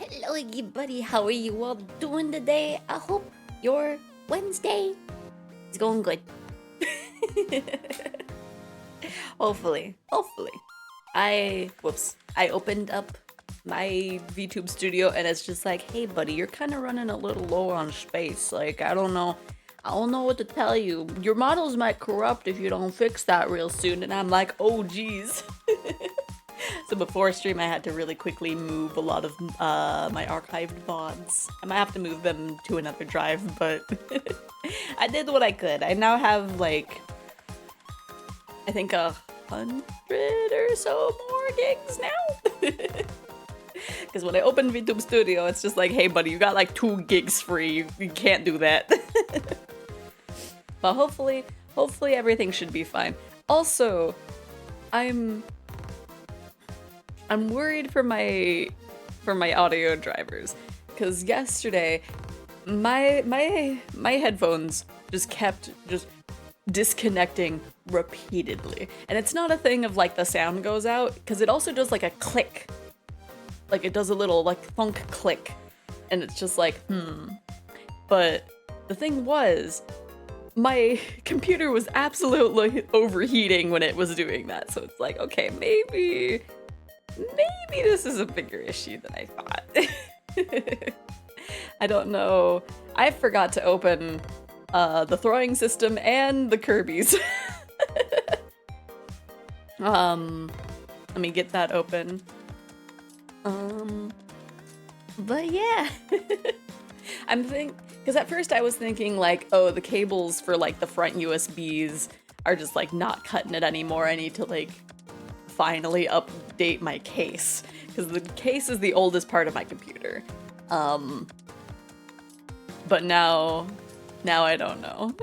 Hello, everybody. How are you all doing today? I hope your Wednesday is going good. Hopefully. I opened up my VTube studio and it's just like, hey buddy, you're kind of running a little low on space. Like, I don't know what to tell you. Your models might corrupt if you don't fix that real soon. And I'm like, oh geez. So before stream, I had to really quickly move a lot of my archived VODs. I might have to move them to another drive, but I did what I could. I now have like, I think 100 or so more gigs now. Because when I open VTube Studio, it's just like, hey buddy, you got like 2 gigs free. You can't do that. But hopefully everything should be fine. Also, I'm worried for my audio drivers, because yesterday my headphones just kept disconnecting repeatedly, and it's not a thing of like the sound goes out, because it also does like a click, like it does a little like thunk click, and it's just like But the thing was, my computer was absolutely overheating when it was doing that, so it's like, okay, maybe this is a bigger issue than I thought. I don't know. I forgot to open the throwing system and the Kirby's. Let me get that open. But yeah. Because at first I was thinking like, oh, the cables for like the front USBs are just like not cutting it anymore. I need to like finally update my case, because the case is the oldest part of my computer. But now I don't know.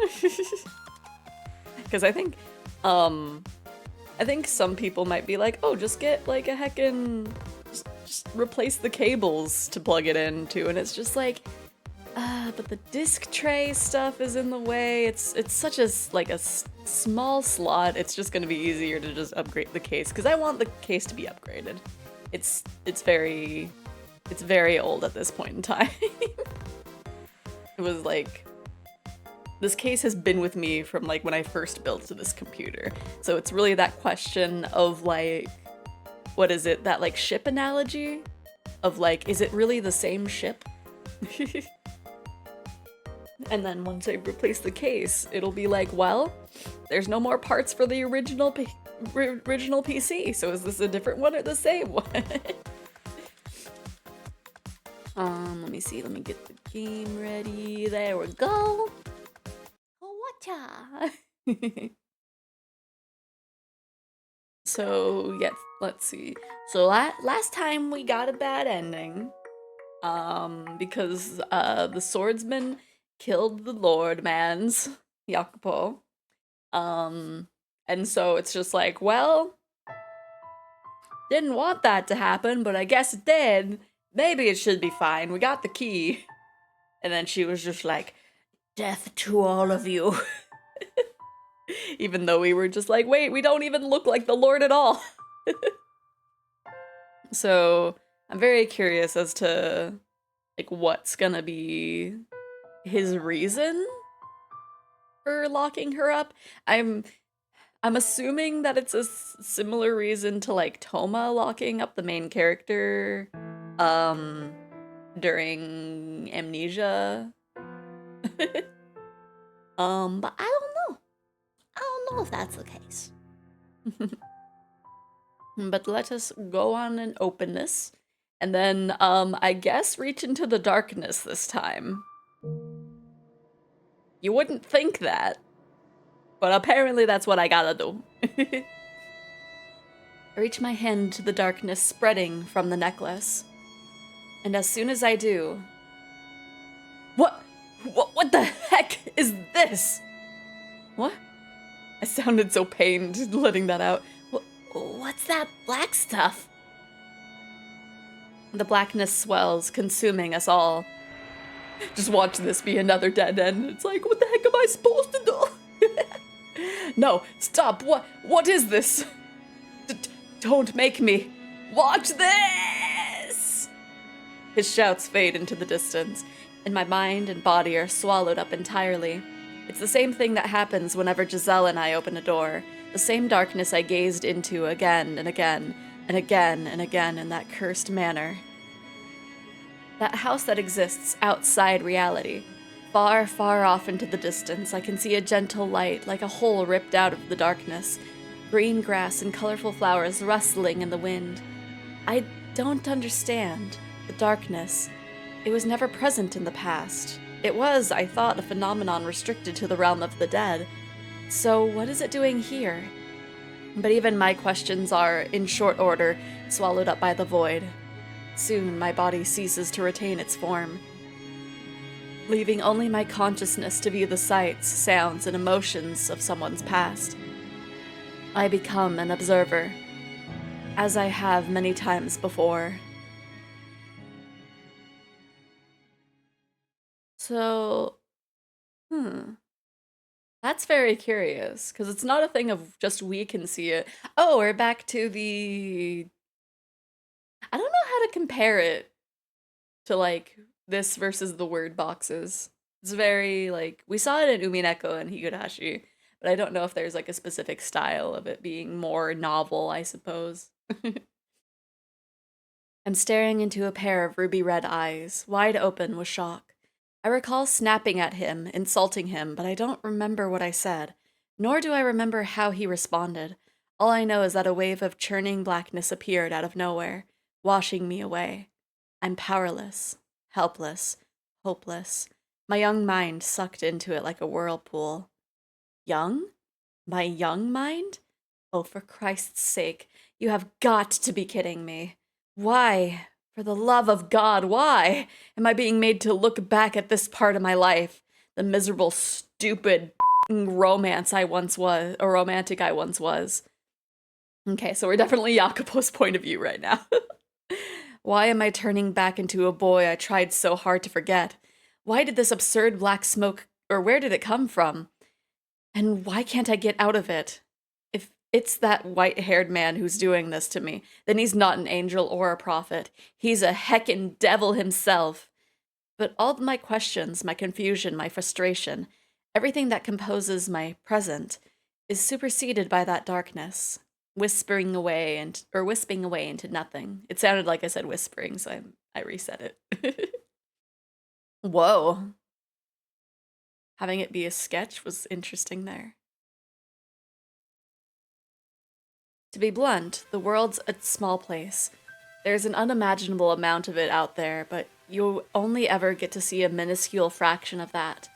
Because I think some people might be like, oh, just get like a heckin' just replace the cables to plug it into, and it's just like, but the disc tray stuff is in the way. It's such a small slot. It's just gonna be easier to just upgrade the case, because I want the case to be upgraded. It's very old at this point in time. It was like, this case has been with me from like when I first built this computer. So it's really that question of like, what is it, that like ship analogy of like, is it really the same ship? And then once I replace the case, it'll be like, well, there's no more parts for the original PC, so is this a different one or the same one? Let me see, let me get the game ready. There we go. Oh, whatcha? So, yes, let's see. So last time we got a bad ending, because the swordsman killed the Lord Man's Jacopo. And so it's just like, well, didn't want that to happen, but I guess it did. Maybe it should be fine. We got the key. And then she was just like, death to all of you. Even though we were just like, wait, we don't even look like the Lord at all. So I'm very curious as to like what's gonna be his reason for locking her up. I'm assuming that it's a similar reason to like Toma locking up the main character during Amnesia. But I don't know if that's the case. But let us go on and open this, and then I guess reach into the darkness this time. You wouldn't think that, but apparently that's what I gotta do. I reach my hand to the darkness spreading from the necklace, and as soon as I do, what the heck is this? What? I sounded so pained letting that out. What's that black stuff? The blackness swells, consuming us all. Just watch this be another dead end. It's like, what the heck am I supposed to do? No, stop. What is this? Don't make me. Watch this! His shouts fade into the distance, and my mind and body are swallowed up entirely. It's the same thing that happens whenever Giselle and I open a door. The same darkness I gazed into again and again, and again and again in that cursed manner. That house that exists outside reality. Far, far off into the distance, I can see a gentle light, like a hole ripped out of the darkness. Green grass and colorful flowers rustling in the wind. I don't understand. The darkness. It was never present in the past. It was, I thought, a phenomenon restricted to the realm of the dead. So what is it doing here? But even my questions are, in short order, swallowed up by the void. Soon my body ceases to retain its form, leaving only my consciousness to view the sights, sounds, and emotions of someone's past. I become an observer, as I have many times before. So, that's very curious, because it's not a thing of just we can see it. Oh, we're back to the... I don't know how to compare it to, like, this versus the word boxes. It's very, like, we saw it in Umineko and Higurashi, but I don't know if there's, like, a specific style of it being more novel, I suppose. I'm staring into a pair of ruby-red eyes, wide open with shock. I recall snapping at him, insulting him, but I don't remember what I said, nor do I remember how he responded. All I know is that a wave of churning blackness appeared out of nowhere, washing me away. I'm powerless, helpless, hopeless. My young mind sucked into it like a whirlpool. Young? My young mind? Oh, for Christ's sake, you have got to be kidding me. Why? For the love of God, why am I being made to look back at this part of my life? The miserable, stupid romance I once was, or romantic I once was. Okay, so we're definitely Jacopo's point of view right now. Why am I turning back into a boy I tried so hard to forget? Why did this absurd black smoke, or where did it come from? And why can't I get out of it? If it's that white-haired man who's doing this to me, then he's not an angel or a prophet. He's a heckin' devil himself. But all my questions, my confusion, my frustration, everything that composes my present, is superseded by that darkness, wisping away into nothing. It sounded like I said whispering, so I reset it. Whoa. Having it be a sketch was interesting there. To be blunt, the world's a small place. There's an unimaginable amount of it out there, but you only ever get to see a minuscule fraction of that.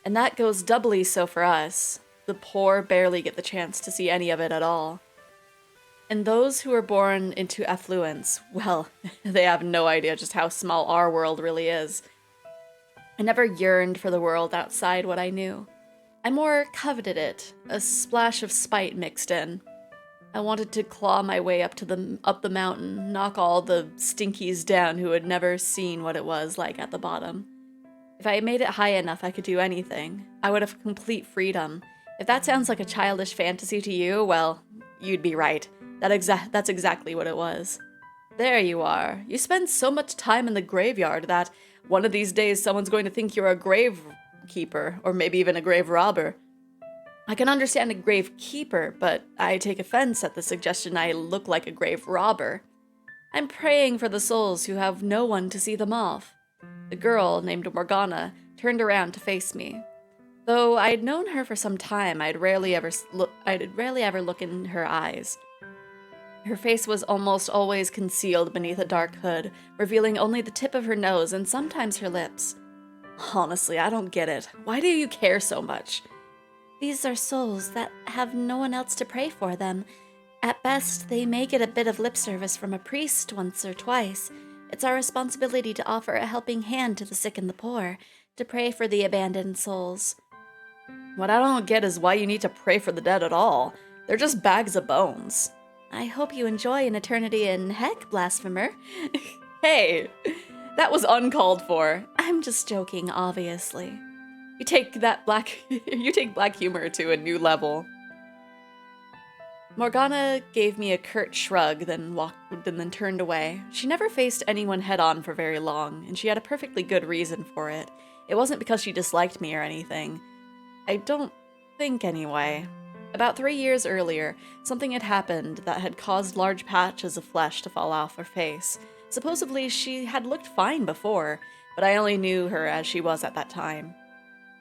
And that goes doubly so for us. The poor barely get the chance to see any of it at all. And those who are born into affluence, well, they have no idea just how small our world really is. I never yearned for the world outside what I knew. I more coveted it, a splash of spite mixed in. I wanted to claw my way up the mountain, knock all the stinkies down who had never seen what it was like at the bottom. If I made it high enough, I could do anything. I would have complete freedom. If that sounds like a childish fantasy to you, well, you'd be right. That's exactly what it was. There you are. You spend so much time in the graveyard that one of these days someone's going to think you're a grave keeper, or maybe even a grave robber. I can understand a grave keeper, but I take offense at the suggestion I look like a grave robber. I'm praying for the souls who have no one to see them off. The girl, named Morgana, turned around to face me. Though I'd known her for some time, I'd rarely ever look in her eyes. Her face was almost always concealed beneath a dark hood, revealing only the tip of her nose and sometimes her lips. Honestly, I don't get it. Why do you care so much? These are souls that have no one else to pray for them. At best, they may get a bit of lip service from a priest once or twice. It's our responsibility to offer a helping hand to the sick and the poor, to pray for the abandoned souls. What I don't get is why you need to pray for the dead at all. They're just bags of bones. I hope you enjoy an eternity in heck, blasphemer. Hey, that was uncalled for. I'm just joking, obviously. You take black humor to a new level. Morgana gave me a curt shrug, then turned away. She never faced anyone head-on for very long, and she had a perfectly good reason for it. It wasn't because she disliked me or anything. I don't think, anyway. About 3 years earlier, something had happened that had caused large patches of flesh to fall off her face. Supposedly, she had looked fine before, but I only knew her as she was at that time.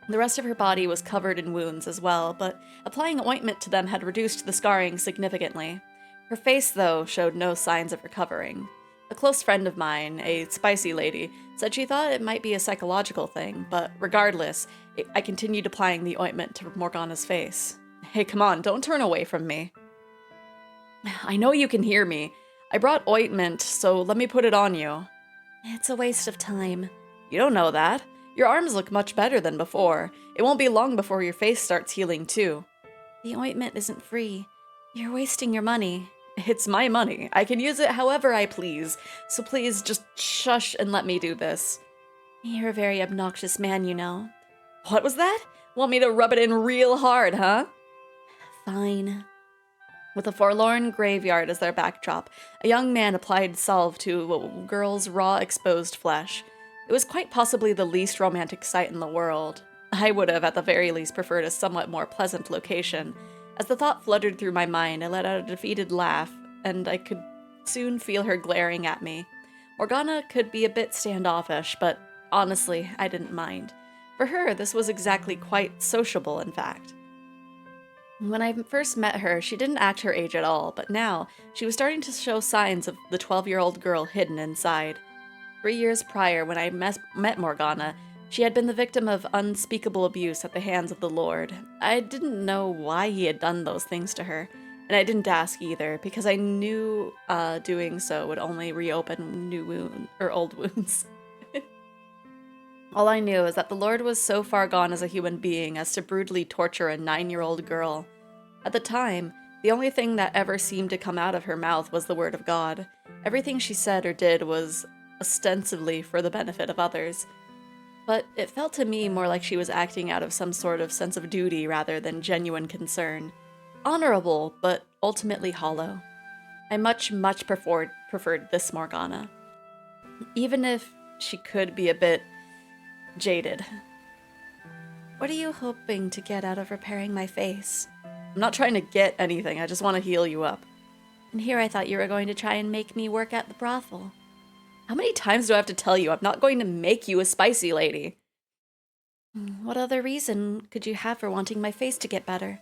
The rest of her body was covered in wounds as well, but applying ointment to them had reduced the scarring significantly. Her face, though, showed no signs of recovering. A close friend of mine, a spicy lady, said she thought it might be a psychological thing, but regardless, I continued applying the ointment to Morgana's face. Hey, come on, don't turn away from me. I know you can hear me. I brought ointment, so let me put it on you. It's a waste of time. You don't know that. Your arms look much better than before. It won't be long before your face starts healing, too. The ointment isn't free. You're wasting your money. It's my money. I can use it however I please, so please just shush and let me do this. You're a very obnoxious man, you know. What was that? Want me to rub it in real hard, huh? Fine. With a forlorn graveyard as their backdrop, a young man applied salve to a girl's raw, exposed flesh. It was quite possibly the least romantic sight in the world. I would have, at the very least, preferred a somewhat more pleasant location. As the thought fluttered through my mind, I let out a defeated laugh, and I could soon feel her glaring at me. Morgana could be a bit standoffish, but honestly, I didn't mind. For her, this was exactly quite sociable, in fact. When I first met her, she didn't act her age at all, but now she was starting to show signs of the 12-year-old girl hidden inside. 3 years prior, when I met Morgana, she had been the victim of unspeakable abuse at the hands of the Lord. I didn't know why he had done those things to her, and I didn't ask either, because I knew doing so would only reopen old wounds. All I knew is that the Lord was so far gone as a human being as to brutally torture a 9-year-old girl. At the time, the only thing that ever seemed to come out of her mouth was the word of God. Everything she said or did was ostensibly for the benefit of others. But it felt to me more like she was acting out of some sort of sense of duty rather than genuine concern. Honorable, but ultimately hollow. I much preferred this Morgana. Even if she could be a bit jaded. What are you hoping to get out of repairing my face? I'm not trying to get anything, I just want to heal you up. And here I thought you were going to try and make me work at the brothel. How many times do I have to tell you I'm not going to make you a spicy lady? What other reason could you have for wanting my face to get better?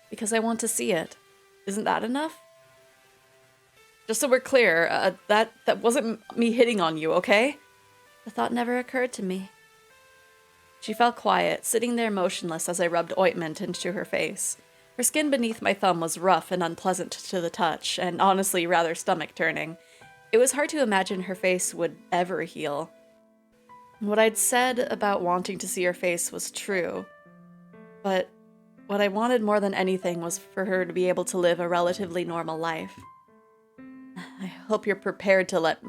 Because I want to see it. Isn't that enough? Just so we're clear, that wasn't me hitting on you, okay? The thought never occurred to me. She fell quiet, sitting there motionless as I rubbed ointment into her face. Her skin beneath my thumb was rough and unpleasant to the touch, and honestly rather stomach-turning. It was hard to imagine her face would ever heal. What I'd said about wanting to see her face was true, but what I wanted more than anything was for her to be able to live a relatively normal life. I hope you're prepared to let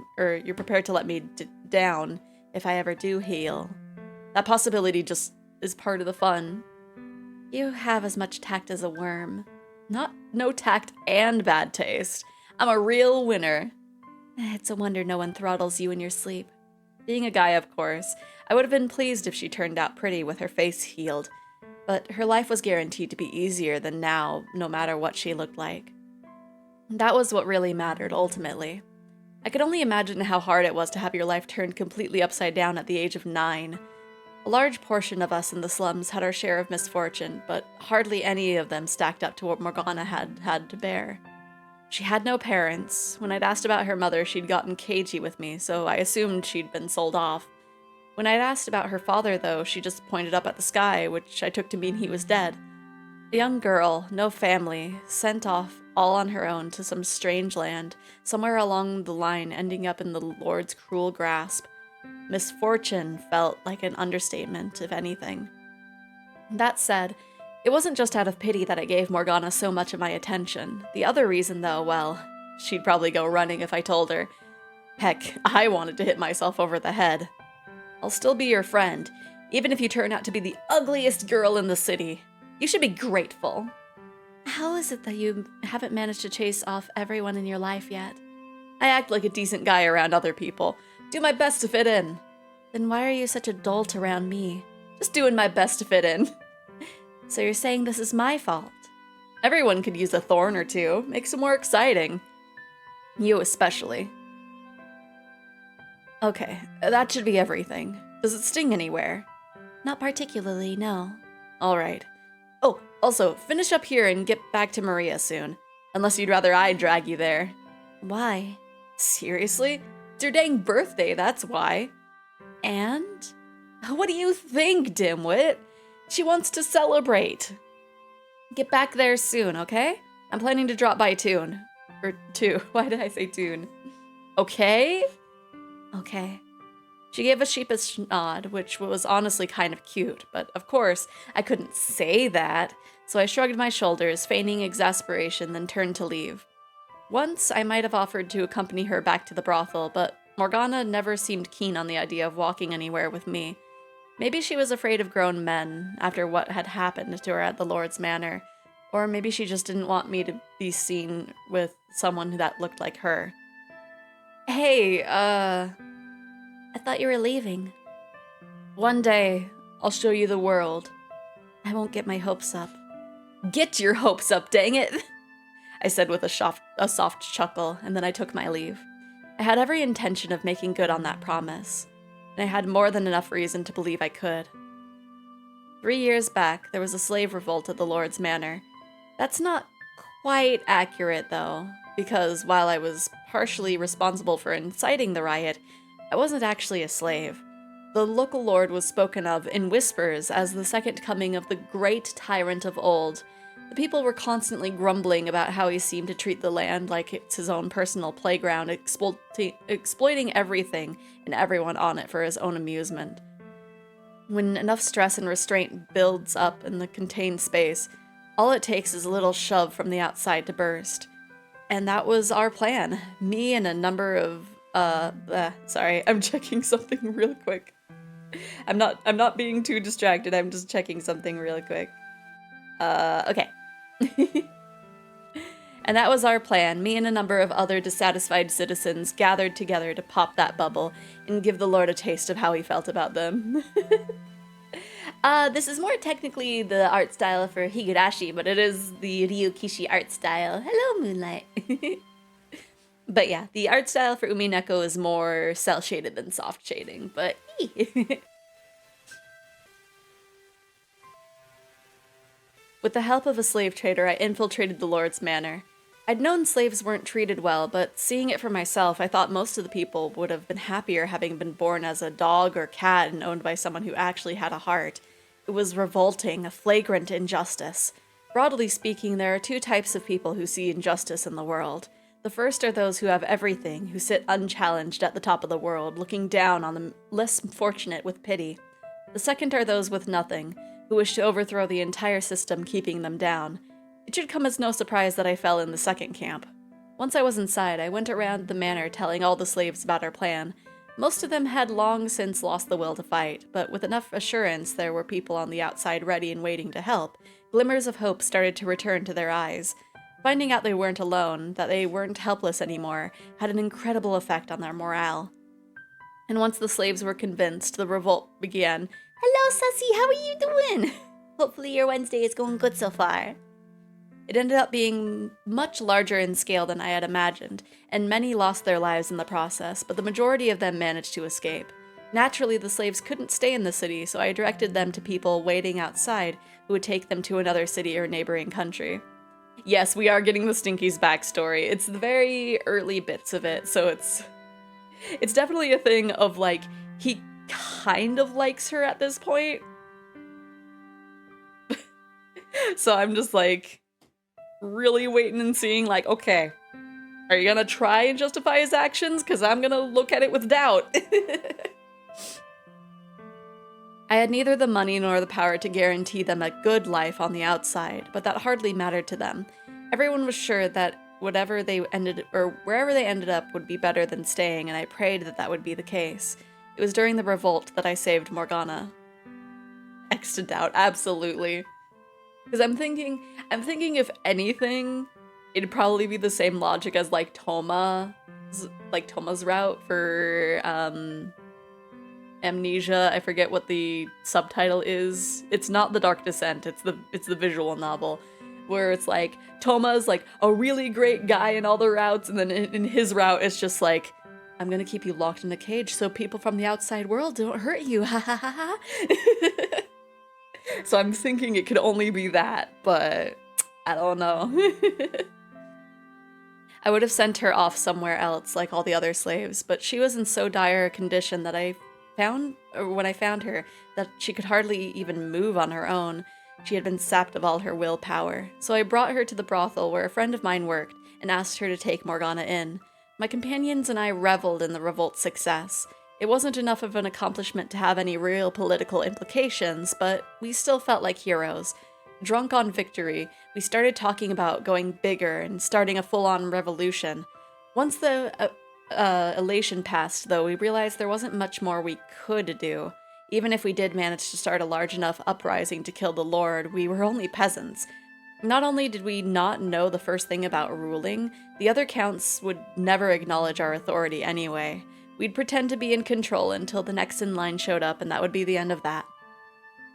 me down if I ever do heal. That possibility just is part of the fun. You have as much tact as a worm. No tact and bad taste. I'm a real winner. It's a wonder no one throttles you in your sleep. Being a guy, of course, I would have been pleased if she turned out pretty with her face healed, but her life was guaranteed to be easier than now, no matter what she looked like. That was what really mattered, ultimately. I could only imagine how hard it was to have your life turned completely upside down at the age of 9. A large portion of us in the slums had our share of misfortune, but hardly any of them stacked up to what Morgana had to bear. She had no parents. When I'd asked about her mother, she'd gotten cagey with me, so I assumed she'd been sold off. When I'd asked about her father, though, she just pointed up at the sky, which I took to mean he was dead. A young girl, no family, sent off all on her own to some strange land, somewhere along the line ending up in the Lord's cruel grasp. Misfortune felt like an understatement, if anything. That said, it wasn't just out of pity that I gave Morgana so much of my attention. The other reason, though, well, she'd probably go running if I told her. Heck, I wanted to hit myself over the head. I'll still be your friend, even if you turn out to be the ugliest girl in the city. You should be grateful. How is it that you haven't managed to chase off everyone in your life yet? I act like a decent guy around other people. Do my best to fit in. Then why are you such a dolt around me? Just doing my best to fit in. So you're saying this is my fault? Everyone could use a thorn or two. Makes it more exciting. You especially. Okay, that should be everything. Does it sting anywhere? Not particularly, no. Alright. Oh, also, finish up here and get back to Maria soon. Unless you'd rather I drag you there. Why? Seriously? It's your dang birthday, that's why. And? What do you think, dimwit? She wants to celebrate. Get back there soon, okay? I'm planning to drop by Toon. Or two. Why did I say Toon? Okay? Okay. She gave a sheepish nod, which was honestly kind of cute, but of course, I couldn't say that, so I shrugged my shoulders, feigning exasperation, then turned to leave. Once, I might have offered to accompany her back to the brothel, but Morgana never seemed keen on the idea of walking anywhere with me. Maybe she was afraid of grown men, after what had happened to her at the Lord's Manor, or maybe she just didn't want me to be seen with someone that looked like her. Hey, I thought you were leaving. One day, I'll show you the world. I won't get my hopes up. Get your hopes up, dang it! I said with a soft chuckle, and then I took my leave. I had every intention of making good on that promise, and I had more than enough reason to believe I could. 3 years back, there was a slave revolt at the Lord's Manor. That's not quite accurate, though, because while I was partially responsible for inciting the riot, I wasn't actually a slave. The local lord was spoken of in whispers as the second coming of the great tyrant of old. The people were constantly grumbling about how he seemed to treat the land like it's his own personal playground, exploiting everything and everyone on it for his own amusement. When enough stress and restraint builds up in the contained space, all it takes is a little shove from the outside to burst. And that was our plan. Me and a number of sorry, I'm checking something real quick. I'm not being too distracted, I'm just checking something real quick. Okay. And that was our plan. Me and a number of other dissatisfied citizens gathered together to pop that bubble and give the Lord a taste of how he felt about them. This is more technically the art style for Higurashi, but it is the Ryukishi art style. Hello, Moonlight. But yeah, the art style for Umineko is more cel-shaded than soft shading, but With the help of a slave trader, I infiltrated the Lord's Manor. I'd known slaves weren't treated well, but seeing it for myself, I thought most of the people would have been happier having been born as a dog or cat and owned by someone who actually had a heart. It was revolting, a flagrant injustice. Broadly speaking, there are two types of people who see injustice in the world. The first are those who have everything, who sit unchallenged at the top of the world, looking down on the less fortunate with pity. The second are those with nothing, who wish to overthrow the entire system keeping them down. It should come as no surprise that I fell in the second camp. Once I was inside, I went around the manor telling all the slaves about our plan. Most of them had long since lost the will to fight, but with enough assurance there were people on the outside ready and waiting to help, glimmers of hope started to return to their eyes. Finding out they weren't alone, that they weren't helpless anymore, had an incredible effect on their morale. And once the slaves were convinced, the revolt began. Hello, Sussy, how are you doing? Hopefully your Wednesday is going good so far. It ended up being much larger in scale than I had imagined, and many lost their lives in the process, but the majority of them managed to escape. Naturally, the slaves couldn't stay in the city, so I directed them to people waiting outside who would take them to another city or neighboring country. Yes, we are getting the Stinky's backstory. It's the very early bits of it, so it's definitely a thing of, like, he kind of likes her at this point. So I'm just, like, really waiting and seeing, like, okay, are you gonna try and justify his actions? Because I'm gonna look at it with doubt. I had neither the money nor the power to guarantee them a good life on the outside, but that hardly mattered to them. Everyone was sure that wherever they ended up would be better than staying, and I prayed that that would be the case. It was during the revolt that I saved Morgana. X to doubt, absolutely. Because I'm thinking if anything, it'd probably be the same logic as like Toma's route for Amnesia. I forget what the subtitle is. It's not The Dark Descent. It's the visual novel, where it's like Toma's like a really great guy in all the routes, and then in his route it's just like, I'm gonna keep you locked in a cage so people from the outside world don't hurt you. Ha ha ha ha. So I'm thinking it could only be that, but I don't know. I would have sent her off somewhere else like all the other slaves, but she was in so dire a condition that when I found her, that she could hardly even move on her own. She had been sapped of all her willpower. So I brought her to the brothel where a friend of mine worked and asked her to take Morgana in. My companions and I reveled in the revolt's success. It wasn't enough of an accomplishment to have any real political implications, but we still felt like heroes. Drunk on victory, we started talking about going bigger and starting a full-on revolution. Once the elation passed, though, we realized there wasn't much more we could do. Even if we did manage to start a large enough uprising to kill the Lord, we were only peasants. Not only did we not know the first thing about ruling, the other counts would never acknowledge our authority anyway. We'd pretend to be in control until the next in line showed up, and that would be the end of that.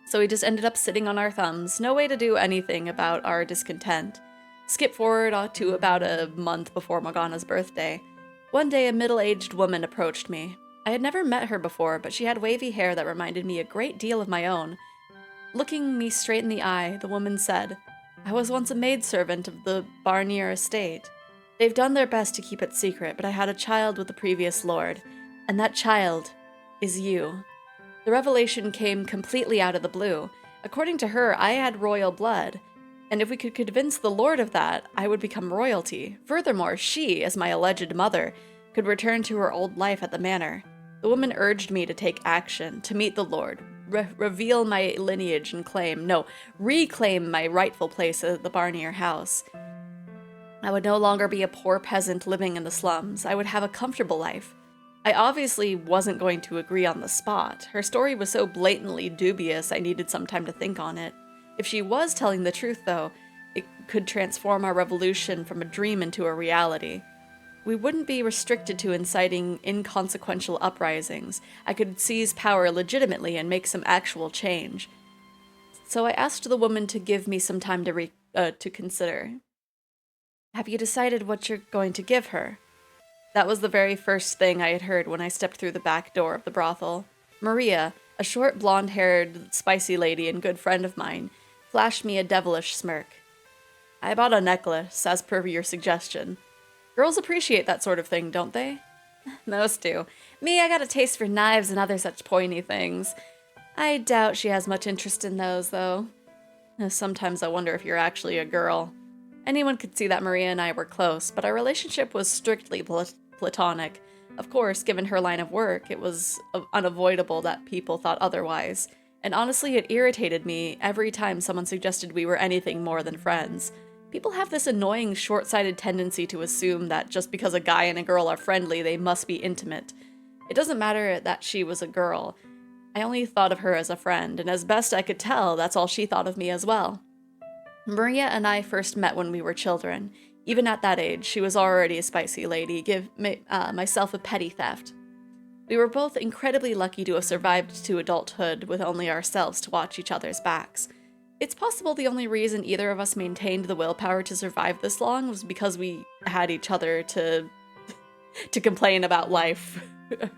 So we just ended up sitting on our thumbs, no way to do anything about our discontent. Skip forward to about a month before Morgana's birthday. One day a middle-aged woman approached me. I had never met her before, but she had wavy hair that reminded me a great deal of my own. Looking me straight in the eye, the woman said, "I was once a maidservant of the Barnier estate. They've done their best to keep it secret, but I had a child with the previous lord, and that child is you." The revelation came completely out of the blue. According to her, I had royal blood, and if we could convince the lord of that, I would become royalty. Furthermore, she, as my alleged mother, could return to her old life at the manor. The woman urged me to take action, to meet the lord, reveal my lineage and reclaim my rightful place at the Barnier house. I would no longer be a poor peasant living in the slums. I would have a comfortable life. I obviously wasn't going to agree on the spot. Her story was so blatantly dubious I needed some time to think on it. If she was telling the truth, though, it could transform our revolution from a dream into a reality. We wouldn't be restricted to inciting inconsequential uprisings. I could seize power legitimately and make some actual change. So I asked the woman to give me some time to consider. "Have you decided what you're going to give her?" That was the very first thing I had heard when I stepped through the back door of the brothel. Maria, a short blonde-haired, spicy lady and good friend of mine, flashed me a devilish smirk. "I bought a necklace, as per your suggestion. Girls appreciate that sort of thing, don't they?" "Most do. Me, I got a taste for knives and other such pointy things. I doubt she has much interest in those, though. Sometimes I wonder if you're actually a girl." Anyone could see that Maria and I were close, but our relationship was strictly platonic. Of course, given her line of work, it was unavoidable that people thought otherwise. And honestly, it irritated me every time someone suggested we were anything more than friends. People have this annoying, short-sighted tendency to assume that just because a guy and a girl are friendly, they must be intimate. It doesn't matter that she was a girl. I only thought of her as a friend, and as best I could tell, that's all she thought of me as well. Maria and I first met when we were children. Even at that age, she was already a spicy lady, myself a petty theft. We were both incredibly lucky to have survived to adulthood with only ourselves to watch each other's backs. It's possible the only reason either of us maintained the willpower to survive this long was because we had each other to complain about life,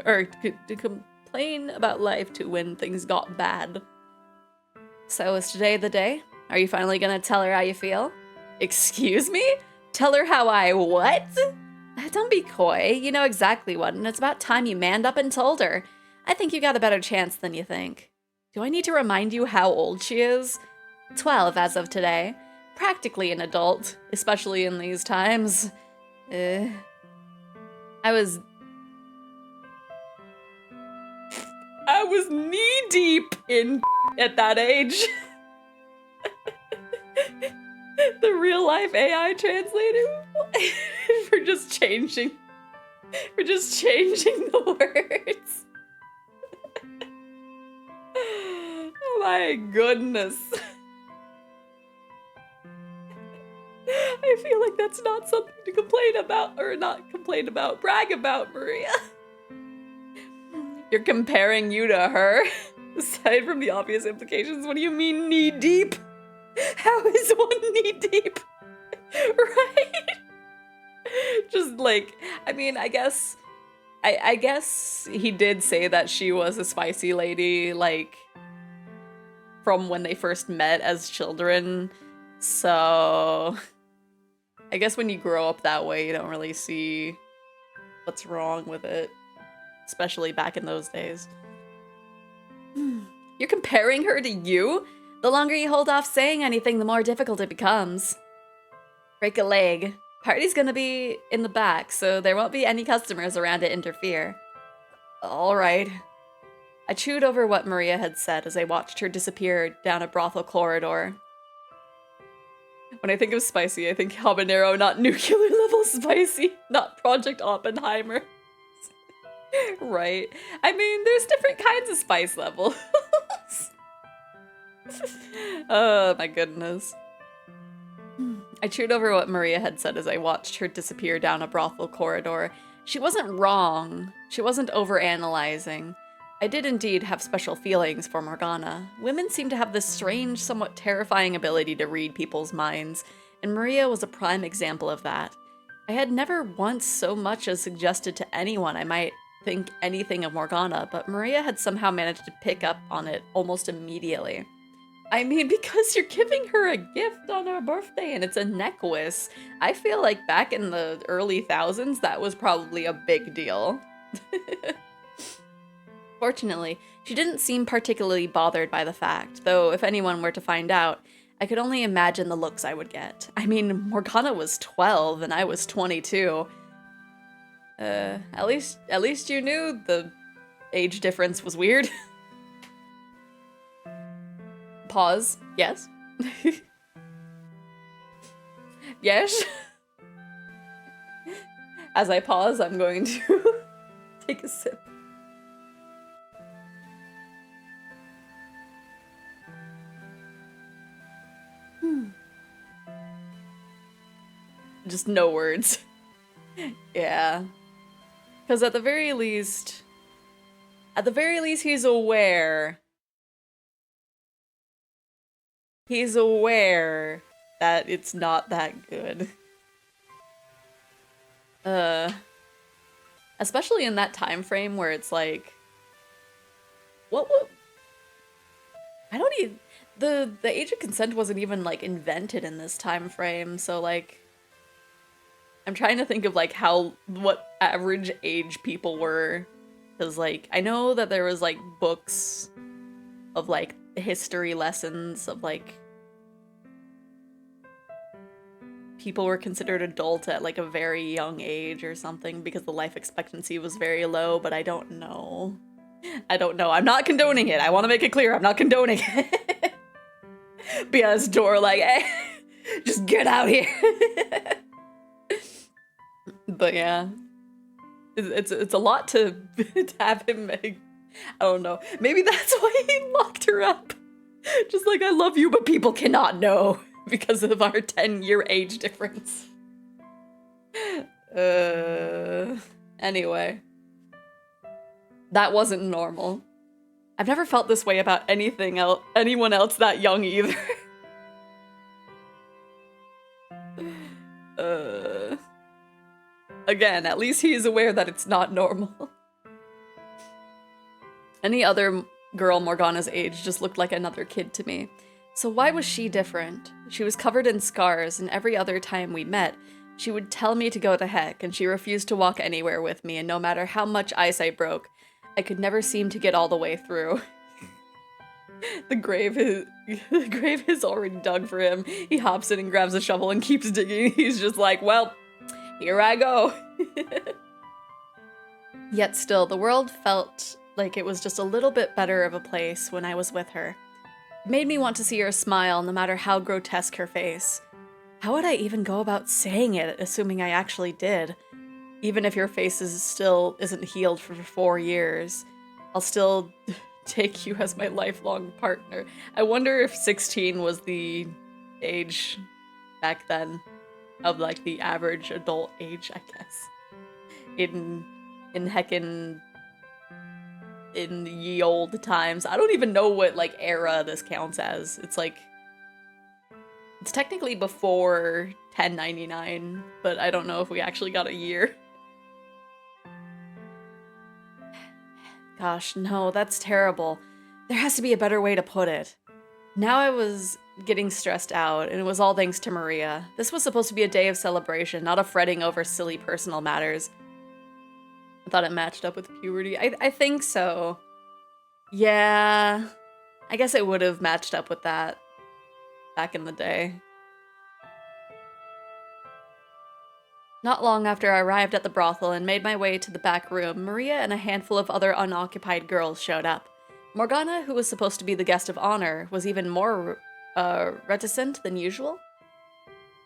or to complain about life to when things got bad. So is today the day? Are you finally gonna tell her how you feel? Excuse me? Tell her how I what? Don't be coy. You know exactly what, and it's about time you manned up and told her. I think you got a better chance than you think. Do I need to remind you how old she is? 12 as of today. Practically an adult, especially in these times. I was knee-deep in at that age. The real-life AI translator. We're just changing the words. Oh my goodness. that's not something to complain about, or not complain about, brag about, Maria. You're comparing you to her? Aside from the obvious implications, what do you mean knee deep? How is one knee deep? Right? Just like, I mean, I guess he did say that she was a spicy lady, like, from when they first met as children. So I guess when you grow up that way, you don't really see what's wrong with it, especially back in those days. You're comparing her to you? The longer you hold off saying anything, the more difficult it becomes. Break a leg. Party's gonna be in the back, so there won't be any customers around to interfere. All right. I chewed over what Maria had said as I watched her disappear down a brothel corridor. When I think of spicy, I think habanero, not nuclear level spicy, not Project Oppenheimer. Right. I mean, there's different kinds of spice levels. Oh my goodness. I chewed over what Maria had said as I watched her disappear down a brothel corridor. She wasn't wrong. She wasn't overanalyzing. I did indeed have special feelings for Morgana. Women seem to have this strange, somewhat terrifying ability to read people's minds, and Maria was a prime example of that. I had never once so much as suggested to anyone I might think anything of Morgana, but Maria had somehow managed to pick up on it almost immediately. I mean, because you're giving her a gift on her birthday and it's a necklace. I feel like back in the early thousands, that was probably a big deal. Fortunately, she didn't seem particularly bothered by the fact, though if anyone were to find out, I could only imagine the looks I would get. I mean, Morgana was 12 and I was 22. At least you knew the age difference was weird. Pause. Yes? Yes? As I pause, I'm going to take a sip. Just no words. Yeah. Because at the very least, he's aware. He's aware that it's not that good. Especially in that time frame where it's like, what would... I don't even... The age of consent wasn't even, like, invented in this time frame, so, like... I'm trying to think of, like, what average age people were. Because, like, I know that there was, like, books of, like, history lessons of, like... people were considered adult at, like, a very young age or something because the life expectancy was very low, but I don't know. I don't know. I'm not condoning it. I want to make it clear. I'm not condoning it. Behind door like, hey, just get out here. But yeah, it's a lot to have him make. I don't know. Maybe that's why he locked her up. Just like, I love you, but people cannot know because of our 10-year age difference. Anyway. That wasn't normal. I've never felt this way about anyone else that young either. Again, at least he's aware that it's not normal. Any other girl Morgana's age just looked like another kid to me. So why was she different? She was covered in scars, and every other time we met, she would tell me to go to heck, and she refused to walk anywhere with me, and no matter how much ice I broke, I could never seem to get all the way through. The grave is already dug for him. He hops in and grabs a shovel and keeps digging. He's just like, well, here I go. Yet still, the world felt like it was just a little bit better of a place when I was with her. It made me want to see her smile, no matter how grotesque her face. How would I even go about saying it, assuming I actually did? Even if your face isn't healed for 4 years, I'll still take you as my lifelong partner. I wonder if 16 was the age back then. of like the average adult age, I guess. In heckin' in ye old times. I don't even know what like era this counts as. It's like it's technically before 1099, but I don't know if we actually got a year. Gosh, no, that's terrible. There has to be a better way to put it. Now I was getting stressed out, and it was all thanks to Maria. This was supposed to be a day of celebration, not a fretting over silly personal matters. I thought it matched up with puberty. I think so. Yeah, I guess it would have matched up with that back in the day. Not long after I arrived at the brothel and made my way to the back room, Maria and a handful of other unoccupied girls showed up. Morgana, who was supposed to be the guest of honor, was even more reticent than usual.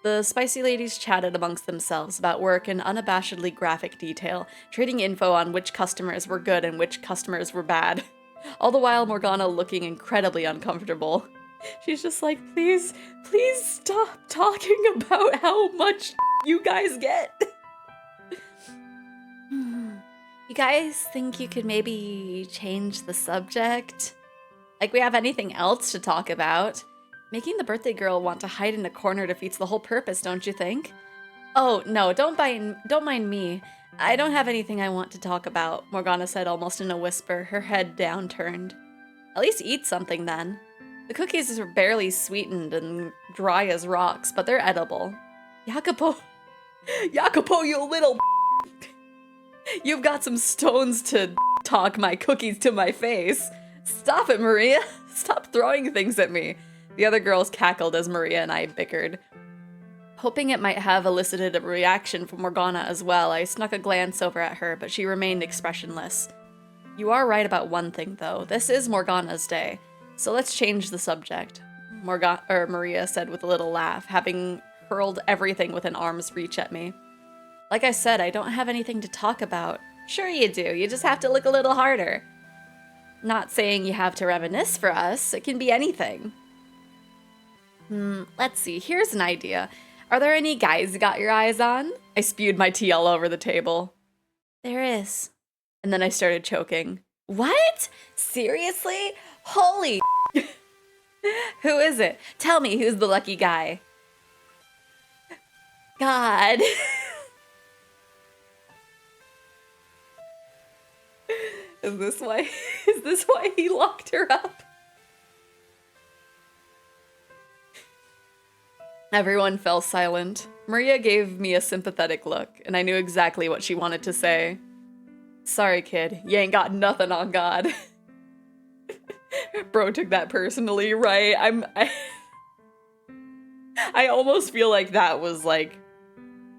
The spicy ladies chatted amongst themselves about work in unabashedly graphic detail, trading info on which customers were good and which customers were bad. All the while Morgana looking incredibly uncomfortable. She's just like, please stop talking about how much you guys get. You guys think you could maybe change the subject? Like we have anything else to talk about? Making the birthday girl want to hide in a corner defeats the whole purpose, don't you think? Oh, no, don't mind me. I don't have anything I want to talk about, Morgana said almost in a whisper, her head downturned. At least eat something then. The cookies are barely sweetened and dry as rocks, but they're edible. Jacopo, you little You've got some stones to talk my cookies to my face. Stop it, Maria. Stop throwing things at me. The other girls cackled as Maria and I bickered. Hoping it might have elicited a reaction from Morgana as well, I snuck a glance over at her, but she remained expressionless. You are right about one thing, though. This is Morgana's day, so let's change the subject, Maria said with a little laugh, having hurled everything within arm's reach at me. Like I said, I don't have anything to talk about. Sure you do, you just have to look a little harder. Not saying you have to reminisce for us, it can be anything. Let's see, here's an idea. Are there any guys you got your eyes on? I spewed my tea all over the table. There is. And then I started choking. What? Seriously? Holy Who is it? Tell me who's the lucky guy. God. Is this why he locked her up? Everyone fell silent. Maria gave me a sympathetic look, and I knew exactly what she wanted to say. Sorry, kid, you ain't got nothing on God. Bro took that personally, right? I almost feel like that was like,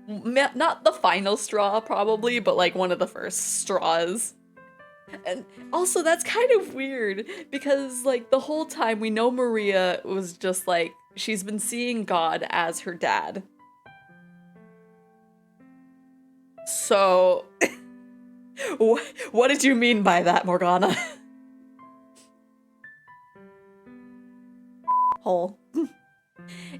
not the final straw probably, but like one of the first straws. And also that's kind of weird because like the whole time we know Maria was just like, she's been seeing God as her dad. So, what did you mean by that, Morgana? Hole.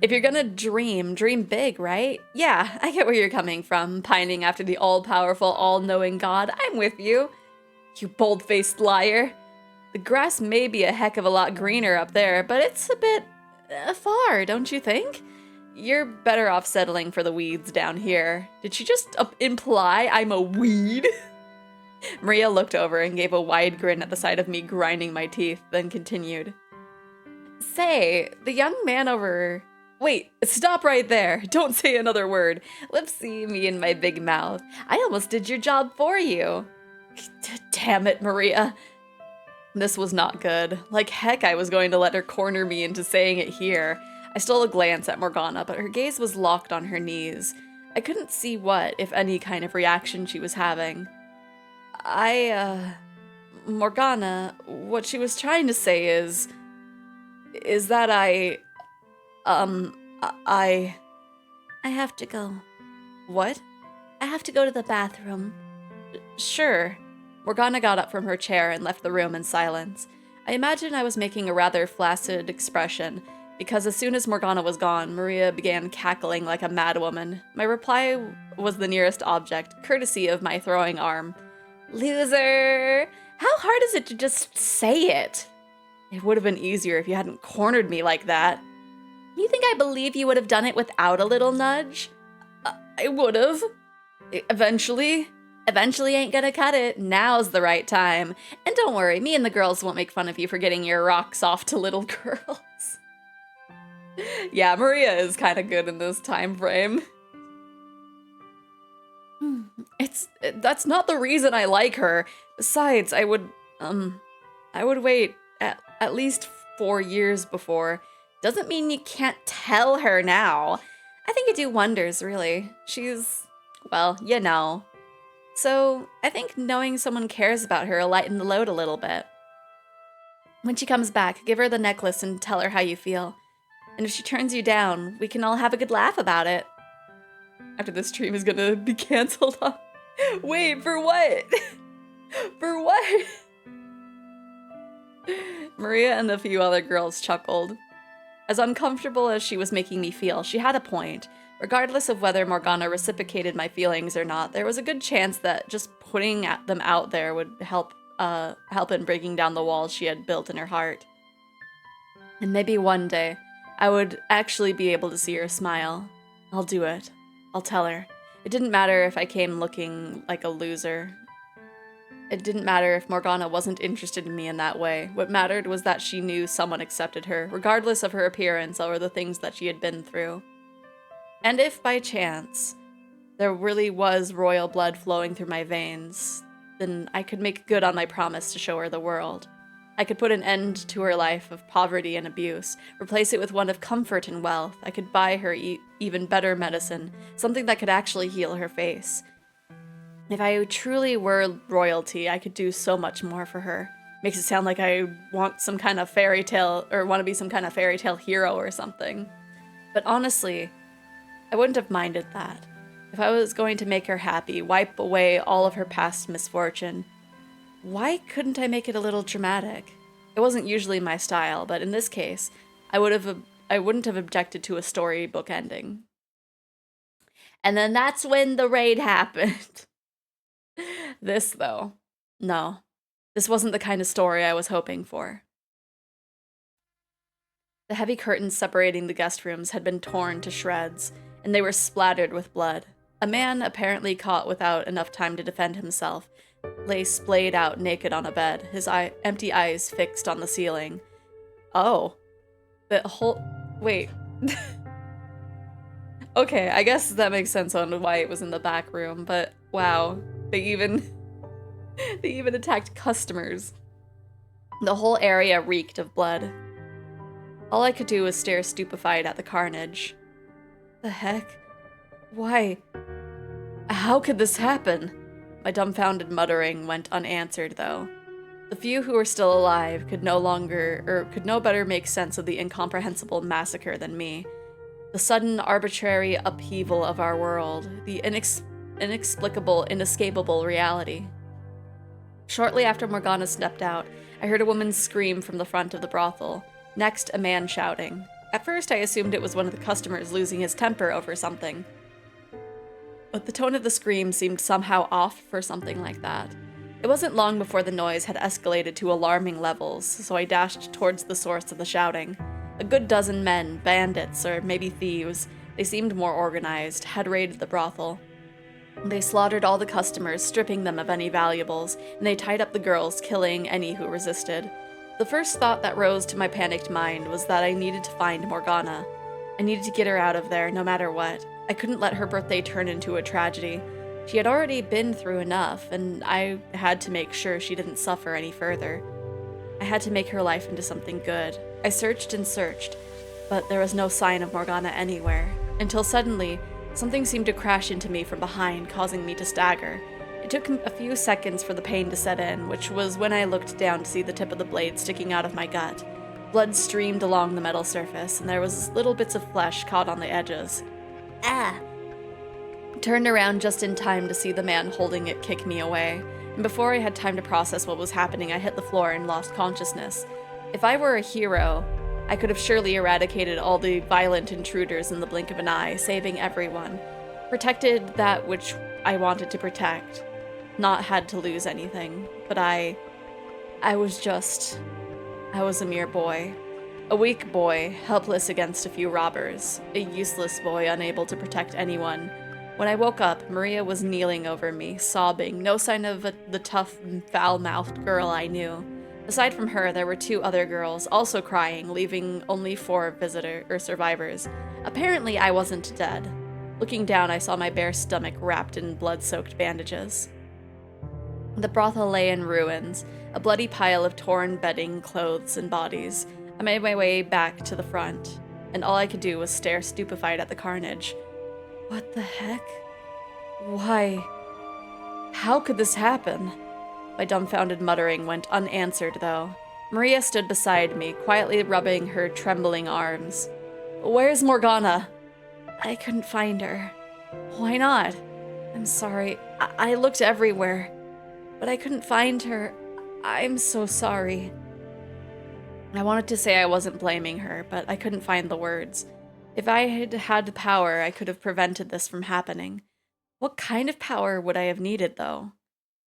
If you're gonna dream big, right? Yeah, I get where you're coming from, pining after the all-powerful, all-knowing God. I'm with you. You bold-faced liar. The grass may be a heck of a lot greener up there, but it's a bit far, don't you think? You're better off settling for the weeds down here. Did she just imply I'm a weed? Maria looked over and gave a wide grin at the sight of me grinding my teeth, then continued. Say, the young man over... Wait, stop right there. Don't say another word. Whoopsie, me and my big mouth. I almost did your job for you. Damn it, Maria. This was not good. Like heck I was going to let her corner me into saying it here. I stole a glance at Morgana, but her gaze was locked on her knees. I couldn't see what, if any, kind of reaction she was having. Morgana, what she was trying to say is that I have to go. What? I have to go to the bathroom. Sure. Morgana got up from her chair and left the room in silence. I imagine I was making a rather flaccid expression, because as soon as Morgana was gone, Maria began cackling like a madwoman. My reply was the nearest object, courtesy of my throwing arm. Loser! How hard is it to just say it? It would have been easier if you hadn't cornered me like that. You think I believe you would have done it without a little nudge? I would have. Eventually. Eventually ain't gonna cut it. Now's the right time. And don't worry, me and the girls won't make fun of you for getting your rocks off to little girls. Yeah, Maria is kind of good in this time frame. That's not the reason I like her. Besides, I would wait at least 4 years before. Doesn't mean you can't tell her now. I think it'd do wonders, really. She's, well, you know. So, I think knowing someone cares about her will lighten the load a little bit. When she comes back, give her the necklace and tell her how you feel. And if she turns you down, we can all have a good laugh about it. After this stream is gonna be canceled. Wait, for what? For what? Maria and the few other girls chuckled. As uncomfortable as she was making me feel, she had a point. Regardless of whether Morgana reciprocated my feelings or not, there was a good chance that just putting them out there would help in breaking down the walls she had built in her heart. And maybe one day, I would actually be able to see her smile. I'll do it. I'll tell her. It didn't matter if I came looking like a loser. It didn't matter if Morgana wasn't interested in me in that way. What mattered was that she knew someone accepted her, regardless of her appearance or the things that she had been through. And if, by chance, there really was royal blood flowing through my veins, then I could make good on my promise to show her the world. I could put an end to her life of poverty and abuse, replace it with one of comfort and wealth. I could buy her even better medicine, something that could actually heal her face. If I truly were royalty, I could do so much more for her. Makes it sound like I want some kind of fairy tale, or want to be some kind of fairy tale hero or something. But honestly, I wouldn't have minded that. If I was going to make her happy, wipe away all of her past misfortune, why couldn't I make it a little dramatic? It wasn't usually my style, but in this case, I wouldn't have objected to a storybook ending. And then that's when the raid happened. This, though, no. This wasn't the kind of story I was hoping for. The heavy curtains separating the guest rooms had been torn to shreds, and they were splattered with blood. A man, apparently caught without enough time to defend himself, lay splayed out naked on a bed, his empty eyes fixed on the ceiling. Oh. Wait. Okay, I guess that makes sense on why it was in the back room, but wow. They even attacked customers. The whole area reeked of blood. All I could do was stare stupefied at the carnage. The heck? Why? How could this happen? My dumbfounded muttering went unanswered, though. The few who were still alive could no better make sense of the incomprehensible massacre than me. The sudden, arbitrary upheaval of our world, the inexplicable, inescapable reality. Shortly after Morgana stepped out, I heard a woman scream from the front of the brothel. Next, a man shouting. At first, I assumed it was one of the customers losing his temper over something. But the tone of the scream seemed somehow off for something like that. It wasn't long before the noise had escalated to alarming levels, so I dashed towards the source of the shouting. A good dozen men, bandits, or maybe thieves, they seemed more organized, had raided the brothel. They slaughtered all the customers, stripping them of any valuables, and they tied up the girls, killing any who resisted. The first thought that rose to my panicked mind was that I needed to find Morgana. I needed to get her out of there, no matter what. I couldn't let her birthday turn into a tragedy. She had already been through enough, and I had to make sure she didn't suffer any further. I had to make her life into something good. I searched and searched, but there was no sign of Morgana anywhere, until suddenly, something seemed to crash into me from behind, causing me to stagger. It took a few seconds for the pain to set in, which was when I looked down to see the tip of the blade sticking out of my gut. Blood streamed along the metal surface, and there was little bits of flesh caught on the edges. Ah! I turned around just in time to see the man holding it kick me away, and before I had time to process what was happening, I hit the floor and lost consciousness. If I were a hero, I could have surely eradicated all the violent intruders in the blink of an eye, saving everyone. Protected that which I wanted to protect. Not had to lose anything. But I was a mere boy. A weak boy, helpless against a few robbers. A useless boy, unable to protect anyone. When I woke up, Maria was kneeling over me, sobbing, no sign of the tough, foul-mouthed girl I knew. Aside from her, there were 2 other girls, also crying, leaving only 4 survivors. Apparently, I wasn't dead. Looking down, I saw my bare stomach wrapped in blood-soaked bandages. The brothel lay in ruins, a bloody pile of torn bedding, clothes, and bodies. I made my way back to the front, and all I could do was stare stupefied at the carnage. What the heck? Why? How could this happen? My dumbfounded muttering went unanswered, though. Maria stood beside me, quietly rubbing her trembling arms. Where's Morgana? I couldn't find her. Why not? I'm sorry. I looked everywhere, but I couldn't find her. I'm so sorry. I wanted to say I wasn't blaming her, but I couldn't find the words. If I had had the power, I could have prevented this from happening. What kind of power would I have needed, though?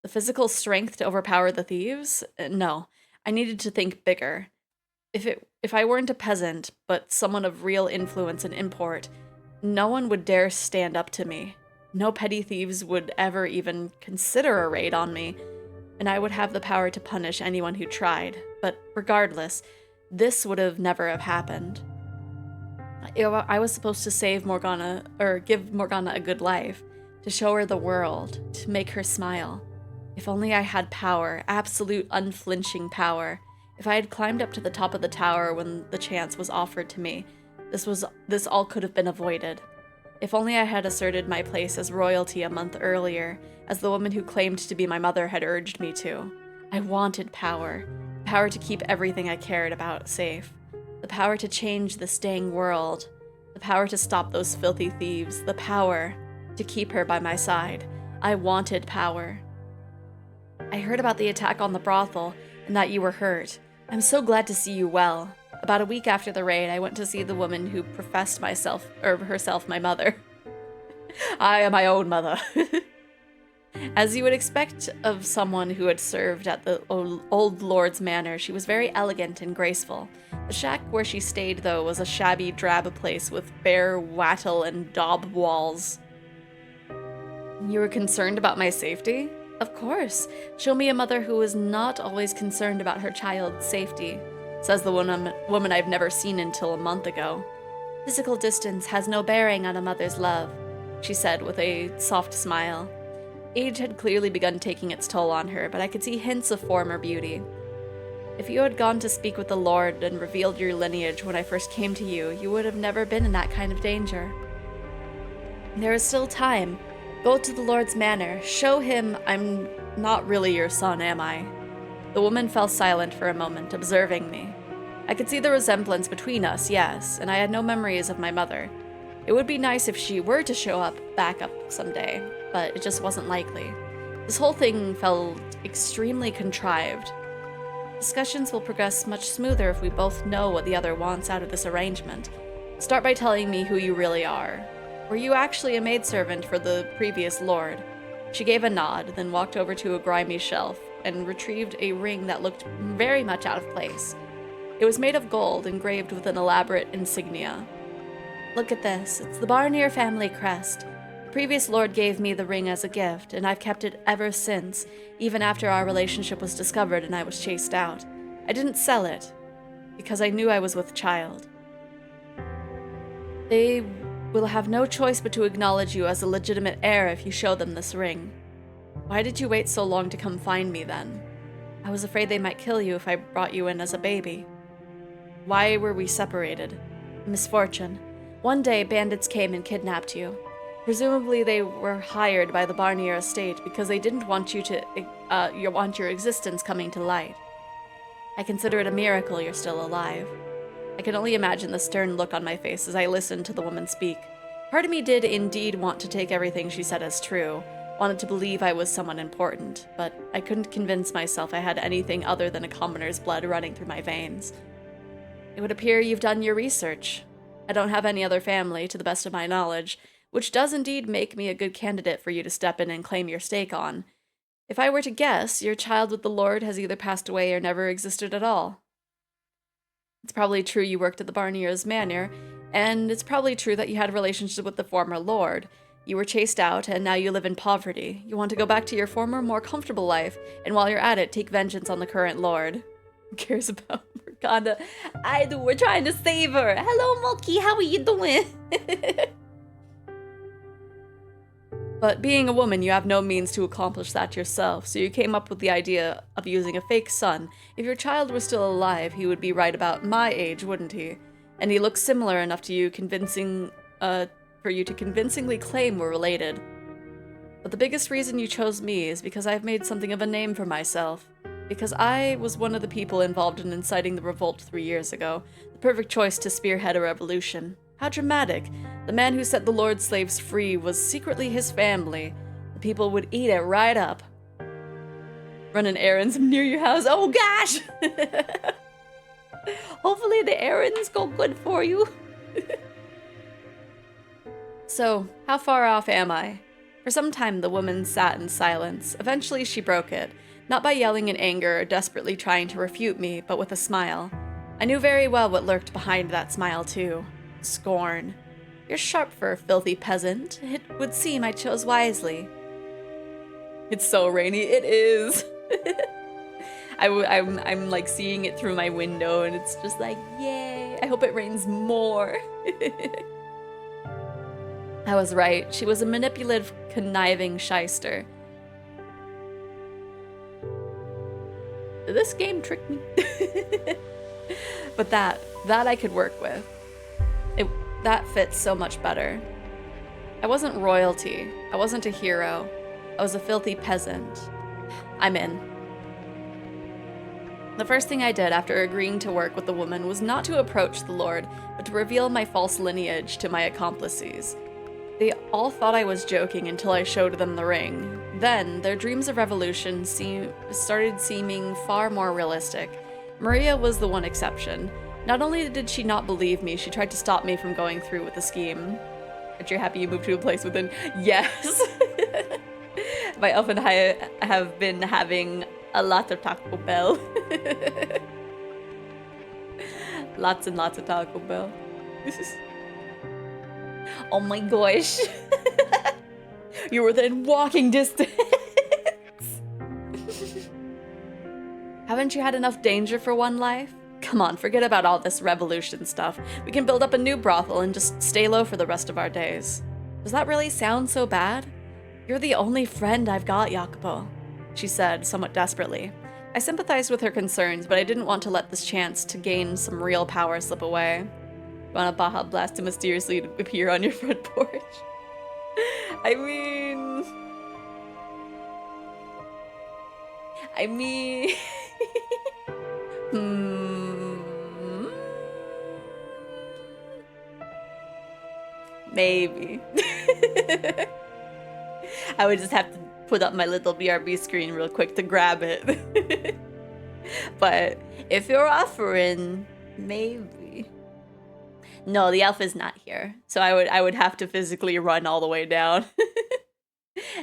The physical strength to overpower the thieves? No, I needed to think bigger. If I weren't a peasant, but someone of real influence and import, no one would dare stand up to me. No petty thieves would ever even consider a raid on me, and I would have the power to punish anyone who tried. But regardless, this would have never have happened. I was supposed to save Morgana, or give Morgana a good life, to show her the world, to make her smile. If only I had power, absolute unflinching power. If I had climbed up to the top of the tower when the chance was offered to me, this all could have been avoided. If only I had asserted my place as royalty a month earlier, as the woman who claimed to be my mother had urged me to. I wanted power. Power to keep everything I cared about safe. The power to change this dang world. The power to stop those filthy thieves. The power to keep her by my side. I wanted power. I heard about the attack on the brothel, and that you were hurt. I'm so glad to see you well. About a week after the raid, I went to see the woman who professed herself my mother. I am my own mother. As you would expect of someone who had served at the old lord's manor, she was very elegant and graceful. The shack where she stayed, though, was a shabby, drab place with bare wattle and daub walls. You were concerned about my safety? Of course. Show me a mother who is not always concerned about her child's safety, says the woman I've never seen until a month ago. Physical distance has no bearing on a mother's love, she said with a soft smile. Age had clearly begun taking its toll on her, but I could see hints of former beauty. If you had gone to speak with the Lord and revealed your lineage when I first came to you, you would have never been in that kind of danger. There is still time. Go to the Lord's manor. Show him I'm not really your son, am I? The woman fell silent for a moment, observing me. I could see the resemblance between us, yes, and I had no memories of my mother. It would be nice if she were to show back up someday, but it just wasn't likely. This whole thing felt extremely contrived. Discussions will progress much smoother if we both know what the other wants out of this arrangement. Start by telling me who you really are. Were you actually a maidservant for the previous lord? She gave a nod, then walked over to a grimy shelf and retrieved a ring that looked very much out of place. It was made of gold, engraved with an elaborate insignia. Look at this. It's the Barnier family crest. The previous lord gave me the ring as a gift, and I've kept it ever since, even after our relationship was discovered and I was chased out. I didn't sell it, because I knew I was with child. They will have no choice but to acknowledge you as a legitimate heir if you show them this ring. Why did you wait so long to come find me then? I was afraid they might kill you if I brought you in as a baby. Why were we separated? Misfortune. One day, bandits came and kidnapped you. Presumably, they were hired by the Barnier estate because they didn't want want your existence coming to light. I consider it a miracle you're still alive. I can only imagine the stern look on my face as I listened to the woman speak. Part of me did indeed want to take everything she said as true, wanted to believe I was someone important, but I couldn't convince myself I had anything other than a commoner's blood running through my veins. It would appear you've done your research. I don't have any other family, to the best of my knowledge, which does indeed make me a good candidate for you to step in and claim your stake on. If I were to guess, your child with the Lord has either passed away or never existed at all. It's probably true you worked at the Barnier's Manor, and it's probably true that you had a relationship with the former Lord. You were chased out, and now you live in poverty. You want to go back to your former, more comfortable life, and while you're at it, take vengeance on the current Lord. Who cares about Morgana? I do, we're trying to save her! Hello, Moki, how are you doing? But being a woman, you have no means to accomplish that yourself, so you came up with the idea of using a fake son. If your child were still alive, he would be right about my age, wouldn't he? And he looks similar enough to you, for you to convincingly claim we're related. But the biggest reason you chose me is because I've made something of a name for myself. Because I was one of the people involved in inciting the revolt 3 years ago. The perfect choice to spearhead a revolution. How dramatic. The man who set the Lord's slaves free was secretly his family. The people would eat it right up. Running errands near your house. Oh gosh! Hopefully the errands go good for you. So, how far off am I? For some time the woman sat in silence. Eventually she broke it. Not by yelling in anger or desperately trying to refute me, but with a smile. I knew very well what lurked behind that smile too. Scorn. You're sharp for a filthy peasant. It would seem I chose wisely. It's so rainy. It is. I'm like seeing it through my window and it's just like, yay. I hope it rains more. I was right. She was a manipulative, conniving shyster. Did this game trick me? But that I could work with. That fits so much better. I wasn't royalty. I wasn't a hero. I was a filthy peasant. I'm in. The first thing I did after agreeing to work with the woman was not to approach the Lord, but to reveal my false lineage to my accomplices. They all thought I was joking until I showed them the ring. Then, their dreams of revolution started seeming far more realistic. Maria was the one exception. Not only did she not believe me, she tried to stop me from going through with the scheme. Aren't you happy you moved to a place within? Yes! My elf and I have been having a lot of Taco Bell. Lots and lots of Taco Bell. Oh my gosh. You're within walking distance. Haven't you had enough danger for one life? Come on, forget about all this revolution stuff. We can build up a new brothel and just stay low for the rest of our days. Does that really sound so bad? You're the only friend I've got, Jacopo, she said, somewhat desperately. I sympathized with her concerns, but I didn't want to let this chance to gain some real power slip away. You want a Baja Blast to mysteriously appear on your front porch? I mean... Maybe. I would just have to put up my little BRB screen real quick to grab it. But if you're offering, maybe. No, the elf is not here. So I would have to physically run all the way down.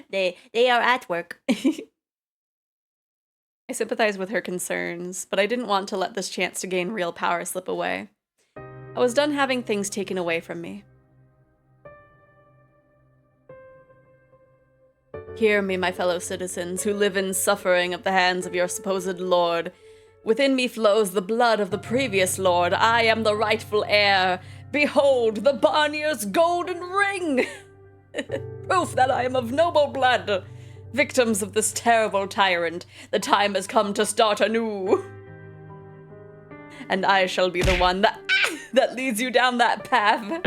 They are at work. I sympathize with her concerns, but I didn't want to let this chance to gain real power slip away. I was done having things taken away from me. Hear me, my fellow citizens, who live in suffering at the hands of your supposed lord. Within me flows the blood of the previous lord. I am the rightful heir. Behold, the Barnier's golden ring! Proof that I am of noble blood. Victims of this terrible tyrant, the time has come to start anew. And I shall be the one that leads you down that path.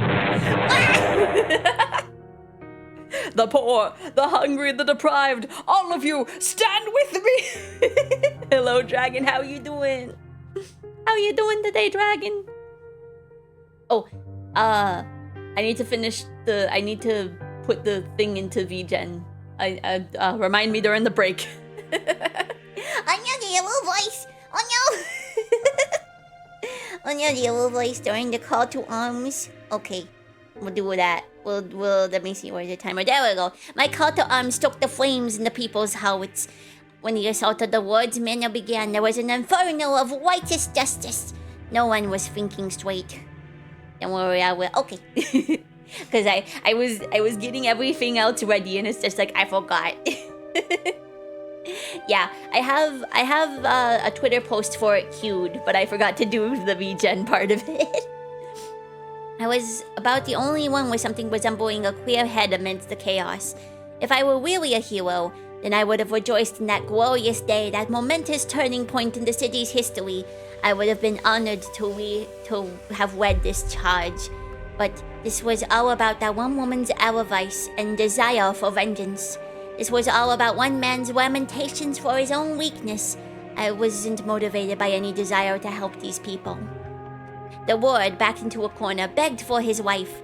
The poor, the hungry, the deprived, all of you, stand with me! Hello, dragon, how you doing? How you doing today, dragon? Oh, I need to put the thing into VGen. Remind me during the break. I know the little voice. Oh no! On your little voice during the call to arms. Okay, we'll do that. We'll let me see, where's the timer? There we go. My call to arms stoked the flames in the people's hearts. When the assault of the ward's manor began, there was an inferno of righteous justice. No one was thinking straight. Don't worry, I will. Okay. Because I was getting everything else ready, and it's just like I forgot. Yeah, I have a Twitter post for it queued, but I forgot to do the regen part of it. I was about the only one with something resembling a clear head amidst the chaos. If I were really a hero, then I would have rejoiced in that glorious day, that momentous turning point in the city's history. I would have been honored to have led this charge. But this was all about that one woman's avarice and desire for vengeance. This was all about one man's lamentations for his own weakness. I wasn't motivated by any desire to help these people. The ward, backed into a corner, begged for his wife.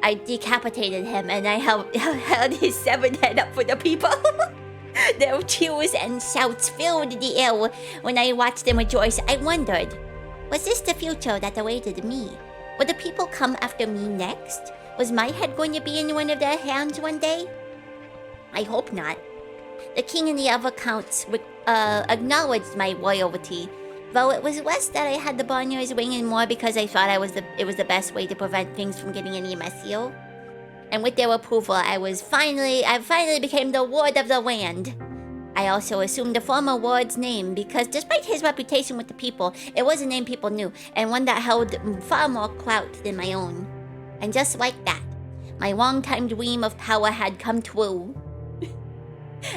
I decapitated him, and I held his severed head up for the people. Their cheers and shouts filled the air. When I watched them rejoice, I wondered, was this the future that awaited me? Would the people come after me next? Was my head going to be in one of their hands one day? I hope not. The king and the other counts acknowledged my loyalty, though it was less that I had the barnyards ring and more because I thought it was the best way to prevent things from getting any messier. And with their approval, I finally became the ward of the land. I also assumed the former ward's name because despite his reputation with the people, it was a name people knew, and one that held far more clout than my own. And just like that, my long-time dream of power had come true.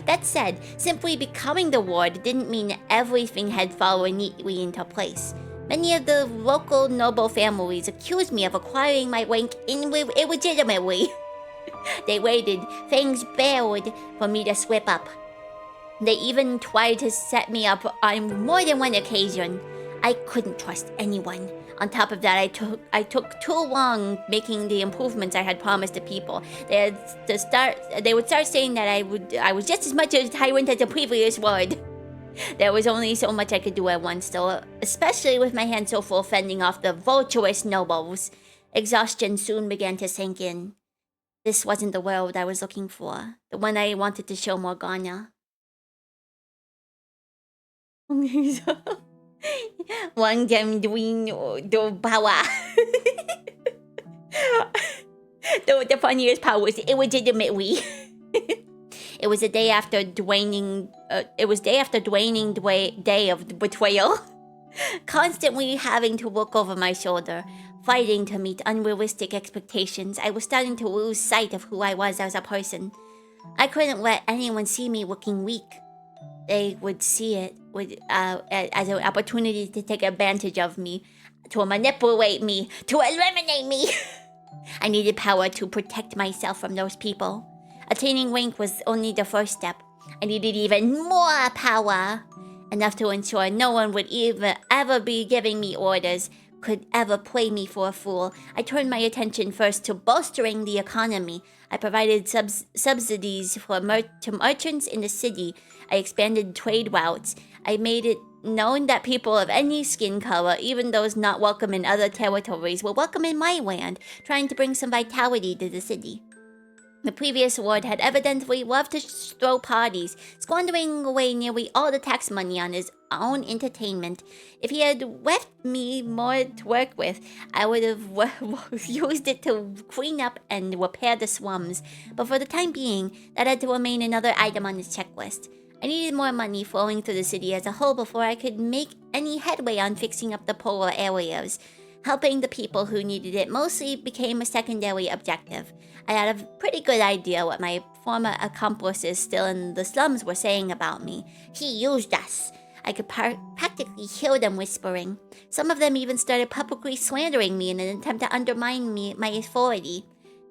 That said, simply becoming the ward didn't mean everything had fallen neatly into place. Many of the local noble families accused me of acquiring my rank illegitimately. They waited, fangs bared, for me to slip up. They even tried to set me up on more than one occasion. I couldn't trust anyone. On top of that, I took too long making the improvements I had promised the people. They would start saying that I was just as much a tyrant as the previous ward. There was only so much I could do at once, though, especially with my hands so full fending off the vulturous nobles. Exhaustion soon began to sink in. This wasn't the world I was looking for, the one I wanted to show Morgana. One time doing the power. The funniest power was illegitimately. It was the day after Dwayning. Day of betrayal. Constantly having to look over my shoulder, fighting to meet unrealistic expectations, I was starting to lose sight of who I was as a person. I couldn't let anyone see me looking weak. They would see it as an opportunity to take advantage of me, to manipulate me, to eliminate me. I needed power to protect myself from those people. Attaining rank was only the first step. I needed even more power. Enough to ensure no one would ever be giving me orders, could ever play me for a fool. I turned my attention first to bolstering the economy. I provided subsidies to merchants in the city. I expanded trade routes. I made it known that people of any skin color, even those not welcome in other territories, were welcome in my land, trying to bring some vitality to the city. The previous ward had evidently loved to throw parties, squandering away nearly all the tax money on his own entertainment. If he had left me more to work with, I would have used it to clean up and repair the slums. But for the time being, that had to remain another item on his checklist. I needed more money flowing through the city as a whole before I could make any headway on fixing up the poorer areas. Helping the people who needed it mostly became a secondary objective. I had a pretty good idea what my former accomplices still in the slums were saying about me. He used us. I could practically hear them whispering. Some of them even started publicly slandering me in an attempt to undermine my authority,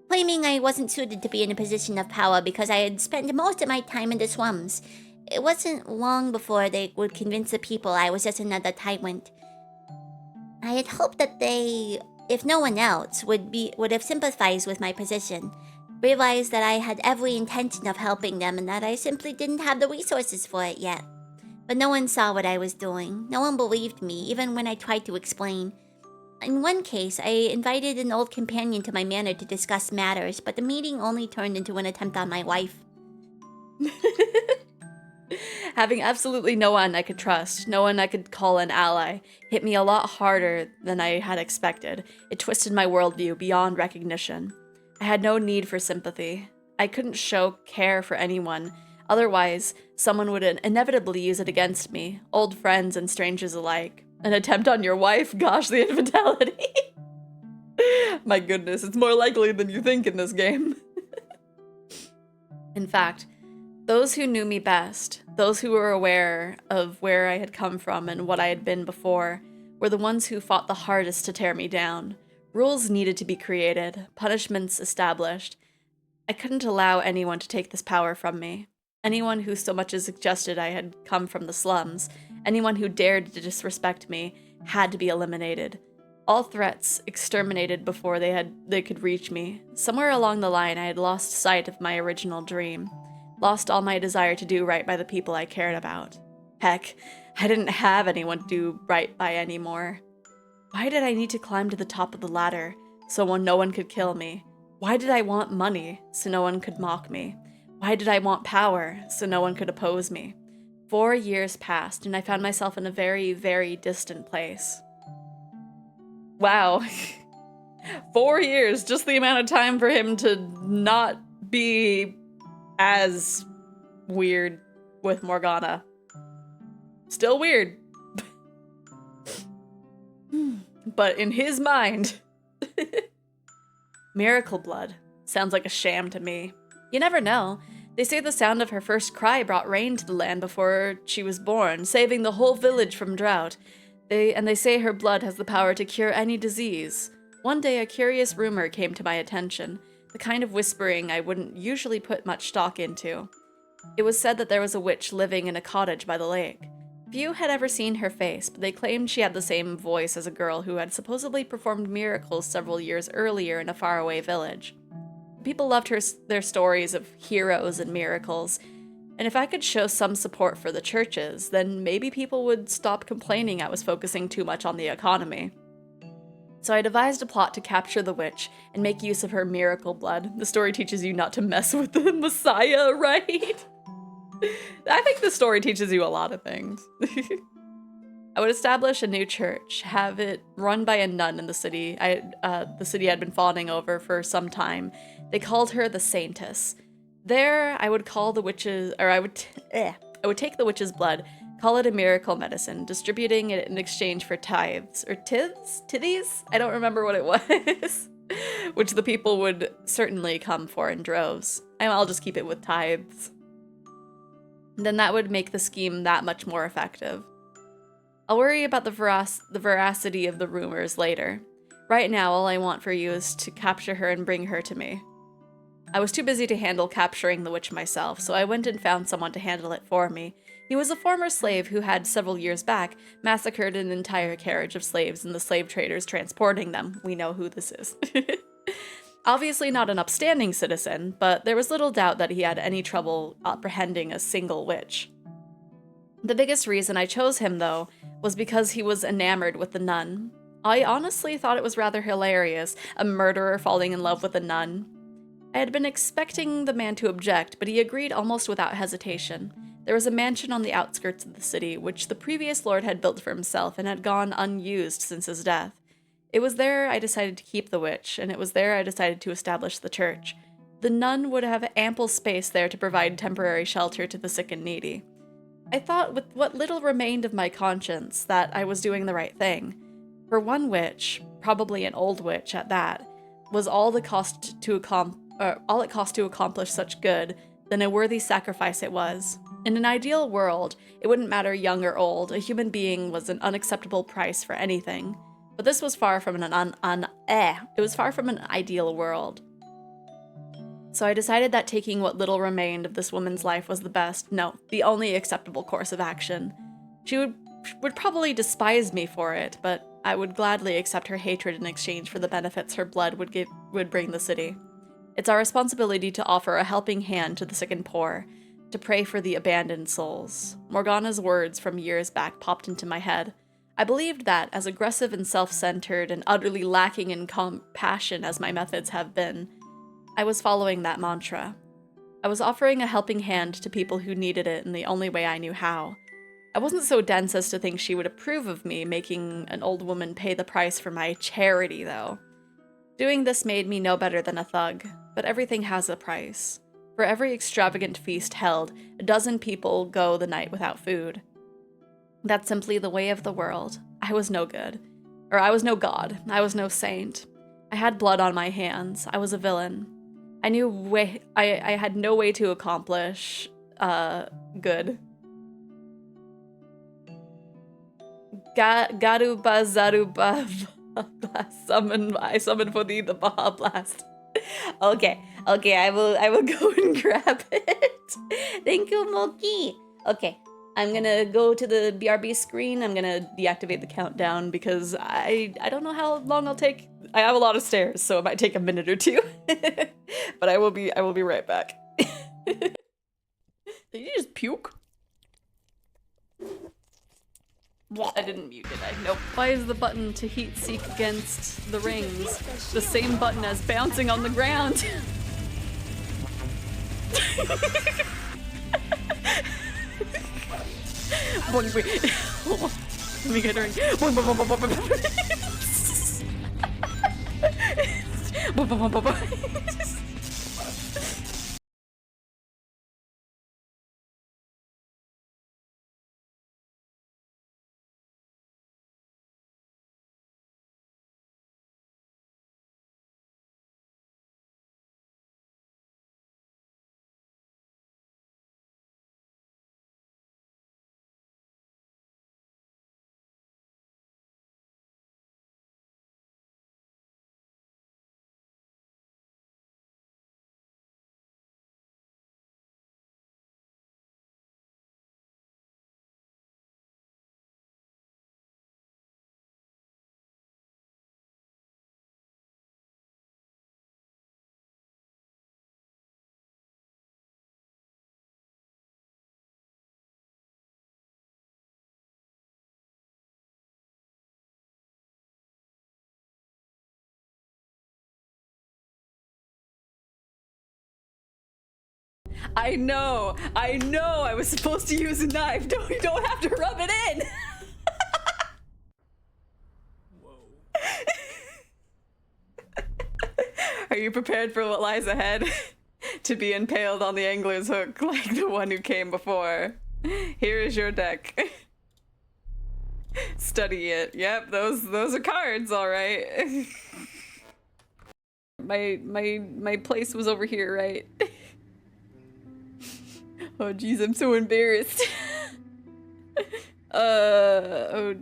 claiming I wasn't suited to be in a position of power because I had spent most of my time in the slums. It wasn't long before they would convince the people I was just another tyrant. I had hoped that they, if no one else, would have sympathized with my position, realized that I had every intention of helping them and that I simply didn't have the resources for it yet. But no one saw what I was doing. No one believed me, even when I tried to explain. In one case, I invited an old companion to my manor to discuss matters, but the meeting only turned into an attempt on my wife. Having absolutely no one I could trust, no one I could call an ally, hit me a lot harder than I had expected. It twisted my worldview beyond recognition. I had no need for sympathy. I couldn't show care for anyone. Otherwise, someone would inevitably use it against me, old friends and strangers alike. An attempt on your wife? Gosh, the infidelity. My goodness, it's more likely than you think in this game. In fact, those who knew me best, those who were aware of where I had come from and what I had been before, were the ones who fought the hardest to tear me down. Rules needed to be created, punishments established. I couldn't allow anyone to take this power from me. Anyone who so much as suggested I had come from the slums, anyone who dared to disrespect me, had to be eliminated. All threats exterminated before they could reach me. Somewhere along the line, I had lost sight of my original dream. Lost all my desire to do right by the people I cared about. Heck, I didn't have anyone to do right by anymore. Why did I need to climb to the top of the ladder so no one could kill me? Why did I want money so no one could mock me? Why did I want power so no one could oppose me? 4 years passed, and I found myself in a very, very distant place. Wow. 4 years, just the amount of time for him to not be as weird with Morgana. Still weird. But in his mind... Miracle blood. Sounds like a sham to me. You never know. They say the sound of her first cry brought rain to the land before she was born, saving the whole village from drought. They say her blood has the power to cure any disease. One day a curious rumor came to my attention, the kind of whispering I wouldn't usually put much stock into. It was said that there was a witch living in a cottage by the lake. Few had ever seen her face, but they claimed she had the same voice as a girl who had supposedly performed miracles several years earlier in a faraway village. People loved their stories of heroes and miracles, and if I could show some support for the churches, then maybe people would stop complaining I was focusing too much on the economy. So I devised a plot to capture the witch and make use of her miracle blood. The story teaches you not to mess with the Messiah, right? I think the story teaches you a lot of things. I would establish a new church, have it run by a nun in the city. The city I'd been fawning over for some time. They called her the Saintess. There, I would call the witches, or I would take the witch's blood, call it a miracle medicine, distributing it in exchange for tithes, or tithies? I don't remember what it was, which the people would certainly come for in droves. I'll just keep it with tithes. Then that would make the scheme that much more effective. I'll worry about the veracity of the rumors later. Right now, all I want for you is to capture her and bring her to me. I was too busy to handle capturing the witch myself, so I went and found someone to handle it for me. He was a former slave who had, several years back, massacred an entire carriage of slaves and the slave traders transporting them. We know who this is. Obviously not an upstanding citizen, but there was little doubt that he had any trouble apprehending a single witch. The biggest reason I chose him, though, was because he was enamored with the nun. I honestly thought it was rather hilarious, a murderer falling in love with a nun. I had been expecting the man to object, but he agreed almost without hesitation. There was a mansion on the outskirts of the city, which the previous lord had built for himself and had gone unused since his death. It was there I decided to keep the witch, and it was there I decided to establish the church. The nun would have ample space there to provide temporary shelter to the sick and needy. I thought, with what little remained of my conscience, that I was doing the right thing. For one witch, probably an old witch at that, was all it cost to accomplish such good, then a worthy sacrifice it was. In an ideal world, it wouldn't matter young or old, a human being was an unacceptable price for anything. But this was far from an ideal world. So I decided that taking what little remained of this woman's life was the only acceptable course of action. She would probably despise me for it, but I would gladly accept her hatred in exchange for the benefits her blood would bring the city. It's our responsibility to offer a helping hand to the sick and poor, to pray for the abandoned souls. Morgana's words from years back popped into my head. I believed that, as aggressive and self-centered and utterly lacking in compassion as my methods have been, I was following that mantra. I was offering a helping hand to people who needed it in the only way I knew how. I wasn't so dense as to think she would approve of me making an old woman pay the price for my charity, though. Doing this made me no better than a thug, but everything has a price. For every extravagant feast held, a dozen people go the night without food. That's simply the way of the world. I was no good. Or I was no god. I was no saint. I had blood on my hands. I was a villain. I had no way to accomplish, good. Garuba Zaruba I summon for thee the Baja Blast. Okay, I will go and grab it. Thank you, Moki. Okay, I'm gonna go to the BRB screen. I'm gonna deactivate the countdown because I don't know how long I'll take. I have a lot of stairs, so it might take a minute or two. But I will be right back. Did you just puke? I didn't mute it, nope. Why is the button to heat seek against the rings the same button as bouncing on the ground? Let me get her. I know. I was supposed to use a knife. You don't have to rub it in. Whoa. Are you prepared for what lies ahead? To be impaled on the angler's hook like the one who came before. Here is your deck. Study it. Yep, those are cards, all right. My place was over here, right? Oh geez, I'm so embarrassed. Where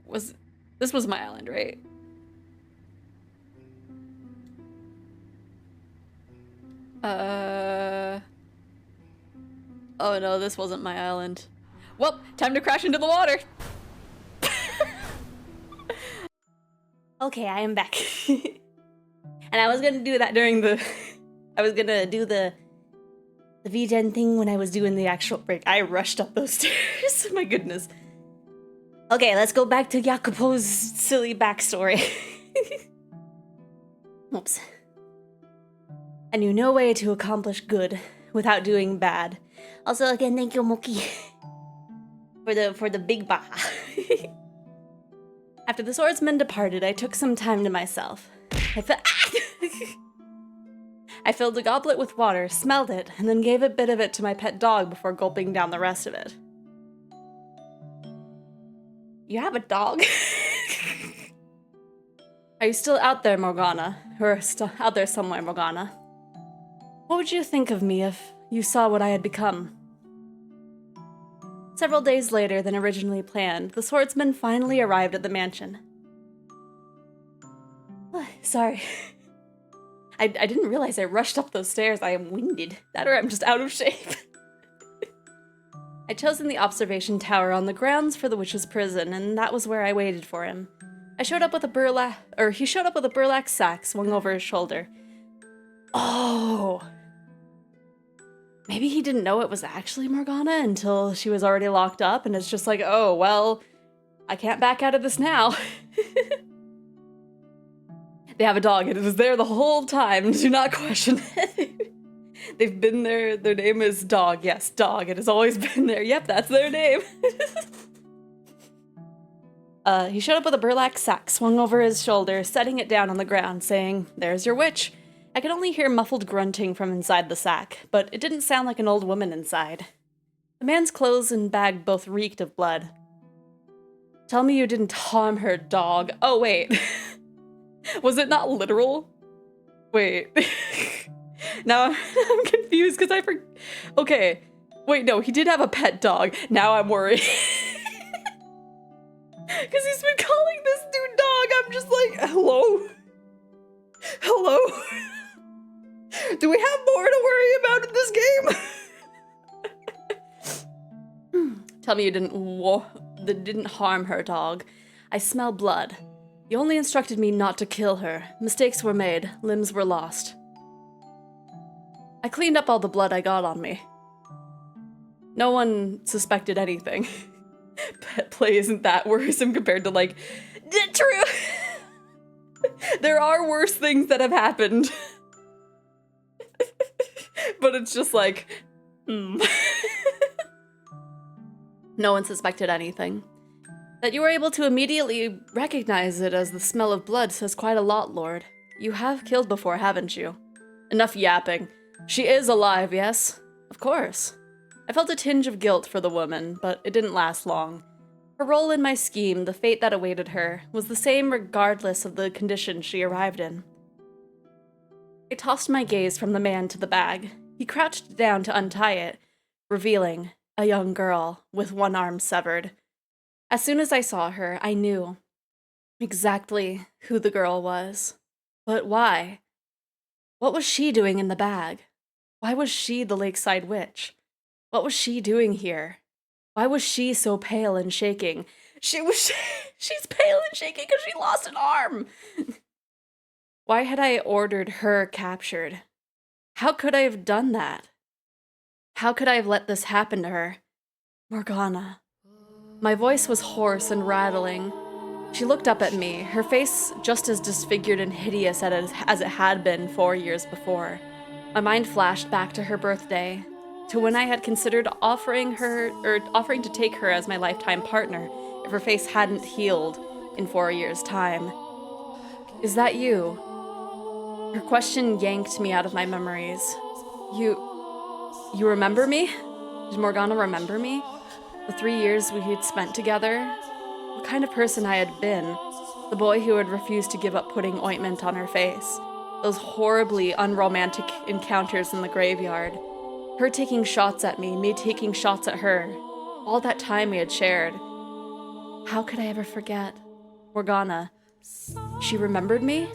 was this? Was my island, right? Oh no, this wasn't my island. Well, time to crash into the water. Okay, I am back. And I was gonna do that during the... I was gonna do the VGen thing when I was doing the actual break. I rushed up those stairs. My goodness. Okay, let's go back to Jacopo's silly backstory. Oops. I knew no way to accomplish good without doing bad. Also, again, thank you, Moki, for the big baha. After the swordsman departed, I took some time to myself. I filled a goblet with water, smelled it, and then gave a bit of it to my pet dog before gulping down the rest of it. You have a dog? Are you still out there, Morgana? Or still out there somewhere, Morgana? What would you think of me if you saw what I had become? Several days later than originally planned, the swordsman finally arrived at the mansion. Sorry. I didn't realize I rushed up those stairs. I am winded. That or I'm just out of shape. I'd chosen the observation tower on the grounds for the witch's prison, and that was where I waited for him. He showed up with a burlap sack swung over his shoulder. Oh! Maybe he didn't know it was actually Morgana until she was already locked up, and it's just like, oh, well, I can't back out of this now. They have a dog. It was there the whole time. Do not question it. They've been there. Their name is Dog. Yes, Dog. It has always been there. Yep, that's their name. He showed up with a burlap sack swung over his shoulder, setting it down on the ground, saying, "There's your witch." I could only hear muffled grunting from inside the sack, but it didn't sound like an old woman inside. The man's clothes and bag both reeked of blood. "Tell me you didn't harm her, Dog." Oh, wait. Was it not literal? Wait. Now I'm confused because Okay. Wait, no, he did have a pet dog. Now I'm worried. Because he's been calling this dude Dog. I'm just like, hello? Hello? Do we have more to worry about in this game? Tell me you didn't harm her, Dog. I smell blood. You only instructed me not to kill her. Mistakes were made. Limbs were lost. I cleaned up all the blood I got on me. No one suspected anything. Pet play isn't that worrisome compared to, like, true. There are worse things that have happened. But it's just like, No one suspected anything. That you were able to immediately recognize it as the smell of blood says quite a lot, Lord. You have killed before, haven't you? Enough yapping. She is alive, yes? Of course. I felt a tinge of guilt for the woman, but it didn't last long. Her role in my scheme, the fate that awaited her, was the same regardless of the condition she arrived in. I tossed my gaze from the man to the bag. He crouched down to untie it, revealing a young girl with one arm severed. As soon as I saw her, I knew exactly who the girl was. But why? What was she doing in the bag? Why was she the lakeside witch? What was she doing here? Why was she so pale and shaking? She's pale and shaking because she lost an arm! Why had I ordered her captured? How could I have done that? How could I have let this happen to her? Morgana. My voice was hoarse and rattling. She looked up at me, her face just as disfigured and hideous as it had been 4 years before. My mind flashed back to her birthday, to when I had considered offering to take her as my lifetime partner if her face hadn't healed in 4 years' time. Is that you? Her question yanked me out of my memories. You remember me? Did Morgana remember me? The 3 years we had spent together? What kind of person I had been? The boy who had refused to give up putting ointment on her face. Those horribly unromantic encounters in the graveyard. Her taking shots at me taking shots at her. All that time we had shared. How could I ever forget? Morgana. She remembered me?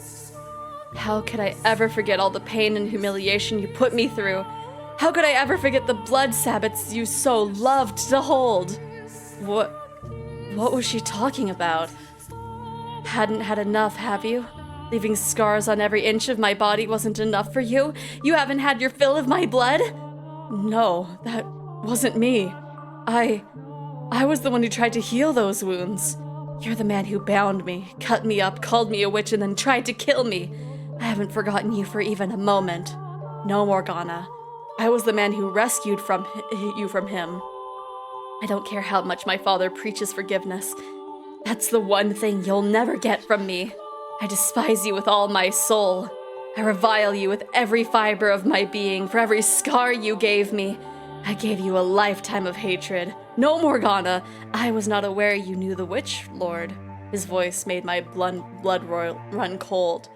How could I ever forget all the pain and humiliation you put me through? How could I ever forget the blood sabbats you so loved to hold? What was she talking about? Hadn't had enough, have you? Leaving scars on every inch of my body wasn't enough for you? You haven't had your fill of my blood? No, that wasn't me. I was the one who tried to heal those wounds. You're the man who bound me, cut me up, called me a witch, and then tried to kill me. I haven't forgotten you for even a moment. No, Morgana. I was the man who rescued you from him. I don't care how much my father preaches forgiveness. That's the one thing you'll never get from me. I despise you with all my soul. I revile you with every fiber of my being for every scar you gave me. I gave you a lifetime of hatred. No, Morgana, I was not aware you knew the witch, Lord. His voice made my blood run cold.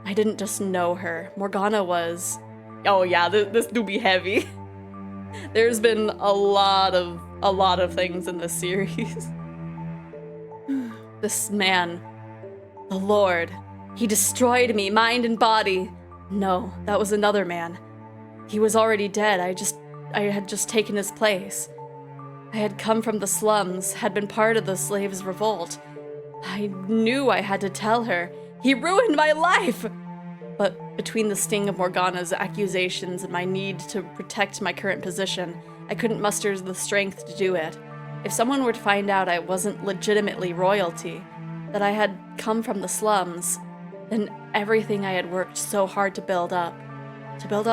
I didn't just know her. Morgana was... Oh yeah, this do be heavy. There's been a lot of things in this series. This man, the Lord, he destroyed me, mind and body. No, that was another man. He was already dead. I had just taken his place. I had come from the slums, had been part of the slaves' revolt. I knew I had to tell her. He ruined my life! But between the sting of Morgana's accusations and my need to protect my current position, I couldn't muster the strength to do it. If someone were to find out I wasn't legitimately royalty, that I had come from the slums, then everything I had worked so hard to build up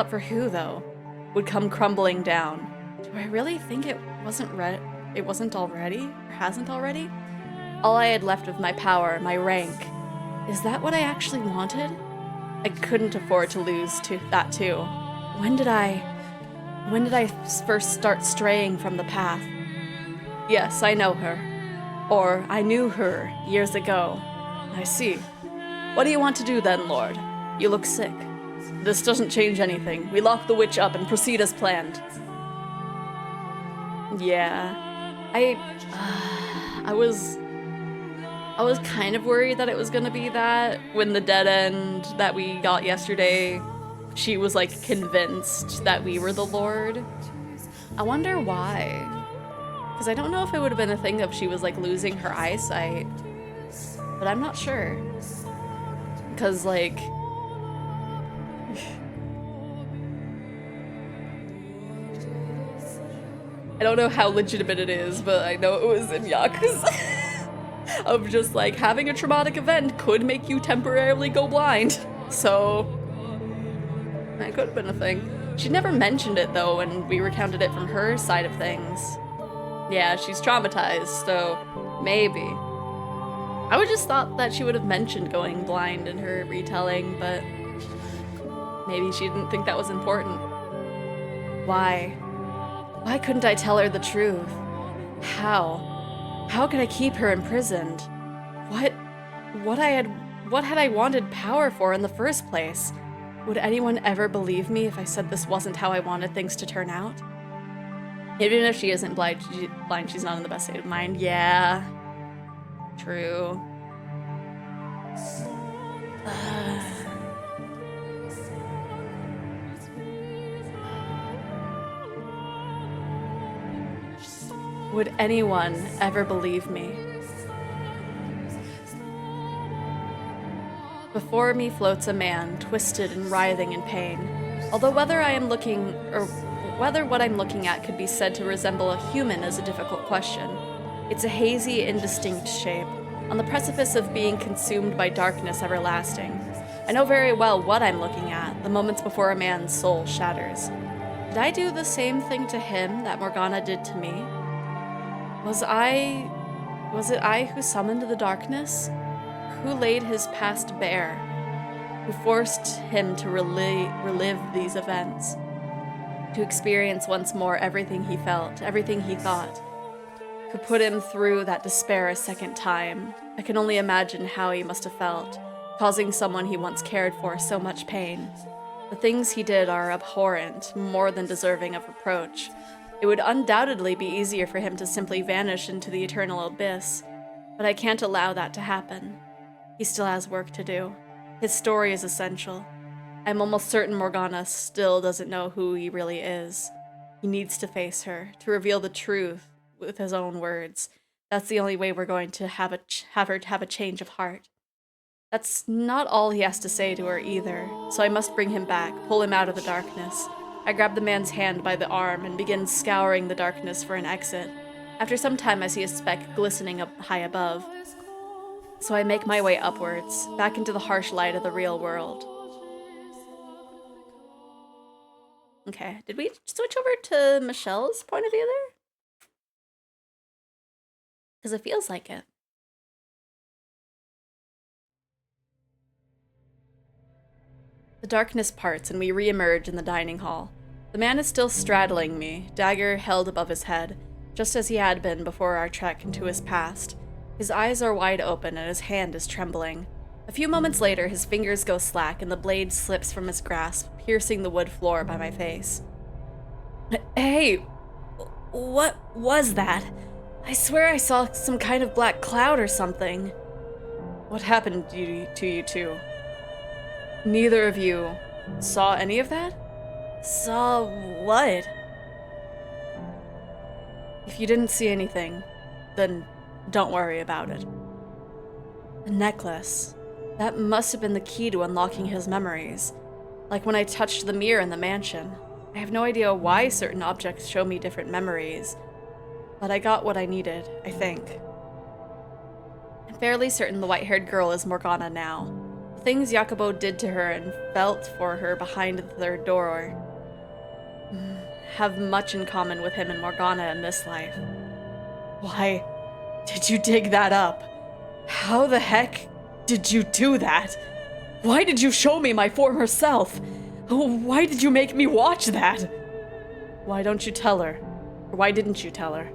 for who, though, would come crumbling down. Do I really think it wasn't already, or hasn't already? All I had left of my power, my rank. Is that what I actually wanted? I couldn't afford to lose that too. When did I first start straying from the path? Yes, I know her. Or I knew her years ago. I see. What do you want to do then, Lord? You look sick. This doesn't change anything. We lock the witch up and proceed as planned. Yeah. I was kind of worried that it was gonna be that when the dead end that we got yesterday, she was like convinced that we were the Lord. I wonder why. Because I don't know if it would have been a thing if she was like losing her eyesight, but I'm not sure. Because like, I don't know how legitimate it is, but I know it was in Yakuza. Of just like having a traumatic event could make you temporarily go blind. So that could have been a thing. She never mentioned it though when we recounted it from her side of things. Yeah, she's traumatized, so maybe. I would just thought that she would have mentioned going blind in her retelling, but maybe she didn't think that was important. Why? Why couldn't I tell her the truth? How? How could I keep her imprisoned? What had I wanted power for in the first place? Would anyone ever believe me if I said this wasn't how I wanted things to turn out? Even if she isn't blind, she's not in the best state of mind. Yeah. True. Would anyone ever believe me? Before me floats a man, twisted and writhing in pain. Although whether what I'm looking at could be said to resemble a human is a difficult question. It's a hazy, indistinct shape, on the precipice of being consumed by darkness everlasting. I know very well what I'm looking at, the moments before a man's soul shatters. Did I do the same thing to him that Morgana did to me? Was it I who summoned the darkness? Who laid his past bare? Who forced him to relive these events? To experience once more everything he felt, everything he thought? Who put him through that despair a second time? I can only imagine how he must have felt, causing someone he once cared for so much pain. The things he did are abhorrent, more than deserving of reproach. It would undoubtedly be easier for him to simply vanish into the eternal abyss, but I can't allow that to happen. He still has work to do. His story is essential. I'm almost certain Morgana still doesn't know who he really is. He needs to face her, to reveal the truth with his own words. That's the only way we're going to have her have a change of heart. That's not all he has to say to her either, so I must bring him back, pull him out of the darkness. I grab the man's hand by the arm and begin scouring the darkness for an exit. After some time, I see a speck glistening up high above. So I make my way upwards, back into the harsh light of the real world. Okay, did we switch over to Michelle's point of view there? Because it feels like it. The darkness parts and we re-emerge in the dining hall. The man is still straddling me, dagger held above his head, just as he had been before our trek into his past. His eyes are wide open and his hand is trembling. A few moments later, his fingers go slack and the blade slips from his grasp, piercing the wood floor by my face. Hey, what was that? I swear I saw some kind of black cloud or something. What happened to you two? Neither of you saw any of that? Saw what? If you didn't see anything, then don't worry about it. The necklace. That must have been the key to unlocking his memories. Like when I touched the mirror in the mansion. I have no idea why certain objects show me different memories. But I got what I needed, I think. I'm fairly certain the white-haired girl is Morgana now. The things Jacobo did to her and felt for her behind the third door have much in common with him and Morgana in this life. Why did you dig that up? How the heck did you do that? Why did you show me my former self? Why did you make me watch that? Why don't you tell her? Or why didn't you tell her?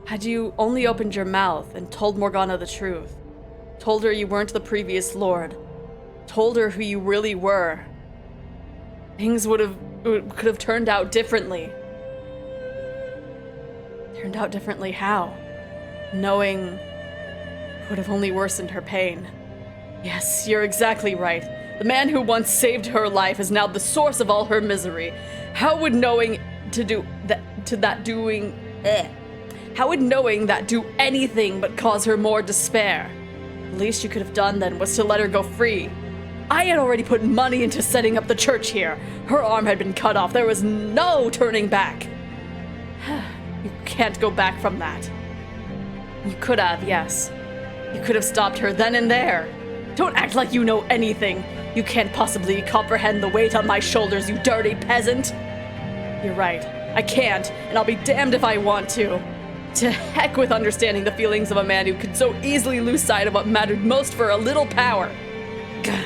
Had you only opened your mouth and told Morgana the truth, told her you weren't the previous lord, told her who you really were, things could have turned out differently. Turned out differently how? Knowing would have only worsened her pain. Yes, you're exactly right. The man who once saved her life is now the source of all her misery. How would knowing How would knowing that do anything but cause her more despair? The least you could have done then was to let her go free. I had already put money into setting up the church here. Her arm had been cut off. There was no turning back. You can't go back from that. You could have, yes. You could have stopped her then and there. Don't act like you know anything. You can't possibly comprehend the weight on my shoulders, you dirty peasant. You're right. I can't, and I'll be damned if I want to. To heck with understanding the feelings of a man who could so easily lose sight of what mattered most for a little power. Gah.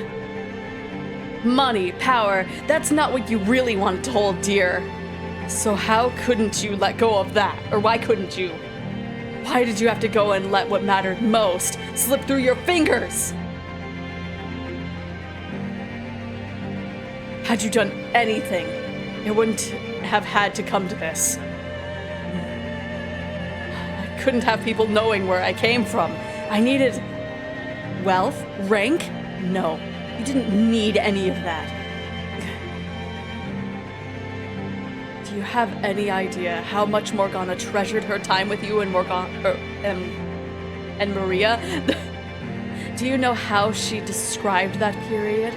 Money, power, that's not what you really wanted to hold dear. So how couldn't you let go of that? Or why couldn't you? Why did you have to go and let what mattered most slip through your fingers? Had you done anything, it wouldn't have had to come to this. I couldn't have people knowing where I came from. I needed wealth, rank? No, you didn't need any of that. Do you have any idea how much Morgana treasured her time with you and Maria? Do you know how she described that period?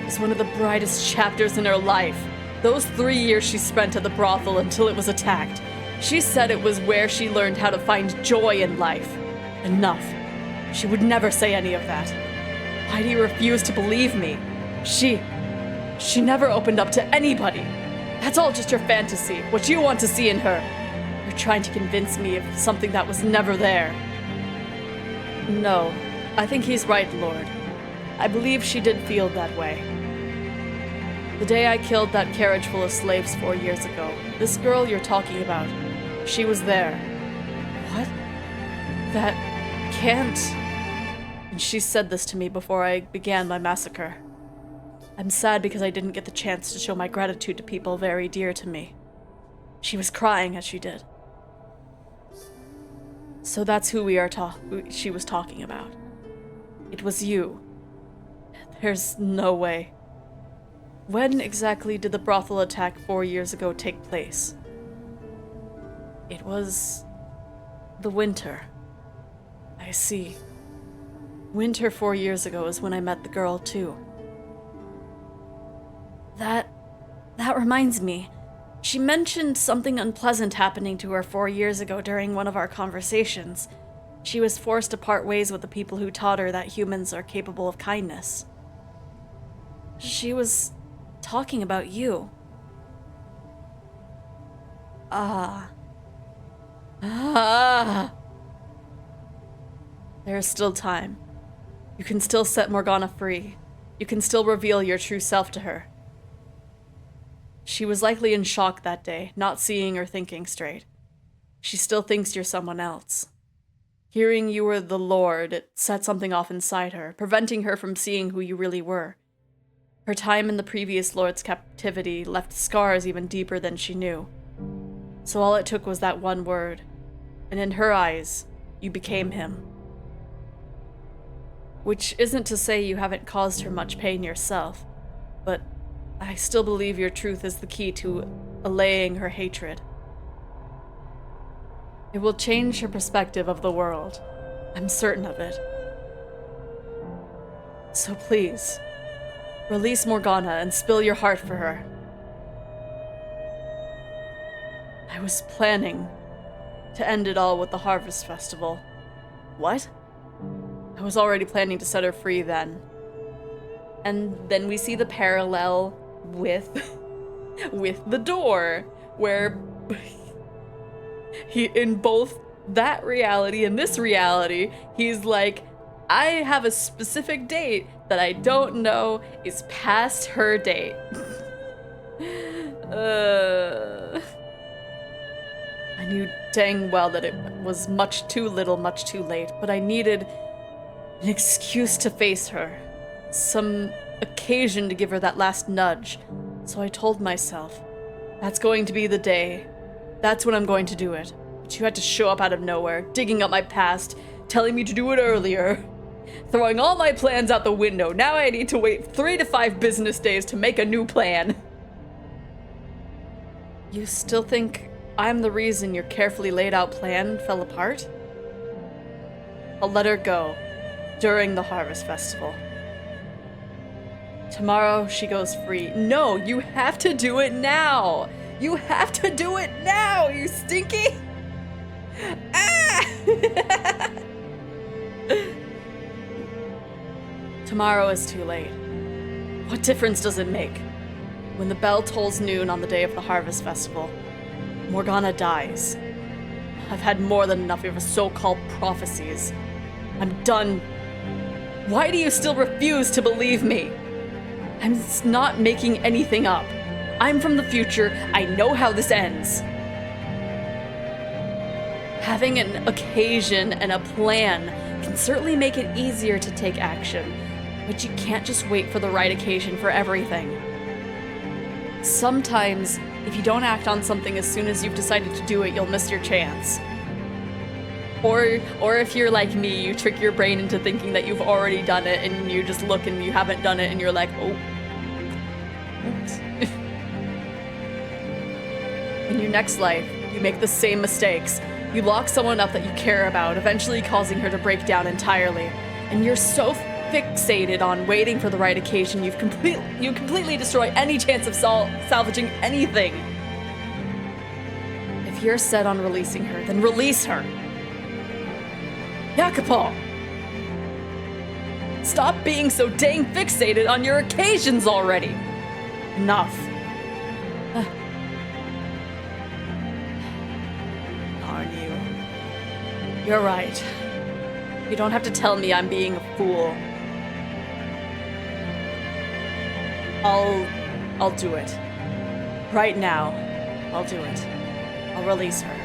As one of the brightest chapters in her life. Those 3 years she spent at the brothel until it was attacked. She said it was where she learned how to find joy in life. Enough. She would never say any of that. Why do you refuse to believe me? She never opened up to anybody. That's all just your fantasy, what you want to see in her. You're trying to convince me of something that was never there. No, I think he's right, Lord. I believe she did feel that way. The day I killed that carriage full of slaves 4 years ago, this girl you're talking about, she was there. What? That can't... And she said this to me before I began my massacre. I'm sad because I didn't get the chance to show my gratitude to people very dear to me. She was crying as she did. So that's who she was talking about. It was you. There's no way. When exactly did the brothel attack 4 years ago take place? It was... the winter. I see. Winter 4 years ago is when I met the girl, too. That reminds me. She mentioned something unpleasant happening to her 4 years ago during one of our conversations. She was forced to part ways with the people who taught her that humans are capable of kindness. She was talking about you. There is still time. You can still set Morgana free. You can still reveal your true self to her. She was likely in shock that day, not seeing or thinking straight. She still thinks you're someone else. Hearing you were the Lord, it set something off inside her, preventing her from seeing who you really were. Her time in the previous Lord's captivity left scars even deeper than she knew. So all it took was that one word, and in her eyes, you became him. Which isn't to say you haven't caused her much pain yourself, but I still believe your truth is the key to allaying her hatred. It will change her perspective of the world. I'm certain of it. So please, release Morgana and spill your heart for her. I was planning to end it all with the Harvest Festival. What? I was already planning to set her free then. And then we see the parallel with with the door, where he, in both that reality and this reality, he's like, I have a specific date that I don't know is past her date. I knew dang well that it was much too little, much too late, but I needed an excuse to face her. Some occasion to give her that last nudge. So I told myself, that's going to be the day. That's when I'm going to do it. But you had to show up out of nowhere, digging up my past, telling me to do it earlier. Throwing all my plans out the window. Now I need to wait 3 to 5 business days to make a new plan. You still think I'm the reason your carefully laid out plan fell apart? I'll let her go during the Harvest Festival. Tomorrow she goes free. No, you have to do it now. You have to do it now, you stinky. Ah! Tomorrow is too late. What difference does it make? When the bell tolls noon on the day of the Harvest Festival, Morgana dies. I've had more than enough of your so-called prophecies. I'm done. Why do you still refuse to believe me? I'm not making anything up. I'm from the future. I know how this ends. Having an occasion and a plan can certainly make it easier to take action, but you can't just wait for the right occasion for everything. Sometimes, if you don't act on something as soon as you've decided to do it, you'll miss your chance. Or if you're like me, you trick your brain into thinking that you've already done it, and you just look and you haven't done it, and you're like, oh. Oops. In your next life, you make the same mistakes. You lock someone up that you care about, eventually causing her to break down entirely. And you're so fixated on waiting for the right occasion, you completely destroy any chance of salvaging anything. If you're set on releasing her, then release her. Jacopo! Stop being so dang fixated on your occasions already! Enough. Darn you. You're right. You don't have to tell me I'm being a fool. I'll do it. Right now, I'll do it. I'll release her.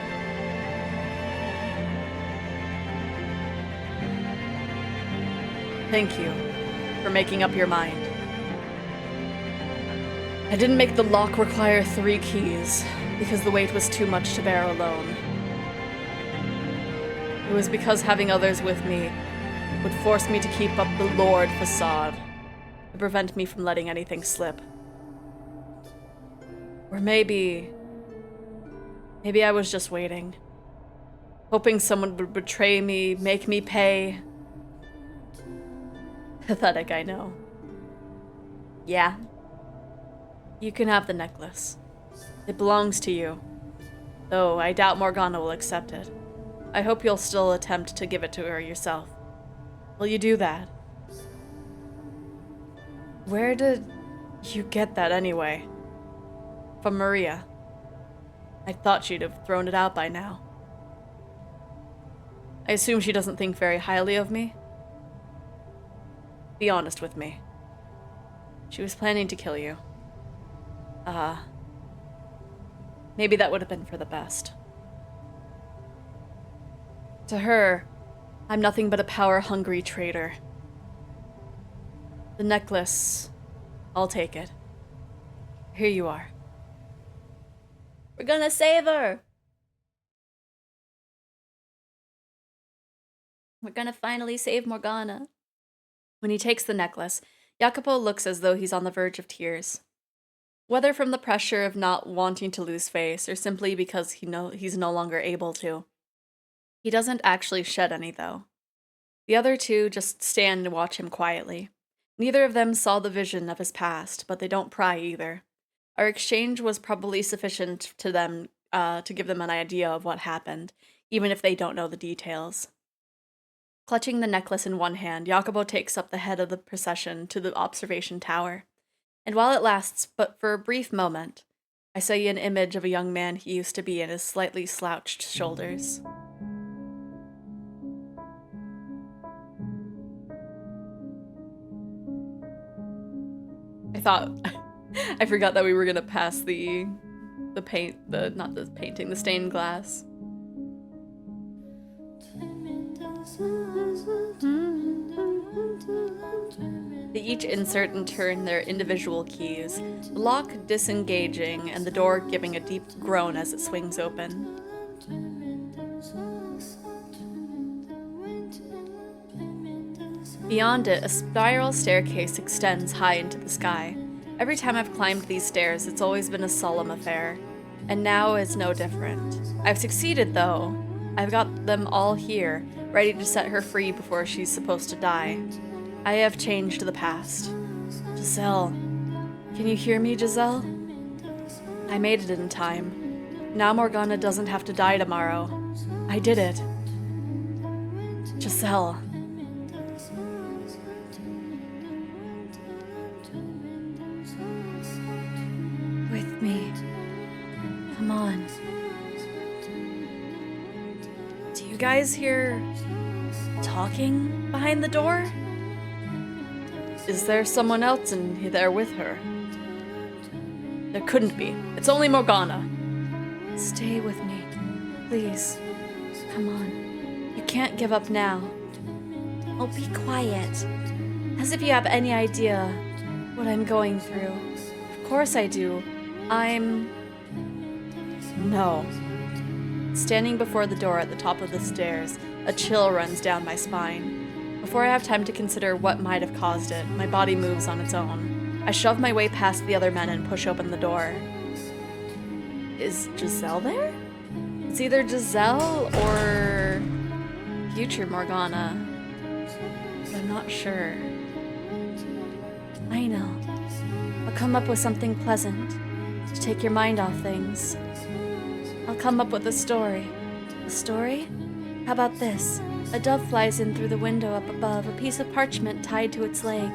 Thank you for making up your mind. I didn't make the lock require 3 keys because the weight was too much to bear alone. It was because having others with me would force me to keep up the Lord facade to prevent me from letting anything slip. Or maybe I was just waiting, hoping someone would betray me, make me pay. Pathetic, I know. Yeah. You can have the necklace. It belongs to you. Though I doubt Morgana will accept it. I hope you'll still attempt to give it to her yourself. Will you do that? Where did you get that anyway? From Maria. I thought she'd have thrown it out by now. I assume she doesn't think very highly of me? Be honest with me. She was planning to kill you. Maybe that would have been for the best. To her, I'm nothing but a power-hungry traitor. The necklace, I'll take it. Here you are. We're gonna save her! We're gonna finally save Morgana. When he takes the necklace, Jacopo looks as though he's on the verge of tears. Whether from the pressure of not wanting to lose face, or simply because he's no longer able to. He doesn't actually shed any, though. The other two just stand and watch him quietly. Neither of them saw the vision of his past, but they don't pry either. Our exchange was probably sufficient to them to give them an idea of what happened, even if they don't know the details. Clutching the necklace in one hand, Jacopo takes up the head of the procession to the observation tower. And while it lasts but for a brief moment, I see an image of a young man he used to be and his slightly slouched shoulders. I forgot that we were gonna pass the stained glass. They each insert and turn their individual keys, the lock disengaging and the door giving a deep groan as it swings open. Beyond it, a spiral staircase extends high into the sky. Every time I've climbed these stairs, it's always been a solemn affair, and now is no different. I've succeeded, though. I've got them all here, ready to set her free before she's supposed to die. I have changed the past. Giselle. Can you hear me, Giselle? I made it in time. Now Morgana doesn't have to die tomorrow. I did it. Giselle. With me. Come on. Do you guys hear talking behind the door? Is there someone else in there with her? There couldn't be. It's only Morgana. Stay with me, please. Come on. You can't give up now. Oh, be quiet. As if you have any idea what I'm going through. Of course I do. No. Standing before the door at the top of the stairs, a chill runs down my spine. Before I have time to consider what might have caused it, my body moves on its own. I shove my way past the other men and push open the door. Is Giselle there? It's either Giselle or future Morgana, but I'm not sure. I know. I'll come up with something pleasant to take your mind off things. I'll come up with a story. A story? How about this? A dove flies in through the window up above, a piece of parchment tied to its leg.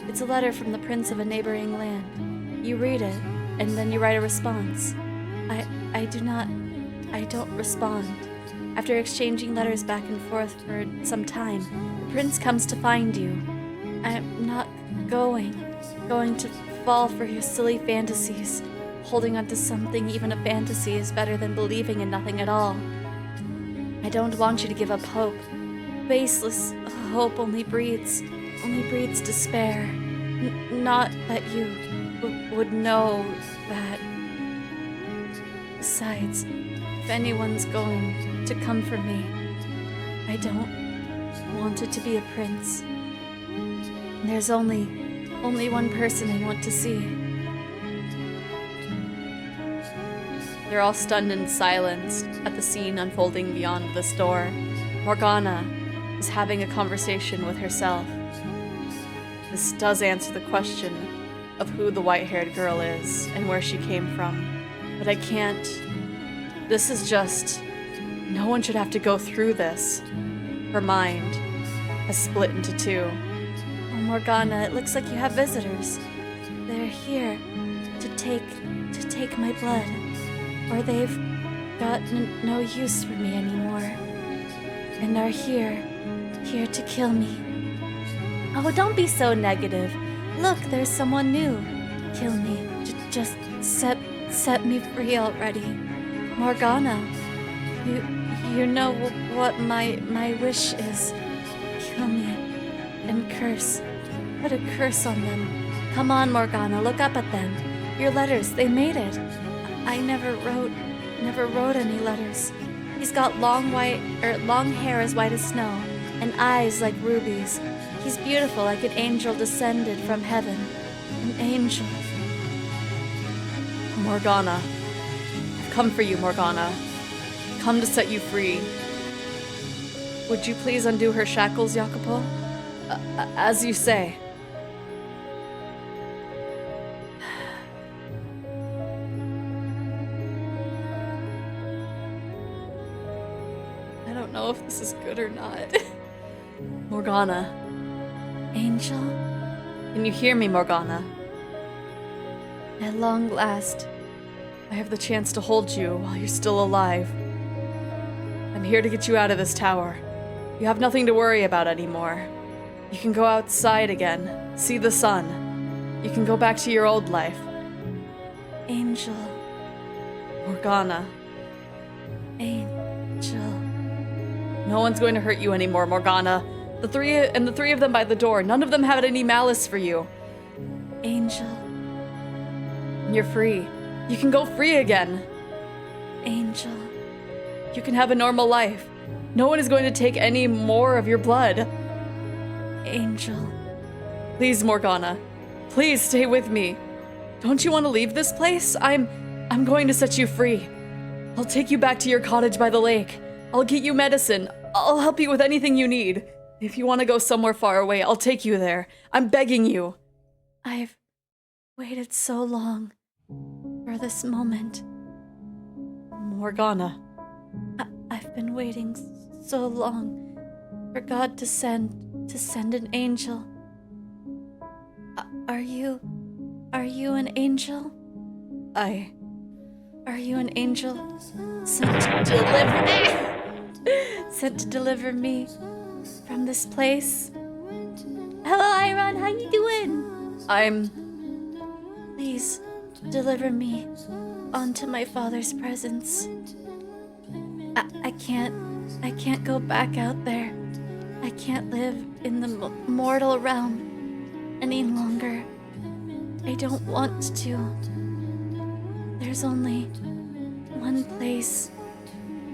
It's a letter from the prince of a neighboring land. You read it, and then you write a response. I don't respond. After exchanging letters back and forth for some time, the prince comes to find you. I'm not going to fall for your silly fantasies. Holding on to something, even a fantasy, is better than believing in nothing at all. I don't want you to give up hope. Baseless hope only breeds despair. Not that you would know that. Besides, if anyone's going to come for me, I don't want it to be a prince. There's only one person I want to see. They're all stunned and silenced at the scene unfolding beyond this door. Morgana is having a conversation with herself. This does answer the question of who the white-haired girl is and where she came from. But I can't... This is just... No one should have to go through this. Her mind has split into two. Oh, Morgana, it looks like you have visitors. They're here to take my blood. Or they've got no use for me anymore. And are here to kill me. Oh, don't be so negative. Look, there's someone new. Kill me. Just set me free already. Morgana, you know what my wish is. Kill me and curse. Put a curse on them. Come on, Morgana, look up at them. Your letters, they made it. I never wrote any letters. He's got long hair as white as snow, and eyes like rubies. He's beautiful, like an angel descended from heaven. An angel. Morgana. I've come for you, Morgana. Come to set you free. Would you please undo her shackles, Jacopo? As you say. know if this is good or not. Morgana. Angel? Can you hear me, Morgana? At long last, I have the chance to hold you while you're still alive. I'm here to get you out of this tower. You have nothing to worry about anymore. You can go outside again, see the sun. You can go back to your old life. Angel. Morgana. Angel. No one's going to hurt you anymore, Morgana. The three of them by the door, none of them had any malice for you. Angel. You're free. You can go free again. Angel. You can have a normal life. No one is going to take any more of your blood. Angel. Please, Morgana. Please stay with me. Don't you want to leave this place? I'm going to set you free. I'll take you back to your cottage by the lake. I'll get you medicine. I'll help you with anything you need. If you want to go somewhere far away, I'll take you there. I'm begging you. I've waited so long for this moment. Morgana. I've been waiting so long for God to send an angel. Are you an angel? Are you an angel sent to deliver me from this place? Hello, Iron. How you doing? Please deliver me onto my father's presence. I can't go back out there. I can't live in the mortal realm any longer. I don't want to. There's only one place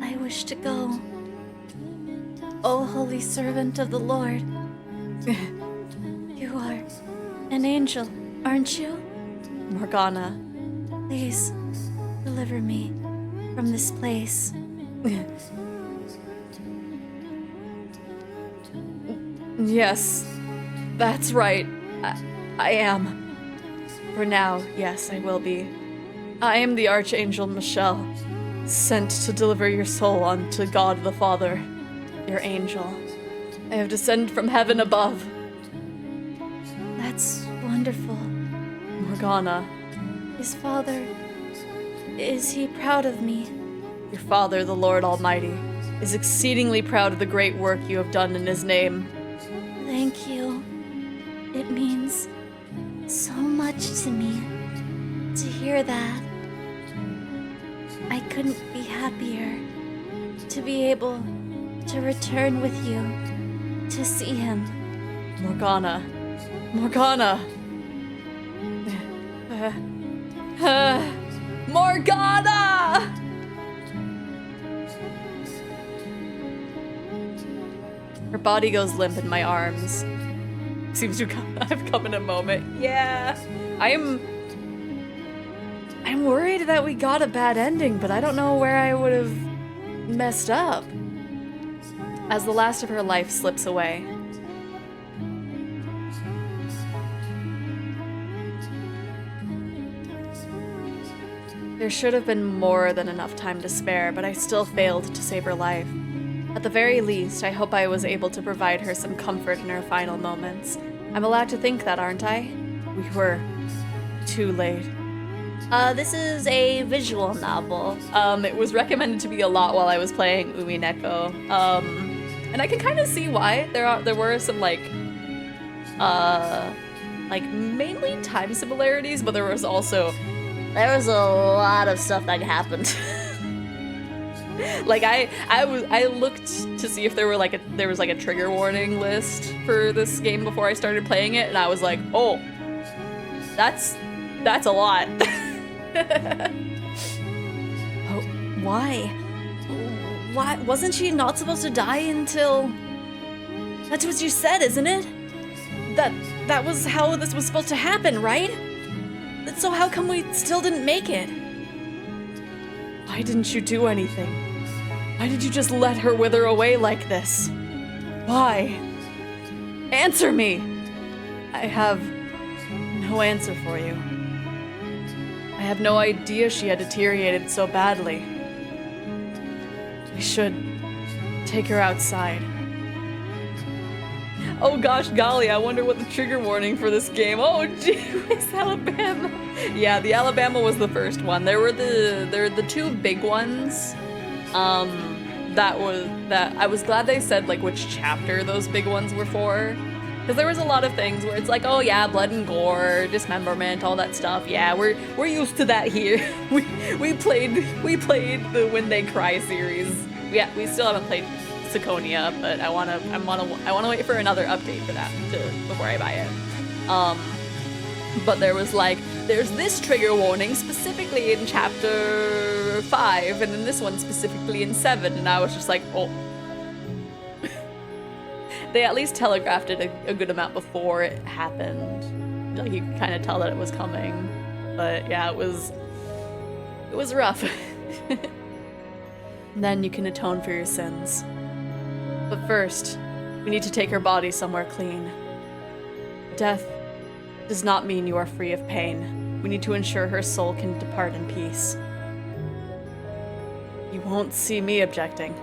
I wish to go. O holy servant of the Lord. You are an angel, aren't you? Morgana. Please, deliver me from this place. Yes, that's right. I am. For now, yes, I will be. I am the Archangel Michelle, sent to deliver your soul unto God the Father, your angel. I have descended from heaven above. That's wonderful. Morgana. His father, is he proud of me? Your father, the Lord Almighty, is exceedingly proud of the great work you have done in his name. Thank you. It means so much to me to hear that. I couldn't be happier to be able to return with you to see him. Morgana. Morgana! Morgana! Her body goes limp in my arms. Seems to have come in a moment. Yeah. I'm worried that we got a bad ending, but I don't know where I would have messed up. As the last of her life slips away. There should have been more than enough time to spare, but I still failed to save her life. At the very least, I hope I was able to provide her some comfort in her final moments. I'm allowed to think that, aren't I? We were too late. This is a visual novel. It was recommended to me a lot while I was playing Umineko. And I can kind of see why. There were some like mainly time similarities, but there was a lot of stuff that happened. Like I looked to see if there was like a trigger warning list for this game before I started playing it, and I was like, oh, that's a lot. Oh, why? Why wasn't she not supposed to die until? That's what you said, isn't it? That was how this was supposed to happen, right? So how come we still didn't make it? Why didn't you do anything? Why did you just let her wither away like this? Why? Answer me! I have no answer for you. I have no idea she had deteriorated so badly. We should take her outside. Oh gosh golly, I wonder what the trigger warning for this game. Oh gee whiz, Alabama. Yeah, the Alabama was the first one. There were the two big ones. That I was glad they said like which chapter those big ones were for. Because there was a lot of things where it's like, oh yeah, blood and gore, dismemberment, all that stuff. Yeah, we're used to that here. we played the When They Cry series. Yeah, we still haven't played Siconia, but I wanna wait for another update for that before I buy it. But there was like, there's this trigger warning specifically in chapter 5, and then this one specifically in 7, and I was just like, oh. They at least telegraphed it a good amount before it happened. Like you could kind of tell that it was coming. But yeah, it was rough. Then you can atone for your sins. But first, we need to take her body somewhere clean. Death does not mean you are free of pain. We need to ensure her soul can depart in peace. You won't see me objecting.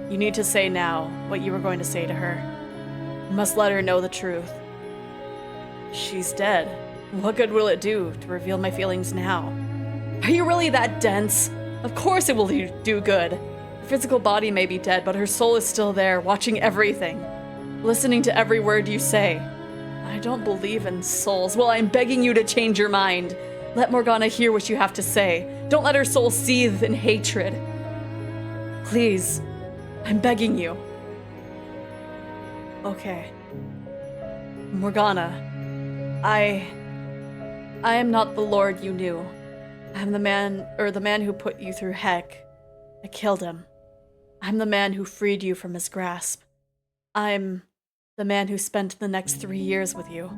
You need to say now what you were going to say to her. You must let her know the truth. She's dead. What good will it do to reveal my feelings now? Are you really that dense? Of course it will do good. Her physical body may be dead, but her soul is still there, watching everything, listening to every word you say. I don't believe in souls. Well, I'm begging you to change your mind. Let Morgana hear what you have to say. Don't let her soul seethe in hatred. Please. I'm begging you. Okay. Morgana, I am not the lord you knew. I'm the man who put you through heck. I killed him. I'm the man who freed you from his grasp. I'm the man who spent the next 3 years with you.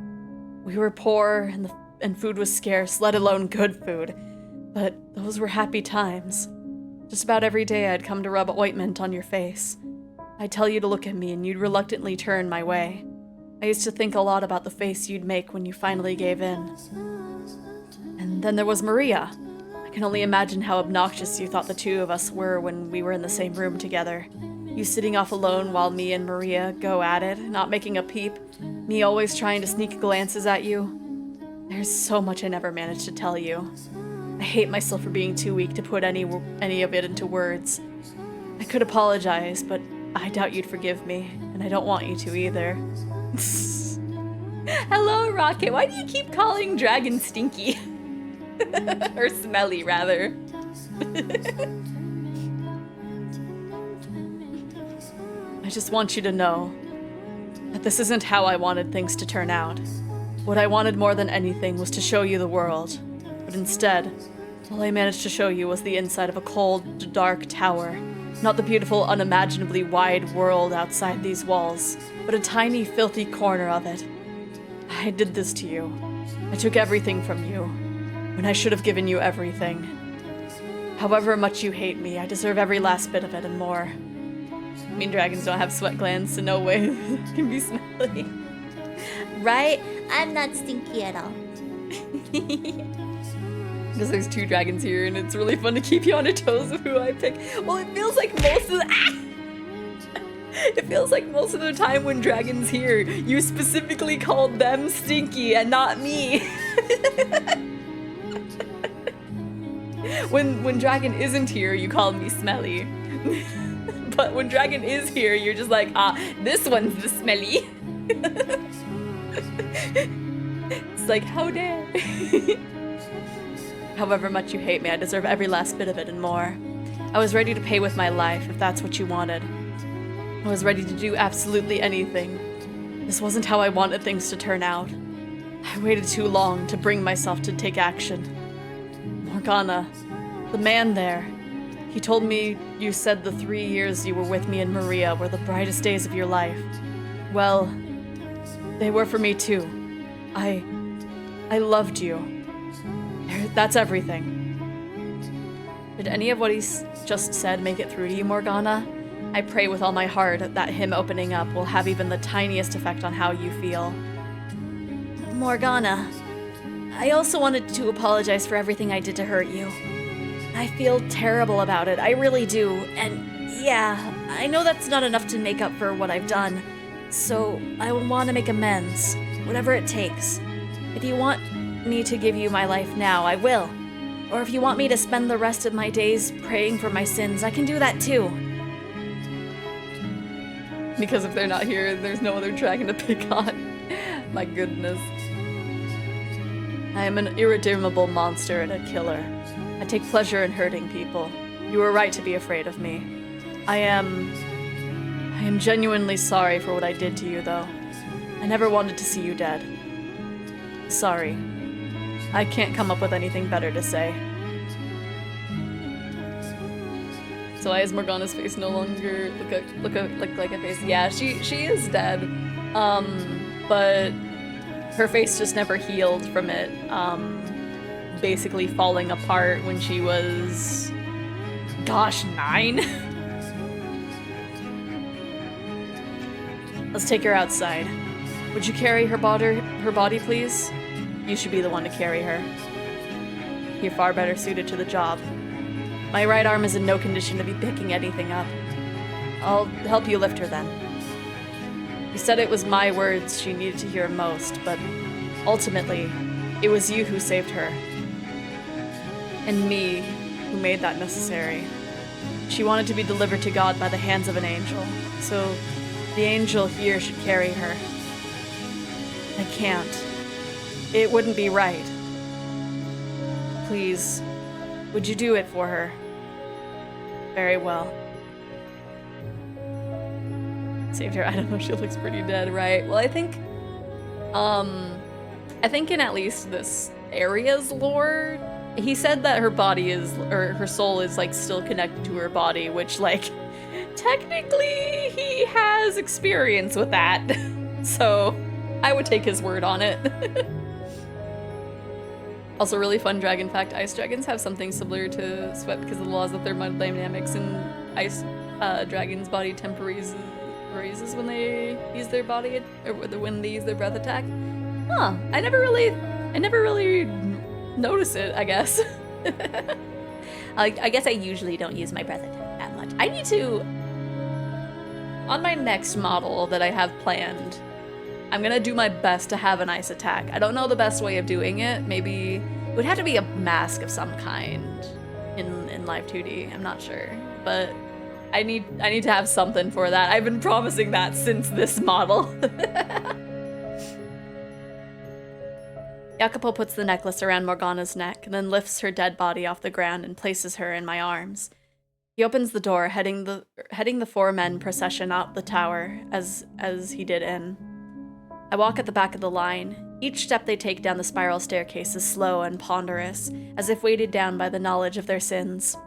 We were poor and food was scarce, let alone good food. But those were happy times. Just about every day I'd come to rub ointment on your face. I'd tell you to look at me and you'd reluctantly turn my way. I used to think a lot about the face you'd make when you finally gave in. And then there was Maria. I can only imagine how obnoxious you thought the two of us were when we were in the same room together. You sitting off alone while me and Maria go at it, not making a peep. Me always trying to sneak glances at you. There's so much I never managed to tell you. I hate myself for being too weak to put any of it into words. I could apologize, but I doubt you'd forgive me, and I don't want you to either. Hello, Rocket. Why do you keep calling Dragon stinky? Or smelly, rather. I just want you to know that this isn't how I wanted things to turn out. What I wanted more than anything was to show you the world. But instead, all I managed to show you was the inside of a cold, dark tower. Not the beautiful, unimaginably wide world outside these walls, but a tiny, filthy corner of it. I did this to you. I took everything from you, when I should have given you everything. However much you hate me, I deserve every last bit of it and more. I mean, dragons don't have sweat glands, so no way it can be smelly. Right? I'm not stinky at all. Because there's 2 dragons here, and it's really fun to keep you on your toes of who I pick. Well, it feels like most of the it feels like most of the time when dragons here, you specifically called them stinky and not me. When dragon isn't here, you call me smelly. But when dragon is here, you're just like, this one's the smelly. It's like, how dare. However much you hate me, I deserve every last bit of it and more. I was ready to pay with my life, if that's what you wanted. I was ready to do absolutely anything. This wasn't how I wanted things to turn out. I waited too long to bring myself to take action. Morgana, the man there, he told me you said the 3 years you were with me and Maria were the brightest days of your life. Well, they were for me too. I loved you. That's everything. Did any of what he just said make it through to you, Morgana? I pray with all my heart that him opening up will have even the tiniest effect on how you feel. Morgana, I also wanted to apologize for everything I did to hurt you. I feel terrible about it, I really do, and Yeah, I know that's not enough to make up for what I've done, so I want to make amends, whatever it takes. If you want me to give you my life now, I will. Or if you want me to spend the rest of my days praying for my sins, I can do that too. Because if they're not here, there's no other dragon to pick on. My goodness. I am an irredeemable monster and a killer. I take pleasure in hurting people. You were right to be afraid of me. I am genuinely sorry for what I did to you, though. I never wanted to see you dead. Sorry. I can't come up with anything better to say. So why is Morgana's face no longer look like a face? Yeah, she is dead. But her face just never healed from it. Basically falling apart when she was, gosh, 9. Let's take her outside. Would you carry her body, please? You should be the one to carry her. You're far better suited to the job. My right arm is in no condition to be picking anything up. I'll help you lift her then. You said it was my words she needed to hear most, but ultimately, it was you who saved her. And me who made that necessary. She wanted to be delivered to God by the hands of an angel, so the angel here should carry her. I can't. It wouldn't be right. Please, would you do it for her? Very well. Saved her. I don't know, she looks pretty dead, right? Well, I think in at least this area's lore, he said that her body is, or her soul is, like, still connected to her body, which, like, technically he has experience with that. So I would take his word on it. Also, really fun dragon fact, ice dragons have something similar to sweat because of the laws of thermodynamics, and ice dragons' body temp raises when they use their body, or when they use their breath attack. Huh, I never really notice it, I guess. I guess I usually don't use my breath attack that much. I need to, on my next model that I have planned, I'm gonna do my best to have an ice attack. I don't know the best way of doing it. Maybe it would have to be a mask of some kind in Live 2D. I'm not sure, but I need to have something for that. I've been promising that since this model. Jacopo puts the necklace around Morgana's neck and then lifts her dead body off the ground and places her in my arms. He opens the door, heading the 4 men procession out the tower as he did in. I walk at the back of the line. Each step they take down the spiral staircase is slow and ponderous, as if weighted down by the knowledge of their sins.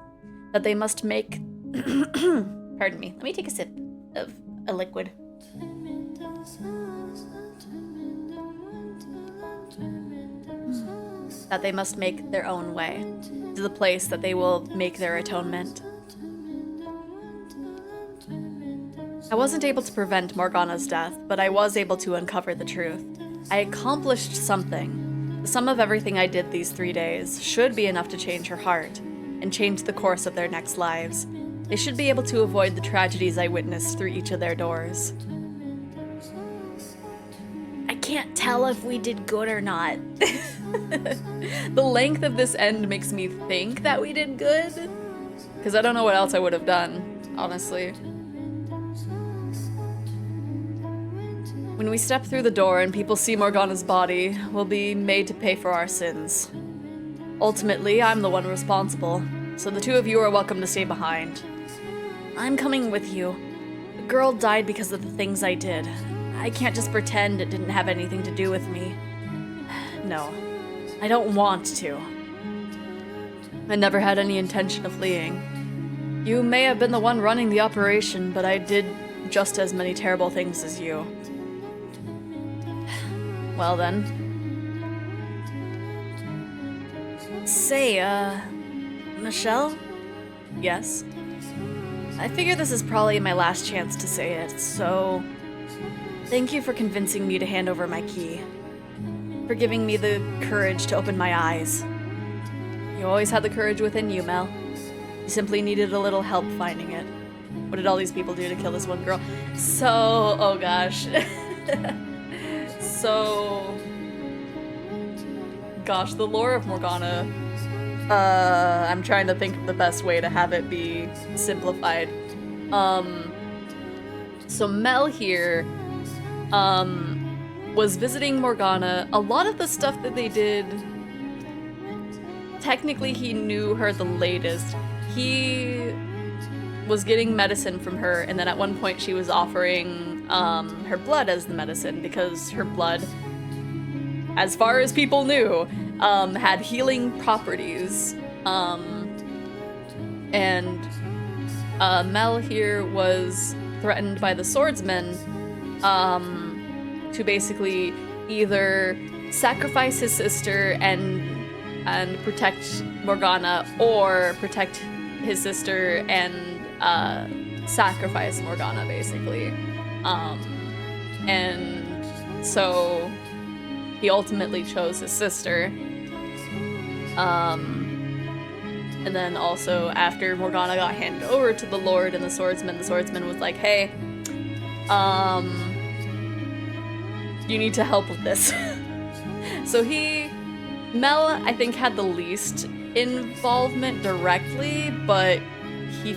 That they must make... Pardon me. Let me take a sip of a liquid. That they must make their own way to the place that they will make their atonement. I wasn't able to prevent Morgana's death, but I was able to uncover the truth. I accomplished something. The sum of everything I did these 3 days should be enough to change her heart, and change the course of their next lives. They should be able to avoid the tragedies I witnessed through each of their doors. I can't tell if we did good or not. The length of this end makes me think that we did good, because I don't know what else I would have done, honestly. When we step through the door and people see Morgana's body, we'll be made to pay for our sins. Ultimately, I'm the one responsible, so the 2 of you are welcome to stay behind. I'm coming with you. The girl died because of the things I did. I can't just pretend it didn't have anything to do with me. No, I don't want to. I never had any intention of fleeing. You may have been the one running the operation, but I did just as many terrible things as you. Well then. Say, Michelle? Yes? I figure this is probably my last chance to say it, so... Thank you for convincing me to hand over my key. For giving me the courage to open my eyes. You always had the courage within you, Mel. You simply needed a little help finding it. What did all these people do to kill this one girl? So, oh gosh. So, gosh, the lore of Morgana, I'm trying to think of the best way to have it be simplified. So Mel here, was visiting Morgana. A lot of the stuff that they did, technically he knew her the latest. He was getting medicine from her, and then at one point she was offering her blood as the medicine because her blood, as far as people knew, had healing properties. And Mel here was threatened by the swordsman to basically either sacrifice his sister and protect Morgana, or protect his sister and sacrifice Morgana, basically. And so he ultimately chose his sister. And then also after Morgana got handed over to the Lord and the swordsman was like, hey, you need to help with this. So Mel, I think, had the least involvement directly, but he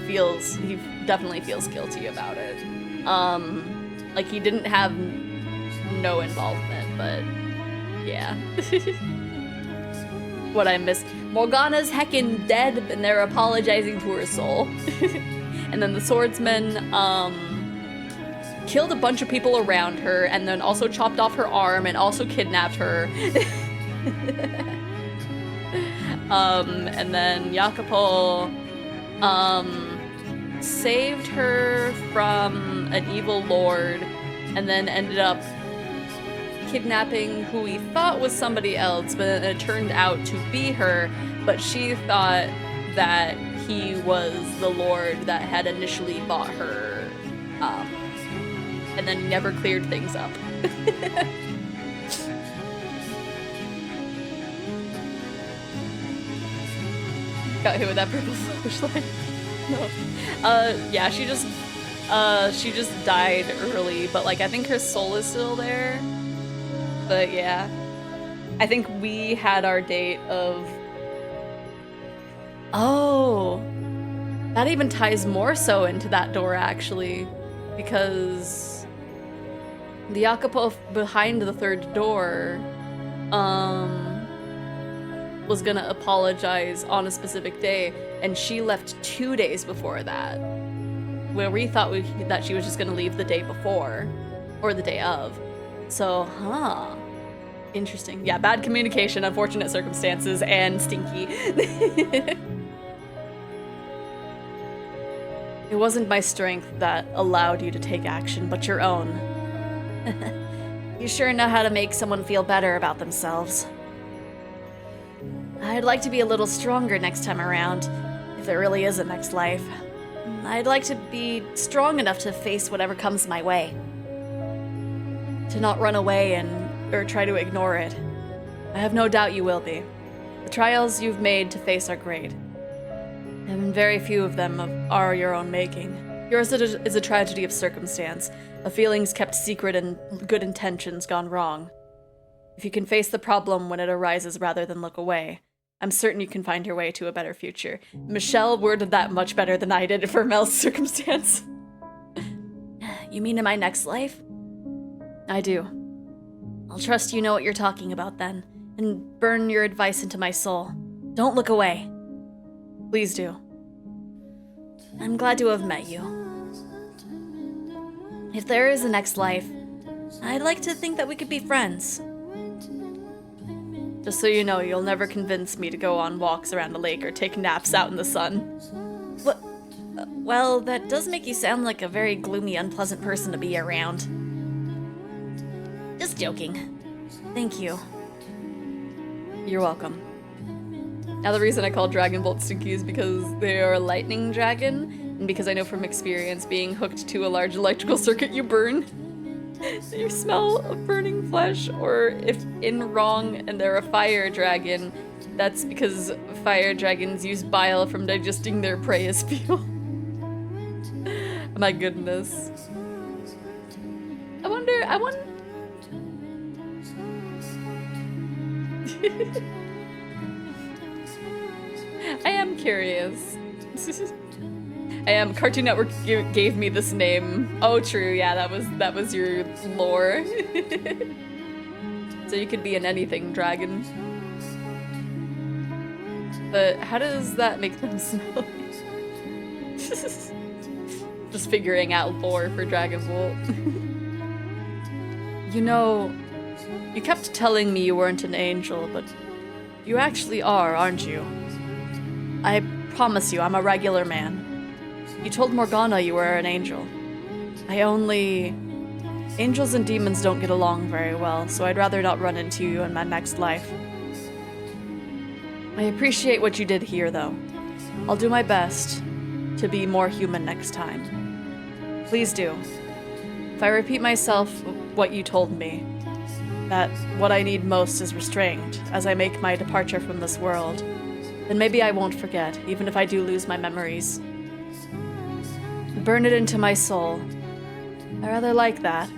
definitely feels guilty about it. Like, he didn't have no involvement, but yeah. What I missed. Morgana's heckin' dead, and they're apologizing to her soul. And then the swordsman, killed a bunch of people around her, and then also chopped off her arm, and also kidnapped her. And then Jacopo, saved her from an evil lord, and then ended up kidnapping who he thought was somebody else, but then it turned out to be her, but she thought that he was the lord that had initially bought her, and then never cleared things up. Got hit with that purple flashlight. No. Yeah, she just died early, but like I think her soul is still there. But yeah, I think we had our date of. Oh, that even ties more so into that door actually, because the Jacopo behind the third door, was gonna apologize on a specific day, and she left 2 days before that, where we thought that she was just gonna leave the day before, or the day of. So, interesting. Yeah, bad communication, unfortunate circumstances, and stinky. It wasn't my strength that allowed you to take action, but your own. You sure know how to make someone feel better about themselves. I'd like to be a little stronger next time around, if there really is a next life. I'd like to be strong enough to face whatever comes my way. To not run away or try to ignore it. I have no doubt you will be. The trials you've made to face are great, and very few of them are your own making. Yours is a tragedy of circumstance, of feelings kept secret and good intentions gone wrong. If you can face the problem when it arises rather than look away, I'm certain you can find your way to a better future. Michelle worded that much better than I did for Mel's circumstance. You mean in my next life? I do. I'll trust you know what you're talking about then, and burn your advice into my soul. Don't look away. Please do. I'm glad to have met you. If there is a next life, I'd like to think that we could be friends. Just so you know, you'll never convince me to go on walks around a lake or take naps out in the sun. What? Well, that does make you sound like a very gloomy, unpleasant person to be around. Just joking. Thank you. You're welcome. Now the reason I call Dragon Bolt stinky is because they are a lightning dragon, and because I know from experience being hooked to a large electrical circuit you burn. You smell of burning flesh, or if in wrong and they're a fire dragon, that's because fire dragons use bile from digesting their prey as fuel. My goodness. I wonder. I am curious. I am. Cartoon Network gave me this name. Oh, true. Yeah, that was your lore. So you could be an anything dragon. But how does that make them smell? Just figuring out lore for Dragon Bolt. You know, you kept telling me you weren't an angel, but you actually are, aren't you? I promise you, I'm a regular man. You told Morgana you were an angel. Angels and demons don't get along very well, so I'd rather not run into you in my next life. I appreciate what you did here, though. I'll do my best to be more human next time. Please do. If I repeat myself what you told me, that what I need most is restraint as I make my departure from this world, then maybe I won't forget, even if I do lose my memories. Burn it into my soul. I rather like that.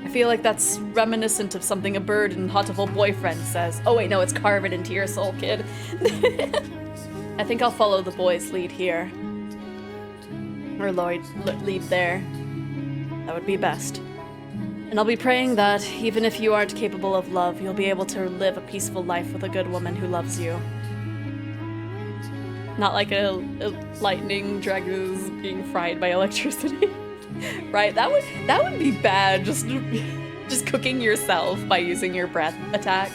I feel like that's reminiscent of something a bird in Hotiful Boyfriend says. Oh wait, no, it's carve it into your soul, kid. I think I'll follow the boy's lead here. Or Lloyd lead there. That would be best. And I'll be praying that, even if you aren't capable of love, you'll be able to live a peaceful life with a good woman who loves you. Not like a lightning dragon is being fried by electricity. Right? That would be bad, just cooking yourself by using your breath attack.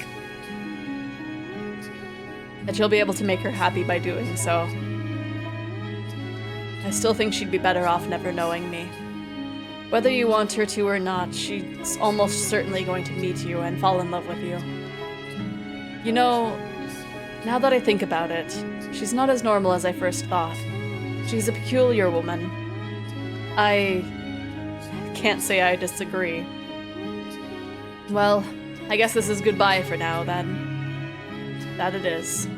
That you'll be able to make her happy by doing so. I still think she'd be better off never knowing me. Whether you want her to or not, she's almost certainly going to meet you and fall in love with you. You know, now that I think about it, she's not as normal as I first thought. She's a peculiar woman. I can't say I disagree. Well, I guess this is goodbye for now, then. That it is.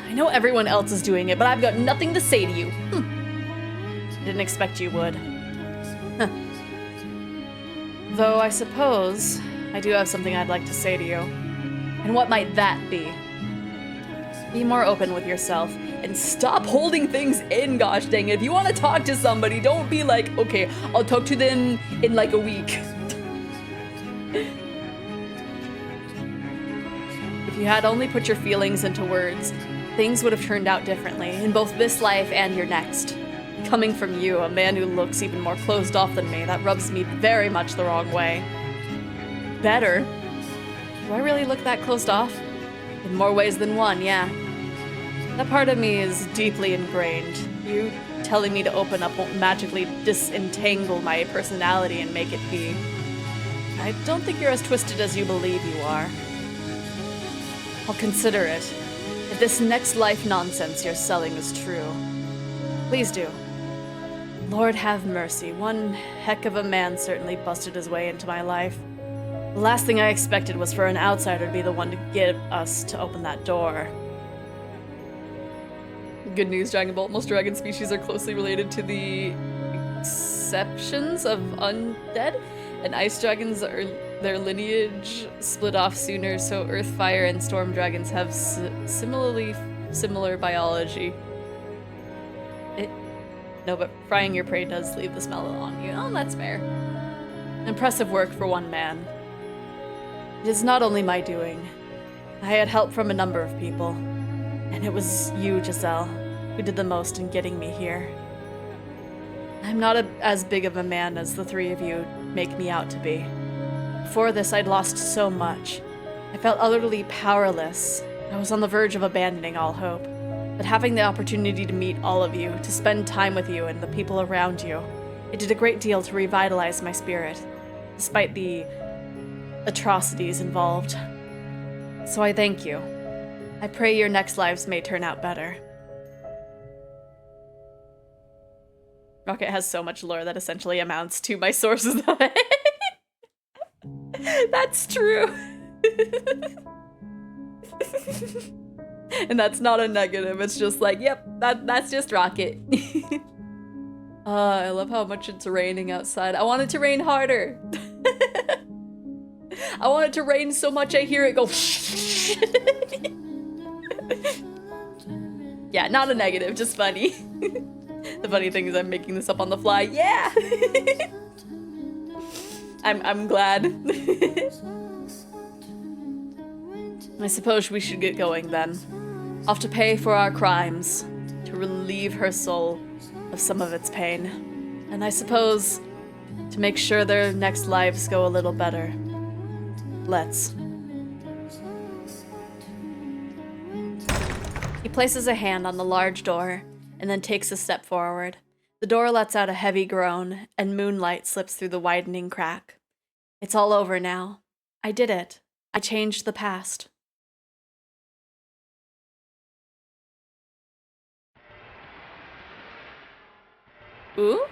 I know everyone else is doing it, but I've got nothing to say to you. Didn't expect you would. Huh. Though I suppose I do have something I'd like to say to you. And what might that be? Be more open with yourself and stop holding things in, gosh dang it. If you want to talk to somebody, don't be like, okay, I'll talk to them in like a week. If you had only put your feelings into words, things would have turned out differently in both this life and your next. Coming from you, a man who looks even more closed off than me, that rubs me very much the wrong way. Better? Do I really look that closed off? In more ways than one, yeah. That part of me is deeply ingrained. You telling me to open up won't magically disentangle my personality and make it be. I don't think you're as twisted as you believe you are. I'll consider it. If this next life nonsense you're selling is true. Please do. Lord have mercy, one heck of a man certainly busted his way into my life. The last thing I expected was for an outsider to be the one to get us to open that door. Good news, Dragon Bolt. Most dragon species are closely related to the exceptions of undead, and ice dragons are their lineage split off sooner, so earth, fire, and storm dragons have similar biology. No, but frying your prey does leave the smell on you. Oh, that's fair. Impressive work for one man. It is not only my doing. I had help from a number of people. And it was you, Giselle, who did the most in getting me here. I'm not as big of a man as the three of you make me out to be. Before this, I'd lost so much. I felt utterly powerless. I was on the verge of abandoning all hope. But having the opportunity to meet all of you, to spend time with you and the people around you, it did a great deal to revitalize my spirit, despite the atrocities involved. So I thank you. I pray your next lives may turn out better. Rocket has so much lore that essentially amounts to my sources of it. That's true. And that's not a negative, it's just like, yep, that's just Rocket. I love how much it's raining outside. I want it to rain harder. I want it to rain so much I hear it go. Yeah, not a negative, just funny. The funny thing is I'm making this up on the fly. Yeah! I'm glad. I suppose we should get going then. Off to pay for our crimes, to relieve her soul of some of its pain. And I suppose to make sure their next lives go a little better. Let's. He places a hand on the large door and then takes a step forward. The door lets out a heavy groan, and moonlight slips through the widening crack. It's all over now. I did it. I changed the past. Ooh?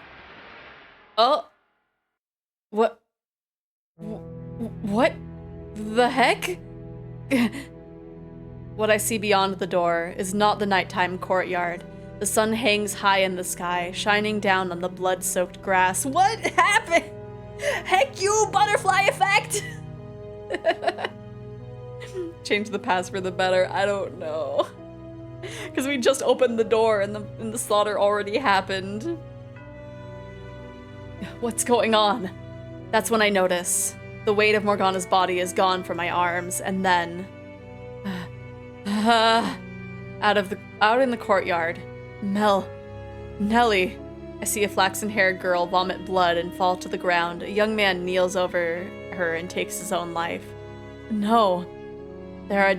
Oh. What? What the heck? What I see beyond the door is not the nighttime courtyard. The sun hangs high in the sky, shining down on the blood-soaked grass. What happened? Heck you, butterfly effect! Change the past for the better, I don't know. Because we just opened the door and the slaughter already happened. What's going on? That's when I notice. The weight of Morgana's body is gone from my arms, and then... out in the courtyard. Nellie. I see a flaxen-haired girl vomit blood and fall to the ground. A young man kneels over her and takes his own life. No. There are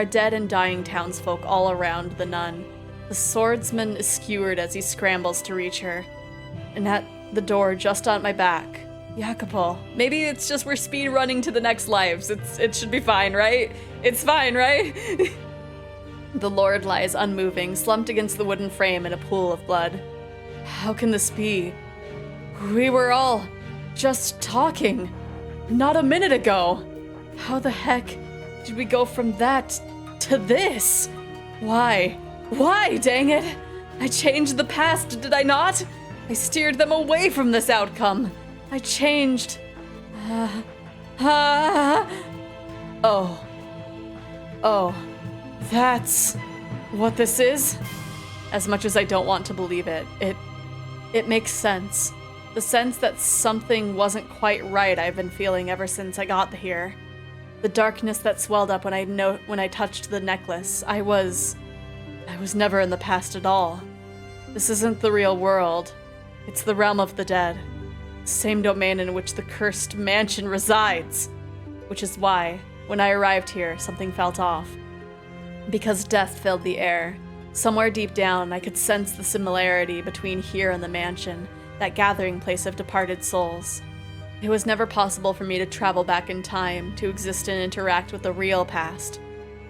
dead and dying townsfolk all around the nun. The swordsman is skewered as he scrambles to reach her. And at the door, just on my back, Jacopo. Maybe it's just we're speed running to the next lives. It should be fine, right? It's fine, right? The Lord lies unmoving, slumped against the wooden frame in a pool of blood. How can this be? We were all just talking not a minute ago. How the heck did we go from that to this? Why? Why, dang it? I changed the past, did I not? I steered them away from this outcome. I changed. Oh, that's what this is? As much as I don't want to believe it, it makes sense. The sense that something wasn't quite right I've been feeling ever since I got here. The darkness that swelled up when I touched the necklace. I was never in the past at all. This isn't the real world. It's the realm of the dead. Same domain in which the cursed mansion resides. Which is why, when I arrived here, something felt off. Because death filled the air. Somewhere deep down, I could sense the similarity between here and the mansion, that gathering place of departed souls. It was never possible for me to travel back in time, to exist and interact with the real past.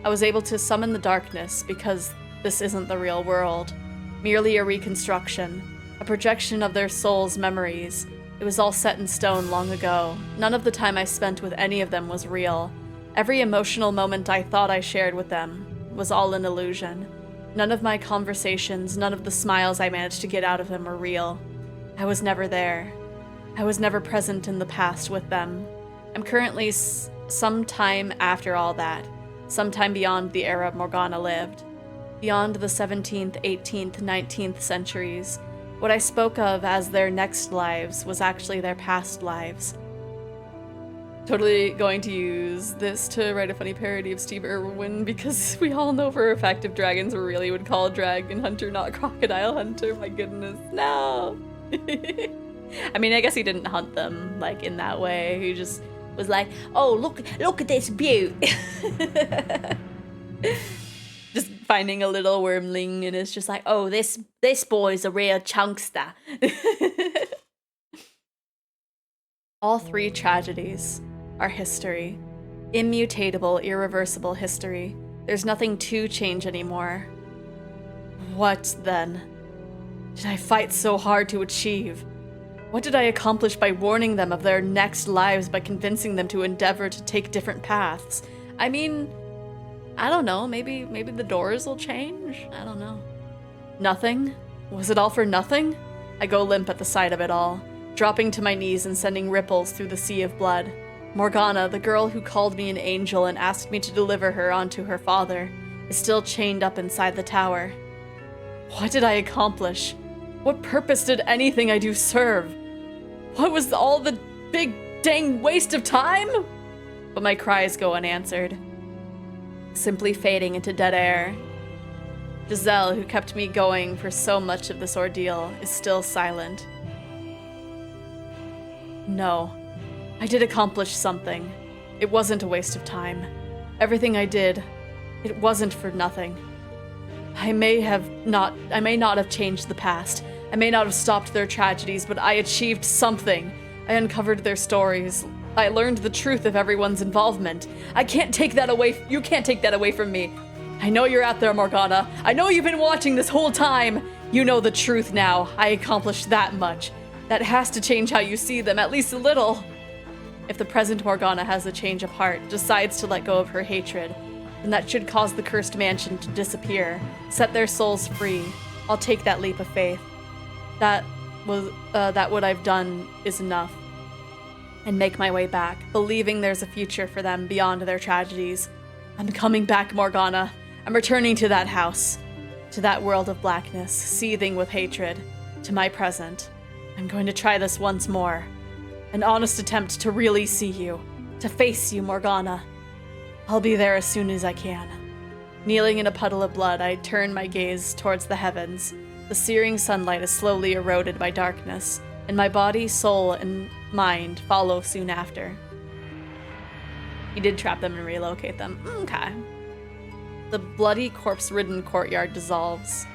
I was able to summon the darkness because this isn't the real world. Merely a reconstruction, a projection of their souls' memories. It was all set in stone long ago. None of the time I spent with any of them was real. Every emotional moment I thought I shared with them was all an illusion. None of my conversations, none of the smiles I managed to get out of them were real. I was never there. I was never present in the past with them. I'm currently some time after all that, sometime beyond the era Morgana lived. Beyond the 17th, 18th, 19th centuries. What I spoke of as their next lives was actually their past lives. Totally going to use this to write a funny parody of Steve Irwin because we all know for a fact if dragons really would call Dragon Hunter, not Crocodile Hunter. My goodness, no! I mean, I guess he didn't hunt them, like, in that way. He just was like, oh, look at this beaut! Just finding a little wormling and it's just like, oh, this boy's a real chunkster. All three tragedies are history. Immutable, irreversible history. There's nothing to change anymore. What, then? Did I fight so hard to achieve? What did I accomplish by warning them of their next lives, by convincing them to endeavor to take different paths? I mean, I don't know, maybe the doors will change? I don't know. Nothing? Was it all for nothing? I go limp at the sight of it all, dropping to my knees and sending ripples through the sea of blood. Morgana, the girl who called me an angel and asked me to deliver her onto her father, is still chained up inside the tower. What did I accomplish? What purpose did anything I do serve? What was all the big dang waste of time? But my cries go unanswered, simply fading into dead air. Giselle, who kept me going for so much of this ordeal, is still silent. No, I did accomplish something. It wasn't a waste of time. Everything I did, it wasn't for nothing. I may not have changed the past. I may not have stopped their tragedies, but I achieved something. I uncovered their stories. I learned the truth of everyone's involvement. I can't take that away. You can't take that away from me. I know you're out there, Morgana. I know you've been watching this whole time. You know the truth now. I accomplished that much. That has to change how you see them, at least a little. If the present Morgana has a change of heart, decides to let go of her hatred, then that should cause the cursed mansion to disappear, set their souls free. I'll take that leap of faith. That what I've done is enough. And make my way back, believing there's a future for them beyond their tragedies. I'm coming back, Morgana. I'm returning to that house, to that world of blackness, seething with hatred, to my present. I'm going to try this once more. An honest attempt to really see you, to face you, Morgana. I'll be there as soon as I can. Kneeling in a puddle of blood, I turn my gaze towards the heavens. The searing sunlight is slowly eroded by darkness, and my body, soul, and mind follow soon after. He did trap them and relocate them. Okay. The bloody, corpse-ridden courtyard dissolves.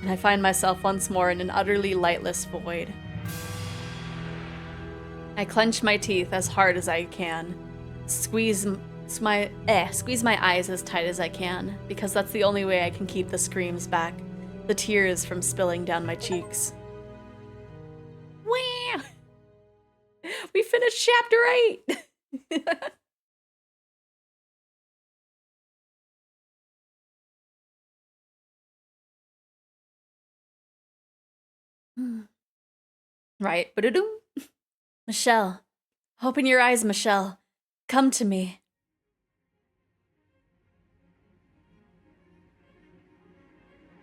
And I find myself once more in an utterly lightless void. I clench my teeth as hard as I can, squeeze my eyes as tight as I can, because that's the only way I can keep the screams back, the tears from spilling down my cheeks. Wah! We finished chapter 8! Right, ba-da-doom. Michelle. Open your eyes, Michelle. Come to me.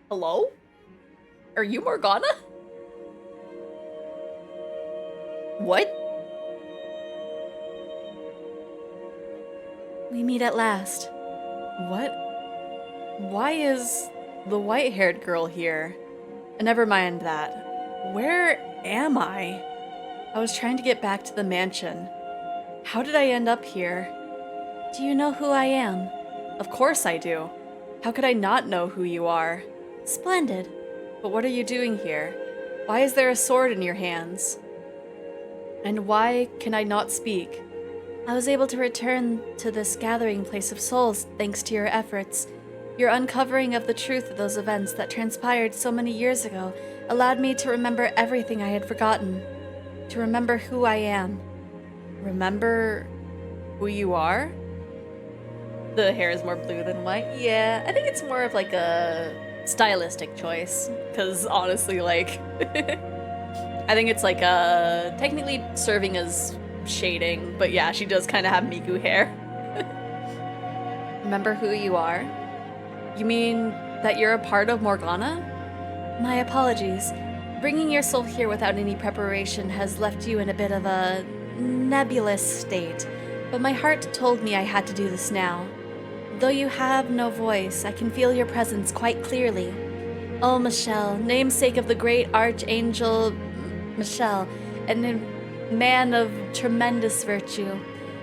Hello? Are you Morgana? What? We meet at last. What? Why is the white-haired girl here? Never mind that. Where am I? I was trying to get back to the mansion. How did I end up here? Do you know who I am? Of course I do. How could I not know who you are? Splendid. But what are you doing here? Why is there a sword in your hands? And why can I not speak? I was able to return to this gathering place of souls thanks to your efforts. Your uncovering of the truth of those events that transpired so many years ago allowed me to remember everything I had forgotten. To remember who I am. Remember who you are? The hair is more blue than white. Yeah, I think it's more of like a stylistic choice. Because honestly, like, I think it's like technically serving as shading. But yeah, she does kind of have Miku hair. Remember who you are? You mean that you're a part of Morgana? My apologies. Bringing your soul here without any preparation has left you in a bit of a nebulous state, but my heart told me I had to do this now. Though you have no voice, I can feel your presence quite clearly. Oh, Michelle, namesake of the great archangel Michelle, and a man of tremendous virtue,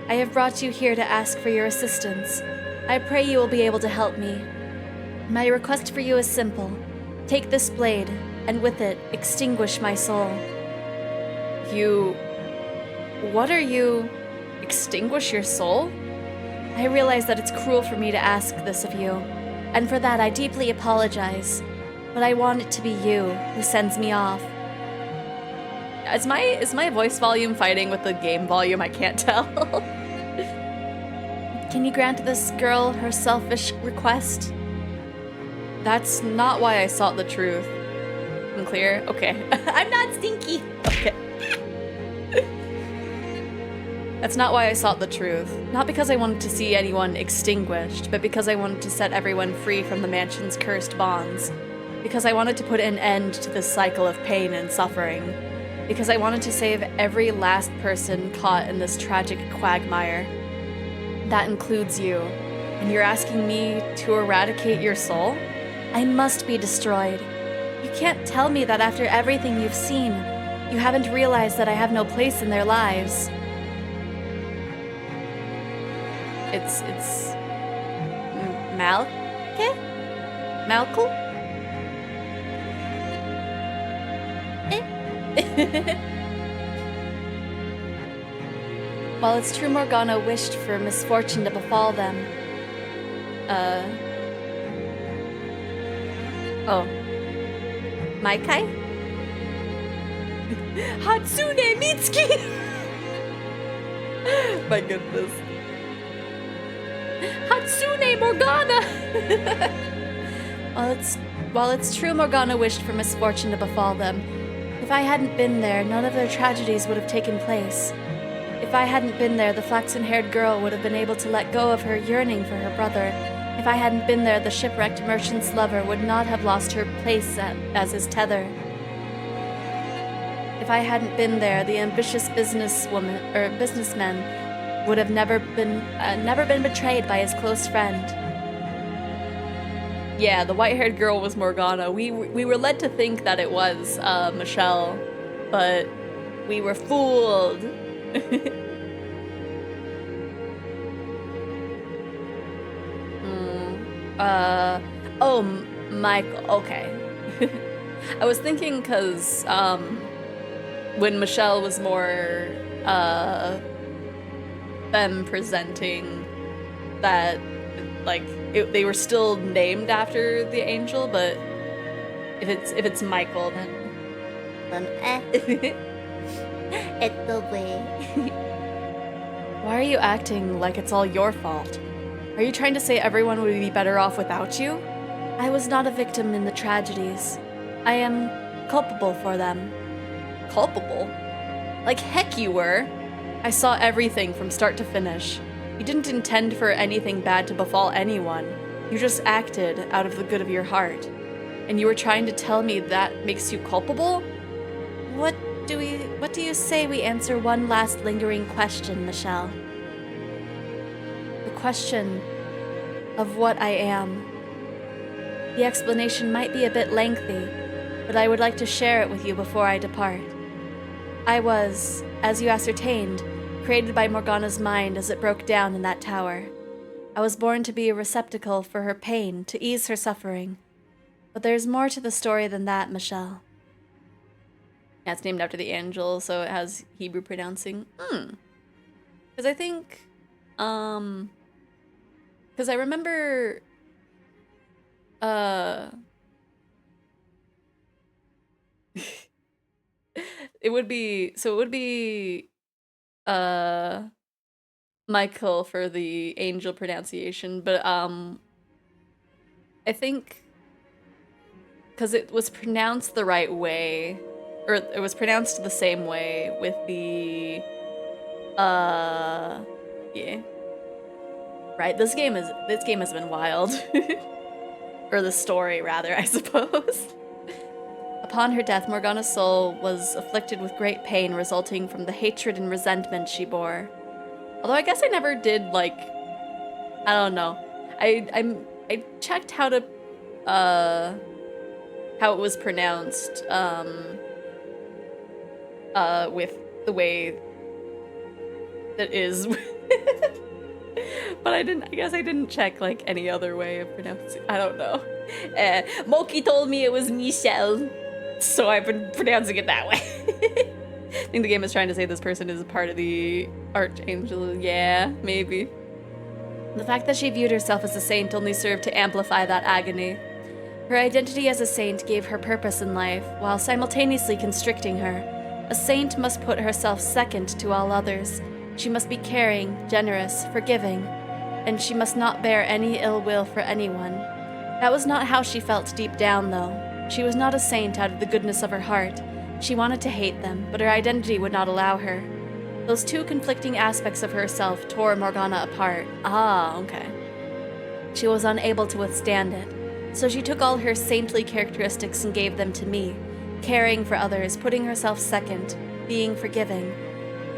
I have brought you here to ask for your assistance. I pray you will be able to help me. My request for you is simple. Take this blade, and with it, extinguish my soul. What are you? Extinguish your soul? I realize that it's cruel for me to ask this of you, and for that I deeply apologize. But I want it to be you who sends me off. Is my voice volume fighting with the game volume? I can't tell. Can you grant this girl her selfish request? That's not why I sought the truth. Unclear? Okay. I'm not stinky. Okay. That's not why I sought the truth. Not because I wanted to see anyone extinguished, but because I wanted to set everyone free from the mansion's cursed bonds. Because I wanted to put an end to this cycle of pain and suffering. Because I wanted to save every last person caught in this tragic quagmire. That includes you. And you're asking me to eradicate your soul? I must be destroyed. You can't tell me that after everything you've seen, you haven't realized that I have no place in their lives. It's Malke? Malkle? While it's true Morgana wished for misfortune to befall them, oh. Maikai? Hatsune Mitsuki! My goodness. Hatsune Morgana! While it's true Morgana wished for misfortune to befall them, if I hadn't been there, none of their tragedies would have taken place. If I hadn't been there, the flaxen-haired girl would have been able to let go of her yearning for her brother. If I hadn't been there, the shipwrecked merchant's lover would not have lost her place as his tether. If I hadn't been there, the ambitious businessman would have never been betrayed by his close friend. Yeah, the white-haired girl was Morgana. We were led to think that it was Michelle, but we were fooled. Oh, Michael, okay. I was thinking because, when Michelle was more, them presenting that, like, they were still named after the angel, but if it's Michael, then It's the way. Why are you acting like it's all your fault? Are you trying to say everyone would be better off without you? I was not a victim in the tragedies. I am culpable for them. Culpable? Like heck you were. I saw everything from start to finish. You didn't intend for anything bad to befall anyone. You just acted out of the good of your heart. And you were trying to tell me that makes you culpable? What do you say we answer one last lingering question, Michelle? The question of what I am. The explanation might be a bit lengthy, but I would like to share it with you before I depart. I was, as you ascertained, created by Morgana's mind as it broke down in that tower. I was born to be a receptacle for her pain, to ease her suffering. But there's more to the story than that, Michelle. Yeah, it's named after the angel, so it has Hebrew pronouncing. Because I think, because I remember, it would be Michael for the angel pronunciation, but I think because it was pronounced the right way, or it was pronounced the same way with the yeah. Right, this game has been wild. Or the story rather, I suppose. Upon her death, Morgana's soul was afflicted with great pain resulting from the hatred and resentment she bore. Although I guess I never did, like, I don't know. I checked how to, how it was pronounced, with the way that is. But I guess I didn't check, like, any other way of pronouncing, I don't know. Moki told me it was Michelle, so I've been pronouncing it that way. I think the game is trying to say this person is a part of the Archangel. Yeah, maybe. The fact that she viewed herself as a saint only served to amplify that agony. Her identity as a saint gave her purpose in life, while simultaneously constricting her. A saint must put herself second to all others. She must be caring, generous, forgiving. and she must not bear any ill will for anyone. That was not how she felt deep down, though. She was not a saint out of the goodness of her heart. She wanted to hate them, but her identity would not allow her. Those two conflicting aspects of herself tore Morgana apart. Ah, okay. She was unable to withstand it, so she took all her saintly characteristics and gave them to me, caring for others, putting herself second, being forgiving.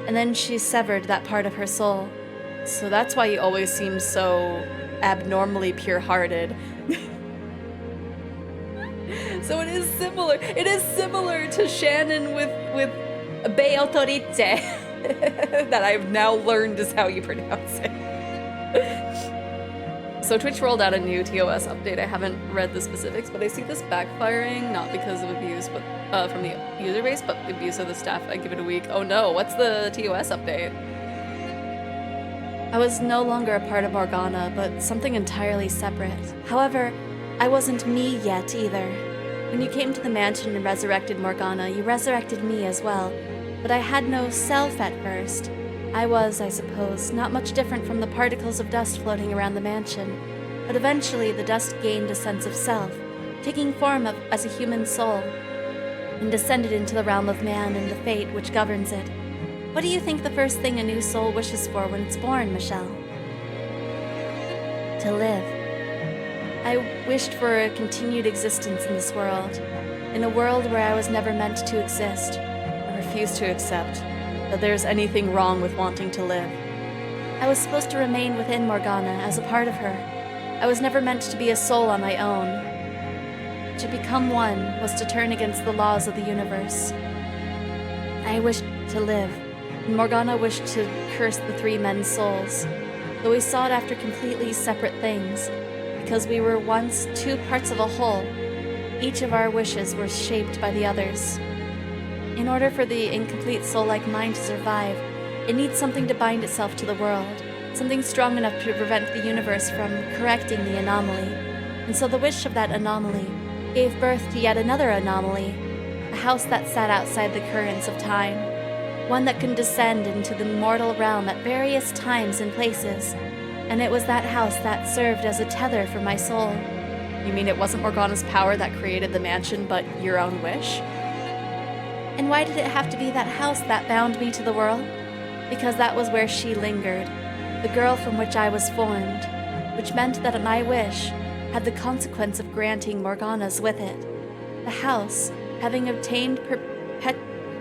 And then she severed that part of her soul. So that's why you always seem so abnormally pure-hearted. So it is similar. It is similar to Shannon with Beatrice, that I've now learned is how you pronounce it. So Twitch rolled out a new TOS update. I haven't read the specifics, but I see this backfiring, not because of abuse, but from the user base, but the abuse of the staff. I give it a week. Oh no, what's the TOS update? I was no longer a part of Morgana, but something entirely separate. However, I wasn't me yet either. When you came to the mansion and resurrected Morgana, you resurrected me as well, but I had no self at first. I was, I suppose, not much different from the particles of dust floating around the mansion, but eventually the dust gained a sense of self, taking form as a human soul, and descended into the realm of man and the fate which governs it. What do you think the first thing a new soul wishes for when it's born, Michelle? To live. I wished for a continued existence in this world, in a world where I was never meant to exist. I refuse to accept that there's anything wrong with wanting to live. I was supposed to remain within Morgana as a part of her. I was never meant to be a soul on my own. To become one was to turn against the laws of the universe. I wished to live, and Morgana wished to curse the three men's souls, though we sought after completely separate things, because we were once two parts of a whole. Each of our wishes were shaped by the others. In order for the incomplete soul-like mind to survive, it needs something to bind itself to the world, something strong enough to prevent the universe from correcting the anomaly. And so the wish of that anomaly gave birth to yet another anomaly, a house that sat outside the currents of time, one that can descend into the mortal realm at various times and places, and it was that house that served as a tether for my soul. You mean it wasn't Morgana's power that created the mansion, but your own wish? And why did it have to be that house that bound me to the world? Because that was where she lingered, the girl from which I was formed, which meant that my wish had the consequence of granting Morgana's with it. The house, having obtained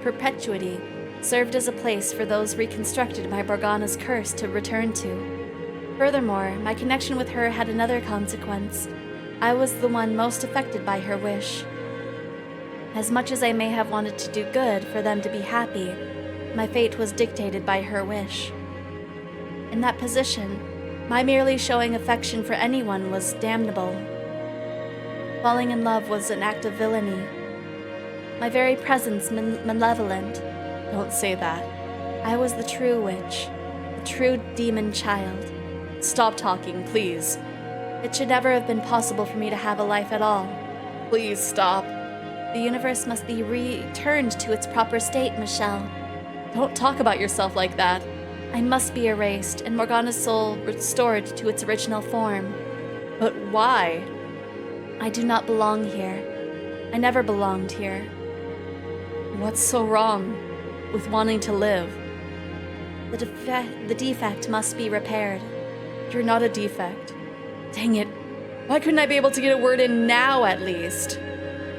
perpetuity, served as a place for those reconstructed by Morgana's curse to return to. Furthermore, my connection with her had another consequence. I was the one most affected by her wish. As much as I may have wanted to do good for them to be happy, my fate was dictated by her wish. In that position, my merely showing affection for anyone was damnable. Falling in love was an act of villainy. My very presence malevolent. Don't say that. I was the true witch, the true demon child. Stop talking, please. It should never have been possible for me to have a life at all. Please stop. The universe must be returned to its proper state, Michelle. Don't talk about yourself like that. I must be erased, and Morgana's soul restored to its original form. But why? I do not belong here. I never belonged here. What's so wrong with wanting to live? The defect must be repaired. You're not a defect. Dang it. Why couldn't I be able to get a word in now, at least?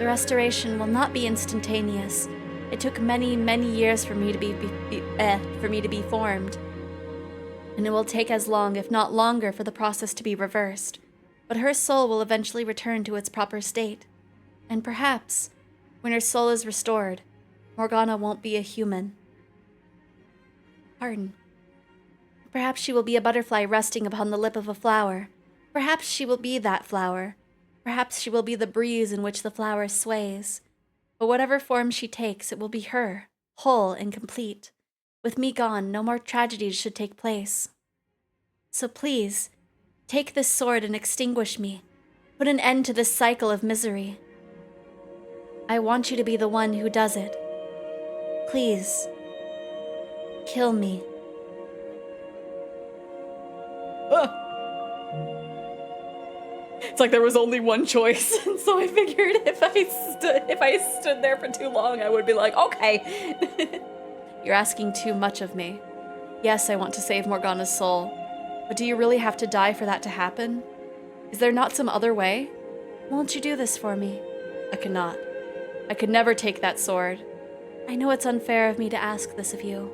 The restoration will not be instantaneous. It took many, many years for me to be formed. And it will take as long, if not longer, for the process to be reversed. But her soul will eventually return to its proper state. And perhaps, when her soul is restored, Morgana won't be a human. Pardon. Perhaps she will be a butterfly resting upon the lip of a flower. Perhaps she will be that flower. Perhaps she will be the breeze in which the flower sways. But whatever form she takes, it will be her, whole and complete. With me gone, no more tragedies should take place. So please, take this sword and extinguish me. Put an end to this cycle of misery. I want you to be the one who does it. Please, kill me. It's like there was only one choice, and so I figured if I stood there for too long, I would be like, okay. You're asking too much of me. Yes, I want to save Morgana's soul, but do you really have to die for that to happen? Is there not some other way? Won't you do this for me? I cannot. I could never take that sword. I know it's unfair of me to ask this of you,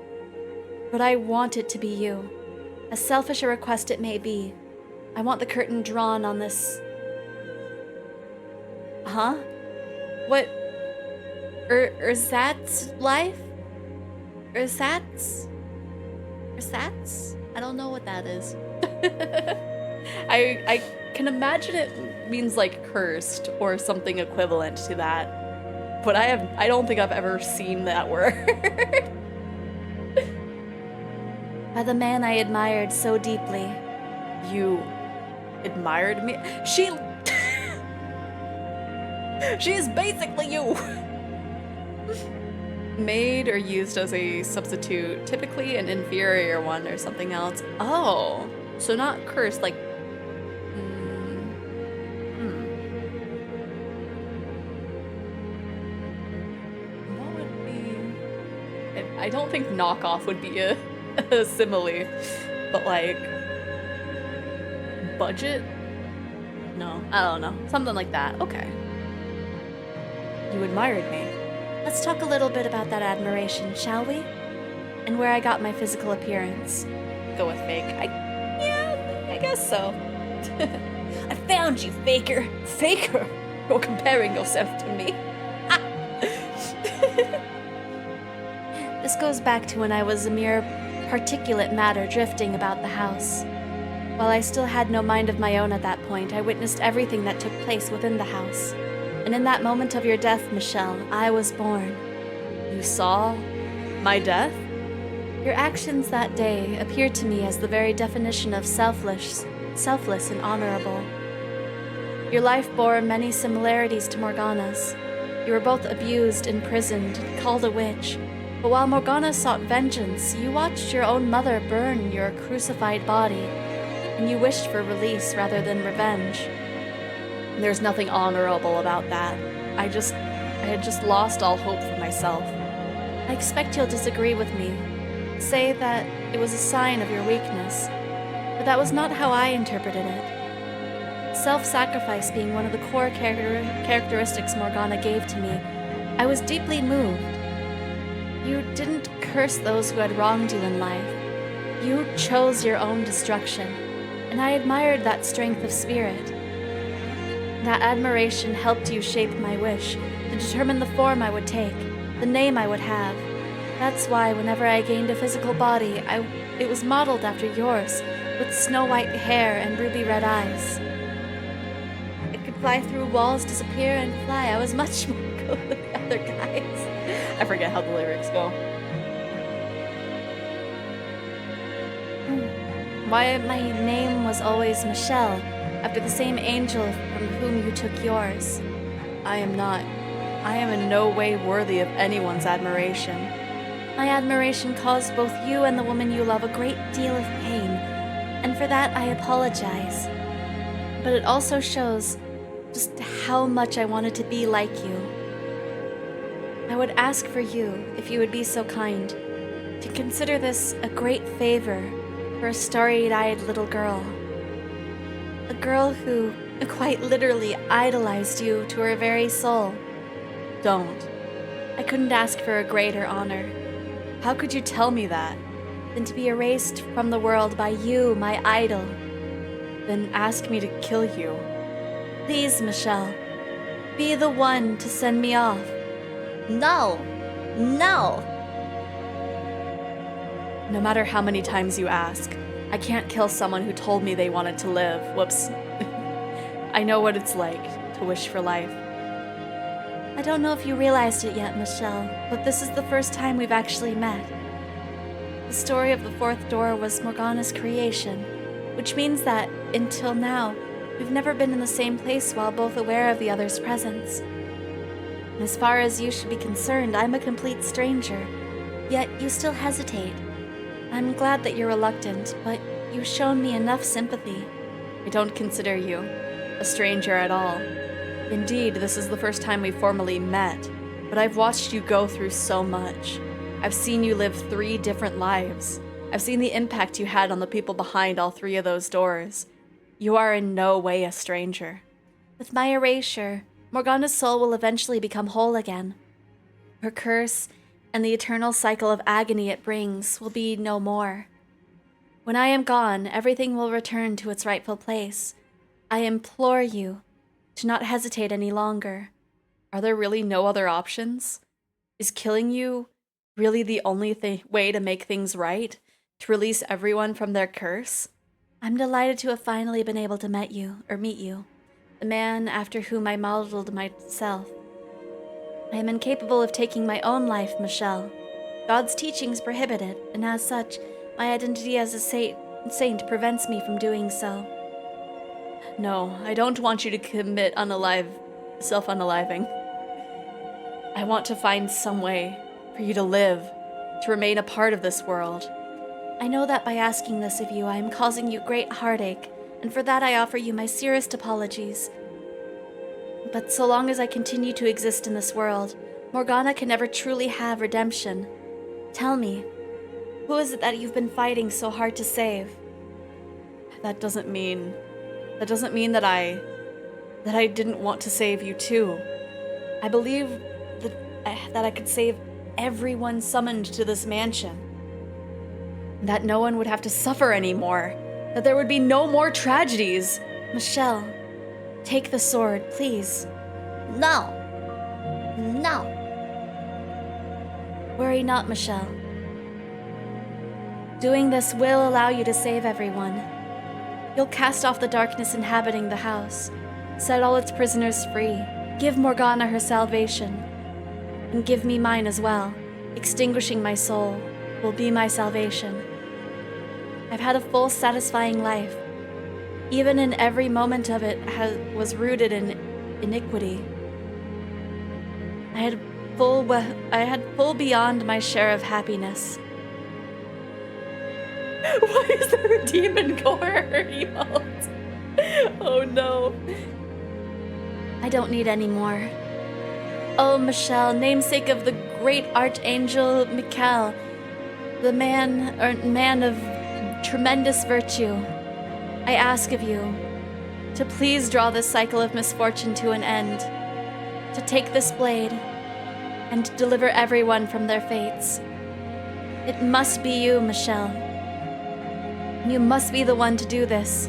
but I want it to be you. As selfish a request it may be, I want the curtain drawn on this. Huh? What? Erzat's life? Erzat's? I don't know what that is. I can imagine it means like cursed or something equivalent to that. But I don't think I've ever seen that word. By the man I admired so deeply. You admired me? She is basically you. Made or used as a substitute, typically an inferior one or something else. Oh, so not cursed, like. What would be? I don't think knockoff would be a simile, but like budget? No, I don't know. Something like that. Okay. You admired me. Let's talk a little bit about that admiration, shall we? And where I got my physical appearance. Go with fake. Yeah, I guess so. I found you, faker. Faker? You're comparing yourself to me. This goes back to when I was a mere particulate matter drifting about the house. While I still had no mind of my own at that point, I witnessed everything that took place within the house. And in that moment of your death, Michelle, I was born. You saw my death? Your actions that day appeared to me as the very definition of selfless and honorable. Your life bore many similarities to Morgana's. You were both abused, imprisoned, and called a witch. But while Morgana sought vengeance, you watched your own mother burn your crucified body, and you wished for release rather than revenge. There's nothing honorable about that. I had just lost all hope for myself. I expect you'll disagree with me. Say that it was a sign of your weakness. But that was not how I interpreted it. Self-sacrifice being one of the core characteristics Morgana gave to me, I was deeply moved. You didn't curse those who had wronged you in life. You chose your own destruction, and I admired that strength of spirit. That admiration helped you shape my wish, to determine the form I would take, the name I would have. That's why whenever I gained a physical body, it was modeled after yours, with snow-white hair and ruby-red eyes. It could fly through walls, disappear, and fly. I was much more cool than the other guys. I forget how the lyrics go. Why my name was always Michelle, after the same angel from whom you took yours. I am in no way worthy of anyone's admiration. My admiration caused both you and the woman you love a great deal of pain, and for that I apologize. But it also shows just how much I wanted to be like you. I would ask for you, if you would be so kind, to consider this a great favor for a starry-eyed little girl. A girl who quite literally idolized you to her very soul. Don't. I couldn't ask for a greater honor. How could you tell me that? Than to be erased from the world by you, my idol. Then ask me to kill you. Please, Michelle, be the one to send me off. No! No! No matter how many times you ask, I can't kill someone who told me they wanted to live. Whoops. I know what it's like to wish for life. I don't know if you realized it yet, Michelle, but this is the first time we've actually met. The story of the fourth door was Morgana's creation, which means that, until now, we've never been in the same place while both aware of the other's presence. And as far as you should be concerned, I'm a complete stranger, yet you still hesitate. I'm glad that you're reluctant, but you've shown me enough sympathy. I don't consider you a stranger at all. Indeed, this is the first time we formally met, but I've watched you go through so much. I've seen you live 3 different lives. I've seen the impact you had on the people behind all 3 of those doors. You are in no way a stranger. With my erasure, Morgana's soul will eventually become whole again. Her curse and the eternal cycle of agony it brings will be no more. When I am gone, everything will return to its rightful place. I implore you to not hesitate any longer. Are there really no other options? Is killing you really the only way to make things right? To release everyone from their curse? I'm delighted to have finally been able to meet you, the man after whom I modeled myself. I am incapable of taking my own life, Michelle. God's teachings prohibit it, and as such, my identity as a saint prevents me from doing so. No, I don't want you to commit self-unaliving. I want to find some way for you to live, to remain a part of this world. I know that by asking this of you, I am causing you great heartache, and for that I offer you my sincerest apologies. But so long as I continue to exist in this world, Morgana can never truly have redemption. Tell me, who is it that you've been fighting so hard to save? That doesn't mean that I didn't want to save you too. I believe that I could save everyone summoned to this mansion. That no one would have to suffer anymore. That there would be no more tragedies. Michelle, take the sword, please. No. No. Worry not, Michelle. Doing this will allow you to save everyone. You'll cast off the darkness inhabiting the house, set all its prisoners free, give Morgana her salvation, and give me mine as well. Extinguishing my soul will be my salvation. I've had a full, satisfying life. Even in every moment of it was rooted in iniquity. I had full beyond my share of happiness. Why is there a demon gore emote? Oh no. I don't need any more. Oh, Michelle, namesake of the great Archangel Michael, the man of tremendous virtue, I ask of you to please draw this cycle of misfortune to an end, to take this blade and deliver everyone from their fates. It must be you, Michelle. You must be the one to do this.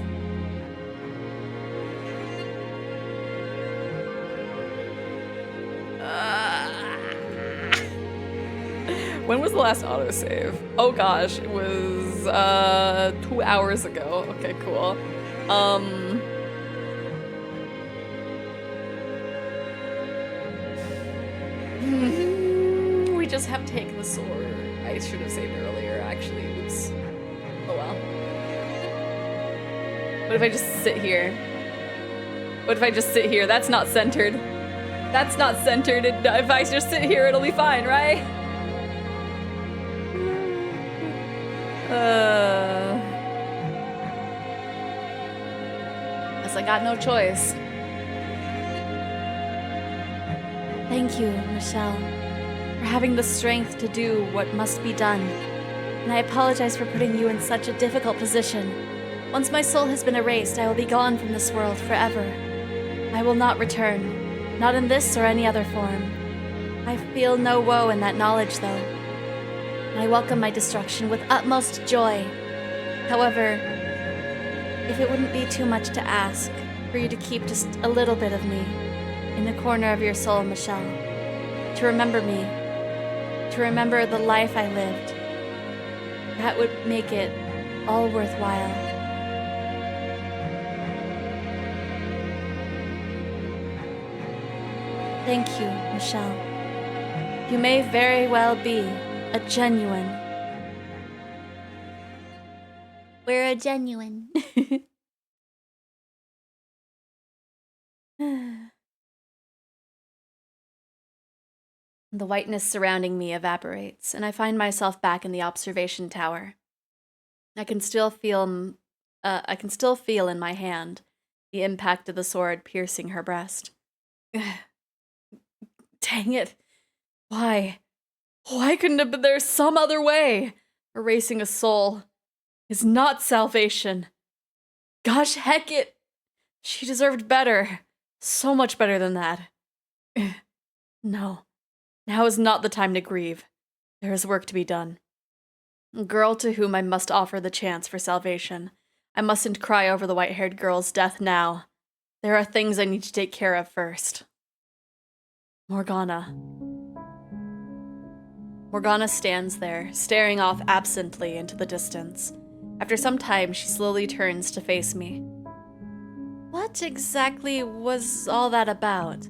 When was the last autosave? Oh gosh, it was 2 hours ago. Okay, cool. We just have to take the sword. I should have saved earlier, actually. Oops. Oh well. What if I just sit here? What if I just sit here? That's not centered. That's not centered. If I just sit here, it'll be fine, right? Guess I got no choice. Thank you, Michelle, for having the strength to do what must be done. And I apologize for putting you in such a difficult position. Once my soul has been erased, I will be gone from this world forever. I will not return, not in this or any other form. I feel no woe in that knowledge, though. I welcome my destruction with utmost joy. However, if it wouldn't be too much to ask for you to keep just a little bit of me in the corner of your soul, Michelle, to remember me, to remember the life I lived, that would make it all worthwhile. Thank you, Michelle. You may very well be a genuine. We're a genuine. The whiteness surrounding me evaporates, and I find myself back in the observation tower. I can still feel in my hand the impact of the sword piercing her breast. Dang it. Why? Why couldn't have been there some other way? Erasing a soul is not salvation. Gosh heck it. She deserved better. So much better than that. No. Now is not the time to grieve. There is work to be done. A girl to whom I must offer the chance for salvation. I mustn't cry over the white-haired girl's death now. There are things I need to take care of first. Morgana. Morgana stands there, staring off absently into the distance. After some time, she slowly turns to face me. What exactly was all that about?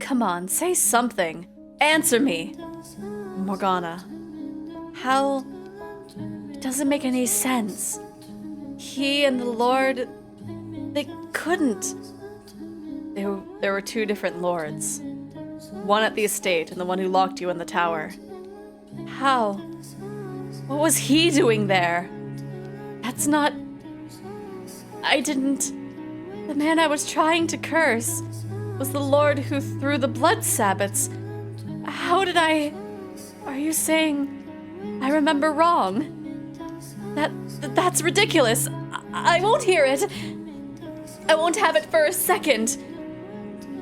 Come on, say something. Answer me. Morgana. How? It doesn't make any sense. He and the Lord, they couldn't. There were two different lords. One at the estate and the one who locked you in the tower. How? What was he doing there? That's not... I didn't... The man I was trying to curse was the Lord who threw the blood sabbats. How did I... Are you saying I remember wrong? That's ridiculous. I won't hear it. I won't have it for a second.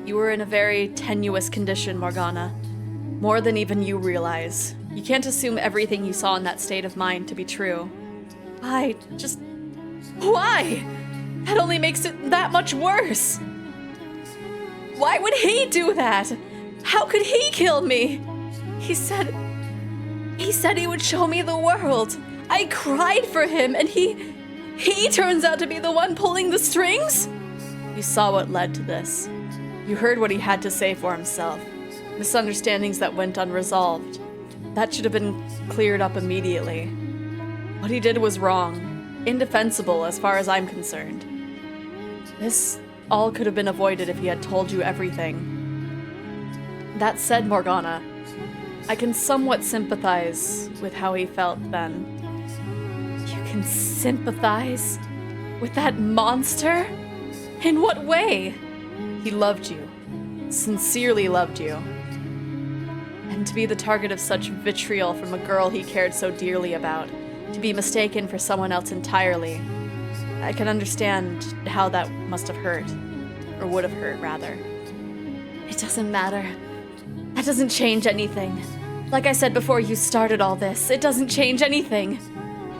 You were in a very tenuous condition, Morgana. More than even you realize. You can't assume everything you saw in that state of mind to be true. Why? That only makes it that much worse. Why would he do that? How could he kill me? He said he would show me the world. I cried for him, and he turns out to be the one pulling the strings? You saw what led to this. You heard what he had to say for himself. Misunderstandings that went unresolved. That should have been cleared up immediately. What he did was wrong. Indefensible as far as I'm concerned. This all could have been avoided if he had told you everything. That said, Morgana, I can somewhat sympathize with how he felt then. You can sympathize with that monster? In what way? He loved you. Sincerely loved you. And to be the target of such vitriol from a girl he cared so dearly about, to be mistaken for someone else entirely, I can understand how that must have hurt. Or would have hurt, rather. It doesn't matter. That doesn't change anything. Like I said before you started all this, it doesn't change anything.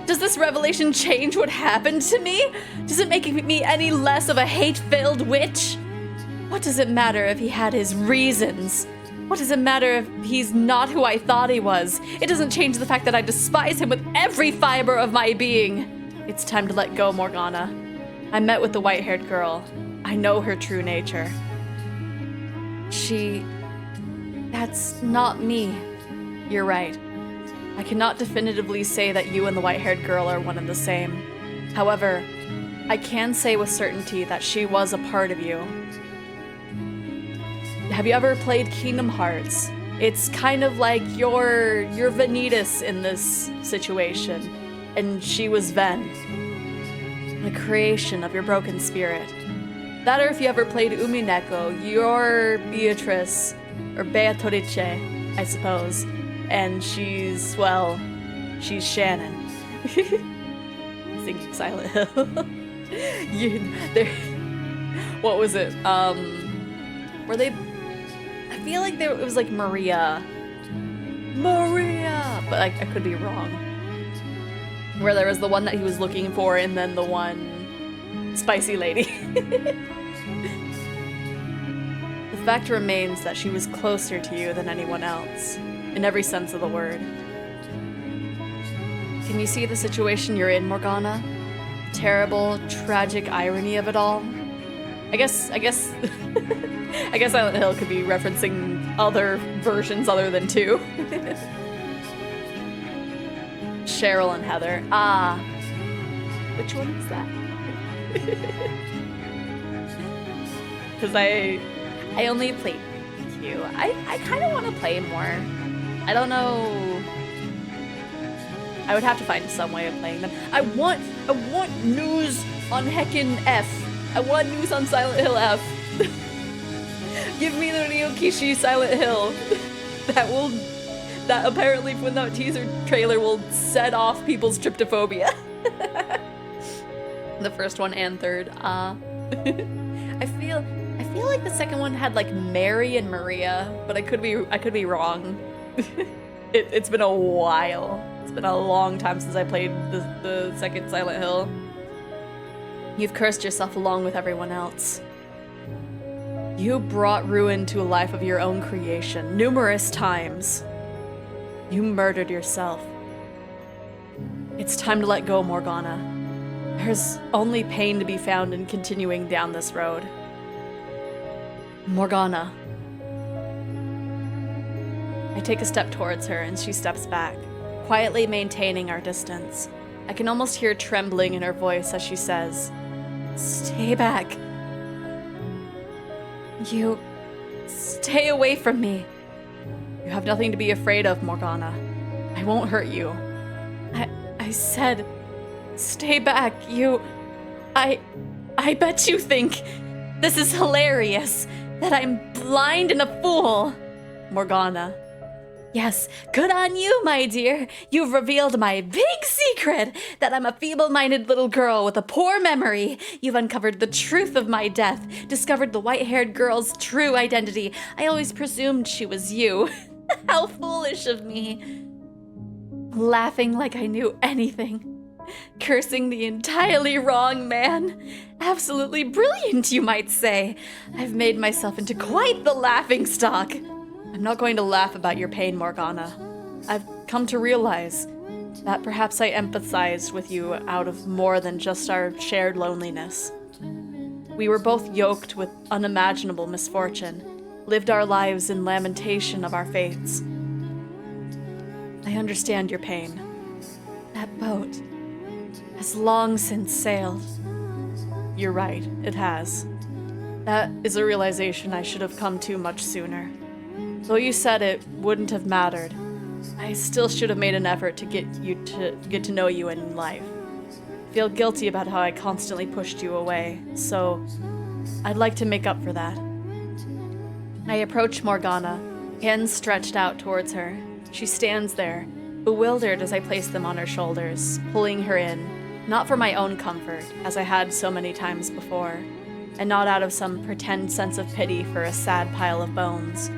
Does this revelation change what happened to me? Does it make me any less of a hate-filled witch? What does it matter if he had his reasons? What does it matter if he's not who I thought he was? It doesn't change the fact that I despise him with every fiber of my being. It's time to let go, Morgana. I met with the white-haired girl. I know her true nature. That's not me. You're right. I cannot definitively say that you and the white-haired girl are one and the same. However, I can say with certainty that she was a part of you. Have you ever played Kingdom Hearts? It's kind of like you're Vanitas in this situation, and she was Ven, the creation of your broken spirit. That, or if you ever played Umineko, you're Beatrice, or Beatrice, I suppose, and she's Shannon. Singing Silent Hill. What was it? Were they? I feel like it was like Maria, but I could be wrong. Where there was the one that he was looking for, and then the one spicy lady. The fact remains that she was closer to you than anyone else, in every sense of the word. Can you see the situation you're in, Morgana? Terrible, tragic irony of it all? I guess Silent Hill could be referencing other versions other than 2. Cheryl and Heather. Ah. Which one is that? Because I only played 2. I kind of want to play more. I don't know. I would have to find some way of playing them. I want news on heckin' F. I want news on Silent Hill F. Give me the Ryokishi Silent Hill. That apparently when that teaser trailer will set off people's tryptophobia. The first one and third. I feel like the second one had like Mary and Maria, but I could be wrong. It's been a while. It's been a long time since I played the second Silent Hill. You've cursed yourself along with everyone else. You brought ruin to a life of your own creation numerous times. You murdered yourself. It's time to let go, Morgana. There's only pain to be found in continuing down this road. Morgana. I take a step towards her and she steps back, quietly maintaining our distance. I can almost hear trembling in her voice as she says, "Stay back. You... stay away from me. You have nothing to be afraid of, Morgana. I won't hurt you." I said, "Stay back, you... I bet you think this is hilarious, that I'm blind and a fool." Morgana. Yes, good on you, my dear. You've revealed my big secret, that I'm a feeble-minded little girl with a poor memory. You've uncovered the truth of my death, discovered the white-haired girl's true identity. I always presumed she was you. How foolish of me. Laughing like I knew anything. Cursing the entirely wrong man. Absolutely brilliant, you might say. I've made myself into quite the laughingstock. I'm not going to laugh about your pain, Morgana. I've come to realize that perhaps I empathized with you out of more than just our shared loneliness. We were both yoked with unimaginable misfortune, lived our lives in lamentation of our fates. I understand your pain. That boat has long since sailed. You're right, it has. That is a realization I should have come to much sooner. Though you said it wouldn't have mattered, I still should have made an effort to get to know you in life. I feel guilty about how I constantly pushed you away, so I'd like to make up for that. I approach Morgana, hands stretched out towards her. She stands there, bewildered as I place them on her shoulders, pulling her in, not for my own comfort, as I had so many times before, and not out of some pretend sense of pity for a sad pile of bones.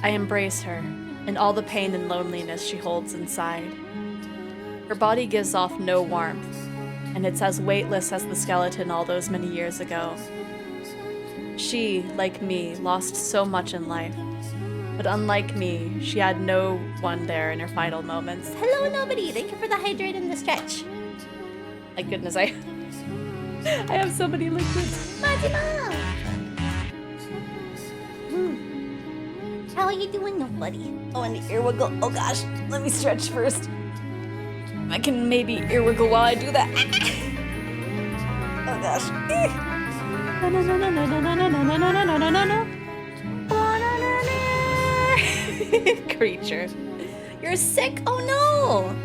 I embrace her, and all the pain and loneliness she holds inside. Her body gives off no warmth, and it's as weightless as the skeleton all those many years ago. She, like me, lost so much in life. But unlike me, she had no one there in her final moments. Hello, nobody. Thank you for the hydrate and the stretch. My goodness, I have so many liquids. Majima! How are you doing, nobody? Oh, and the ear wiggle. Oh gosh, let me stretch first. I can maybe ear wiggle while I do that. Oh gosh. No, no, no, no, no, no, no, no, no, no, no, no, no, no. Creature. You're sick? Oh no!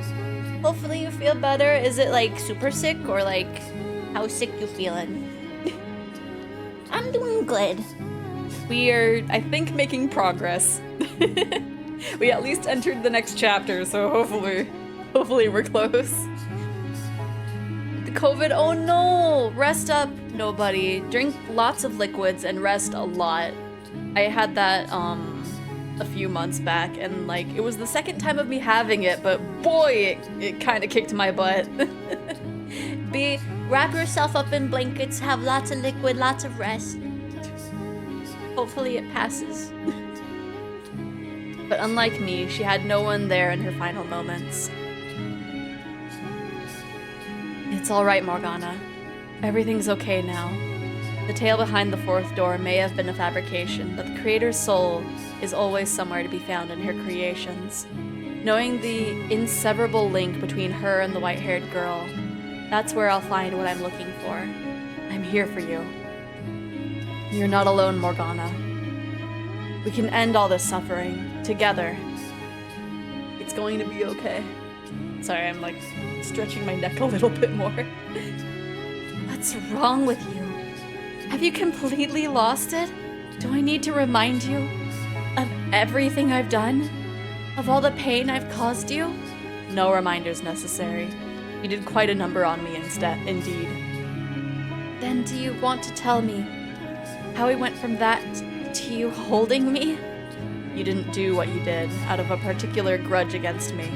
Hopefully you feel better. Is it like super sick or like how sick you feeling? I'm doing good. We are, I think, making progress. We at least entered the next chapter, so hopefully we're close. The COVID, oh no! Rest up, nobody. Drink lots of liquids and rest a lot. I had that, a few months back, and like, it was the second time of me having it, but boy, it kind of kicked my butt. Wrap yourself up in blankets, have lots of liquid, lots of rest. Hopefully it passes. But unlike me, she had no one there in her final moments. It's all right, Morgana. Everything's okay now. The tale behind the fourth door may have been a fabrication, but the creator's soul is always somewhere to be found in her creations. Knowing the inseverable link between her and the white-haired girl, that's where I'll find what I'm looking for. I'm here for you. You're not alone, Morgana. We can end all this suffering together. It's going to be okay. Sorry, I'm like stretching my neck a little bit more. What's wrong with you? Have you completely lost it? Do I need to remind you of everything I've done? Of all the pain I've caused you? No reminders necessary. You did quite a number on me indeed. Then do you want to tell me how we went from that to you holding me? You didn't do what you did out of a particular grudge against me.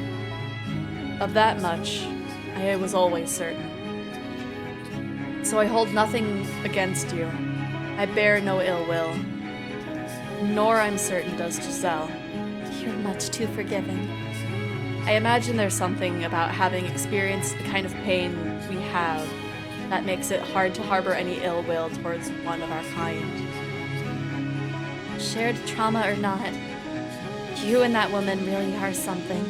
Of that much, I was always certain. So I hold nothing against you. I bear no ill will. Nor, I'm certain, does Giselle. You're much too forgiving. I imagine there's something about having experienced the kind of pain we have that makes it hard to harbor any ill will towards one of our kind. Shared trauma or not, you and that woman really are something.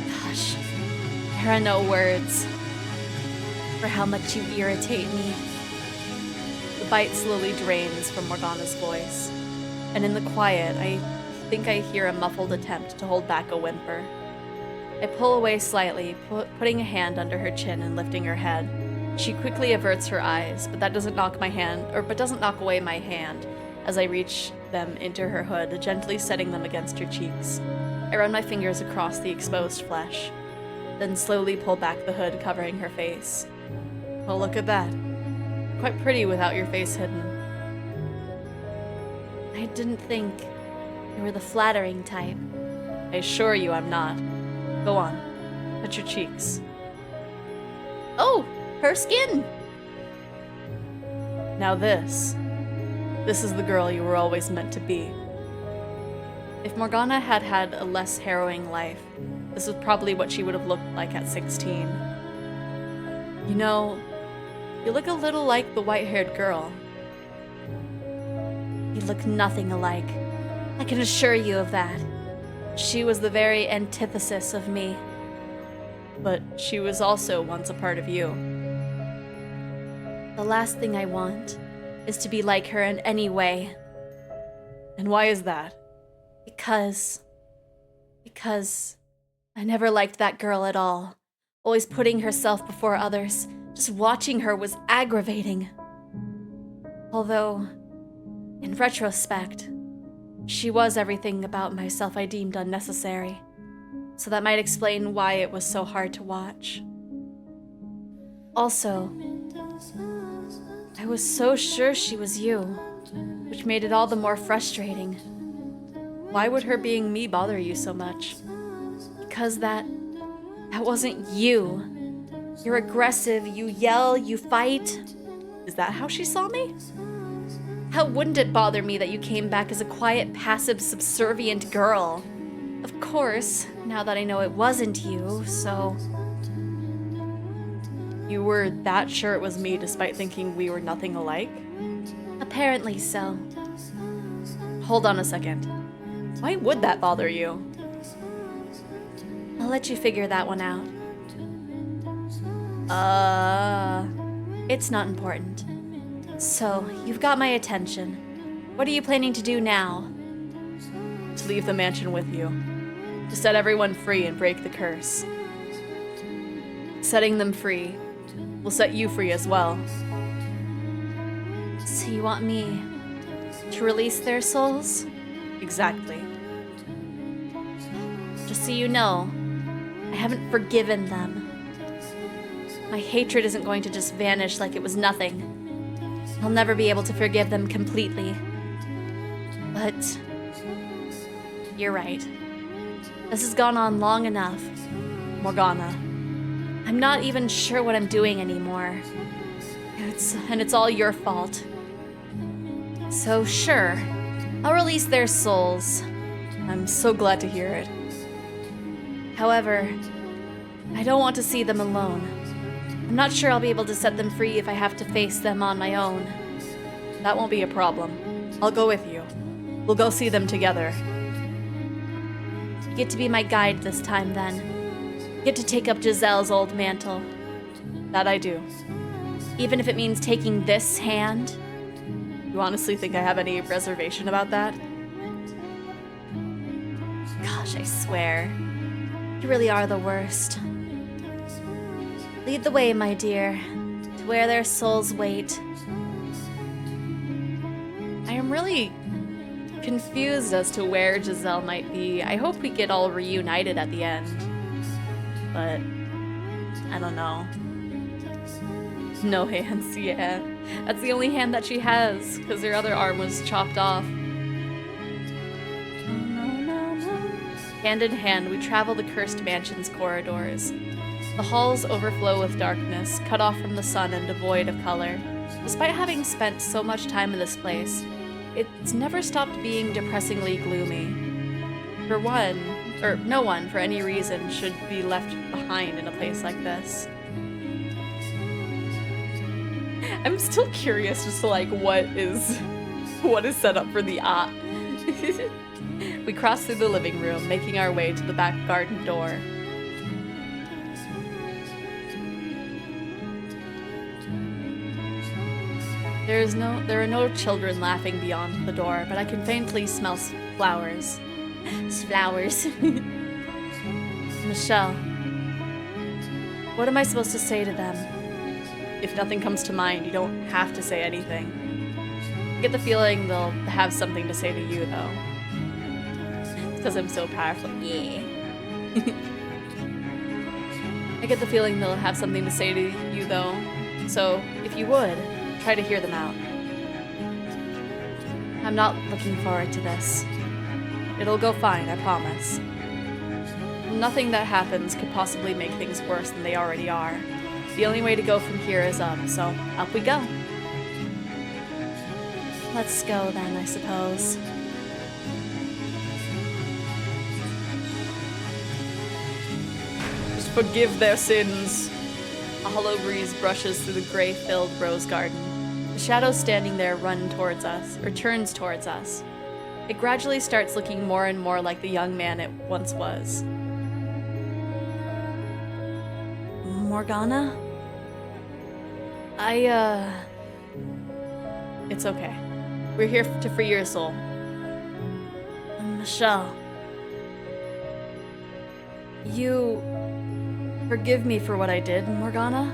Gosh, there are no words for how much you irritate me. The bite slowly drains from Morgana's voice, and in the quiet, I think I hear a muffled attempt to hold back a whimper. I pull away slightly, putting a hand under her chin and lifting her head. She quickly averts her eyes, but that doesn't knock away my hand as I reach them into her hood, gently setting them against her cheeks. I run my fingers across the exposed flesh, then slowly pull back the hood covering her face. Well, look at that. Quite pretty without your face hidden. I didn't think you were the flattering type. I assure you I'm not. Go on. Touch your cheeks. Oh, her skin! Now this is the girl you were always meant to be. If Morgana had had a less harrowing life, this was probably what she would have looked like at 16. You know, you look a little like the white-haired girl. You look nothing alike. I can assure you of that. She was the very antithesis of me. But she was also once a part of you. The last thing I want is to be like her in any way. And why is that? Because I never liked that girl at all. Always putting herself before others. Just watching her was aggravating. Although, in retrospect, she was everything about myself I deemed unnecessary. So that might explain why it was so hard to watch. Also, I was so sure she was you, which made it all the more frustrating. Why would her being me bother you so much? Because that wasn't you. You're aggressive, you yell, you fight. Is that how she saw me? How wouldn't it bother me that you came back as a quiet, passive, subservient girl? Of course, now that I know it wasn't you, so... You were that sure it was me despite thinking we were nothing alike? Apparently so. Hold on a second. Why would that bother you? I'll let you figure that one out. It's not important. So, you've got my attention. What are you planning to do now? To leave the mansion with you. To set everyone free and break the curse. Setting them free will set you free as well. So you want me to release their souls? Exactly. Just so you know, I haven't forgiven them. My hatred isn't going to just vanish like it was nothing. I'll never be able to forgive them completely. But you're right. This has gone on long enough. Morgana. I'm not even sure what I'm doing anymore. It's all your fault. So sure, I'll release their souls. I'm so glad to hear it. However, I don't want to see them alone. I'm not sure I'll be able to set them free if I have to face them on my own. That won't be a problem. I'll go with you. We'll go see them together. You get to be my guide this time, then. You get to take up Giselle's old mantle. That I do. Even if it means taking this hand? You honestly think I have any reservation about that? Gosh, I swear. You really are the worst. Lead the way, my dear. where their souls wait. I am really confused as to where Giselle might be. I hope we get all reunited at the end. But I don't know. No hands, yeah. That's the only hand that she has, because her other arm was chopped off. Hand in hand, we travel the cursed mansion's corridors. The halls overflow with darkness, cut off from the sun and devoid of color. Despite having spent so much time in this place, it's never stopped being depressingly gloomy. For one, or no one for any reason, should be left behind in a place like this. I'm still curious as to like what is set up for the We cross through the living room, making our way to the back garden door. There are no children laughing beyond the door, but I can faintly smell flowers. Flowers. Michelle, what am I supposed to say to them? If nothing comes to mind, you don't have to say anything. I get the feeling they'll have something to say to you, though. Because I'm so powerful. Yeah. I get the feeling they'll have something to say to you, though. So, if you would, try to hear them out. I'm not looking forward to this. It'll go fine, I promise. Nothing that happens could possibly make things worse than they already are. The only way to go from here is up, so up we go. Let's go then, I suppose. Just forgive their sins. A hollow breeze brushes through the gray-filled rose garden. The shadow standing there turns towards us. It gradually starts looking more and more like the young man it once was. Morgana? It's okay. We're here to free your soul. Michelle. You forgive me for what I did, Morgana?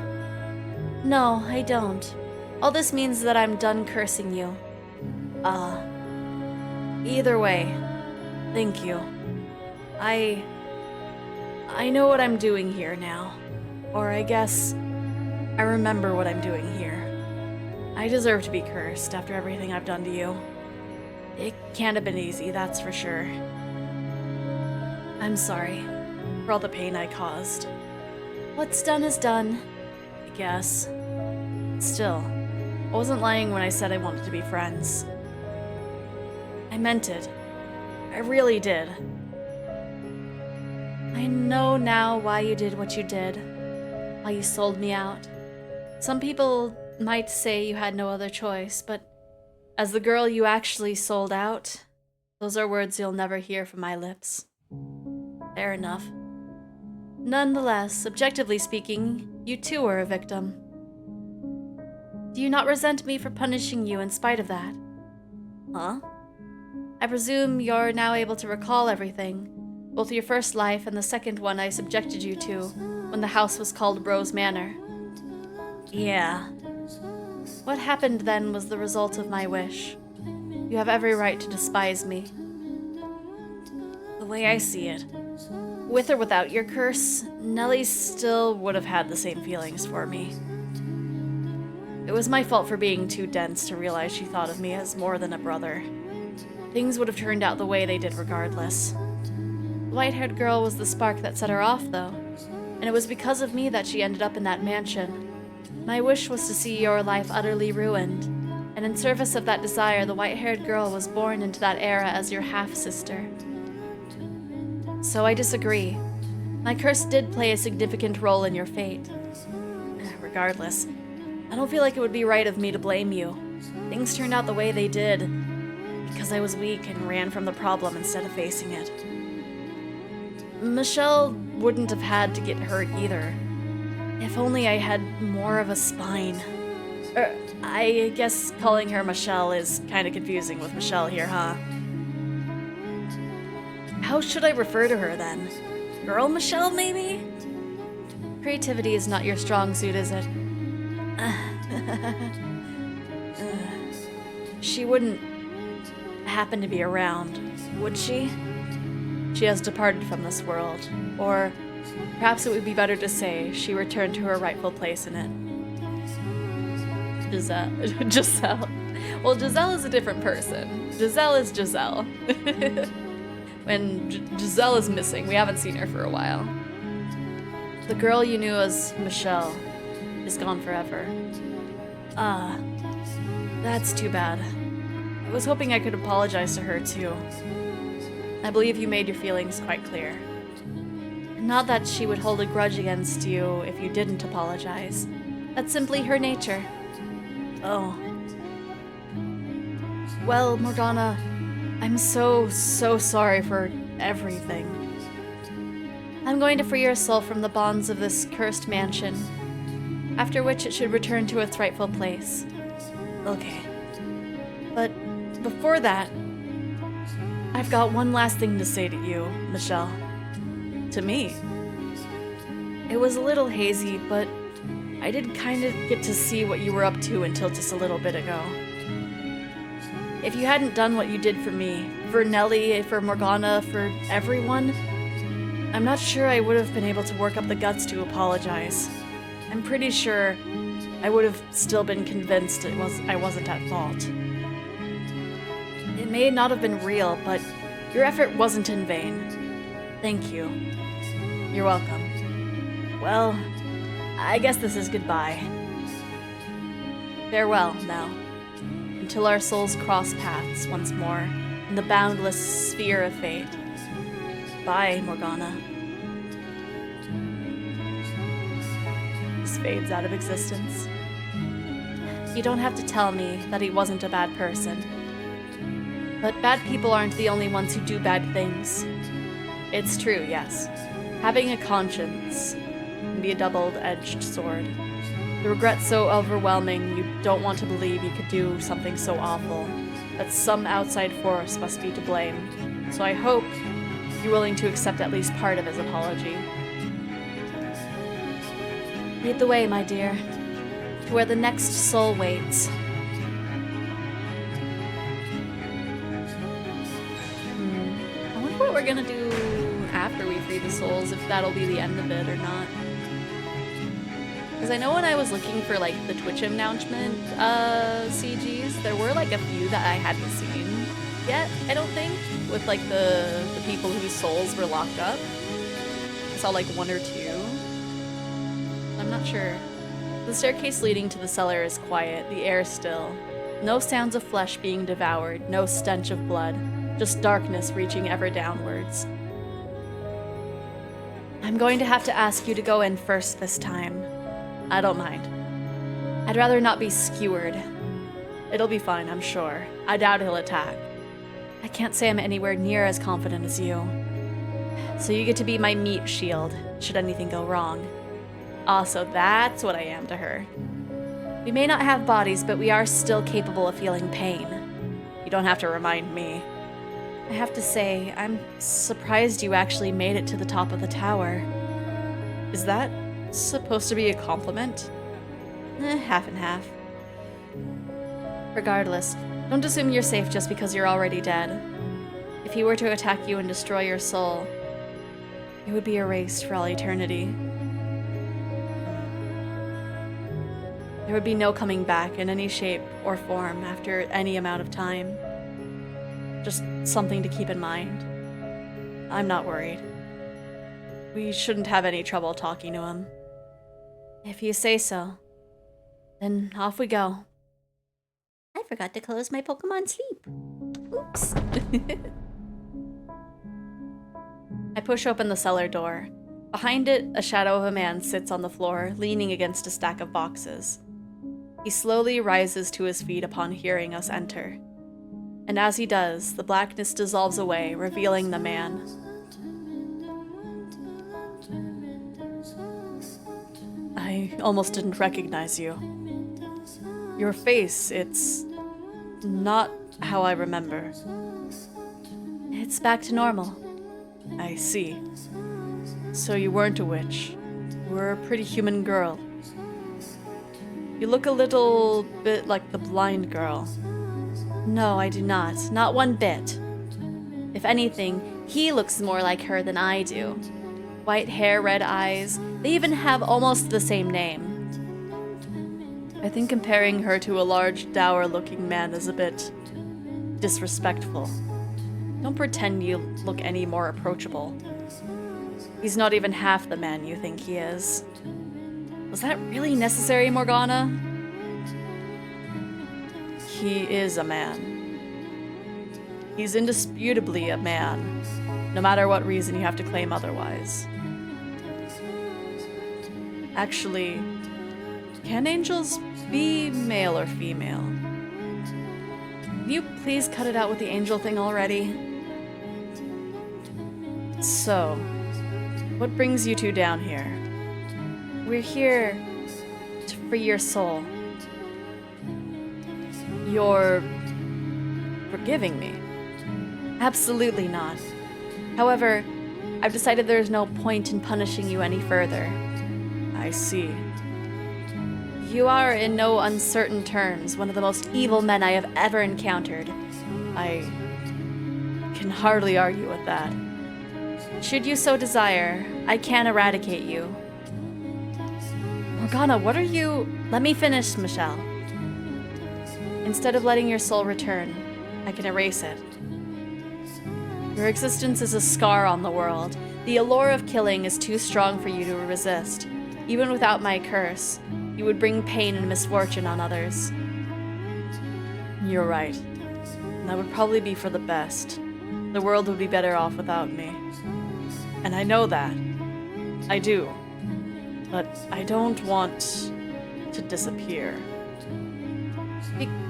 No, I don't. All this means that I'm done cursing you. Either way, thank you. I know what I'm doing here now. Or I guess I remember what I'm doing here. I deserve to be cursed after everything I've done to you. It can't have been easy, that's for sure. I'm sorry for all the pain I caused. What's done is done, I guess. Still, I wasn't lying when I said I wanted to be friends. I meant it. I really did. I know now why you did what you did. Why you sold me out. Some people might say you had no other choice, but as the girl you actually sold out, those are words you'll never hear from my lips. Fair enough. Nonetheless, objectively speaking, you too were a victim. Do you not resent me for punishing you in spite of that? Huh? I presume you're now able to recall everything, both your first life and the second one I subjected you to when the house was called Rose Manor. Yeah. What happened then was the result of my wish. You have every right to despise me. The way I see it, with or without your curse, Nellie still would have had the same feelings for me. It was my fault for being too dense to realize she thought of me as more than a brother. Things would have turned out the way they did regardless. The white-haired girl was the spark that set her off, though, and it was because of me that she ended up in that mansion. My wish was to see your life utterly ruined, and in service of that desire, the white-haired girl was born into that era as your half-sister. So I disagree. My curse did play a significant role in your fate. Regardless, I don't feel like it would be right of me to blame you. Things turned out the way they did because I was weak and ran from the problem instead of facing it. Michelle wouldn't have had to get hurt either. If only I had more of a spine. I guess calling her Michelle is kind of confusing with Michelle here, huh? How should I refer to her then? Girl Michelle, maybe? Creativity is not your strong suit, is it? She wouldn't happen to be around, would she? She has departed from this world, or perhaps it would be better to say she returned to her rightful place in it. Giselle. Well, Giselle is a different person. Giselle is Giselle. When Giselle is missing, we haven't seen her for a while. The girl you knew as Michelle is gone forever. That's too bad. I was hoping I could apologize to her too. I believe you made your feelings quite clear. Not that she would hold a grudge against you if you didn't apologize. That's simply her nature. Oh. Well, Morgana, I'm so sorry for everything. I'm going to free your soul from the bonds of this cursed mansion, after which it should return to its rightful place. Okay. But before that, I've got one last thing to say to you, Michelle. To me. It was a little hazy, but I did kind of get to see what you were up to until just a little bit ago. If you hadn't done what you did for me, for Nellie, for Morgana, for everyone, I'm not sure I would have been able to work up the guts to apologize. I'm pretty sure I would have still been convinced I wasn't at fault. It may not have been real, but your effort wasn't in vain. Thank you. You're welcome. Well, I guess this is goodbye. Farewell, now. Until our souls cross paths once more in the boundless sphere of fate. Bye, Morgana. This fades out of existence. You don't have to tell me that he wasn't a bad person. But bad people aren't the only ones who do bad things. It's true, yes. Having a conscience can be a double-edged sword. The regret's so overwhelming you don't want to believe you could do something so awful, that some outside force must be to blame. So I hope you're willing to accept at least part of his apology. Lead the way, my dear, to where the next soul waits. I wonder what we're gonna do after we free the souls, if that'll be the end of it or not. Because I know when I was looking for like the Twitch announcement CGs, there were like a few that I hadn't seen yet, I don't think, with like the people whose souls were locked up. I saw like one or two. I'm not sure. The staircase leading to the cellar is quiet, the air still. No sounds of flesh being devoured, no stench of blood, just darkness reaching ever downwards. I'm going to have to ask you to go in first this time. I don't mind. I'd rather not be skewered. It'll be fine, I'm sure. I doubt he'll attack. I can't say I'm anywhere near as confident as you. So you get to be my meat shield, should anything go wrong. So that's what I am to her. We may not have bodies, but we are still capable of feeling pain. You don't have to remind me. I have to say, I'm surprised you actually made it to the top of the tower. Is that supposed to be a compliment? Half and half. Regardless, don't assume you're safe just because you're already dead. If he were to attack you and destroy your soul, it would be erased for all eternity. There would be no coming back in any shape or form after any amount of time. Just something to keep in mind. I'm not worried. We shouldn't have any trouble talking to him. If you say so, then off we go. I forgot to close my Pokemon sleep. Oops. I push open the cellar door. Behind it, a shadow of a man sits on the floor, leaning against a stack of boxes. He slowly rises to his feet upon hearing us enter. And as he does, the blackness dissolves away, revealing the man. I almost didn't recognize you. Your face, it's not how I remember. It's back to normal. I see. So you weren't a witch. You were a pretty human girl. You look a little bit like the blind girl. No, I do not. Not one bit. If anything, he looks more like her than I do. White hair, red eyes. They even have almost the same name. I think comparing her to a large, dour-looking man is a bit disrespectful. Don't pretend you look any more approachable. He's not even half the man you think he is. Was that really necessary, Morgana? He is a man. He's indisputably a man, no matter what reason you have to claim otherwise. Actually, can angels be male or female? Can you please cut it out with the angel thing already? So, what brings you two down here? We're here to free your soul. You're forgiving me? Absolutely not. However, I've decided there's no point in punishing you any further. I see. You are, in no uncertain terms, one of the most evil men I have ever encountered. I can hardly argue with that. Should you so desire, I can eradicate you. Morgana, what are you... Let me finish, Michelle. Instead of letting your soul return, I can erase it. Your existence is a scar on the world. The allure of killing is too strong for you to resist. Even without my curse, you would bring pain and misfortune on others. You're right. And that would probably be for the best. The world would be better off without me. And I know that. I do. But I don't want to disappear.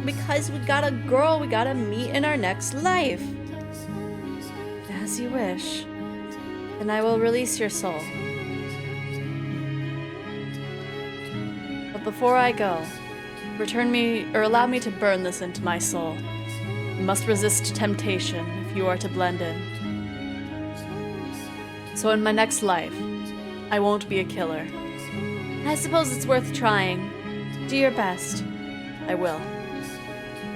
Because we got a girl we gotta meet in our next life. As you wish. Then I will release your soul. But before I go, return me, or allow me to burn this into my soul. You must resist temptation if you are to blend in. So in my next life, I won't be a killer. I suppose it's worth trying. Do your best. I will.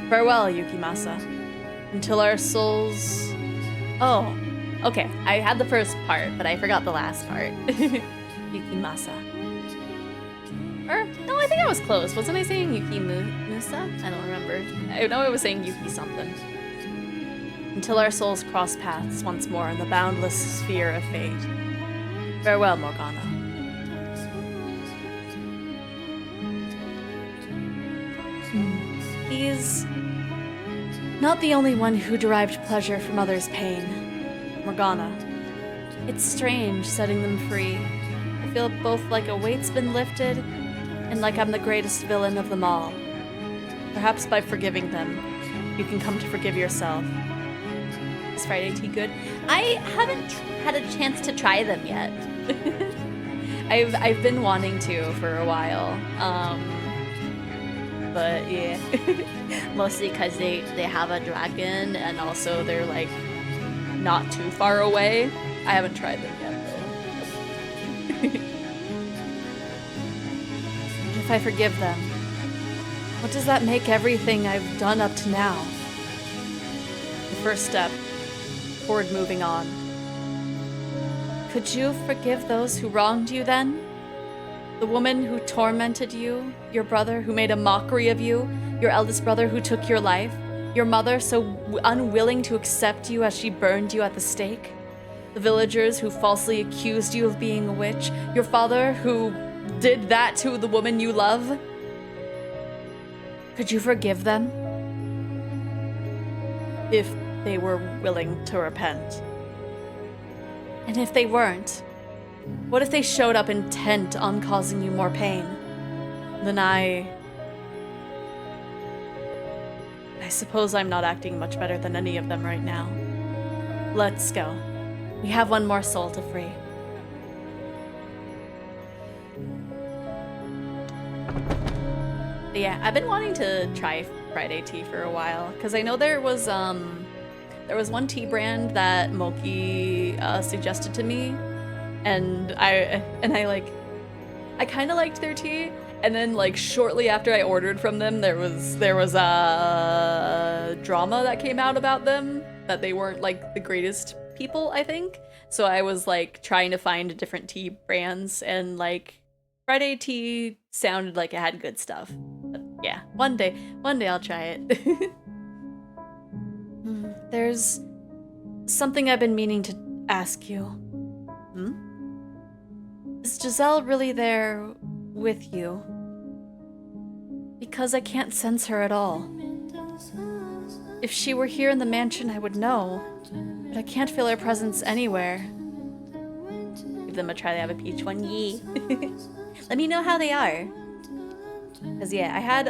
Farewell, Yukimasa. Until our souls... Oh, okay. I had the first part, but I forgot the last part. Yukimasa. Or, no, I think I was close. Wasn't I saying Yukimusa? I don't remember. I know I was saying Yuki something. Until our souls cross paths once more in the boundless sphere of fate. Farewell, Morgana. He's not the only one who derived pleasure from others' pain. Morgana. It's strange setting them free. I feel both like a weight's been lifted and like I'm the greatest villain of them all. Perhaps by forgiving them, you can come to forgive yourself. Is Friday tea good? I haven't had a chance to try them yet. I've been wanting to for a while. But yeah. Mostly because they have a dragon and also they're like not too far away. I haven't tried them yet though. If I forgive them, what does that make everything I've done up to now? The first step toward moving on. Could you forgive those who wronged you then? The woman who tormented you, your brother who made a mockery of you, your eldest brother who took your life, your mother so unwilling to accept you as she burned you at the stake, the villagers who falsely accused you of being a witch, your father who did that to the woman you love. Could you forgive them? If they were willing to repent. And if they weren't? What if they showed up intent on causing you more pain? Then I suppose I'm not acting much better than any of them right now. Let's go. We have one more soul to free. But yeah, I've been wanting to try Friday tea for a while because I know there was one tea brand that Moki suggested to me, and I kind of liked their tea, And then, like, shortly after I ordered from them, there was a drama that came out about them, that they weren't, like, the greatest people, I think. So I was, like, trying to find different tea brands, and, like, Friday tea sounded like it had good stuff. But yeah, one day I'll try it. There's something I've been meaning to ask you. Is Giselle really there with you? Because I can't sense her at all. If she were here in the mansion, I would know, but I can't feel her presence anywhere. Give them a try. They have a peach one. Yee. Let me know how they are. Cause yeah, I had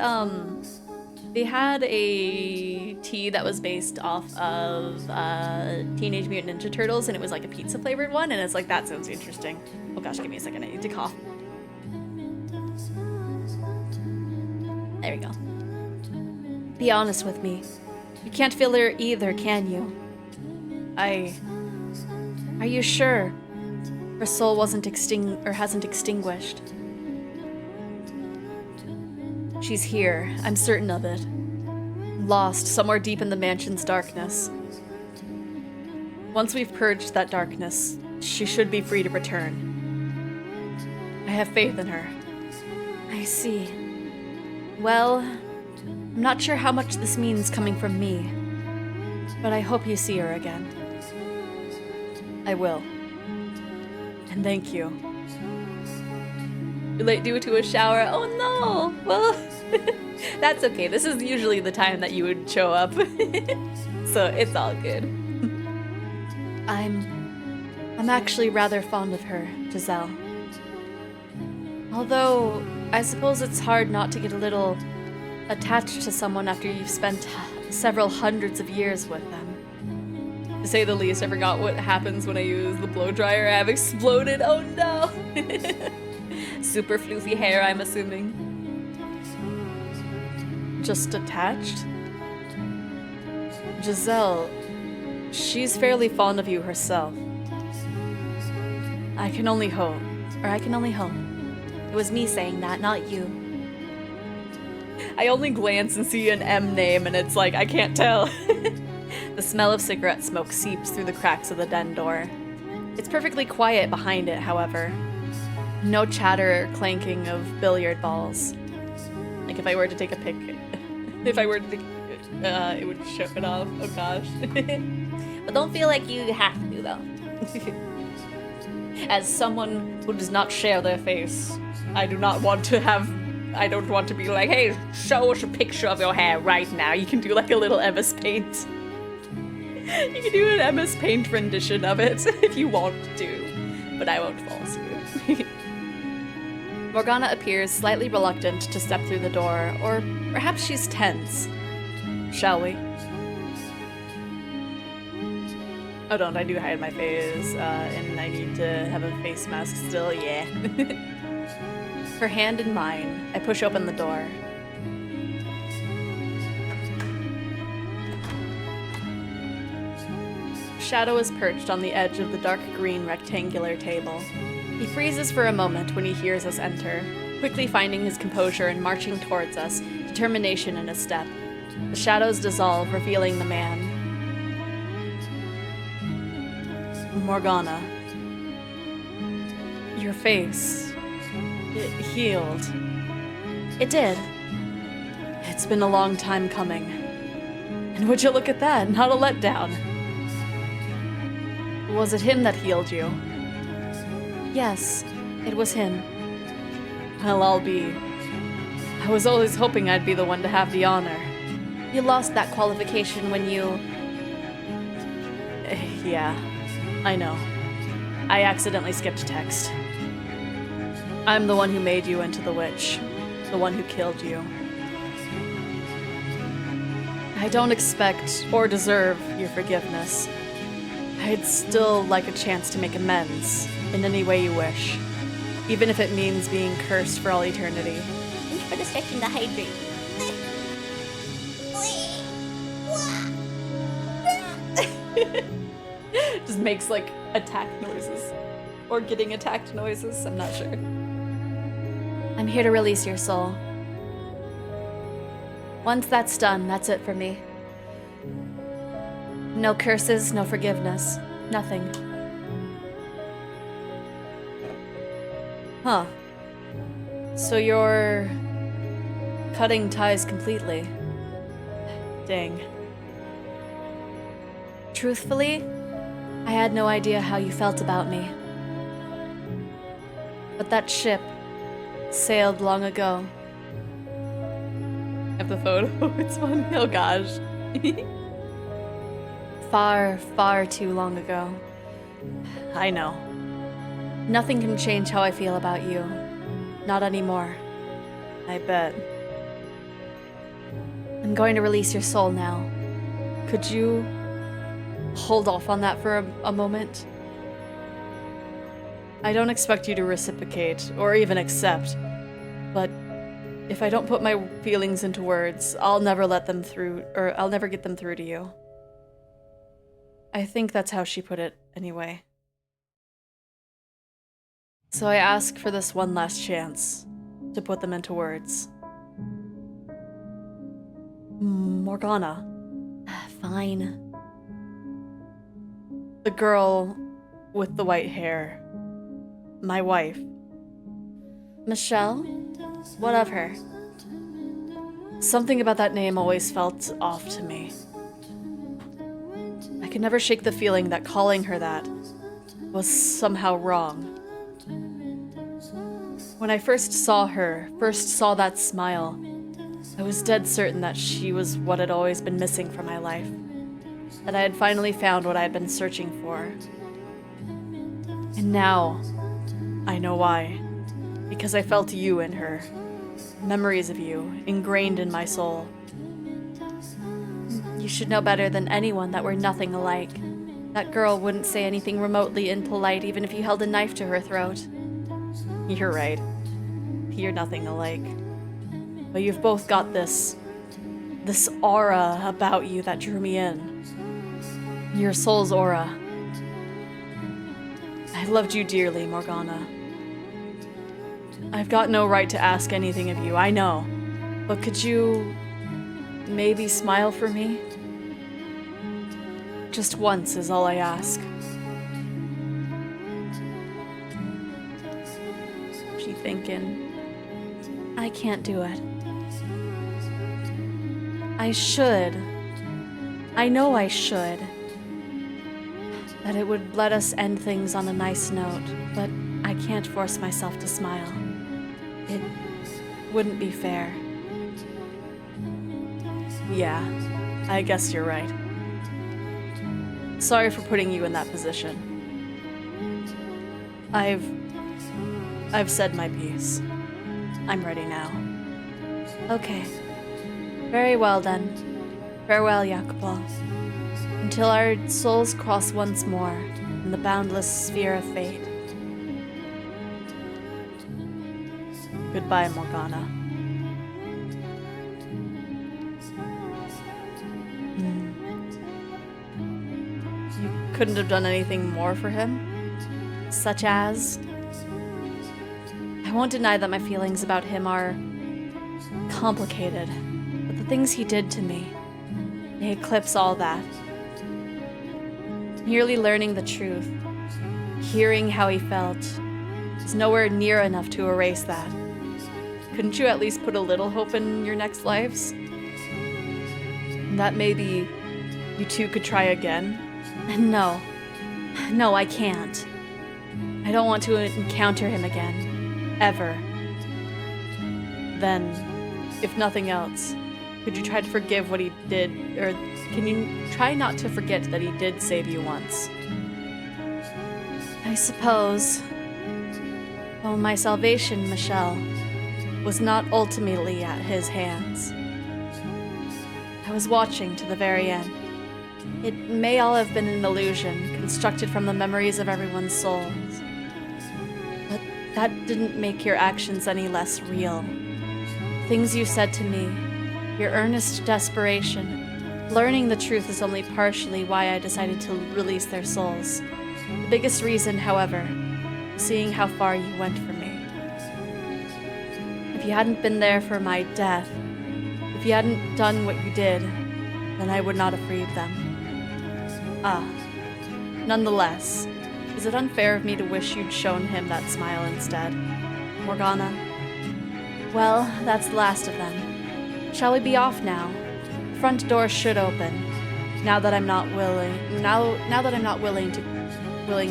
they had a tea that was based off of Teenage Mutant Ninja Turtles, and it was like a pizza flavored one, and it's like, that sounds interesting. Oh gosh, give me a second, I need to cough. There we go. Be honest with me. You can't feel her either, can you? Are you sure her soul hasn't extinguished? She's here, I'm certain of it. Lost somewhere deep in the mansion's darkness. Once we've purged that darkness, she should be free to return. I have faith in her. I see. Well, I'm not sure how much this means coming from me, but I hope you see her again. I will. And thank you. You're late due to a shower. Oh no! Well, that's okay. This is usually the time that you would show up. So it's all good. I'm actually rather fond of her, Giselle. Although, I suppose it's hard not to get a little attached to someone after you've spent several hundreds of years with them. To say the least, I forgot what happens when I use the blow dryer. I have exploded. Oh no! Super floofy hair, I'm assuming. Just attached? Giselle, she's fairly fond of you herself. I can only hope. It was me saying that, not you. I only glance and see an M name, and it's like, I can't tell. The smell of cigarette smoke seeps through the cracks of the den door. It's perfectly quiet behind it, however. No chatter or clanking of billiard balls. Like if I were to take a pic, it would show it off. Oh gosh. But don't feel like you have to, though. As someone who does not share their face, I don't want to be like, hey, show us a picture of your hair right now. You can do like a little MS Paint. You can do an MS Paint rendition of it if you want to, but I won't false you. Morgana appears slightly reluctant to step through the door, or perhaps she's tense. Shall we? Oh, don't, I do hide my face, and I need to have a face mask still, yeah. Her hand in mine, I push open the door. Shadow is perched on the edge of the dark green rectangular table. He freezes for a moment when he hears us enter, quickly finding his composure and marching towards us, determination in his step. The shadows dissolve, revealing the man. Morgana. Your face. It healed. It did. It's been a long time coming. And would you look at that, not a letdown. Was it him that healed you? Yes, it was him. Well, I was always hoping I'd be the one to have the honor. You lost that qualification when you... Yeah, I know. I accidentally skipped text. I'm the one who made you into the witch. The one who killed you. I don't expect or deserve your forgiveness. I'd still like a chance to make amends, in any way you wish. Even if it means being cursed for all eternity. Thank you for the section to hydrate. Just makes like attack noises. Or getting attacked noises, I'm not sure. I'm here to release your soul. Once that's done, that's it for me. No curses, no forgiveness. Nothing. Huh. So you're cutting ties completely. Dang. Truthfully, I had no idea how you felt about me. But that ship sailed long ago. I have the photo. It's funny. Oh gosh. Far, far too long ago. I know. Nothing can change how I feel about you. Not anymore. I bet. I'm going to release your soul now. Could you hold off on that for a moment? I don't expect you to reciprocate or even accept, but if I don't put my feelings into words, I'll never let them through, or I'll never get them through to you. I think that's how she put it, anyway. So I ask for this one last chance to put them into words. Morgana. Fine. The girl with the white hair. My wife. Michelle? What of her? Something about that name always felt off to me. I could never shake the feeling that calling her that was somehow wrong. When I first saw her, first saw that smile, I was dead certain that she was what had always been missing from my life. That I had finally found what I had been searching for. And now, I know why. Because I felt you in her. Memories of you, ingrained in my soul. You should know better than anyone that we're nothing alike. That girl wouldn't say anything remotely impolite even if you held a knife to her throat. You're right. You're nothing alike. But you've both got this aura about you that drew me in. Your soul's aura. I loved you dearly, Morgana. I've got no right to ask anything of you, I know. But could you maybe smile for me? Just once is all I ask. She thinking, I can't do it. I should. I know I should. That it would let us end things on a nice note, but I can't force myself to smile. It wouldn't be fair. Yeah, I guess you're right. Sorry for putting you in that position. I've said my piece. I'm ready now. Okay. Very well then. Farewell, Jacopo. Until our souls cross once more in the boundless sphere of fate. Goodbye, Morgana. You couldn't have done anything more for him? Such as? I won't deny that my feelings about him are complicated, but the things he did to me, they eclipse all that. Merely learning the truth, hearing how he felt, is nowhere near enough to erase that. Couldn't you at least put a little hope in your next lives? And that maybe you two could try again? No. No, I can't. I don't want to encounter him again. Ever. Then, if nothing else, could you try to forgive what he did, or can you try not to forget that he did save you once? I suppose. Oh, my salvation, Michelle, was not ultimately at his hands. I was watching to the very end. It may all have been an illusion, constructed from the memories of everyone's souls. But that didn't make your actions any less real. Things you said to me, your earnest desperation, learning the truth is only partially why I decided to release their souls. The biggest reason, however, seeing how far you went for me. If you hadn't been there for my death, if you hadn't done what you did, then I would not have freed them. Nonetheless, is it unfair of me to wish you'd shown him that smile instead? Morgana? Well, that's the last of them. Shall we be off now? The front door should open. Now that I'm not willing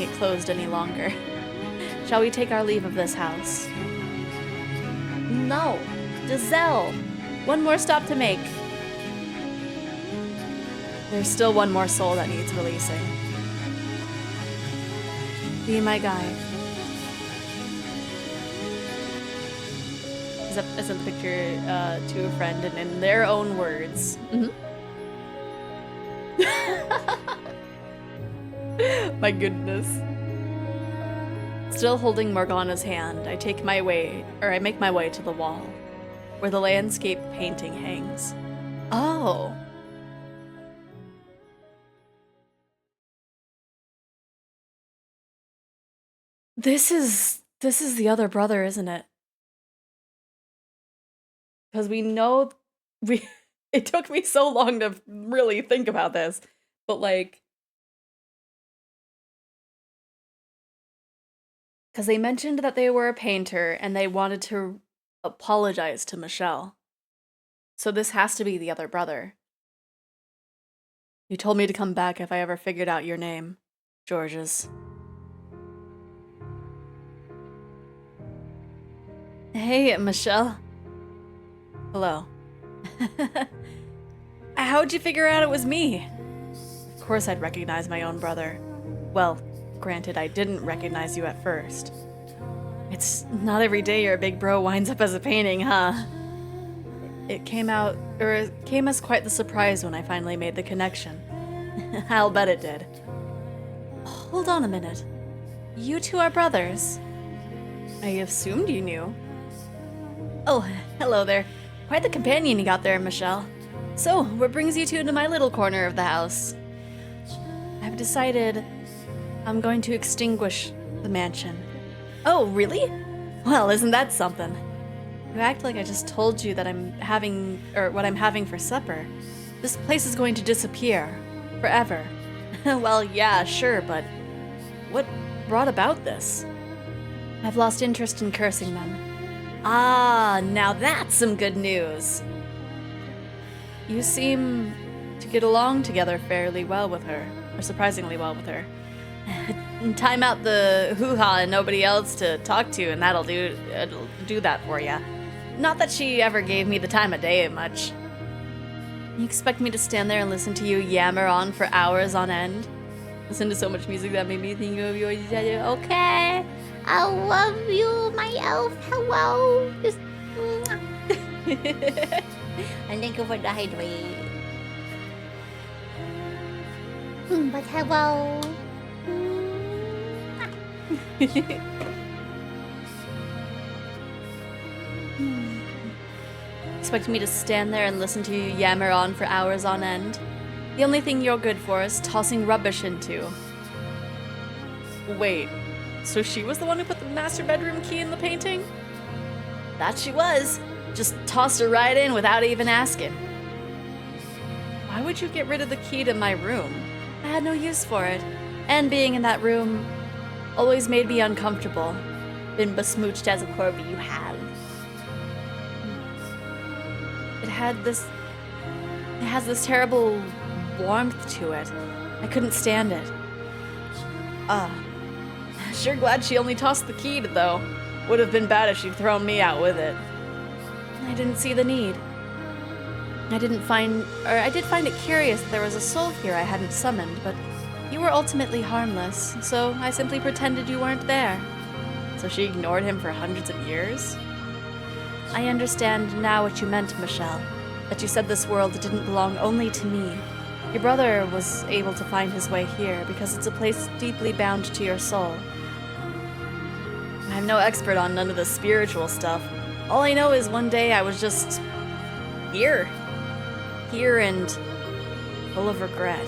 it closed any longer. Shall we take our leave of this house? No. Giselle! One more stop to make. There's still one more soul that needs releasing. Be my guide. I sent the picture to a friend, and in their own words. My goodness. Still holding Morgana's hand, I make my way to the wall, where the landscape painting hangs. Oh. This is the other brother, isn't it? Because we know it took me so long to really think about this, but like, because they mentioned that they were a painter and they wanted to apologize to Michelle. So this has to be the other brother. You told me to come back if I ever figured out your name, Georges. Hey, Michelle. Hello. How'd you figure out it was me? Of course I'd recognize my own brother. Well, granted, I didn't recognize you at first. It's not every day your big bro winds up as a painting, huh? It came as quite the surprise when I finally made the connection. I'll bet it did. Hold on a minute. You two are brothers. I assumed you knew. Oh, hello there. Quite the companion you got there, Michelle. So, what brings you two into my little corner of the house? I've decided I'm going to extinguish the mansion. Oh, really? Well, isn't that something? You act like I just told you that what I'm having for supper. This place is going to disappear. Forever. Well, yeah, sure, but what brought about this? I've lost interest in cursing them. Ah, now that's some good news. You seem to get along together fairly well with her, or surprisingly well with her. Time out the hoo-ha and nobody else to talk to, and it'll do that for ya. Not that she ever gave me the time of day much. You expect me to stand there and listen to you yammer on for hours on end? Listen to so much music that made me think of you. Okay, I love you, my elf. Hello. Just... and thank you for the hydrate. But hello. Expect me to stand there and listen to you yammer on for hours on end? The only thing you're good for is tossing rubbish into. Wait, so she was the one who put the master bedroom key in the painting? That she was. Just tossed her right in without even asking. Why would you get rid of the key to my room? I had no use for it. And being in that room always made me uncomfortable. Been besmooched as a Corby, you have. It has this terrible warmth to it. I couldn't stand it. Sure glad she only tossed the key, though. Would have been bad if she'd thrown me out with it. I didn't see the need. I did find it curious that there was a soul here I hadn't summoned, but you were ultimately harmless, so I simply pretended you weren't there. So she ignored him for hundreds of years? I understand now what you meant, Michelle. That you said this world didn't belong only to me. Your brother was able to find his way here because it's a place deeply bound to your soul. I'm no expert on none of the spiritual stuff. All I know is one day I was just here. Here and full of regret.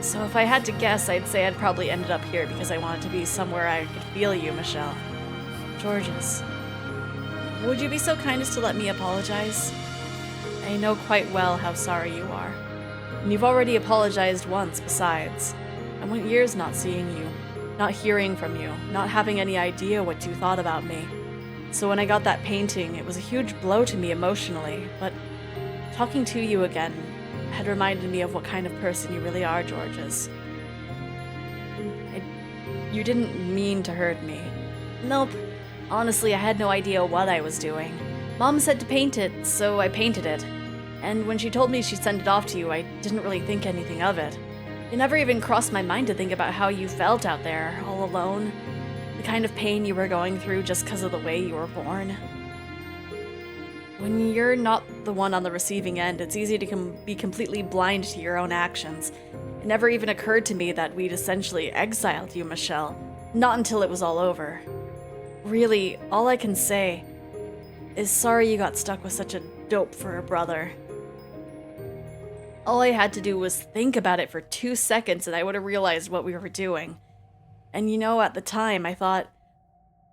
So if I had to guess, I'd say I'd probably ended up here because I wanted to be somewhere I could feel you, Michelle. Georges. would you be so kind as to let me apologize? I know quite well how sorry you are. And you've already apologized once, besides. I went years not seeing you, not hearing from you, not having any idea what you thought about me. So when I got that painting, it was a huge blow to me emotionally, but talking to you again had reminded me of what kind of person you really are, Georges. You didn't mean to hurt me. Nope. Honestly, I had no idea what I was doing. Mom said to paint it, so I painted it. And when she told me she'd send it off to you, I didn't really think anything of it. It never even crossed my mind to think about how you felt out there, all alone. The kind of pain you were going through just because of the way you were born. When you're not the one on the receiving end, it's easy to be completely blind to your own actions. It never even occurred to me that we'd essentially exiled you, Michelle. Not until it was all over. Really, all I can say is sorry you got stuck with such a dope for a brother. All I had to do was think about it for 2 seconds and I would have realized what we were doing. And you know, at the time, I thought,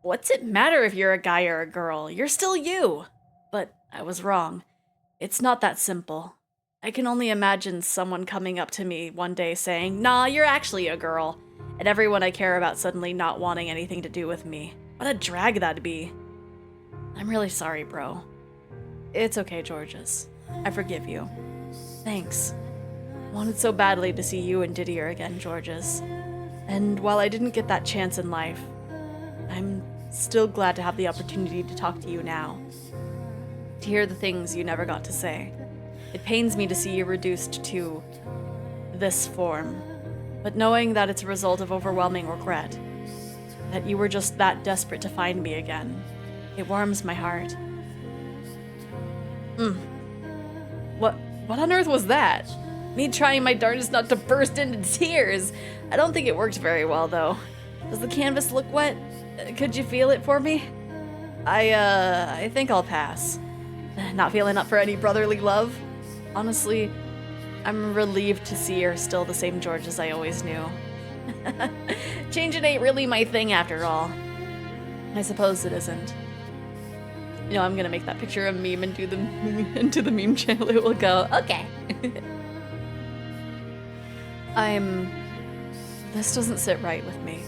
what's it matter if you're a guy or a girl? You're still you! But I was wrong. It's not that simple. I can only imagine someone coming up to me one day saying, nah, you're actually a girl, and everyone I care about suddenly not wanting anything to do with me. What a drag that'd be. I'm really sorry, bro. It's okay, Georges. I forgive you. Thanks. I wanted so badly to see you and Didier again, Georges. And while I didn't get that chance in life, I'm still glad to have the opportunity to talk to you now. To hear the things you never got to say. It pains me to see you reduced to this form, but knowing that it's a result of overwhelming regret, that you were just that desperate to find me again, it warms my heart. What on earth was that? Me trying my darndest not to burst into tears. I don't think it worked very well, though. Does the canvas look wet? Could you feel it for me? I think I'll pass. Not feeling up for any brotherly love? Honestly, I'm relieved to see you're still the same George as I always knew. Changing ain't really my thing after all. I suppose it isn't. You know, I'm gonna make that picture a meme and do the into the meme channel. It will go, okay. This doesn't sit right with me.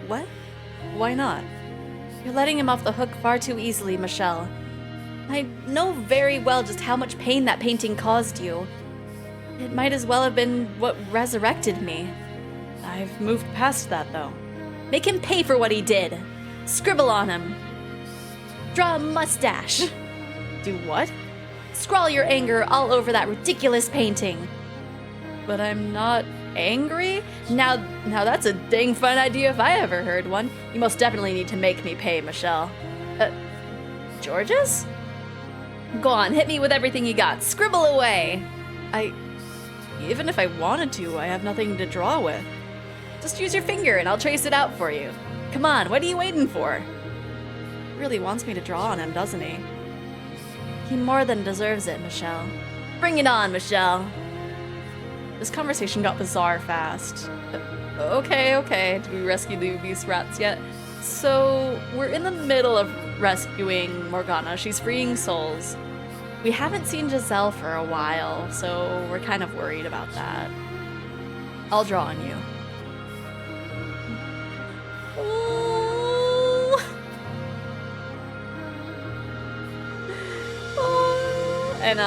What? Why not? You're letting him off the hook far too easily, Michelle. I know very well just how much pain that painting caused you. It might as well have been what resurrected me. I've moved past that, though. Make him pay for what he did. Scribble on him. Draw a mustache. Do what? Scrawl your anger all over that ridiculous painting. But I'm not angry? Now that's a dang fun idea if I ever heard one. You most definitely need to make me pay, Michelle. Georges? Go on, hit me with everything you got. Scribble away. Even if I wanted to, I have nothing to draw with. Just use your finger and I'll trace it out for you. Come on, what are you waiting for? He really wants me to draw on him, doesn't he? He more than deserves it, Michelle. Bring it on, Michelle. This conversation got bizarre fast. Okay. Did we rescue the obese rats yet? So, we're in the middle of rescuing Morgana. She's freeing souls. We haven't seen Giselle for a while, so we're kind of worried about that. I'll draw on you. And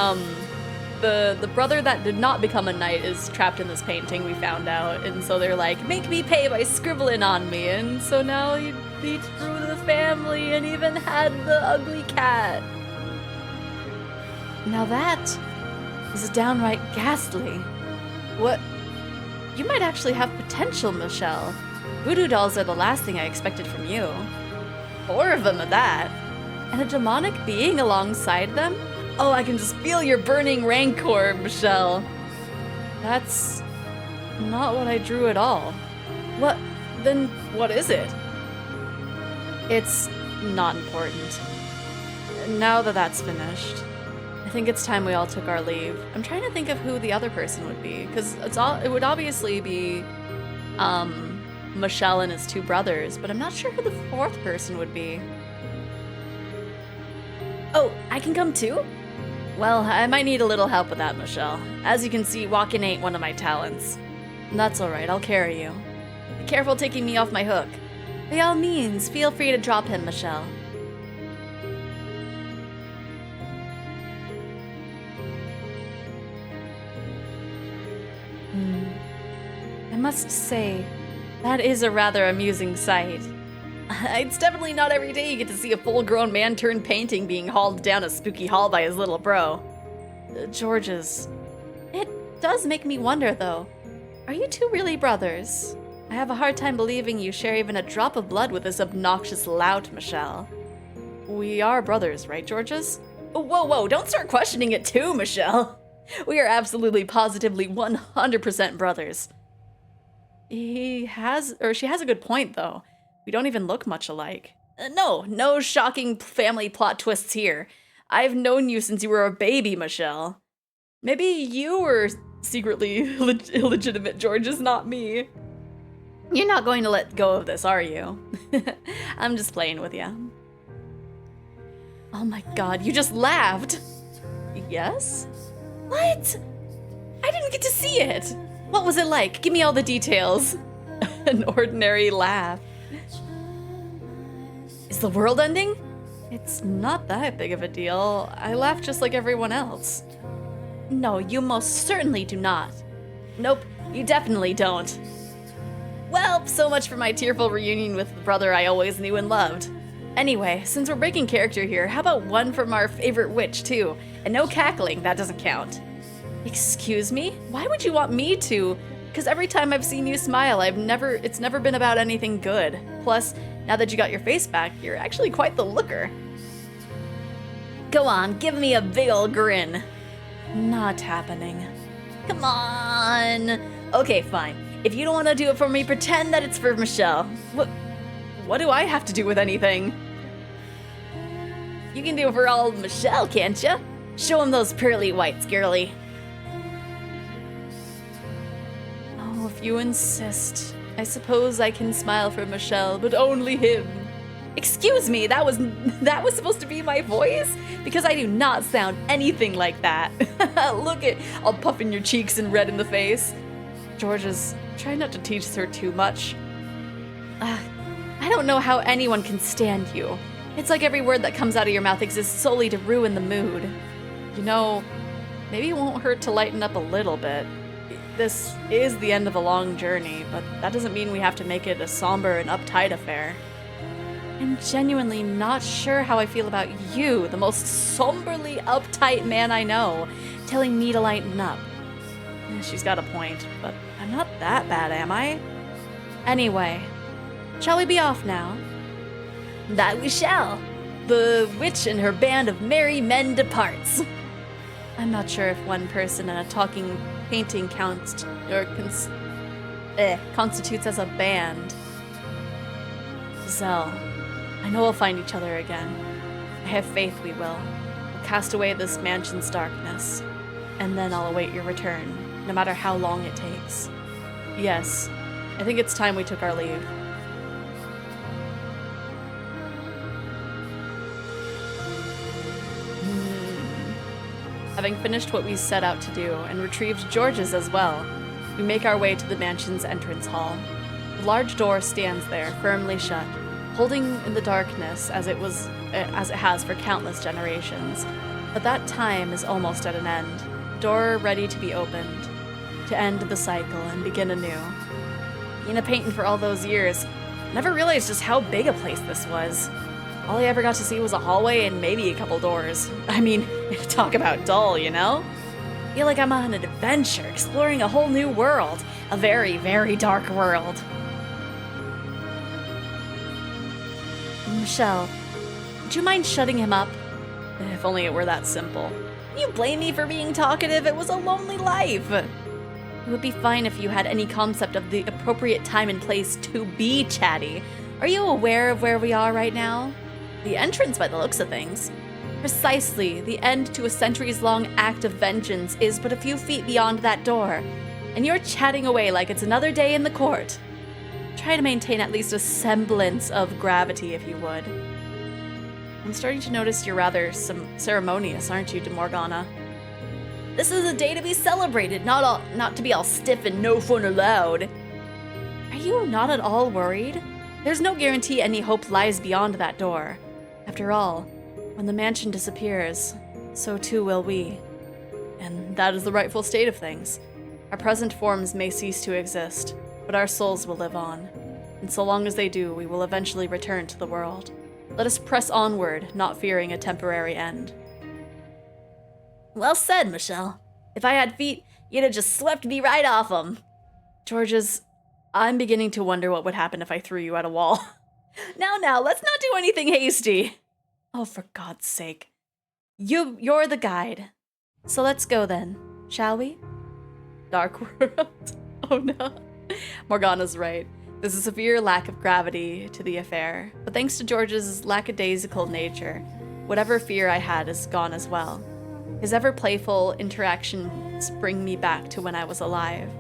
the brother that did not become a knight is trapped in this painting, we found out, and so they're like, make me pay by scribbling on me, and so now he beat through the family and even had the ugly cat. Now that is downright ghastly. What? You might actually have potential, Michelle. Voodoo dolls are the last thing I expected from you. 4 of them at that. And a demonic being alongside them? Oh, I can just feel your burning rancor, Michelle. That's not what I drew at all. What? Then what is it? It's not important. Now that that's finished, I think it's time we all took our leave. I'm trying to think of who the other person would be, because it would obviously be Michelle and his 2 brothers, but I'm not sure who the 4th person would be. Oh, I can come too? Well, I might need a little help with that, Michelle. As you can see, walking ain't one of my talents. That's alright, I'll carry you. Be careful taking me off my hook. By all means, feel free to drop him, Michelle. I must say, that is a rather amusing sight. It's definitely not every day you get to see a full-grown man turned painting being hauled down a spooky hall by his little bro. George's. It does make me wonder, though. Are you two really brothers? I have a hard time believing you share even a drop of blood with this obnoxious lout, Michelle. We are brothers, right, Georges? Whoa, don't start questioning it too, Michelle. We are absolutely positively 100% brothers. She has a good point, though. We don't even look much alike. No shocking family plot twists here. I've known you since you were a baby, Michelle. Maybe you were secretly illegitimate, Georges, not me. You're not going to let go of this, are you? I'm just playing with you. Oh my god, you just laughed. Yes? What? I didn't get to see it. What was it like? Give me all the details. An ordinary laugh. Is the world ending? It's not that big of a deal. I laugh just like everyone else. No, you most certainly do not. Nope, you definitely don't. Well, so much for my tearful reunion with the brother I always knew and loved. Anyway, since we're breaking character here, how about one from our favorite witch, too? And no cackling, that doesn't count. Excuse me? Why would you want me to? Because every time I've seen you smile, it's never been about anything good. Plus, now that you got your face back, you're actually quite the looker. Go on, give me a big ol' grin. Not happening. Come on. Okay, fine. If you don't want to do it for me, pretend that it's for Michelle. What do I have to do with anything? You can do it for all Michelle, can't ya? Show him those pearly whites, girly. Oh, if you insist. I suppose I can smile for Michelle, but only him. Excuse me, that was supposed to be my voice? Because I do not sound anything like that. Look at all puff in your cheeks and red in the face. Georges, try not to teach her too much. I don't know how anyone can stand you. It's like every word that comes out of your mouth exists solely to ruin the mood. You know, maybe it won't hurt to lighten up a little bit. This is the end of a long journey, but that doesn't mean we have to make it a somber and uptight affair. I'm genuinely not sure how I feel about you, the most somberly uptight man I know, telling me to lighten up. She's got a point, but I'm not that bad, am I? Anyway, shall we be off now? That we shall. The witch and her band of merry men departs. I'm not sure if one person and a talking painting constitutes as a band. Zell, I know we'll find each other again. I have faith we will. We'll cast away this mansion's darkness, and then I'll await your return, no matter how long it takes. Yes, I think it's time we took our leave. Having finished what we set out to do, and retrieved George's as well, we make our way to the mansion's entrance hall. The large door stands there, firmly shut, holding in the darkness as it has for countless generations. But that time is almost at an end. The door ready to be opened, to end the cycle and begin anew. Being a painting for all those years, I never realized just how big a place this was. All I ever got to see was a hallway and maybe a couple doors. I mean, talk about dull, you know? I feel like I'm on an adventure, exploring a whole new world. A very, very dark world. Michelle, would you mind shutting him up? If only it were that simple. You blame me for being talkative? It was a lonely life. It would be fine if you had any concept of the appropriate time and place to be chatty. Are you aware of where we are right now? The entrance by the looks of things. Precisely, the end to a centuries-long act of vengeance is but a few feet beyond that door, and you're chatting away like it's another day in the court. Try to maintain at least a semblance of gravity if you would. I'm starting to notice you're rather ceremonious, aren't you, Morgana? This is a day to be celebrated, not to be all stiff and no fun allowed. Are you not at all worried? There's no guarantee any hope lies beyond that door. After all, when the mansion disappears, so too will we. And that is the rightful state of things. Our present forms may cease to exist, but our souls will live on. And so long as they do, we will eventually return to the world. Let us press onward, not fearing a temporary end. Well said, Michelle. If I had feet, you'd have just swept me right off them. Georges, I'm beginning to wonder what would happen if I threw you at a wall. Now, let's not do anything hasty. Oh, for God's sake. You're the guide. So let's go then, shall we? Dark world. Oh no. Morgana's right. There's a severe lack of gravity to the affair, but thanks to George's lackadaisical nature, whatever fear I had is gone as well. His ever-playful interactions bring me back to when I was alive,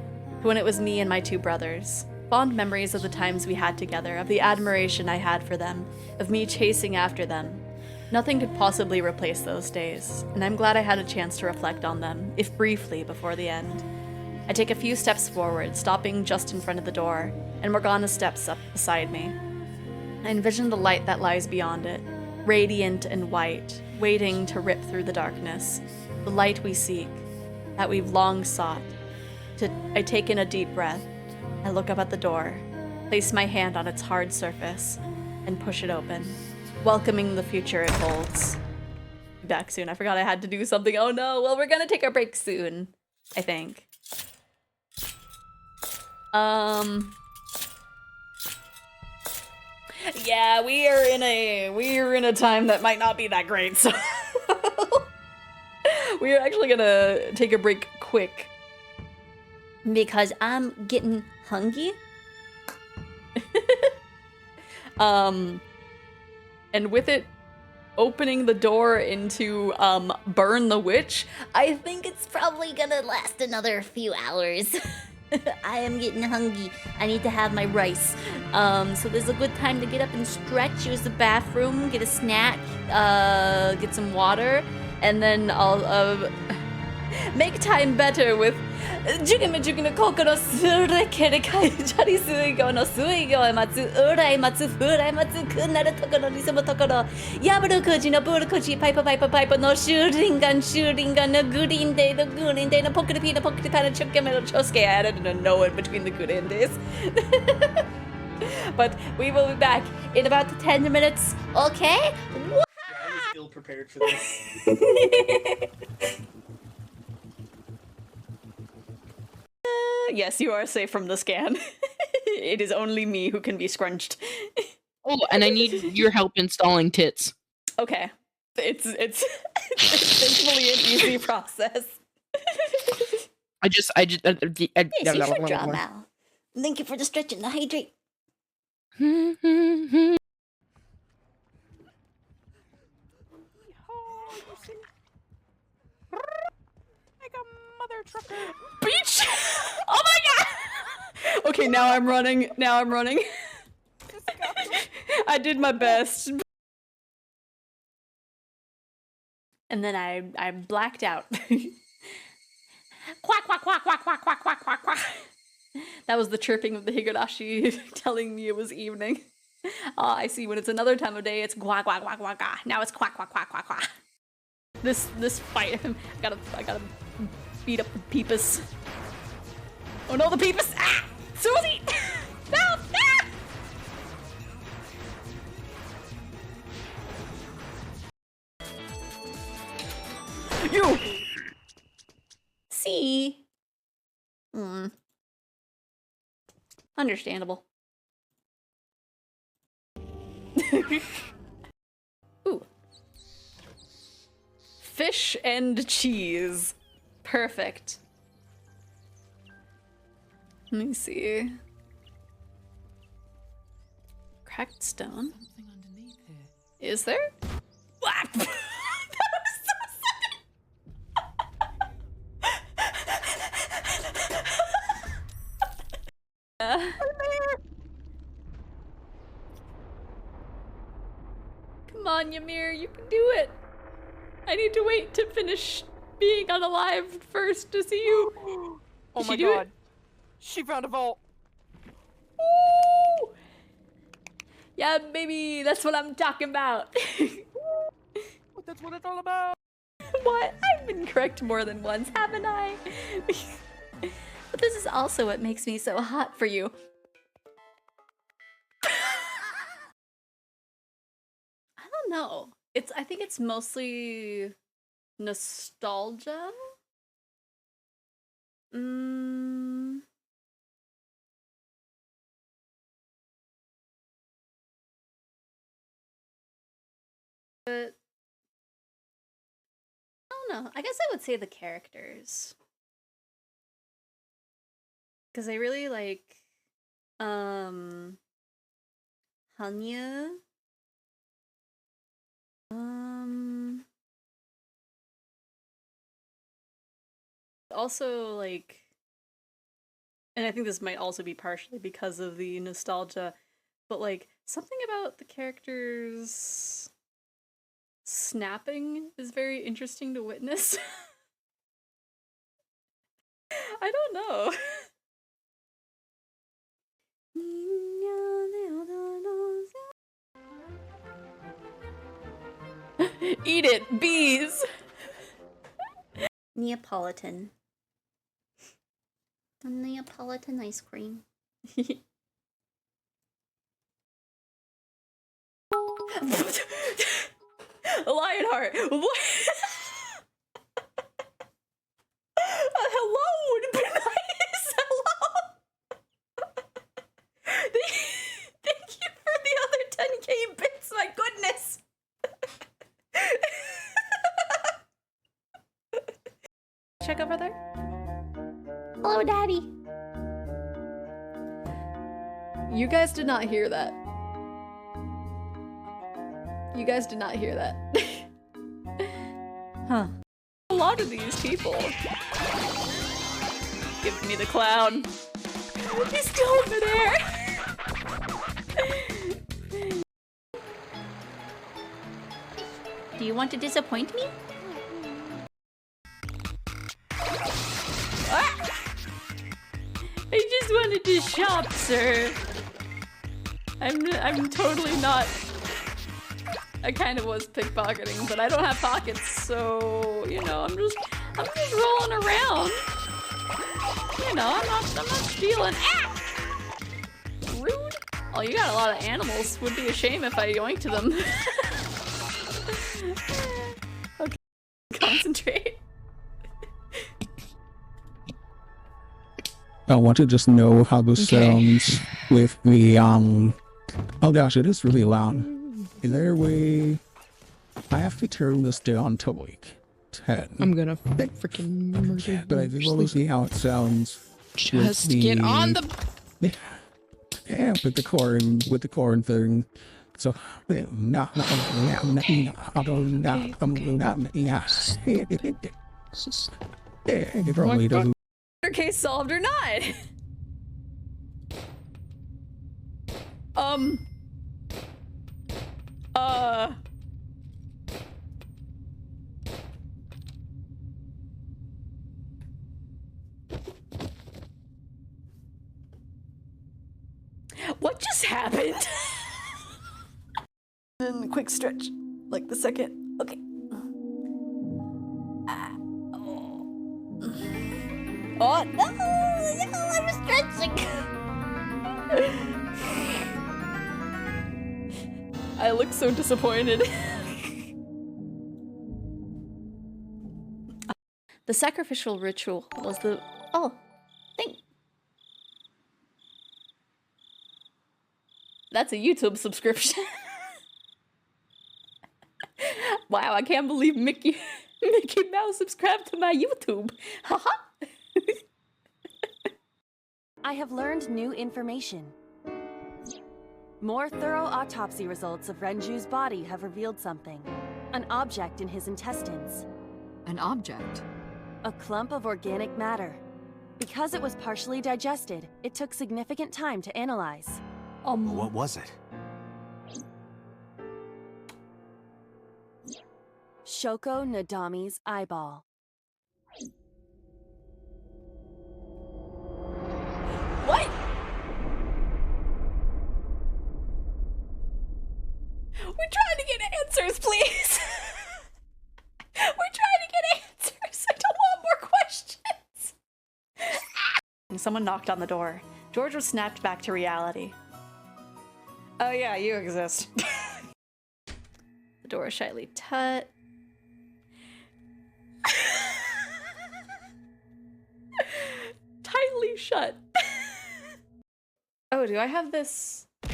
to when it was me and my two brothers. Fond memories of the times we had together, of the admiration I had for them, of me chasing after them. Nothing could possibly replace those days, and I'm glad I had a chance to reflect on them, if briefly, before the end. I take a few steps forward, stopping just in front of the door, and Morgana steps up beside me. I envision the light that lies beyond it, radiant and white, waiting to rip through the darkness. The light we seek, that we've long sought. I take in a deep breath. I look up at the door, place my hand on its hard surface, and push it open, welcoming the future it holds. Be back soon. I forgot I had to do something. Oh no, well, we're gonna take our break soon, I think. Yeah, we're in a time that might not be that great, so we're actually gonna take a break quick. Because I'm getting hungry. And with it opening the door into Burn the Witch, I think it's probably gonna last another few hours. I am getting hungry. I need to have my rice. So there's a good time to get up and stretch, use the bathroom, get a snack, get some water, and then I'll make time better with Jugi no kokoro sure kere kai jari suigo no suigo e matsu urai matsu furai matsu kunaru tokoro ni sumu tokoro yabaru kuji no buru kuji pipe no shuringan no gurin day no pokuri no choke no chosuke. I didn't know it between the good and days. But we will be back in about 10 minutes, okay? Yeah, I was ill prepared for this. Yes, you are safe from the scan. It is only me who can be scrunched. Oh, and I need your help installing tits. Okay. It's thankfully an easy process. Yes, you should draw now. Thank you for the stretch and the hydrate. Beach! Oh my god! Okay, now I'm running. I did my best. And then I blacked out. Quack, quack, quack, quack, quack, quack, quack, quack, quack. That was the chirping of the Higurashi telling me it was evening. I see when it's another time of day, it's quack, quack, quack, quack, quack. Now it's quack, quack, quack, quack, quack. This fight, I gotta beat up the Peepus. Oh no, the Peepus! Ah! Susie! No! Ah! You! See? Understandable. Ooh. Fish and cheese. Perfect. Let me see. Cracked stone. Something underneath here. Is there? That was so sudden. Come on, Ymir, you can do it. I need to wait to finish being unalive first to see you. Oh Did my she do it? god. She found a vault. Ooh. Yeah, baby, that's what I'm talking about. That's what it's all about. What? I've been correct more than once, haven't I? But this is also what makes me so hot for you. I don't know. I think it's mostly nostalgia. But I don't know. I guess I would say the characters. Because I really like Hanya. Also like, and I think this might also be partially because of the nostalgia, but like something about the characters snapping is very interesting to witness. I don't know. Eat it, bees! Neapolitan. The Neapolitan ice cream. Lionheart! What? Hello, Benice! Hello! Thank you for the other 10k bits, my goodness! Check over there. Hello, Daddy. You guys did not hear that. You guys did not hear that. Huh. A lot of these people. Give me the clown. He's still over there. Do you want to disappoint me? I just wanted to shop, sir. I'm totally not. I kind of was pickpocketing, but I don't have pockets, so you know, I'm just rolling around. You know, I'm not stealing. Ah! Rude. Oh, you got a lot of animals. Would be a shame if I yoinked them. Okay, concentrate. I want to just know how this sounds with the oh gosh, it is really loud. Is there a way I have to turn this down to like 10? I'm gonna freaking murder. But I just want to see how it sounds. Just get on the. Yeah, with the corn thing. So it probably doesn't. Case solved or not? What just happened? Then quick stretch, like the second. Okay. Oh no! I was stretching. I look so disappointed. The sacrificial ritual was the thing. That's a YouTube subscription. Wow, I can't believe Mickey Mouse subscribed to my YouTube. Haha. I have learned new information. More thorough autopsy results of Renju's body have revealed something. An object in his intestines. An object? A clump of organic matter. Because it was partially digested, it took significant time to analyze. What was it? Shoko Nadami's eyeball. What? We're trying to get answers, please. We're trying to get answers. I don't want more questions. Someone knocked on the door. George was snapped back to reality. Oh yeah, you exist. The door is shyly tut. Tightly shut. Oh, do I have this? It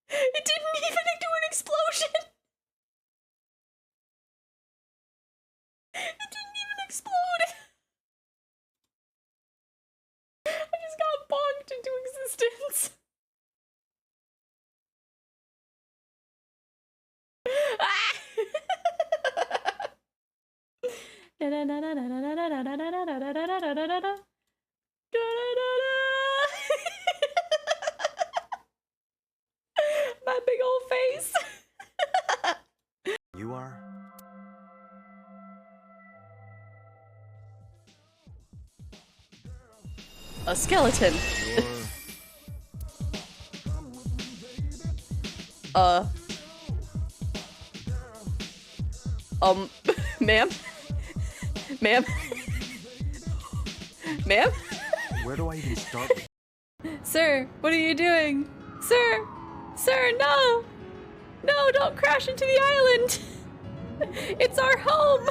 didn't even do an explosion. It didn't even explode. I just got bonked into existence. My big old face. You are? A skeleton. Ma'am? Ma'am? Ma'am? Where do I even start? Sir, what are you doing? Sir! Sir, no! No, don't crash into the island! It's our home!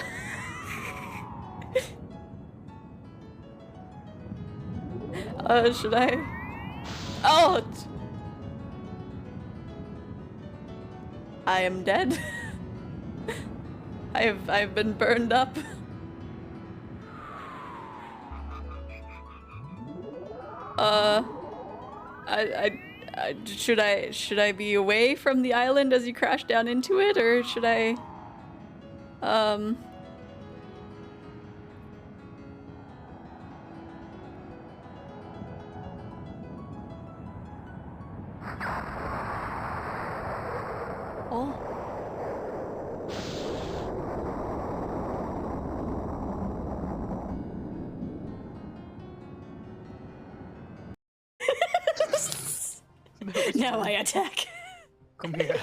Should I? Oh! I am dead. I've been burned up. Should I be away from the island as you crash down into it, or should I, Oh. Now I attack. Come here.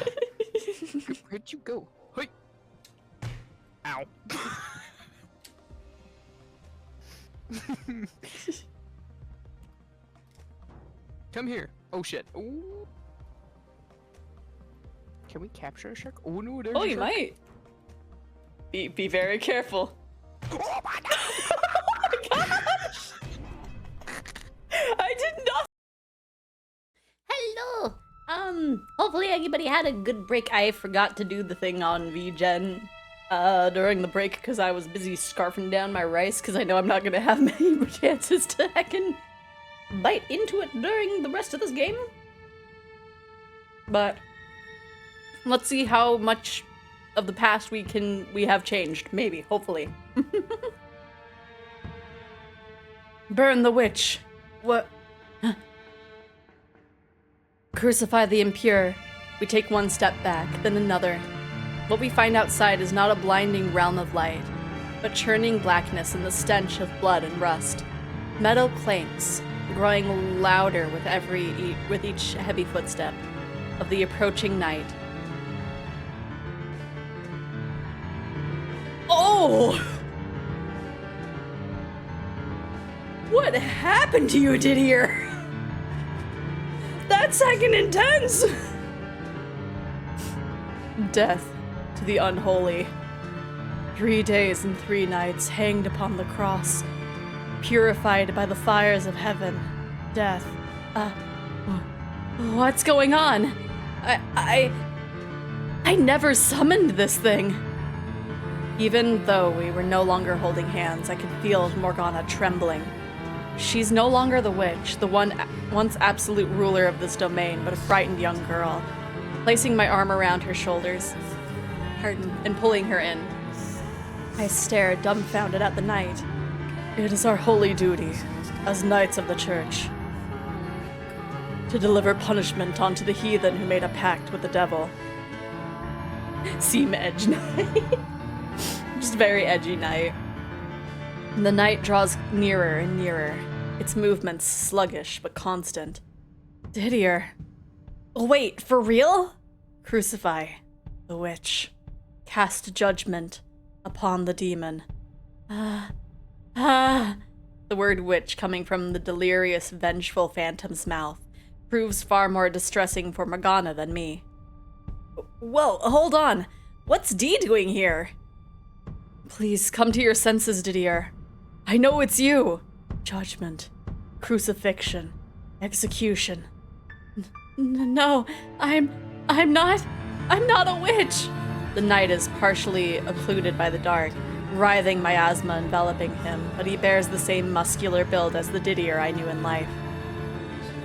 Where'd you go? Hey. Ow. Come here. Oh shit. Ooh. Can we capture a shark? Oh no, there's Oh, a you shark. might. Be very careful. Oh my god! Oh my gosh! I did not. Hello. Hopefully everybody had a good break. I forgot to do the thing on VGen during the break because I was busy scarfing down my rice because I know I'm not gonna have many chances to heckin' bite into it during the rest of this game. But let's see how much of the past we have changed. Maybe, hopefully. Burn the witch. What? Crucify the impure. We take one step back, then another. What we find outside is not a blinding realm of light, but churning blackness and the stench of blood and rust. Metal clanks, growing louder with each heavy footstep of the approaching night. Oh! What happened to you, Didier? That's heckin' intense! Death to the unholy. 3 days and 3 nights hanged upon the cross, purified by the fires of heaven. Death. What's going on? I never summoned this thing. Even though we were no longer holding hands, I could feel Morgana trembling. She's no longer the witch, the once absolute ruler of this domain, but a frightened young girl. Placing my arm around her shoulders, and pulling her in, I stare dumbfounded at the night. It is our holy duty, as knights of the church, to deliver punishment onto the heathen who made a pact with the devil. Seam edge knight. Just very edgy knight. The knight draws nearer and nearer, its movements sluggish but constant. Didier. Oh, wait, for real? Crucify the witch. Cast judgment upon the demon. The word witch coming from the delirious, vengeful phantom's mouth proves far more distressing for Morgana than me. Whoa, hold on. What's Dee doing here? Please come to your senses, Didier. I know it's you. Judgment, crucifixion, execution. No, I'm not a witch. The knight is partially occluded by the dark, writhing miasma enveloping him, but he bears the same muscular build as the Didier I knew in life.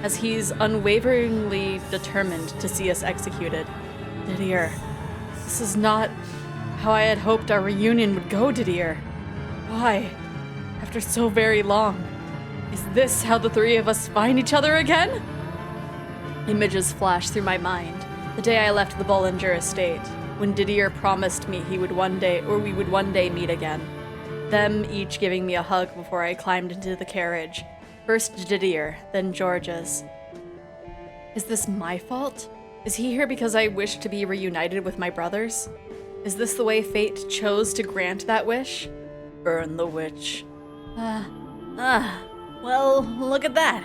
As he's unwaveringly determined to see us executed. Didier, this is not how I had hoped our reunion would go, Didier. Why? After so very long. Is this how the three of us find each other again? Images flash through my mind. The day I left the Bollinger estate, when Didier promised me we would one day meet again. Them each giving me a hug before I climbed into the carriage. First Didier, then George's. Is this my fault? Is he here because I wish to be reunited with my brothers? Is this the way fate chose to grant that wish? Burn the witch. Well, look at that.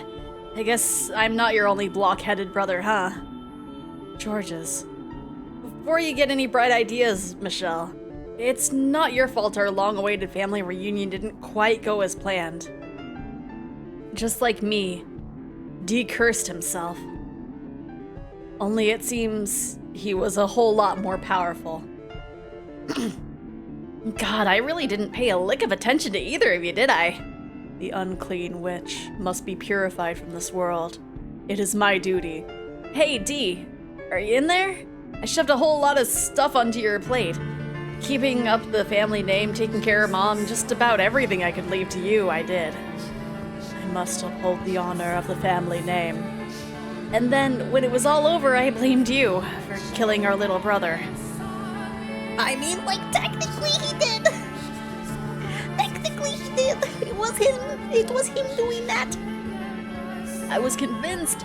I guess I'm not your only block-headed brother, huh? George's. Before you get any bright ideas, Michelle, it's not your fault our long-awaited family reunion didn't quite go as planned. Just like me, Dee cursed himself. Only it seems he was a whole lot more powerful. God, I really didn't pay a lick of attention to either of you, did I? The unclean witch must be purified from this world. It is my duty. Hey, Dee, are you in there? I shoved a whole lot of stuff onto your plate. Keeping up the family name, taking care of Mom, just about everything I could leave to you, I did. I must uphold the honor of the family name. And then, when it was all over, I blamed you for killing our little brother. I mean, like, technically he did. Technically he did. It was him doing that. I was convinced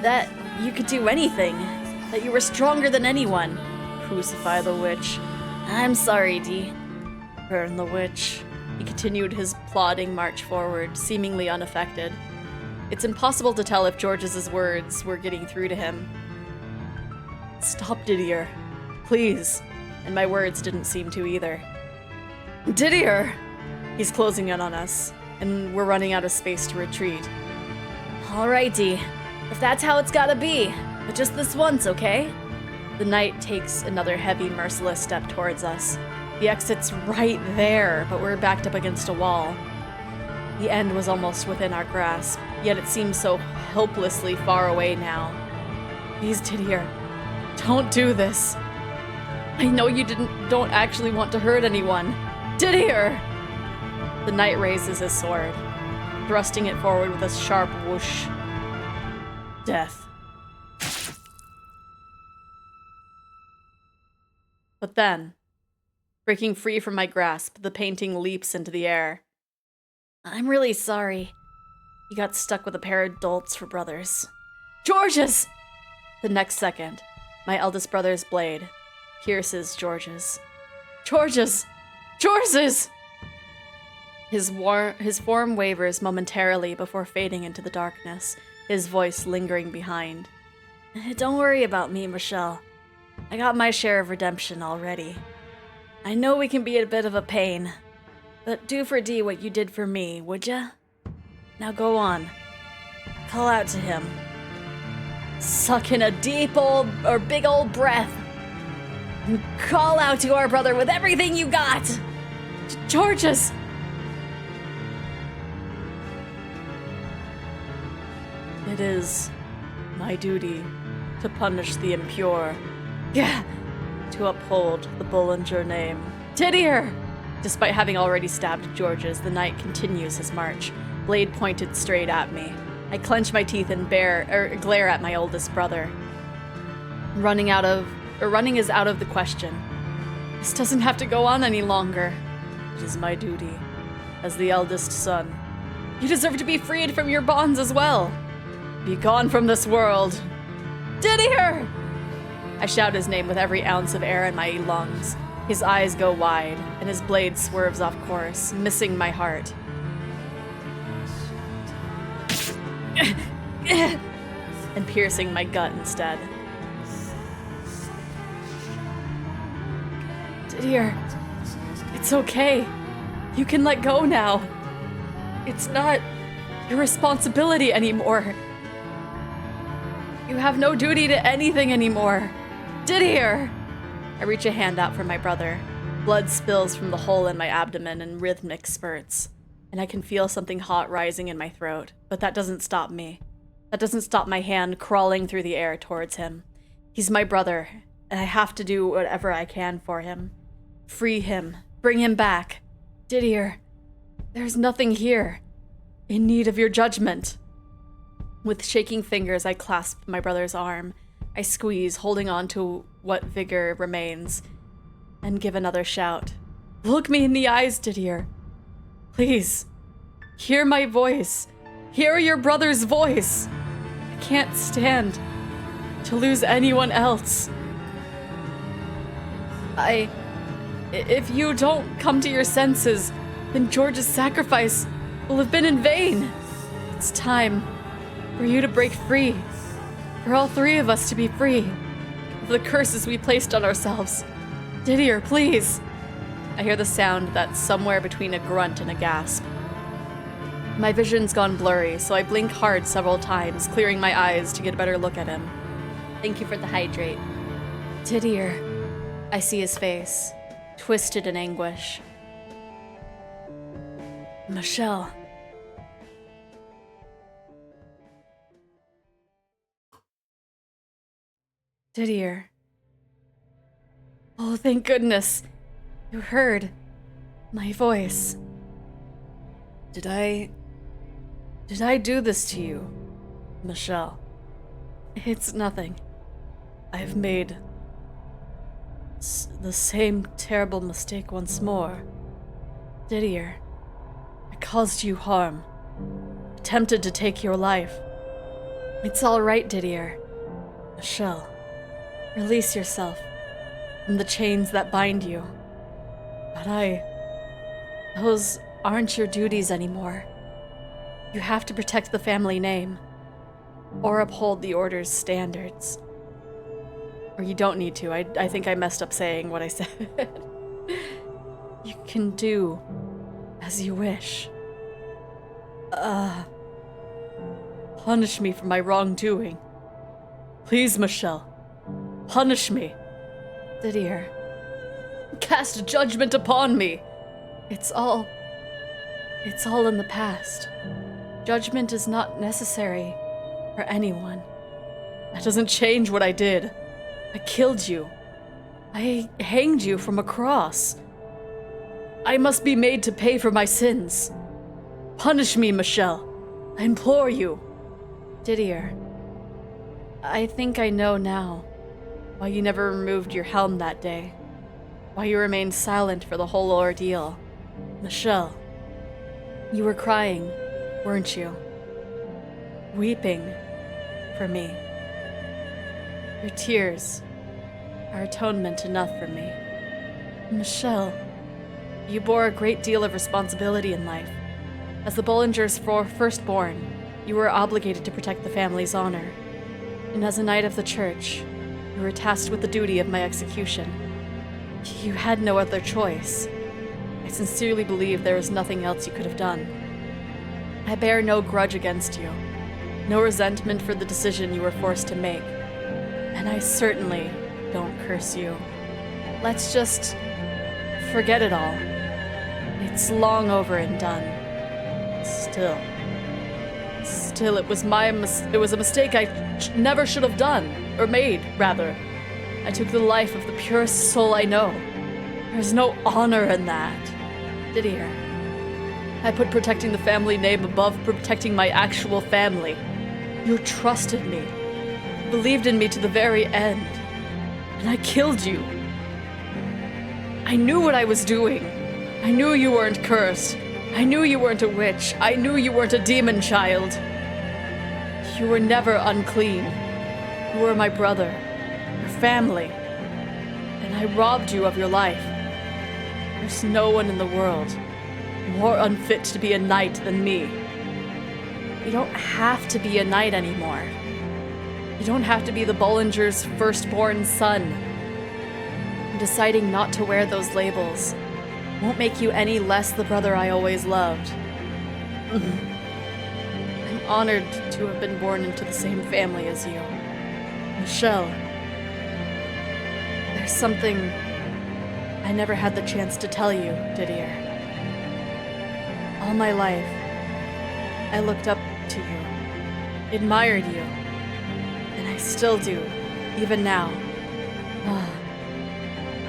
that you could do anything, that you were stronger than anyone. Crucify the witch. I'm sorry, Dee. Burn the witch. He continued his plodding march forward, seemingly unaffected. It's impossible to tell if George's words were getting through to him. Stop, Didier. Please. And my words didn't seem to either. Didier! He's closing in on us, and we're running out of space to retreat. Alright, Dee. If that's how it's gotta be. But just this once, okay? The knight takes another heavy, merciless step towards us. The exit's right there, but we're backed up against a wall. The end was almost within our grasp, yet it seems so hopelessly far away now. Please, Didier, don't do this. I know you don't actually want to hurt anyone. Didier! The knight raises his sword, thrusting it forward with a sharp whoosh. Death. But then, breaking free from my grasp, the painting leaps into the air. I'm really sorry. You got stuck with a pair of dolts for brothers. George's! The next second, my eldest brother's blade pierces George's. George's! George's! His form wavers momentarily before fading into the darkness, his voice lingering behind. Don't worry about me, Michelle. I got my share of redemption already. I know we can be a bit of a pain, but do for Dee what you did for me, would ya? Now go on. Call out to him. Suck in a big old breath. And call out to our brother with everything you got! George's! It is my duty to punish the impure. Yeah, to uphold the Bollinger name. Didier! Despite having already stabbed George's, the knight continues his march, blade pointed straight at me. I clench my teeth and glare at my oldest brother. Running is out of the question. This doesn't have to go on any longer. It is my duty, as the eldest son. You deserve to be freed from your bonds as well. Be gone from this world. Didier! I shout his name with every ounce of air in my lungs. His eyes go wide, and his blade swerves off course, missing my heart. And piercing my gut instead. Didier, it's okay. You can let go now. It's not your responsibility anymore. You have no duty to anything anymore. Didier! I reach a hand out for my brother. Blood spills from the hole in my abdomen in rhythmic spurts, and I can feel something hot rising in my throat, but that doesn't stop me. That doesn't stop my hand crawling through the air towards him. He's my brother, and I have to do whatever I can for him. Free him. Bring him back. Didier, there's nothing here. In need of your judgment. With shaking fingers, I clasp my brother's arm. I squeeze, holding on to what vigor remains, and give another shout. Look me in the eyes, Didier. Please, hear my voice. Hear your brother's voice. I can't stand to lose anyone else. If you don't come to your senses, then George's sacrifice will have been in vain. It's time for you to break free. For all three of us to be free of the curses we placed on ourselves. Didier, please. I hear the sound that's somewhere between a grunt and a gasp. My vision's gone blurry, so I blink hard several times, clearing my eyes to get a better look at him. Thank you for the hydrate. Didier. I see his face, twisted in anguish. Michelle. Didier. Oh, thank goodness. You heard my voice. Did I do this to you, Michelle? It's nothing. I've made the same terrible mistake once more. Didier, I caused you harm. Attempted to take your life. It's all right, Didier. Michelle, release yourself from the chains that bind you. But those aren't your duties anymore. You have to protect the family name, or uphold the Order's standards. Or you don't need to. I think I messed up saying what I said. You can do as you wish. Punish me for my wrongdoing. Please, Michelle. Punish me. Didier. Cast judgment upon me. It's all in the past. Judgment is not necessary for anyone. That doesn't change what I did. I killed you. I hanged you from a cross. I must be made to pay for my sins. Punish me, Michelle. I implore you. Didier, I think I know now why you never removed your helm that day. Why you remained silent for the whole ordeal. Michelle, you were crying, weren't you? Weeping for me. Your tears are atonement enough for me. Michelle, you bore a great deal of responsibility in life. As the Bollingers' firstborn, you were obligated to protect the family's honor. And as a knight of the church, you were tasked with the duty of my execution. You had no other choice. I sincerely believe there was nothing else you could have done. I bear no grudge against you, no resentment for the decision you were forced to make, and I certainly don't curse you. Let's just forget it all. It's long over and done. Still, it was a mistake I never should have done, or made, rather. I took the life of the purest soul I know. There's no honor in that. Didier, I put protecting the family name above protecting my actual family. You trusted me, believed in me to the very end, and I killed you. I knew what I was doing. I knew you weren't cursed. I knew you weren't a witch. I knew you weren't a demon child. You were never unclean. You were my brother, your family, and I robbed you of your life. There's no one in the world more unfit to be a knight than me. You don't have to be a knight anymore. You don't have to be the Bollinger's firstborn son. And deciding not to wear those labels won't make you any less the brother I always loved. I'm honored to have been born into the same family as you. Michelle, there's something I never had the chance to tell you, Didier. All my life, I looked up to you, admired you, and I still do, even now.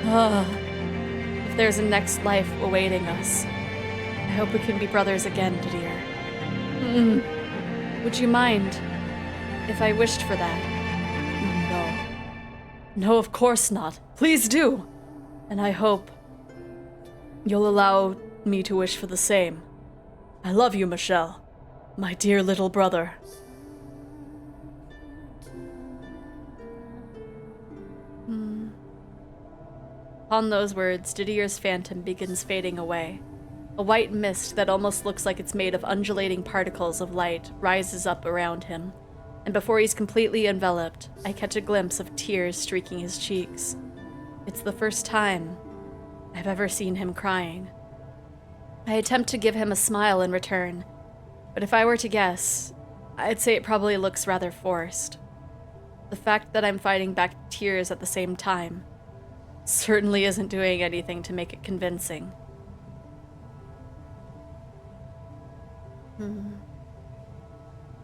If there's a next life awaiting us, I hope we can be brothers again, Didier. Would you mind if I wished for that? No. No, of course not. Please do. And I hope you'll allow me to wish for the same. I love you, Michelle, my dear little brother. Upon those words, Didier's phantom begins fading away. A white mist that almost looks like it's made of undulating particles of light rises up around him, and before he's completely enveloped, I catch a glimpse of tears streaking his cheeks. It's the first time I've ever seen him crying. I attempt to give him a smile in return, but if I were to guess, I'd say it probably looks rather forced. The fact that I'm fighting back tears at the same time certainly isn't doing anything to make it convincing.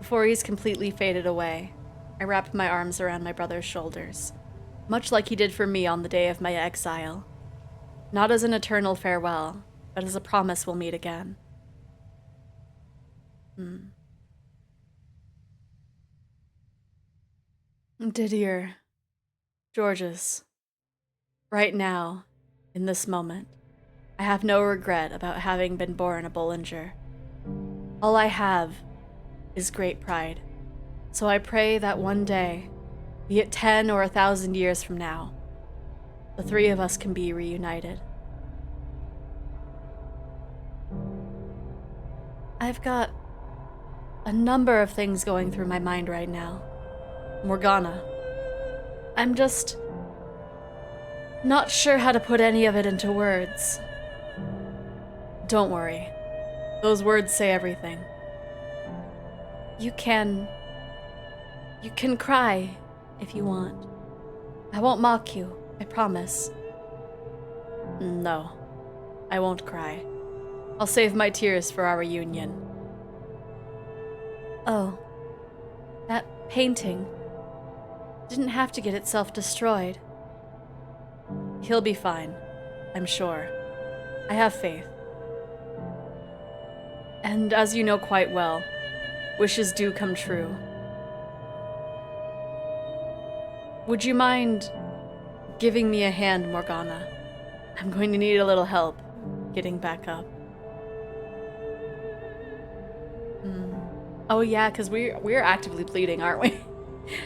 Before he's completely faded away, I wrap my arms around my brother's shoulders, much like he did for me on the day of my exile. Not as an eternal farewell, but as a promise we'll meet again. Didier, Georges, right now, in this moment, I have no regret about having been born a Bollinger. All I have is great pride. So I pray that one day, be it 10 or 1,000 years from now, the three of us can be reunited. I've got a number of things going through my mind right now. Morgana. I'm just not sure how to put any of it into words. Don't worry. Those words say everything. You can cry if you want. I won't mock you, I promise. No, I won't cry. I'll save my tears for our reunion. Oh, that painting didn't have to get itself destroyed. He'll be fine, I'm sure. I have faith. And as you know quite well, wishes do come true. Would you mind giving me a hand, Morgana? I'm going to need a little help getting back up. Oh yeah, because we're actively bleeding, aren't we?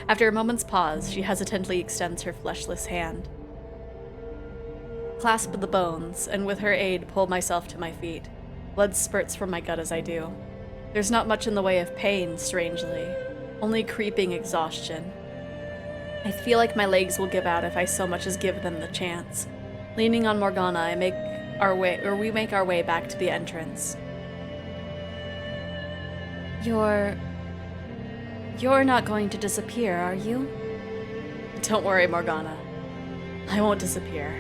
After a moment's pause, she hesitantly extends her fleshless hand. Clasp the bones, and with her aid, pull myself to my feet. Blood spurts from my gut as I do. There's not much in the way of pain, strangely. Only creeping exhaustion. I feel like my legs will give out if I so much as give them the chance. Leaning on Morgana, we make our way back to the entrance. You're not going to disappear, are you? Don't worry, Morgana. I won't disappear.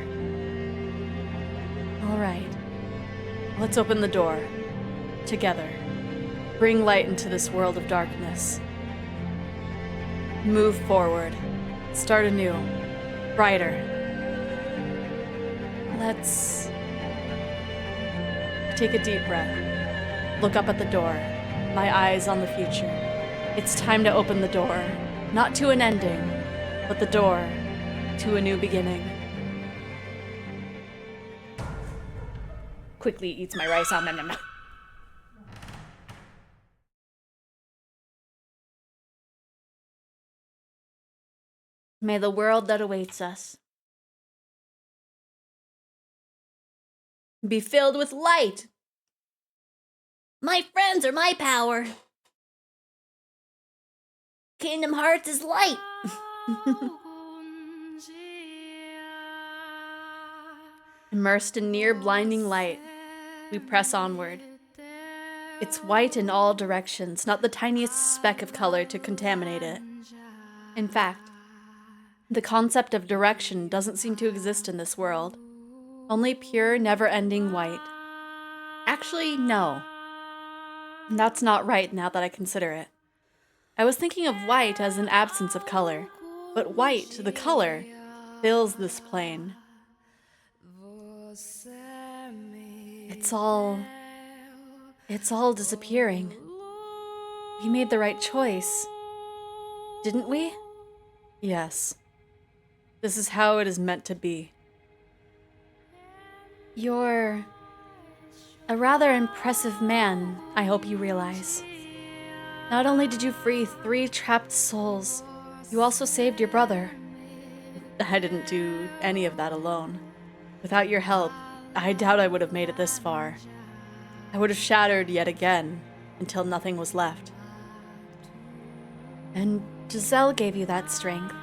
All right. Let's open the door. Together. Bring light into this world of darkness. Move forward. Start anew. Brighter. Let's take a deep breath. Look up at the door. My eyes on the future. It's time to open the door. Not to an ending, but the door to a new beginning. quickly eats my rice. Nom, nom, nom. May the world that awaits us be filled with light. My friends are my power. Kingdom Hearts is light. Immersed in near blinding light, we press onward. It's white in all directions, not the tiniest speck of color to contaminate it. In fact, the concept of direction doesn't seem to exist in this world. Only pure, never-ending white. Actually, no. That's not right now that I consider it. I was thinking of white as an absence of color, but white, the color, fills this plane. It's all disappearing. We made the right choice, didn't we? Yes. This is how it is meant to be. You're a rather impressive man, I hope you realize. Not only did you free 3 trapped souls, you also saved your brother. I didn't do any of that alone. Without your help, I doubt I would have made it this far. I would have shattered yet again, until nothing was left. And Giselle gave you that strength.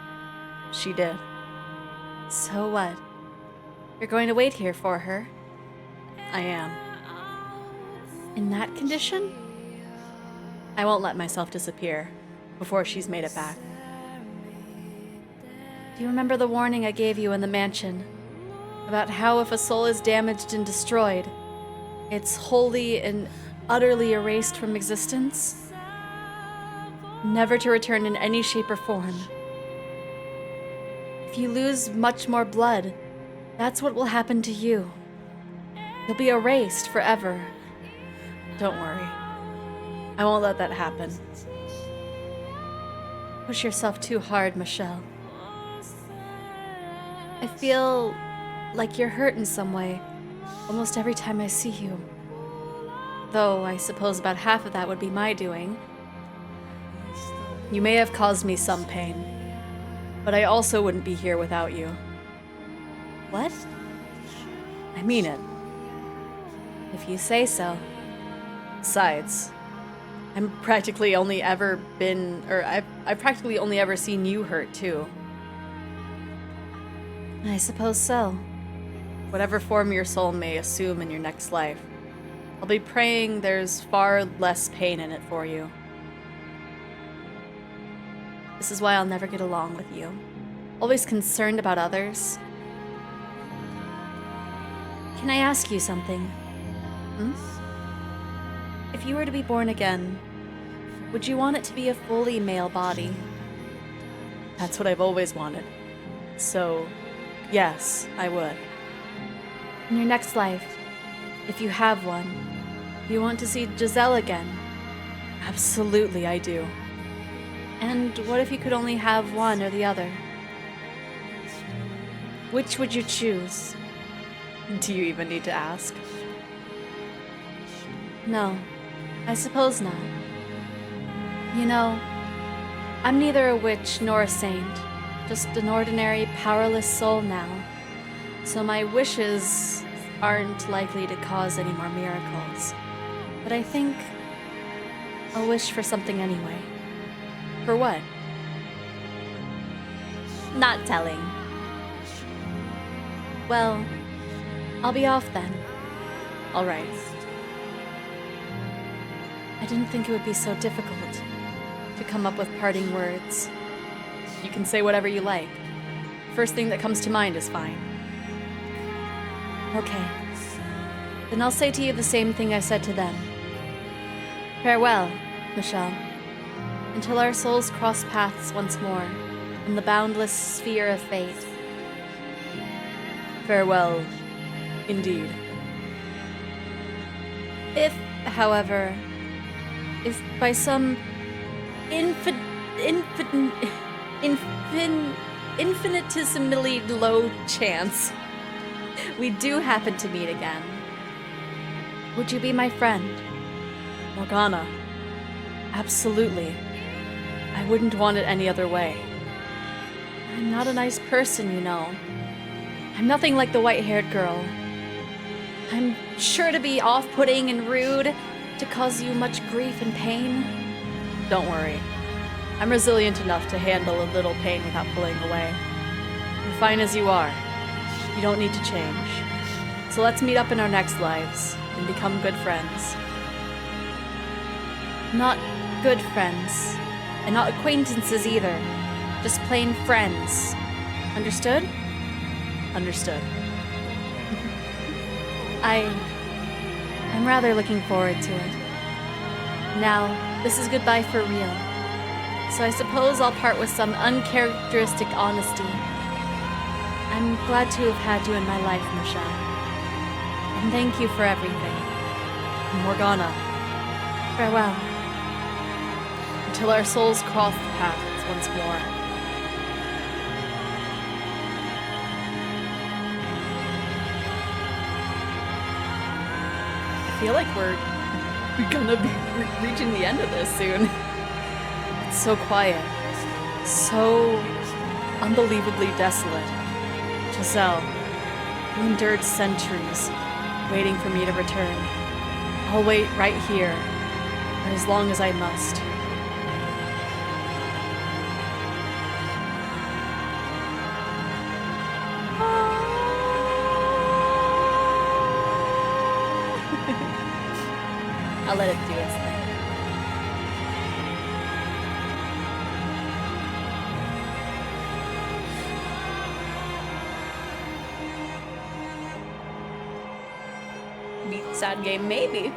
She did. So what? You're going to wait here for her? I am. In that condition? I won't let myself disappear before she's made it back. Do you remember the warning I gave you in the mansion? About how if a soul is damaged and destroyed, it's wholly and utterly erased from existence? Never to return in any shape or form. If you lose much more blood, that's what will happen to you. You'll be erased forever. Don't worry. I won't let that happen. Push yourself too hard, Michelle. I feel like you're hurt in some way almost every time I see you. Though I suppose about half of that would be my doing. You may have caused me some pain, but I also wouldn't be here without you. What? I mean it. If you say so. Besides, I've practically only ever seen you hurt too. I suppose so. Whatever form your soul may assume in your next life, I'll be praying there's far less pain in it for you. This is why I'll never get along with you. Always concerned about others. Can I ask you something? If you were to be born again, would you want it to be a fully male body? That's what I've always wanted. So, yes, I would. In your next life, if you have one, do you want to see Giselle again? Absolutely, I do. And what if you could only have one or the other? Which would you choose? Do you even need to ask? No, I suppose not. You know, I'm neither a witch nor a saint, just an ordinary, powerless soul now. So my wishes aren't likely to cause any more miracles. But I think I'll wish for something anyway. For what? Not telling. Well, I'll be off then. All right. I didn't think it would be so difficult to come up with parting words. You can say whatever you like. First thing that comes to mind is fine. Okay. Then I'll say to you the same thing I said to them. Farewell, Michelle. Until our souls cross paths once more in the boundless sphere of fate. Farewell, indeed. If, however, if by some infinitesimally low chance we do happen to meet again, Would you be my friend? Morgana. Absolutely. I wouldn't want it any other way. I'm not a nice person, you know. I'm nothing like the white-haired girl. I'm sure to be off-putting and rude, to cause you much grief and pain. Don't worry. I'm resilient enough to handle a little pain without pulling away. You're fine as you are. You don't need to change. So let's meet up in our next lives and become good friends. Not good friends. And not acquaintances either. Just plain friends. Understood? Understood. I'm rather looking forward to it. Now, this is goodbye for real. So I suppose I'll part with some uncharacteristic honesty. I'm glad to have had you in my life, Michelle. And thank you for everything. Morgana, farewell. Until our souls cross paths once more. I feel like we're gonna be reaching the end of this soon. It's so quiet, so unbelievably desolate. Giselle, you endured centuries, waiting for me to return. I'll wait right here, for as long as I must. I'll let it do its thing. Beat sad game, maybe.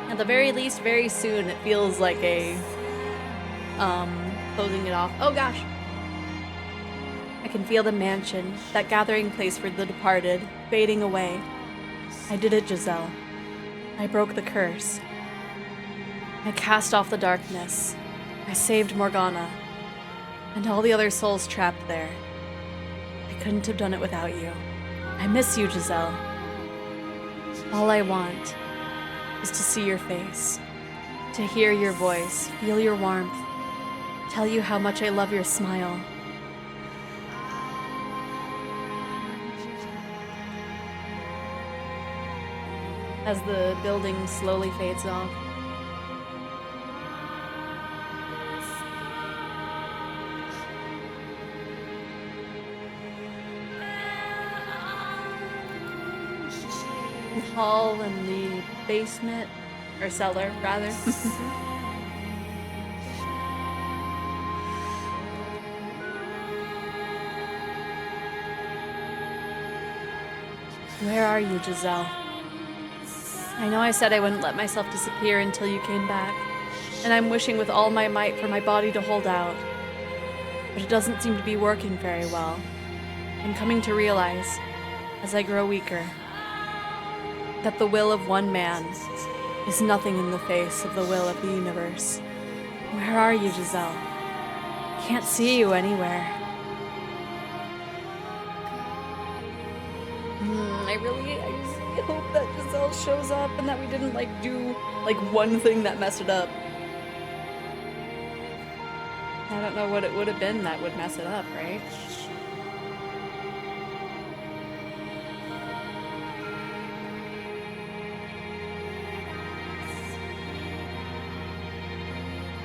At the very least, very soon, it feels like a closing it off. Oh gosh. I can feel the mansion, that gathering place for the departed, fading away. I did it, Giselle. I broke the curse. I cast off the darkness. I saved Morgana. And all the other souls trapped there. I couldn't have done it without you. I miss you, Giselle. All I want is to see your face, to hear your voice, feel your warmth, tell you how much I love your smile. As the building slowly fades off. The hall and the basement, or cellar, rather. Where are you, Giselle? I know I said I wouldn't let myself disappear until you came back, and I'm wishing with all my might for my body to hold out. But it doesn't seem to be working very well. I'm coming to realize, as I grow weaker, that the will of one man is nothing in the face of the will of the universe. Where are you, Giselle? I can't see you anywhere. I really hope that Giselle shows up and that we didn't do one thing that messed it up. I don't know what it would have been that would mess it up, right?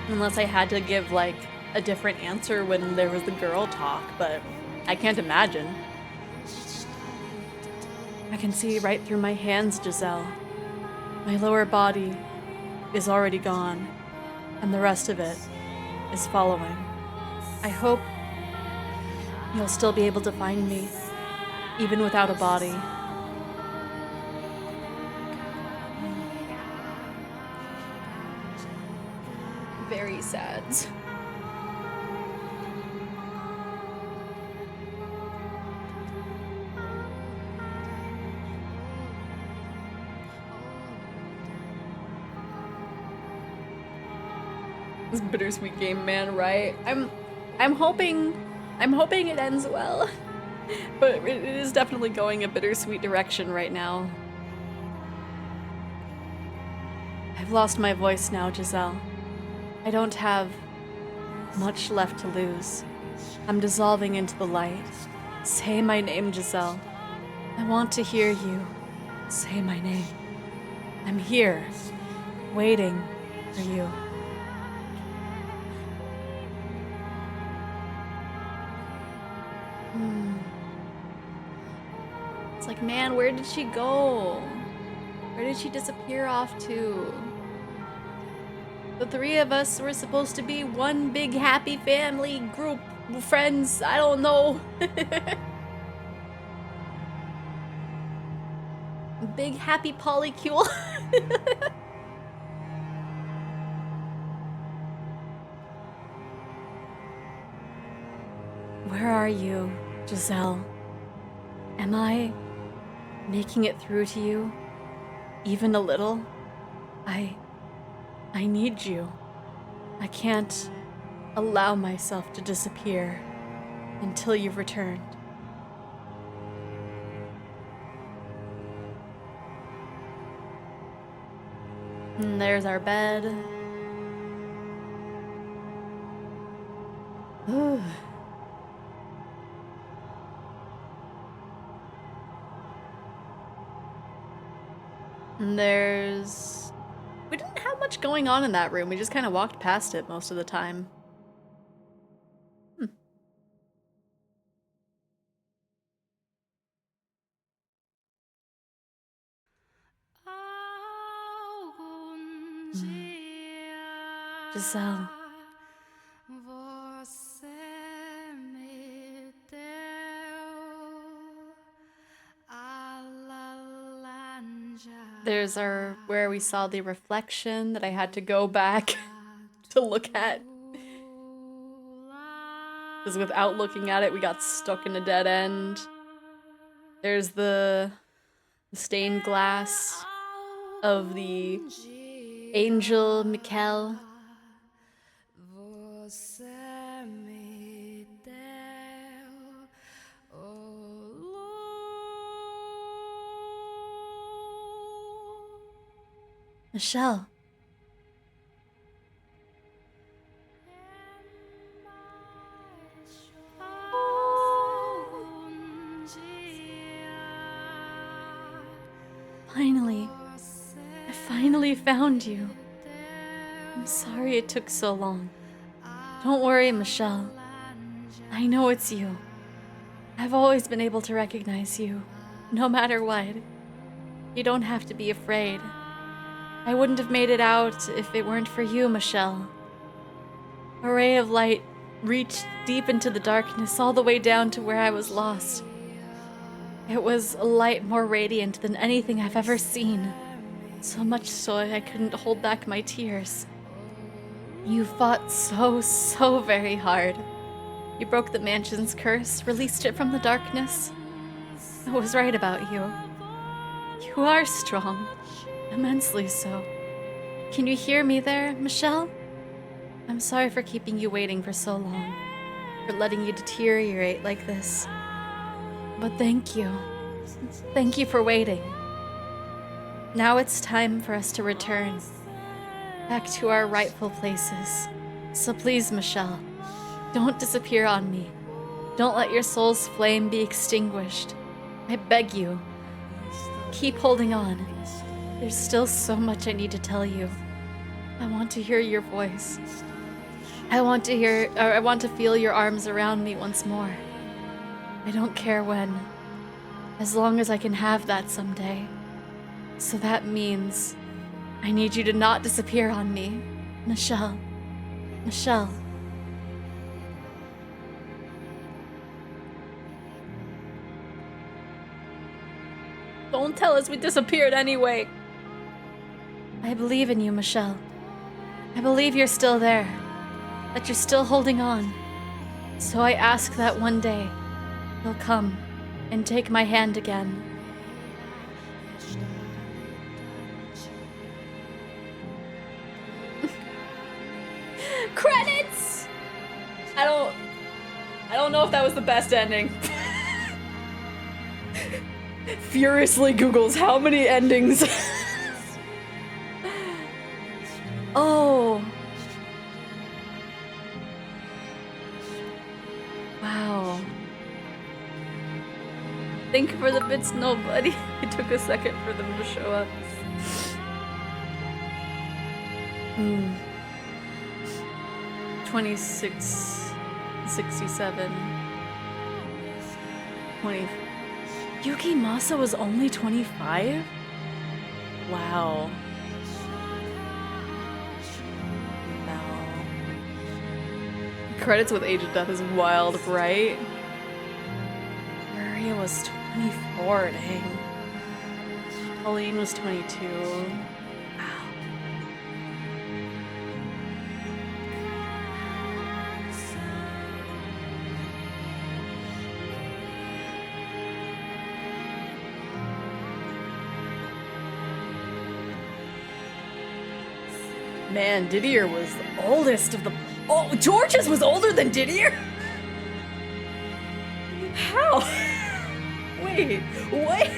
Unless I had to give a different answer when there was the girl talk, but I can't imagine. I can see right through my hands, Giselle. My lower body is already gone, and the rest of it is following. I hope you'll still be able to find me, even without a body. Very sad. This bittersweet game, man, right? I'm hoping it ends well. But it is definitely going a bittersweet direction right now. I've lost my voice now, Giselle. I don't have much left to lose. I'm dissolving into the light. Say my name, Giselle. I want to hear you. Say my name. I'm here, waiting for you. It's like, man, where did she go? Where did she disappear off to? The three of us were supposed to be one big happy family group, friends, I don't know. Big happy polycule. Where are you, Giselle? Am I making it through to you? Even a little? I need you. I can't allow myself to disappear until you've returned. And there's our bed. And we didn't have much going on in that room. We just kind of walked past it most of the time. Giselle. There's where we saw the reflection that I had to go back to look at. Because without looking at it, we got stuck in a dead end. There's the stained glass of the angel Mikkel. Michelle. Finally. I finally found you. I'm sorry it took so long. Don't worry, Michelle. I know it's you. I've always been able to recognize you, no matter what. You don't have to be afraid. I wouldn't have made it out if it weren't for you, Michelle. A ray of light reached deep into the darkness all the way down to where I was lost. It was a light more radiant than anything I've ever seen. So much so I couldn't hold back my tears. You fought so very hard. You broke the mansion's curse, released it from the darkness. I was right about you. You are strong. Immensely so. Can you hear me there, Michelle? I'm sorry for keeping you waiting for so long, for letting you deteriorate like this. But thank you. Thank you for waiting. Now it's time for us to return, back to our rightful places. So please, Michelle, don't disappear on me. Don't let your soul's flame be extinguished. I beg you. Keep holding on. There's still so much I need to tell you. I want to hear your voice. I want to feel your arms around me once more. I don't care when, as long as I can have that someday. So that means I need you to not disappear on me. Michelle. Michelle. Don't tell us we disappeared anyway. I believe in you, Michelle. I believe you're still there, that you're still holding on. So I ask that one day you'll come and take my hand again. Credits! I don't know if that was the best ending. Furiously Googles how many endings. Oh. Wow. Thank you for the bits, nobody. It took a second for them to show up. 26, 67, 20. Yuki Masa was only 25? Wow. No. Credits with age of death is wild, right? Maria was 24, dang. Pauline was 22. Wow. Man, Didier was the oldest of the... Oh, Georges was older than Didier? How? Wait, what?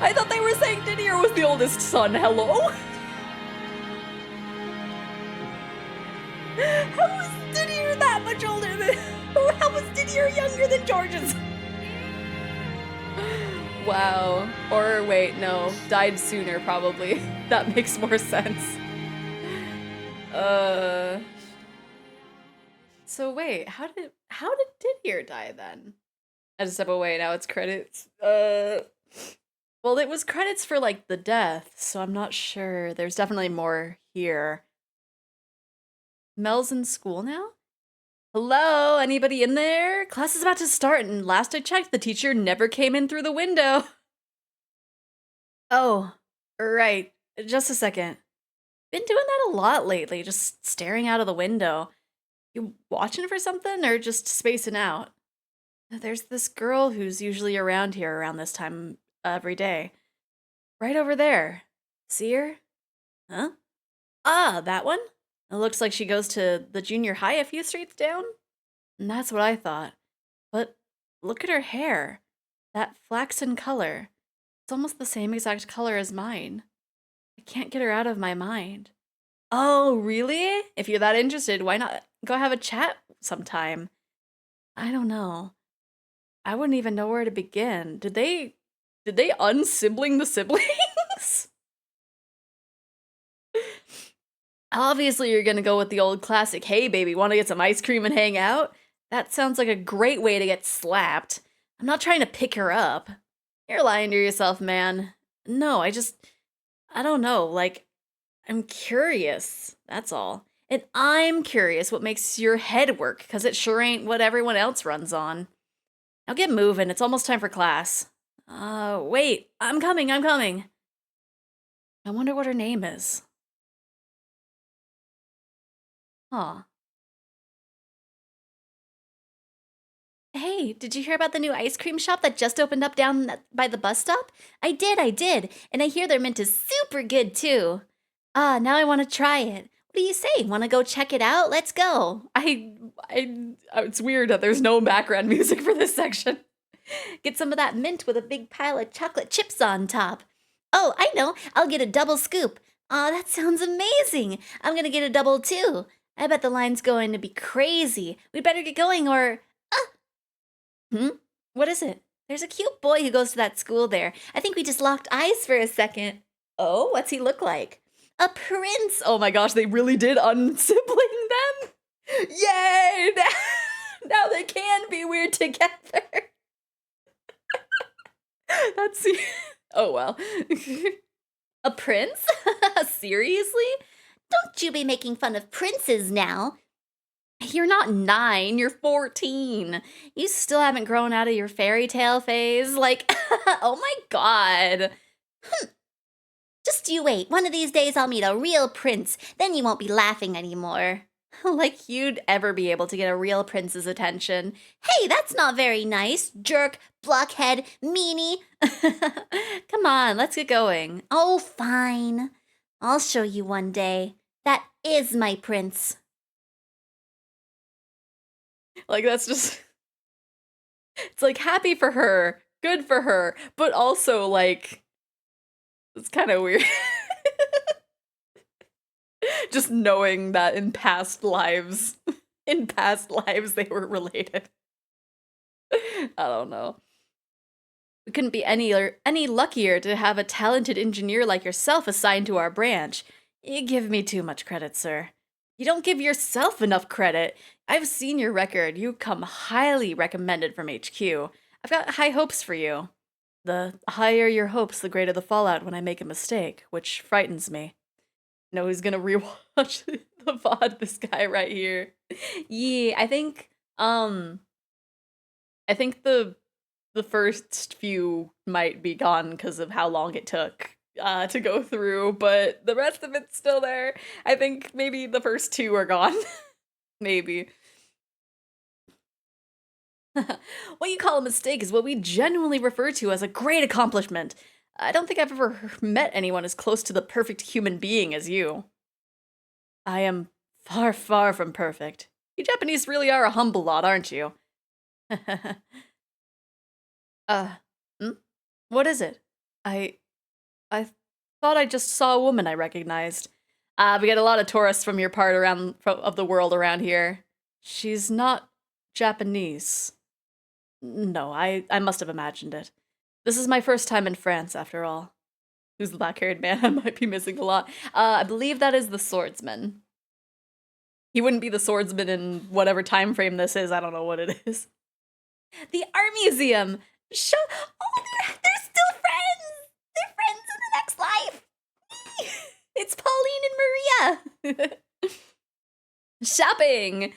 I thought they were saying Didier was the oldest son, hello? How was Didier that much older than... How was Didier younger than Georges? Wow. Or wait, no. Died sooner, probably. That makes more sense. So wait, how did Didier die then? I had to step away, now it's credits. Well, it was credits for like the death, so I'm not sure. There's definitely more here. Mel's in school now? Hello, anybody in there? Class is about to start, and last I checked, the teacher never came in through the window. Oh, right. Just a second. Been doing that a lot lately, just staring out of the window. You watching for something, or just spacing out? There's this girl who's usually around here around this time every day. Right over there. See her? Huh? Ah, that one? It looks like she goes to the junior high a few streets down. And that's what I thought. But look at her hair. That flaxen color. It's almost the same exact color as mine. I can't get her out of my mind. Oh, really? If you're that interested, why not go have a chat sometime? I don't know. I wouldn't even know where to begin. Did they unsibling the siblings? Obviously, you're gonna go with the old classic, hey baby, wanna get some ice cream and hang out? That sounds like a great way to get slapped. I'm not trying to pick her up. You're lying to yourself, man. No, I don't know, like, I'm curious, that's all. And I'm curious what makes your head work, because it sure ain't what everyone else runs on. Now get moving, it's almost time for class. Wait, I'm coming. I wonder what her name is. Huh. Hey, did you hear about the new ice cream shop that just opened up down by the bus stop? I did. And I hear their mint is super good too. Ah, now I want to try it. What do you say? Want to go check it out? Let's go. It's weird that there's no background music for this section. Get some of that mint with a big pile of chocolate chips on top. Oh, I know. I'll get a double scoop. Aw, that sounds amazing. I'm gonna get a double too. I bet the line's going to be crazy. We better get going or... What is it? There's a cute boy who goes to that school there. I think we just locked eyes for a second. Oh, what's he look like? A prince! Oh my gosh, they really did unsibling them? Yay! Now they can be weird together. That's... Oh well. A prince? Seriously? Don't you be making fun of princes now. You're not 9, you're 14. You still haven't grown out of your fairy tale phase. Like, oh my god. Just you wait. One of these days I'll meet a real prince. Then you won't be laughing anymore. Like you'd ever be able to get a real prince's attention. Hey, that's not very nice. Jerk, blockhead, meanie. Come on, let's get going. Oh, fine. I'll show you one day. That is my prince. Like, that's just... It's like happy for her, good for her, but also like it's kind of weird. Just knowing that in past lives they were related. I don't know. We couldn't be any luckier to have a talented engineer like yourself assigned to our branch. You give me too much credit, sir. You don't give yourself enough credit. I've seen your record. You come highly recommended from HQ. I've got high hopes for you. The higher your hopes, the greater the fallout when I make a mistake, which frightens me. No, he's gonna rewatch the VOD, this guy right here. Yeah, I think the first few might be gone because of how long it took to go through, but the rest of it's still there. I think maybe the first two are gone. Maybe. What you call a mistake is what we genuinely refer to as a great accomplishment. I don't think I've ever met anyone as close to the perfect human being as you. I am far, far from perfect. You Japanese really are a humble lot, aren't you? What is it? I thought I just saw a woman I recognized. We get a lot of tourists from your part of the world around here. She's not Japanese. No, I must have imagined it. This is my first time in France, after all. Who's the black-haired man? I might be missing a lot. I believe that is the swordsman. He wouldn't be the swordsman in whatever time frame this is. I don't know what it is. The art museum! Oh, they're still friends! They're friends in the next life! It's Pauline and Maria! Shopping!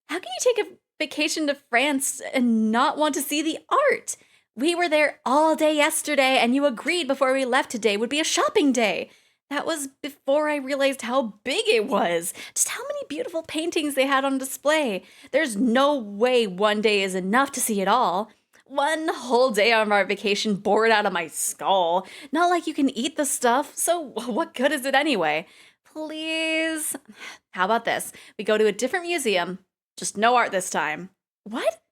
How can you take a vacation to France and not want to see the art? We were there all day yesterday, and you agreed before we left today would be a shopping day. That was before I realized how big it was. Just how many beautiful paintings they had on display. There's no way one day is enough to see it all. One whole day on our vacation bored out of my skull. Not like you can eat the stuff, so what good is it anyway? Please. How about this? We go to a different museum. Just no art this time. What?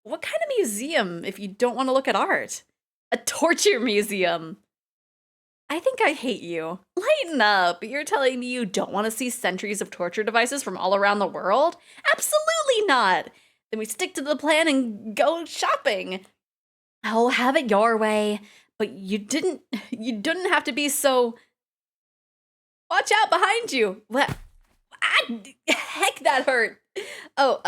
What kind of museum if you don't want to look at art? A torture museum. I think I hate you. Lighten up. You're telling me you don't want to see centuries of torture devices from all around the world? Absolutely not. Then we stick to the plan and go shopping. I'll have it your way, but you didn't have to be so... Watch out behind you. What? Heck, that hurt. Oh,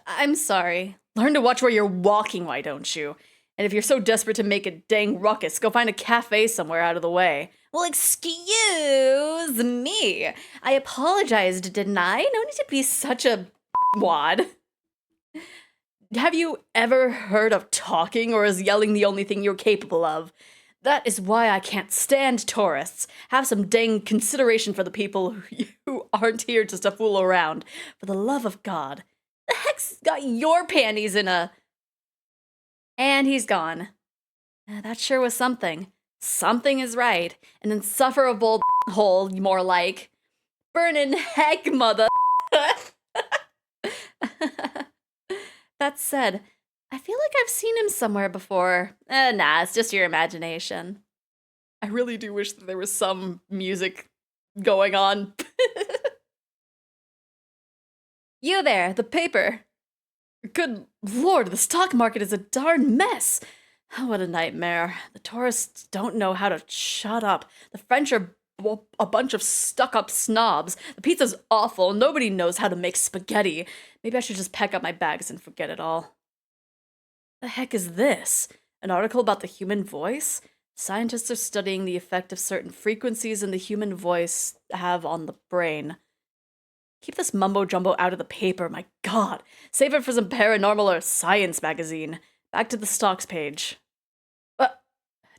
I'm sorry. Learn to watch where you're walking, why don't you? And if you're so desperate to make a dang ruckus, go find a cafe somewhere out of the way. Well, excuse me. I apologized, didn't I? No need to be such a wad. Have you ever heard of talking, or is yelling the only thing you're capable of? That is why I can't stand tourists. Have some dang consideration for the people who aren't here just to fool around. For the love of God. The heck's got your panties in a... And he's gone. That sure was something. Something is right. An insufferable hole, more like. Burnin' heck, mother... That said, I feel like I've seen him somewhere before. Nah, it's just your imagination. I really do wish that there was some music going on. You there, the paper. Good lord, the stock market is a darn mess. What a nightmare. The tourists don't know how to shut up. The French are a bunch of stuck-up snobs. The pizza's awful. Nobody knows how to make spaghetti. Maybe I should just pack up my bags and forget it all. The heck is this? An article about the human voice? Scientists are studying the effect of certain frequencies in the human voice have on the brain. Keep this mumbo-jumbo out of the paper, my god. Save it for some paranormal or science magazine. Back to the stocks page.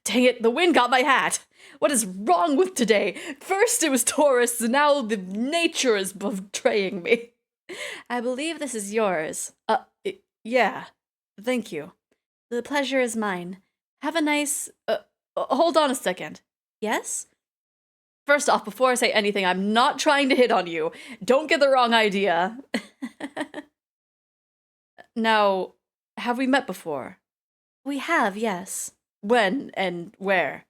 Dang it, the wind got my hat. What is wrong with today? First it was tourists, now the nature is betraying me. I believe this is yours. Yeah. Thank you. The pleasure is mine. Have a nice... hold on a second. Yes? First off, before I say anything, I'm not trying to hit on you. Don't get the wrong idea. Now, Have we met before? We have, yes. When and where?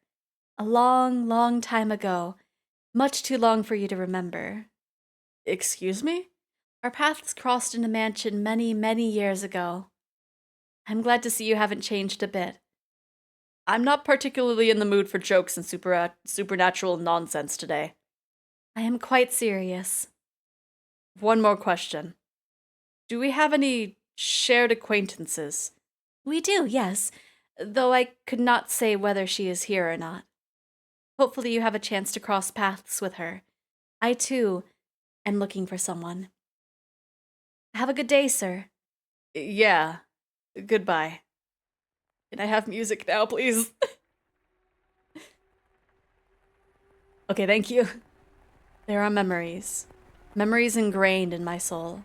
A long, long time ago. Much too long for you to remember. Excuse me? Our paths crossed in a mansion many, many years ago. I'm glad to see you haven't changed a bit. I'm not particularly in the mood for jokes and supernatural nonsense today. I am quite serious. One more question. Do we have any shared acquaintances? We do, yes, though I could not say whether she is here or not. Hopefully you have a chance to cross paths with her. I, too, am looking for someone. Have a good day, sir. Yeah. Goodbye. Can I have music now, please? Okay, thank you. There are memories. Memories ingrained in my soul.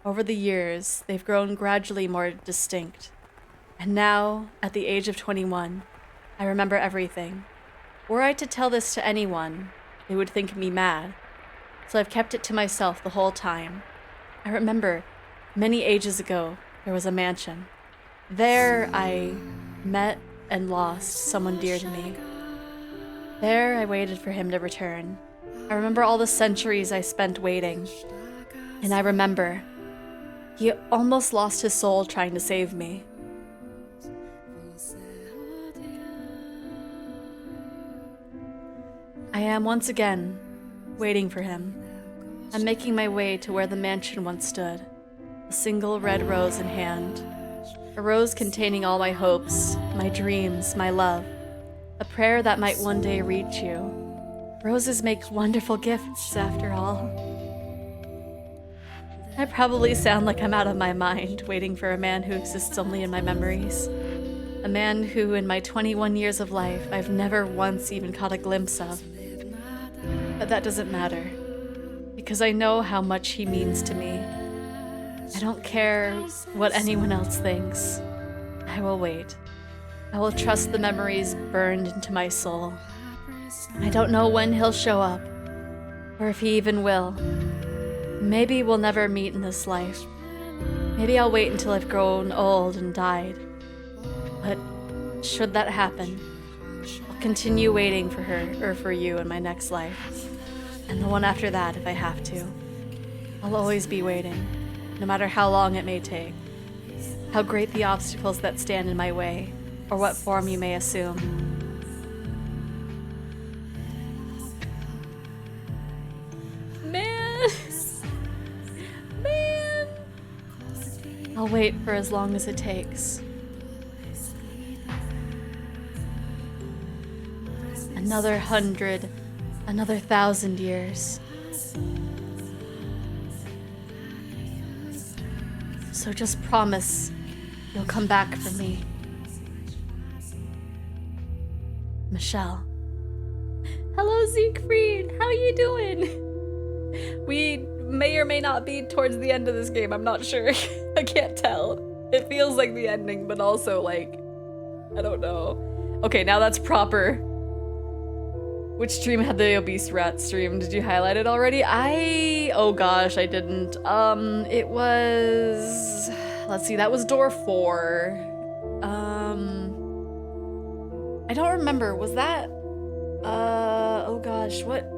Over the years, they've grown gradually more distinct. And now, at the age of 21, I remember everything. Were I to tell this to anyone, they would think me mad. So I've kept it to myself the whole time. I remember, many ages ago, there was a mansion. There I met and lost someone dear to me. There I waited for him to return. I remember all the centuries I spent waiting. And I remember, he almost lost his soul trying to save me. I am once again waiting for him. I'm making my way to where the mansion once stood, a single red rose in hand. A rose containing all my hopes, my dreams, my love. A prayer that might one day reach you. Roses make wonderful gifts, after all. I probably sound like I'm out of my mind, waiting for a man who exists only in my memories. A man who, in my 21 years of life, I've never once even caught a glimpse of. But that doesn't matter, because I know how much he means to me. I don't care what anyone else thinks. I will wait. I will trust the memories burned into my soul. I don't know when he'll show up, or if he even will. Maybe we'll never meet in this life. Maybe I'll wait until I've grown old and died. But should that happen, I'll continue waiting for her, or for you in my next life. And the one after that if I have to. I'll always be waiting, no matter how long it may take. How great the obstacles that stand in my way, or what form you may assume. Man! Man! I'll wait for as long as it takes. Another 100, another 1,000 years. So just promise you'll come back for me. Michelle. Hello, Siegfried. How you doing? We may or may not be towards the end of this game. I'm not sure. I can't tell. It feels like the ending, but also like, I don't know. Okay, now that's proper. Which stream had the obese rat stream? Did you highlight it already? Oh gosh, I didn't. It was, let's see, that was door 4. I don't remember, was that, oh gosh, what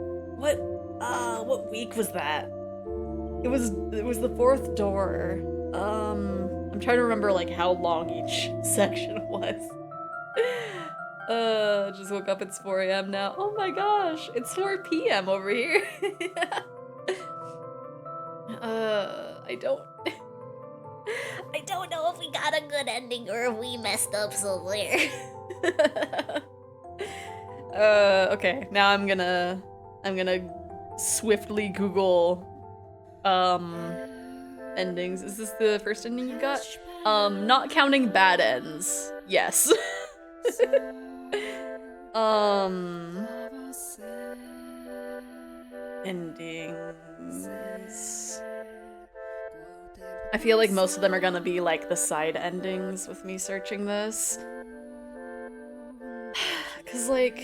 week was that? It was the 4th door. I'm trying to remember like how long each section was. Just woke up, it's 4 AM now. Oh my gosh, it's 4 PM over here. I don't know if we got a good ending or if we messed up somewhere. Okay, now I'm gonna swiftly Google endings. Is this the first ending you got? Not counting bad ends. Yes. Endings. I feel like most of them are gonna be like the side endings with me searching this. Cause like,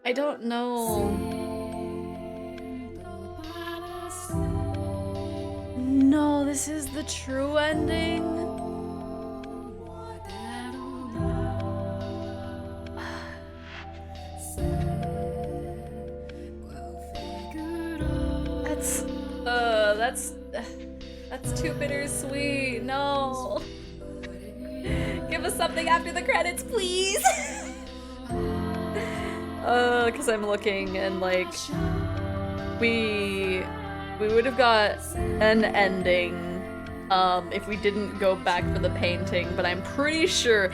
I don't know. No, this this is the true ending? That's too bittersweet. No. Give us something after the credits, please. Cause I'm looking and like we would have got an ending if we didn't go back for the painting, but I'm pretty sure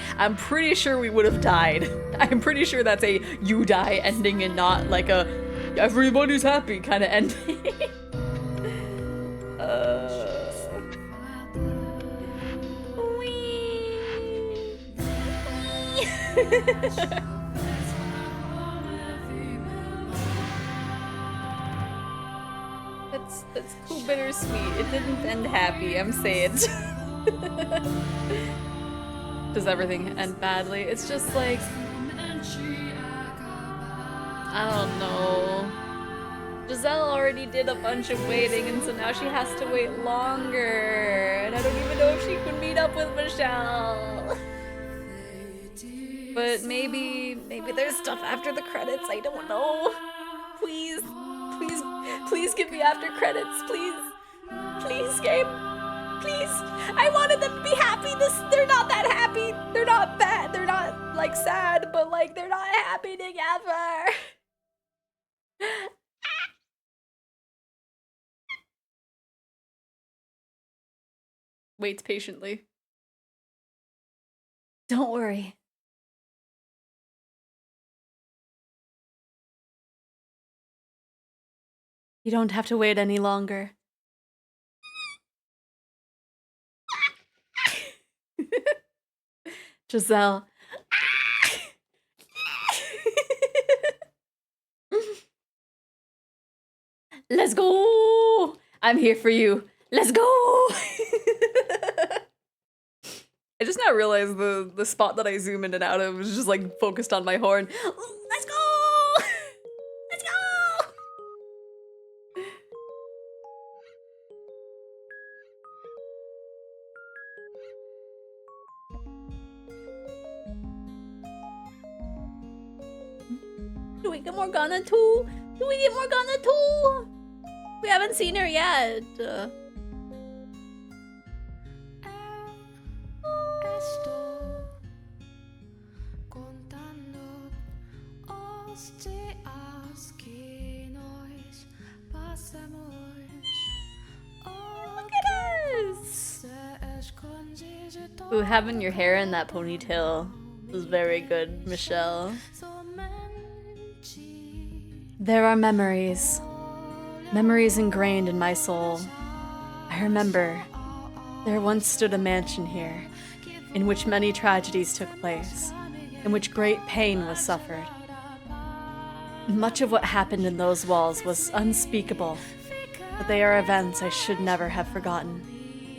we would have died. I'm pretty sure that's a you die ending and not like a everybody's happy kind of ending. That's cool bittersweet. It didn't end happy, I'm saying. Does everything end badly? It's just like I don't know. Giselle already did a bunch of waiting, and so now she has to wait longer. And I don't even know if she can meet up with Michelle. But maybe there's stuff after the credits. I don't know. Please give me after credits, please. Please, game. Please. I wanted them to be happy. They're not that happy. They're not bad. They're not like sad, but like they're not happy together. Waits patiently. Don't worry. You don't have to wait any longer. Giselle. Let's go! I'm here for you. Let's go! I just now realized the spot that I zoom in and out of was just like focused on my horn. Let's go! Let's go! Do we get Morgana too? Do we get Morgana too? We haven't seen her yet. Look at us! Ooh, having your hair in that ponytail was very good, Michelle. There are memories. Memories ingrained in my soul. I remember there once stood a mansion here, in which many tragedies took place, in which great pain was suffered. Much of what happened in those walls was unspeakable, but they are events I should never have forgotten,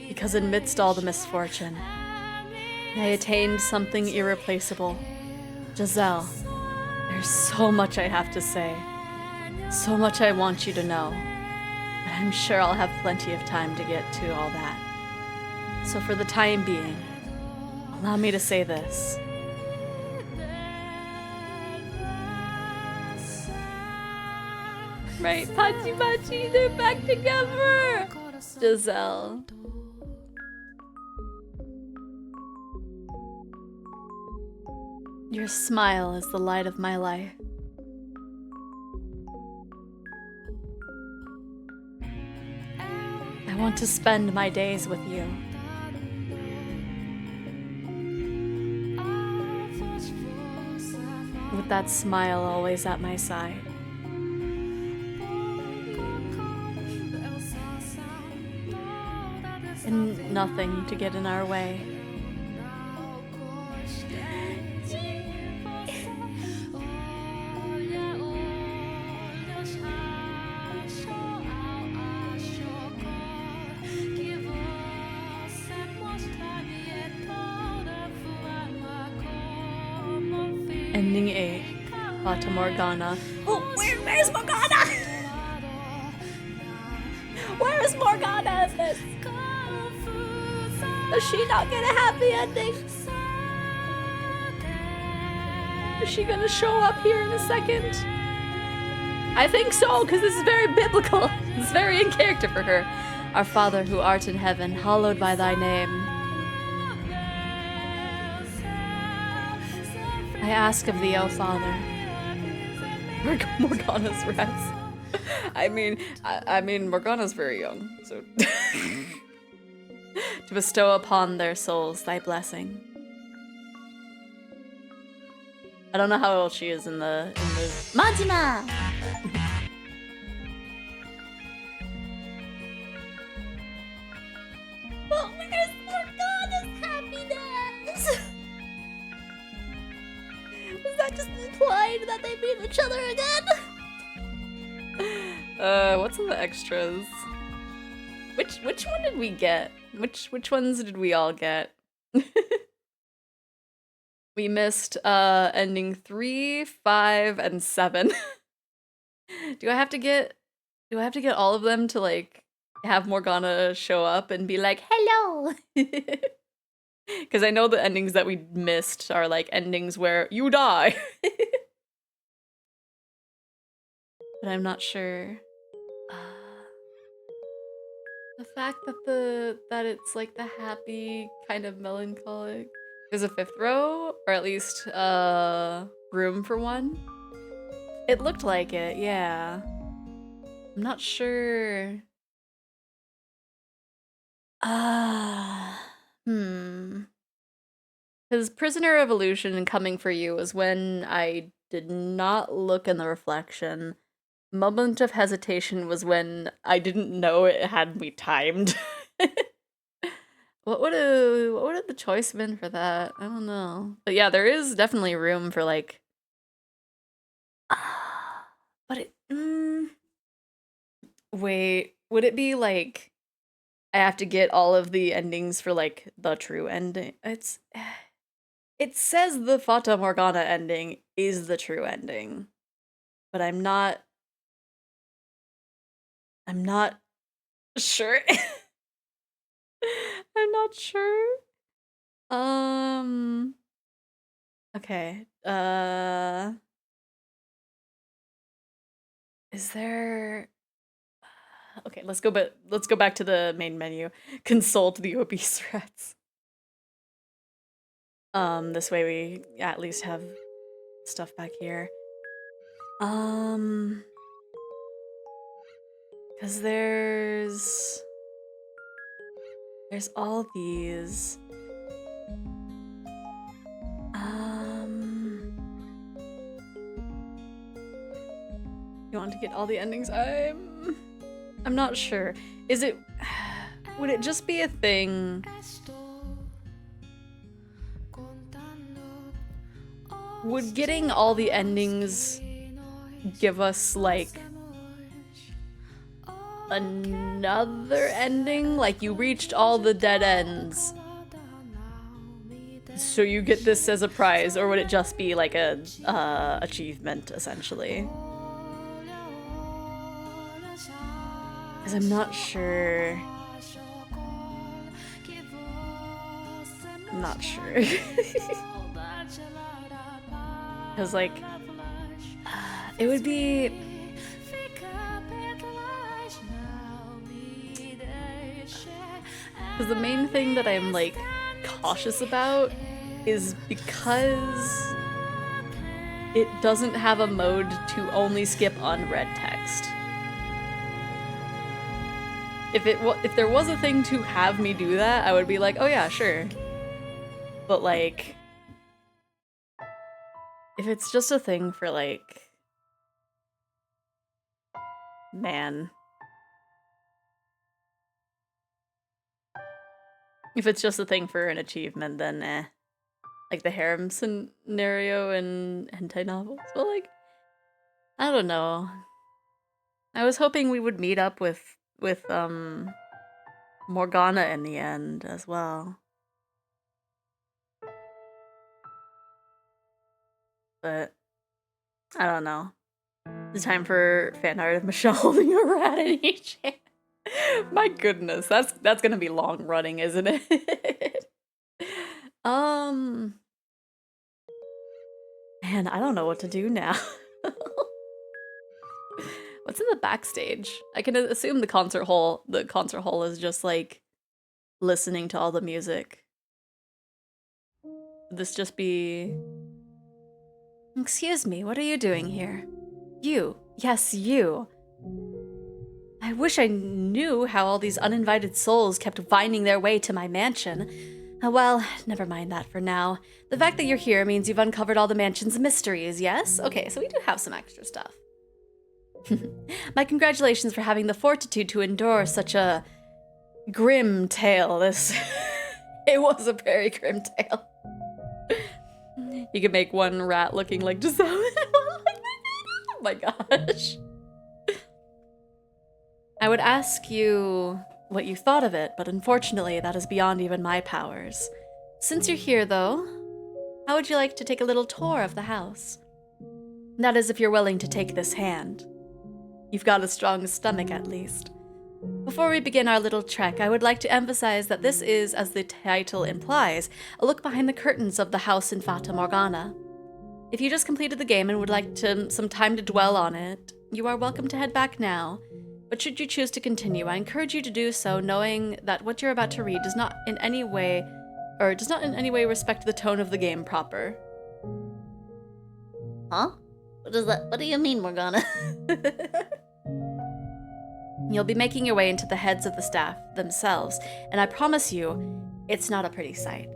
because amidst all the misfortune, I attained something irreplaceable. Giselle, there's so much I have to say. So much I want you to know, but I'm sure I'll have plenty of time to get to all that. So for the time being, allow me to say this. Right, Pachi Pachi, they're back together! Giselle. Your smile is the light of my life. I want to spend my days with you. With that smile always at my side. And nothing to get in our way. Ending 8. Fata Morgana. Oh, where's Morgana? Where is Morgana in this? Does she not get a happy ending? Is she gonna show up here in a second? I think so, because this is very biblical. It's very in character for her. Our Father who art in heaven, hallowed by thy name. I ask of thee, O Father. Morgana's rest. I mean, Morgana's very young, so to bestow upon their souls thy blessing. I don't know how old she is in the Majima! But where's Morgana's happiness? Was that just implied that they meet each other again? What's in the extras? Which one did we get? Which ones did we all get? We missed ending 3, 5, and 7. Do I have to get all of them to like have Morgana show up and be like, hello? Because I know the endings that we missed are like endings where you die. But I'm not sure. The fact that it's like the happy kind of melancholic. There's a 5th row, or at least room for one. It looked like it, yeah. I'm not sure. Because Prisoner Evolution and Coming for You was when I did not look in the reflection. Moment of Hesitation was when I didn't know it had me timed. What would have the choice been for that? I don't know. But yeah, there is definitely room for like but it wait, would it be like I have to get all of the endings for like the true ending? It says the Fata Morgana ending is the true ending. But I'm not sure. I'm not sure. Okay. Is there Okay, let's go back to the main menu. Consult the obese rats. This way we at least have stuff back here. Cause there's all these. You want to get all the endings? I'm not sure. Is it would it just be a thing? Would getting all the endings give us like another ending? Like you reached all the dead ends, so you get this as a prize, or would it just be like a achievement essentially? Because I'm not sure. I'm not sure. Because like it would be because the main thing that I'm like cautious about is because it doesn't have a mode to only skip unread text. If there was a thing to have me do that, I would be like, oh yeah, sure. But like if it's just a thing for like, man. If it's just a thing for an achievement, then eh. Like the harem scenario in hentai novels. But like, I don't know. I was hoping we would meet up with Morgana in the end as well. But I don't know. It's time for fan art of Michelle holding a rat in each hand. My goodness, that's gonna be long running, isn't it? Man, I don't know what to do now. What's in the backstage? I can assume the concert hall is just like listening to all the music. Would this just be... Excuse me, what are you doing here? You. Yes, you. I wish I knew how all these uninvited souls kept finding their way to my mansion. Well, never mind that for now. The fact that you're here means you've uncovered all the mansion's mysteries, yes? Okay, so we do have some extra stuff. My congratulations for having the fortitude to endure such a grim tale. It was a very grim tale. You could make one rat looking like Giselle. Oh my gosh. I would ask you what you thought of it, but unfortunately that is beyond even my powers. Since you're here though, how would you like to take a little tour of the house? That is if you're willing to take this hand. You've got a strong stomach at least. Before we begin our little trek, I would like to emphasize that this is, as the title implies, a look behind the curtains of the house in Fata Morgana. If you just completed the game and would like some time to dwell on it, you are welcome to head back now. But should you choose to continue, I encourage you to do so, knowing that what you're about to read does not in any way respect the tone of the game proper. Huh? What do you mean, Morgana? You'll be making your way into the heads of the staff themselves, and I promise you, it's not a pretty sight.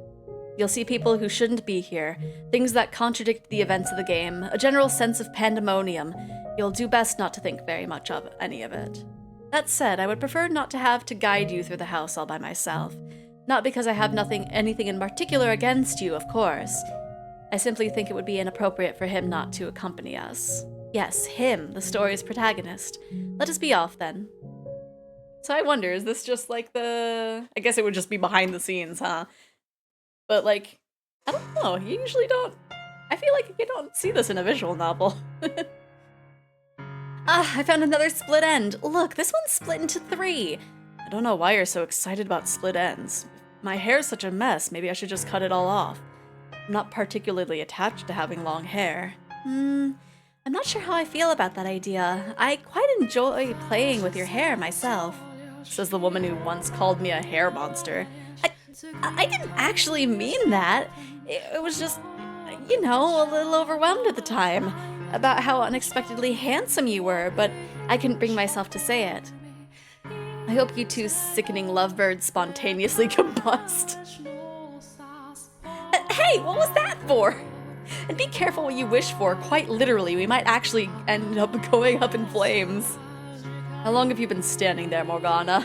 You'll see people who shouldn't be here, things that contradict the events of the game, a general sense of pandemonium. You'll do best not to think very much of any of it. That said, I would prefer not to have to guide you through the house all by myself. Not because I have anything in particular against you, of course. I simply think it would be inappropriate for him not to accompany us. Yes, him, the story's protagonist. Let us be off, then. So I wonder, is this just like I guess it would just be behind the scenes, huh? But like, I don't know, you usually don't... I feel like you don't see this in a visual novel. I found another split end. Look, this one's split into 3. I don't know why you're so excited about split ends. My hair's such a mess, maybe I should just cut it all off. I'm not particularly attached to having long hair. I'm not sure how I feel about that idea. I quite enjoy playing with your hair myself, says the woman who once called me a hair monster. I didn't actually mean that. It was just, you know, a little overwhelmed at the time about how unexpectedly handsome you were, but I couldn't bring myself to say it. I hope you two sickening lovebirds spontaneously combust. Hey, what was that for? And be careful what you wish for. Quite literally, we might actually end up going up in flames. How long have you been standing there, Morgana?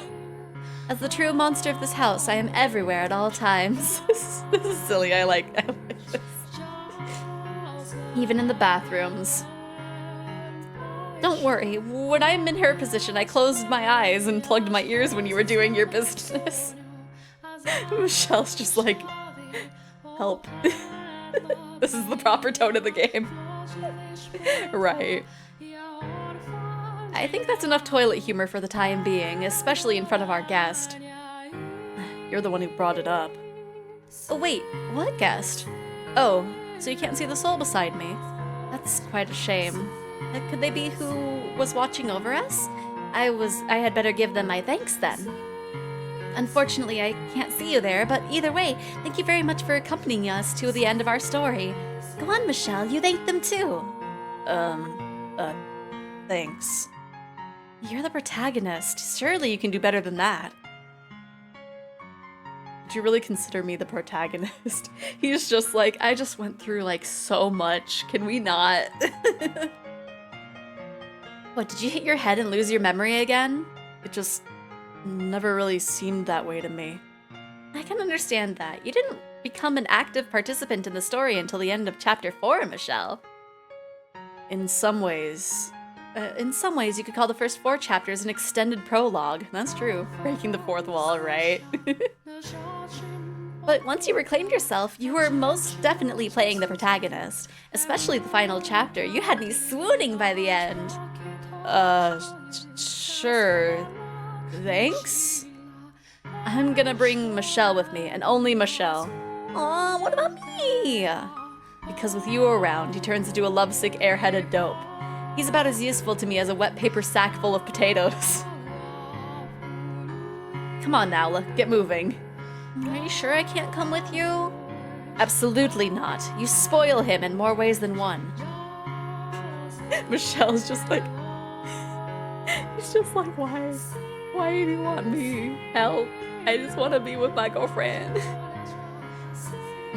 As the true monster of this house, I am everywhere at all times. This is silly, I like this. Even in the bathrooms. Don't worry, when I'm in her position, I closed my eyes and plugged my ears when you were doing your business. Michelle's just like, help. This is the proper tone of the game. Right. I think that's enough toilet humor for the time being, especially in front of our guest. You're the one who brought it up. Oh wait, what guest? Oh, so you can't see the soul beside me? That's quite a shame. Could they be who was watching over us? I had better give them my thanks then. Unfortunately, I can't see you there, but either way, thank you very much for accompanying us to the end of our story. Go on, Michelle, you thank them too. Thanks. You're the protagonist. Surely you can do better than that. Would you really consider me the protagonist? He's just like, I just went through like so much. Can we not? What, did you hit your head and lose your memory again? It just never really seemed that way to me. I can understand that. You didn't become an active participant in the story until the end of chapter 4, Michelle. In some ways, you could call the first 4 chapters an extended prologue. That's true. Breaking the fourth wall, right? But once you reclaimed yourself, you were most definitely playing the protagonist. Especially the final chapter. You had me swooning by the end. Sure. Thanks? I'm gonna bring Michelle with me, and only Michelle. Aw, what about me? Because with you around, he turns into a lovesick, airheaded dope. He's about as useful to me as a wet paper sack full of potatoes. Come on now, get moving. Are you sure I can't come with you? Absolutely not. You spoil him in more ways than one. Michelle's just like... He's just like, why? Why do you want me? Help. I just want to be with my girlfriend.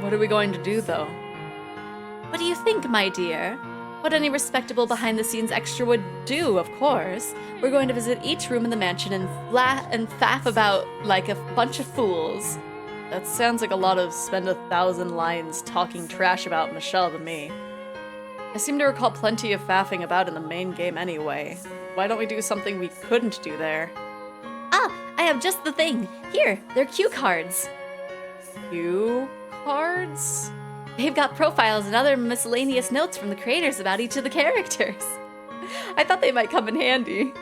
What are we going to do, though? What do you think, my dear? What any respectable behind-the-scenes extra would do, of course. We're going to visit each room in the mansion and faff about like a bunch of fools. That sounds like a lot of spend 1,000 lines talking trash about Michelle to me. I seem to recall plenty of faffing about in the main game anyway. Why don't we do something we couldn't do there? Ah, I have just the thing. Here, they're cue cards. Cue cards? They've got profiles and other miscellaneous notes from the creators about each of the characters. I thought they might come in handy.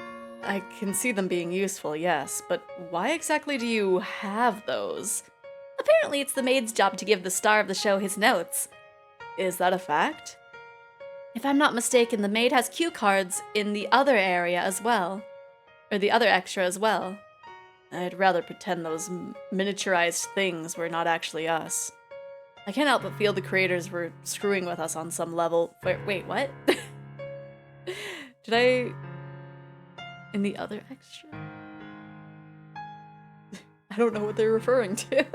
I can see them being useful, yes, but why exactly do you have those? Apparently it's the maid's job to give the star of the show his notes. Is that a fact? If I'm not mistaken, the maid has cue cards in the other area as well. Or the other extra as well. I'd rather pretend those miniaturized things were not actually us. I can't help but feel the creators were screwing with us on some level. Wait, what? Did I... In the other extra? I don't know what they're referring to.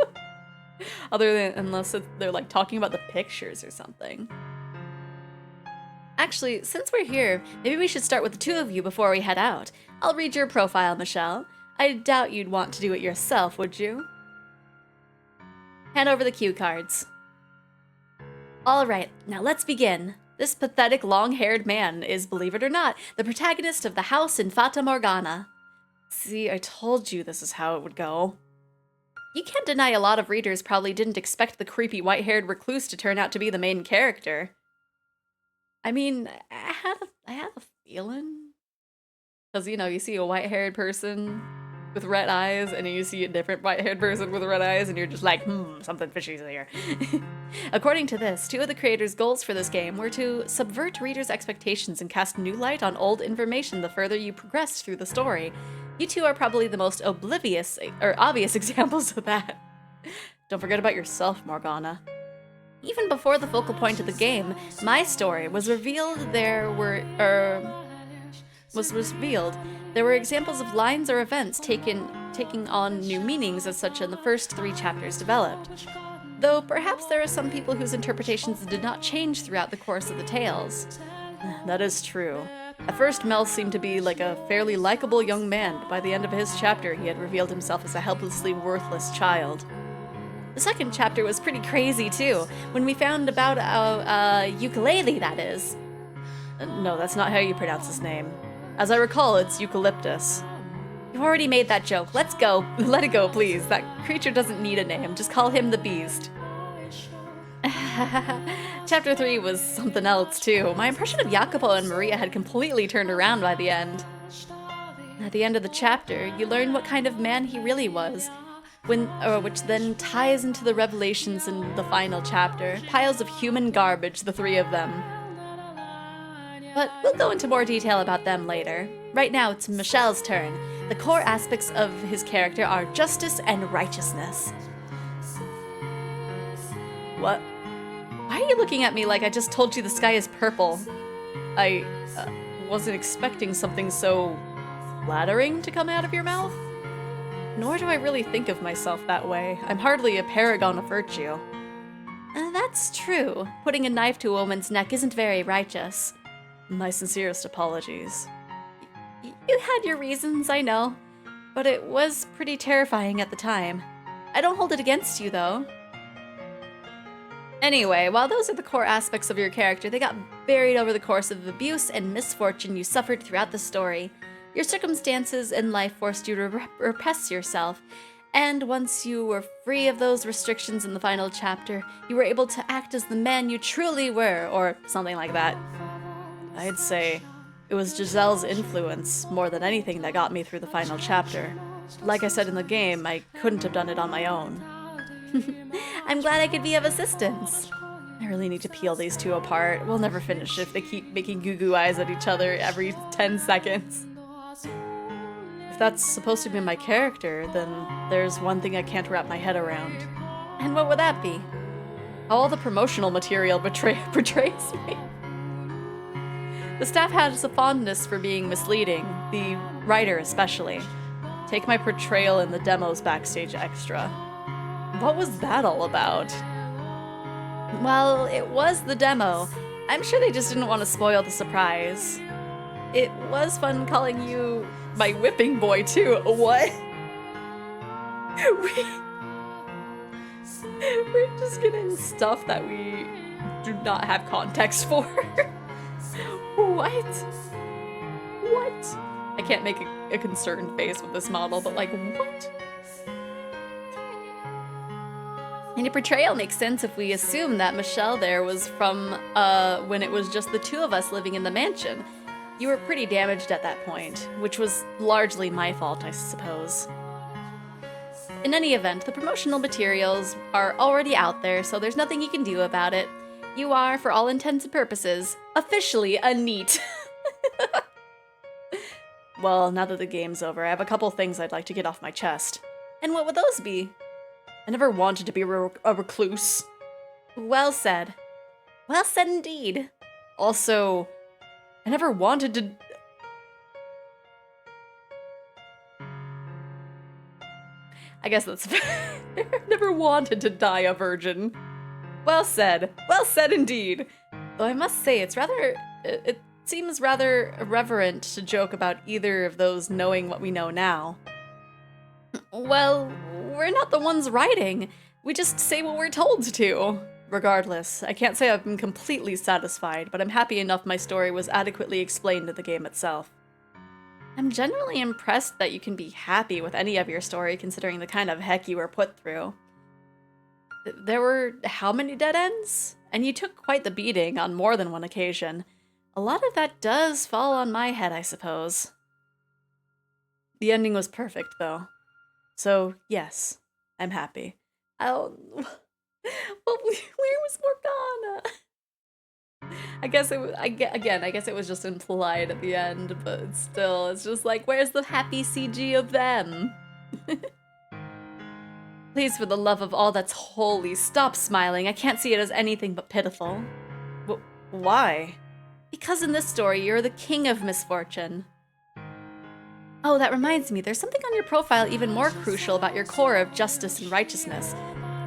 Other than, unless they're like talking about the pictures or something. Actually, since we're here, maybe we should start with the two of you before we head out. I'll read your profile, Michelle. I doubt you'd want to do it yourself, would you? Hand over the cue cards. Alright, now let's begin. This pathetic long-haired man is, believe it or not, the protagonist of the house in Fata Morgana. See, I told you this is how it would go. You can't deny a lot of readers probably didn't expect the creepy white-haired recluse to turn out to be the main character. I mean, I had a feeling. Because, you know, you see a white-haired person with red eyes, and then you see a different white-haired person with red eyes, and you're just like, something fishy's here. According to this, two of the creators' goals for this game were to subvert readers' expectations and cast new light on old information the further you progressed through the story. You two are probably the most obvious examples of that. Don't forget about yourself, Morgana. Even before the focal point of the game, my story was revealed. There were examples of lines or events taking on new meanings as such in the first 3 chapters developed. Though perhaps there are some people whose interpretations did not change throughout the course of the tales. That is true. At first, Mel seemed to be like a fairly likable young man, but by the end of his chapter, he had revealed himself as a helplessly worthless child. The second chapter was pretty crazy, too, when we found about a ukulele, that is. No, that's not how you pronounce his name. As I recall, it's eucalyptus. You already made that joke. Let's go. Let it go, please. That creature doesn't need a name. Just call him the Beast. Chapter 3 was something else, too. My impression of Jacopo and Maria had completely turned around by the end. At the end of the chapter, you learn what kind of man he really was, which then ties into the revelations in the final chapter. Piles of human garbage, the 3 of them. But we'll go into more detail about them later. Right now, it's Michelle's turn. The core aspects of his character are justice and righteousness. What? Why are you looking at me like I just told you the sky is purple? I wasn't expecting something so flattering to come out of your mouth. Nor do I really think of myself that way. I'm hardly a paragon of virtue. That's true. Putting a knife to a woman's neck isn't very righteous. My sincerest apologies. You had your reasons, I know. But it was pretty terrifying at the time. I don't hold it against you, though. Anyway, while those are the core aspects of your character, they got buried over the course of abuse and misfortune you suffered throughout the story. Your circumstances in life forced you to repress yourself, and once you were free of those restrictions in the final chapter, you were able to act as the man you truly were, or something like that. I'd say It was Giselle's influence more than anything that got me through the final chapter. Like I said in the game, I couldn't have done it on my own. I'm glad I could be of assistance. I really need to peel these two apart. We'll never finish if they keep making goo-goo eyes at each other every 10 seconds. If that's supposed to be my character, then there's one thing I can't wrap my head around. And what would that be? How all the promotional material portrays me. The staff has a fondness for being misleading, the writer especially. Take my portrayal in the demos backstage extra. What was that all about? Well, it was the demo. I'm sure they just didn't want to spoil the surprise. It was fun calling you my whipping boy, too. What? We're just getting stuff that we do not have context for. What? What? I can't make a concerned face with this model, but like, what? And your portrayal makes sense if we assume that Michelle there was from when it was just the two of us living in the mansion. You were pretty damaged at that point, which was largely my fault, I suppose. In any event, the promotional materials are already out there, so there's nothing you can do about it. You are, for all intents and purposes, officially a NEET. Well, now that the game's over, I have a couple things I'd like to get off my chest. And what would those be? I never wanted to be a recluse. Well said. Well said indeed. Also, I never wanted to... I guess that's fair. I never wanted to die a virgin. Well said. Well said indeed. Though I must say, it seems rather irreverent to joke about either of those knowing what we know now. Well, we're not the ones writing. We just say what we're told to. Regardless, I can't say I've been completely satisfied, but I'm happy enough my story was adequately explained in the game itself. I'm generally impressed that you can be happy with any of your story considering the kind of heck you were put through. There were how many dead ends? And you took quite the beating on more than one occasion. A lot of that does fall on my head, I suppose. The ending was perfect, though. So, yes, I'm happy. Oh, well, where was Morgana? I guess it was just implied at the end, but still, it's just like, where's the happy CG of them? Please, for the love of all that's holy, stop smiling. I can't see it as anything but pitiful. Why? Because in this story, you're the king of misfortune. Oh, that reminds me, there's something on your profile even more crucial about your core of justice and righteousness.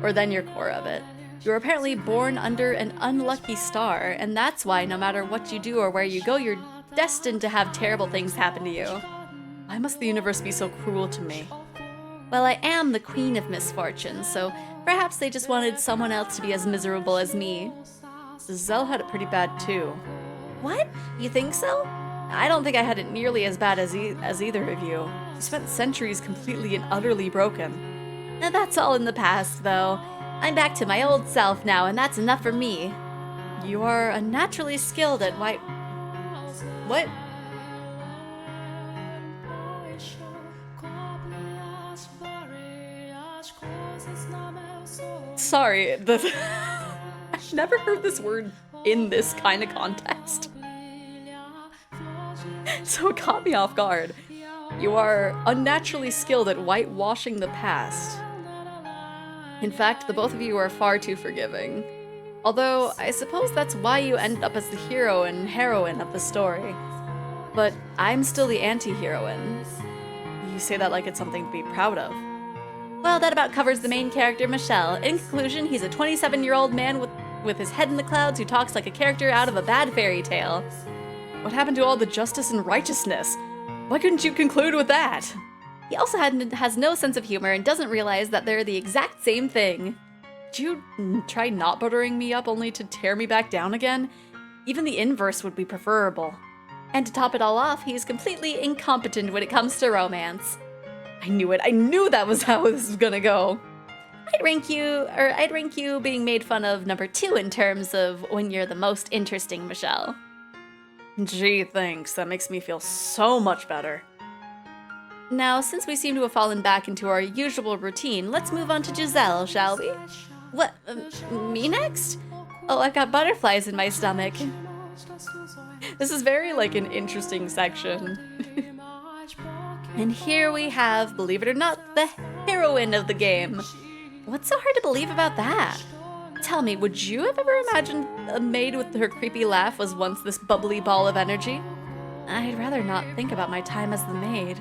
Or then your core of it. You were apparently born under an unlucky star, and that's why no matter what you do or where you go, you're destined to have terrible things happen to you. Why must the universe be so cruel to me? Well, I am the queen of misfortune, so perhaps they just wanted someone else to be as miserable as me. Giselle had it pretty bad too. What? You think so? I don't think I had it nearly as bad as either of you. You spent centuries completely and utterly broken. Now that's all in the past, though. I'm back to my old self now, and that's enough for me. You are unnaturally skilled at white... What? Sorry, I've never heard this word in this kind of context. So it caught me off guard. You are unnaturally skilled at whitewashing the past. In fact, the both of you are far too forgiving. Although, I suppose that's why you ended up as the hero and heroine of the story. But I'm still the anti-heroine. You say that like it's something to be proud of. Well, that about covers the main character, Michelle. In conclusion, he's a 27-year-old man with his head in the clouds who talks like a character out of a bad fairy tale. What happened to all the justice and righteousness? Why couldn't you conclude with that? He also has no sense of humor and doesn't realize that they're the exact same thing. Did you try not buttering me up only to tear me back down again? Even the inverse would be preferable. And to top it all off, he's completely incompetent when it comes to romance. I knew it. I knew that was how this was gonna go. I'd rank you being made fun of number 2 in terms of when you're the most interesting, Michelle. Gee, thanks. That makes me feel so much better. Now, since we seem to have fallen back into our usual routine, let's move on to Giselle, shall we? What? Me next? Oh, I've got butterflies in my stomach. This is very, like, an interesting section. And here we have, believe it or not, the heroine of the game. What's so hard to believe about that? Tell me, would you have ever imagined a maid with her creepy laugh was once this bubbly ball of energy? I'd rather not think about my time as the maid.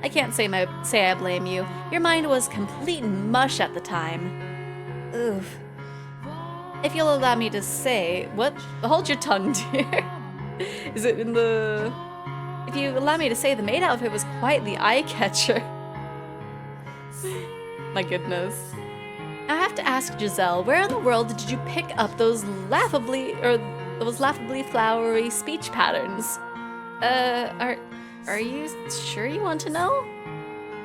I can't say I blame you. Your mind was complete mush at the time. Oof. If you'll allow me to say, what? Hold your tongue, dear. Is it in the... If you allow me to say, the maid outfit was quite the eye-catcher. My goodness. I have to ask Giselle, where in the world did you pick up those laughably flowery speech patterns? Are you sure you want to know?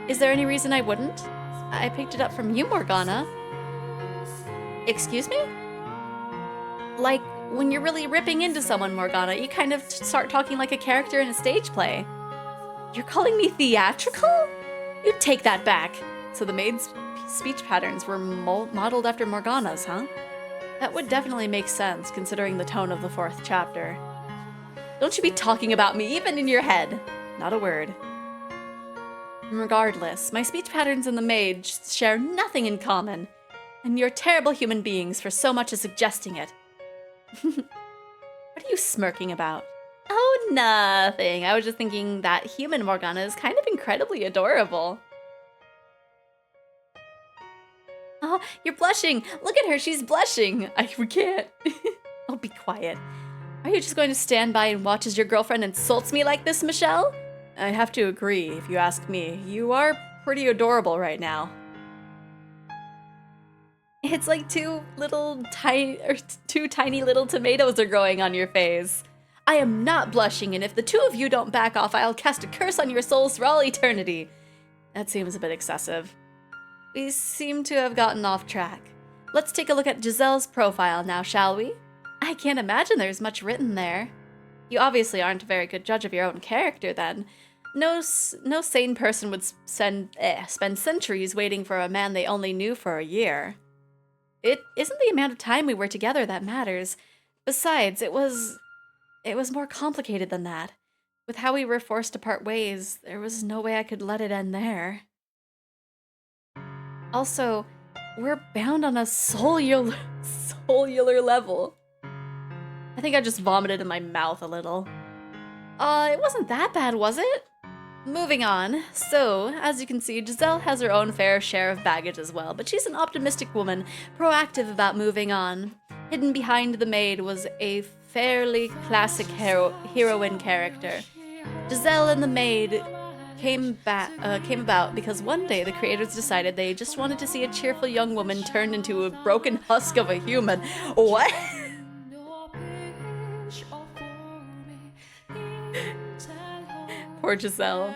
Is there any reason I wouldn't? I picked it up from you, Morgana. Excuse me? Like, when you're really ripping into someone, Morgana, you kind of start talking like a character in a stage play. You're calling me theatrical? You take that back. So the maid's speech patterns were modeled after Morgana's, huh? That would definitely make sense, considering the tone of the 4th chapter. Don't you be talking about me, even in your head. Not a word. Regardless, my speech patterns and the maid share nothing in common. And you're terrible human beings for so much as suggesting it. What are you smirking about? Oh, nothing. I was just thinking that human Morgana is kind of incredibly adorable. Oh, you're blushing. Look at her. She's blushing. We can't. Oh, be quiet. Are you just going to stand by and watch as your girlfriend insults me like this, Michelle? I have to agree, if you ask me. You are pretty adorable right now. It's like two tiny little tomatoes are growing on your face. I am not blushing, and if the two of you don't back off, I'll cast a curse on your souls for all eternity. That seems a bit excessive. We seem to have gotten off track. Let's take a look at Giselle's profile now, shall we? I can't imagine there's much written there. You obviously aren't a very good judge of your own character, then. No sane person would spend centuries waiting for a man they only knew for a year. It isn't the amount of time we were together that matters. Besides, it was more complicated than that. With how we were forced to part ways, there was no way I could let it end there. Also, we're bound on a cellular level. I think I just vomited in my mouth a little. It wasn't that bad, was it? Moving on. So, as you can see, Giselle has her own fair share of baggage as well, but she's an optimistic woman, proactive about moving on. Hidden behind the maid was a fairly classic heroine character. Giselle and the maid came about because one day the creators decided they just wanted to see a cheerful young woman turned into a broken husk of a human. What? Poor Giselle.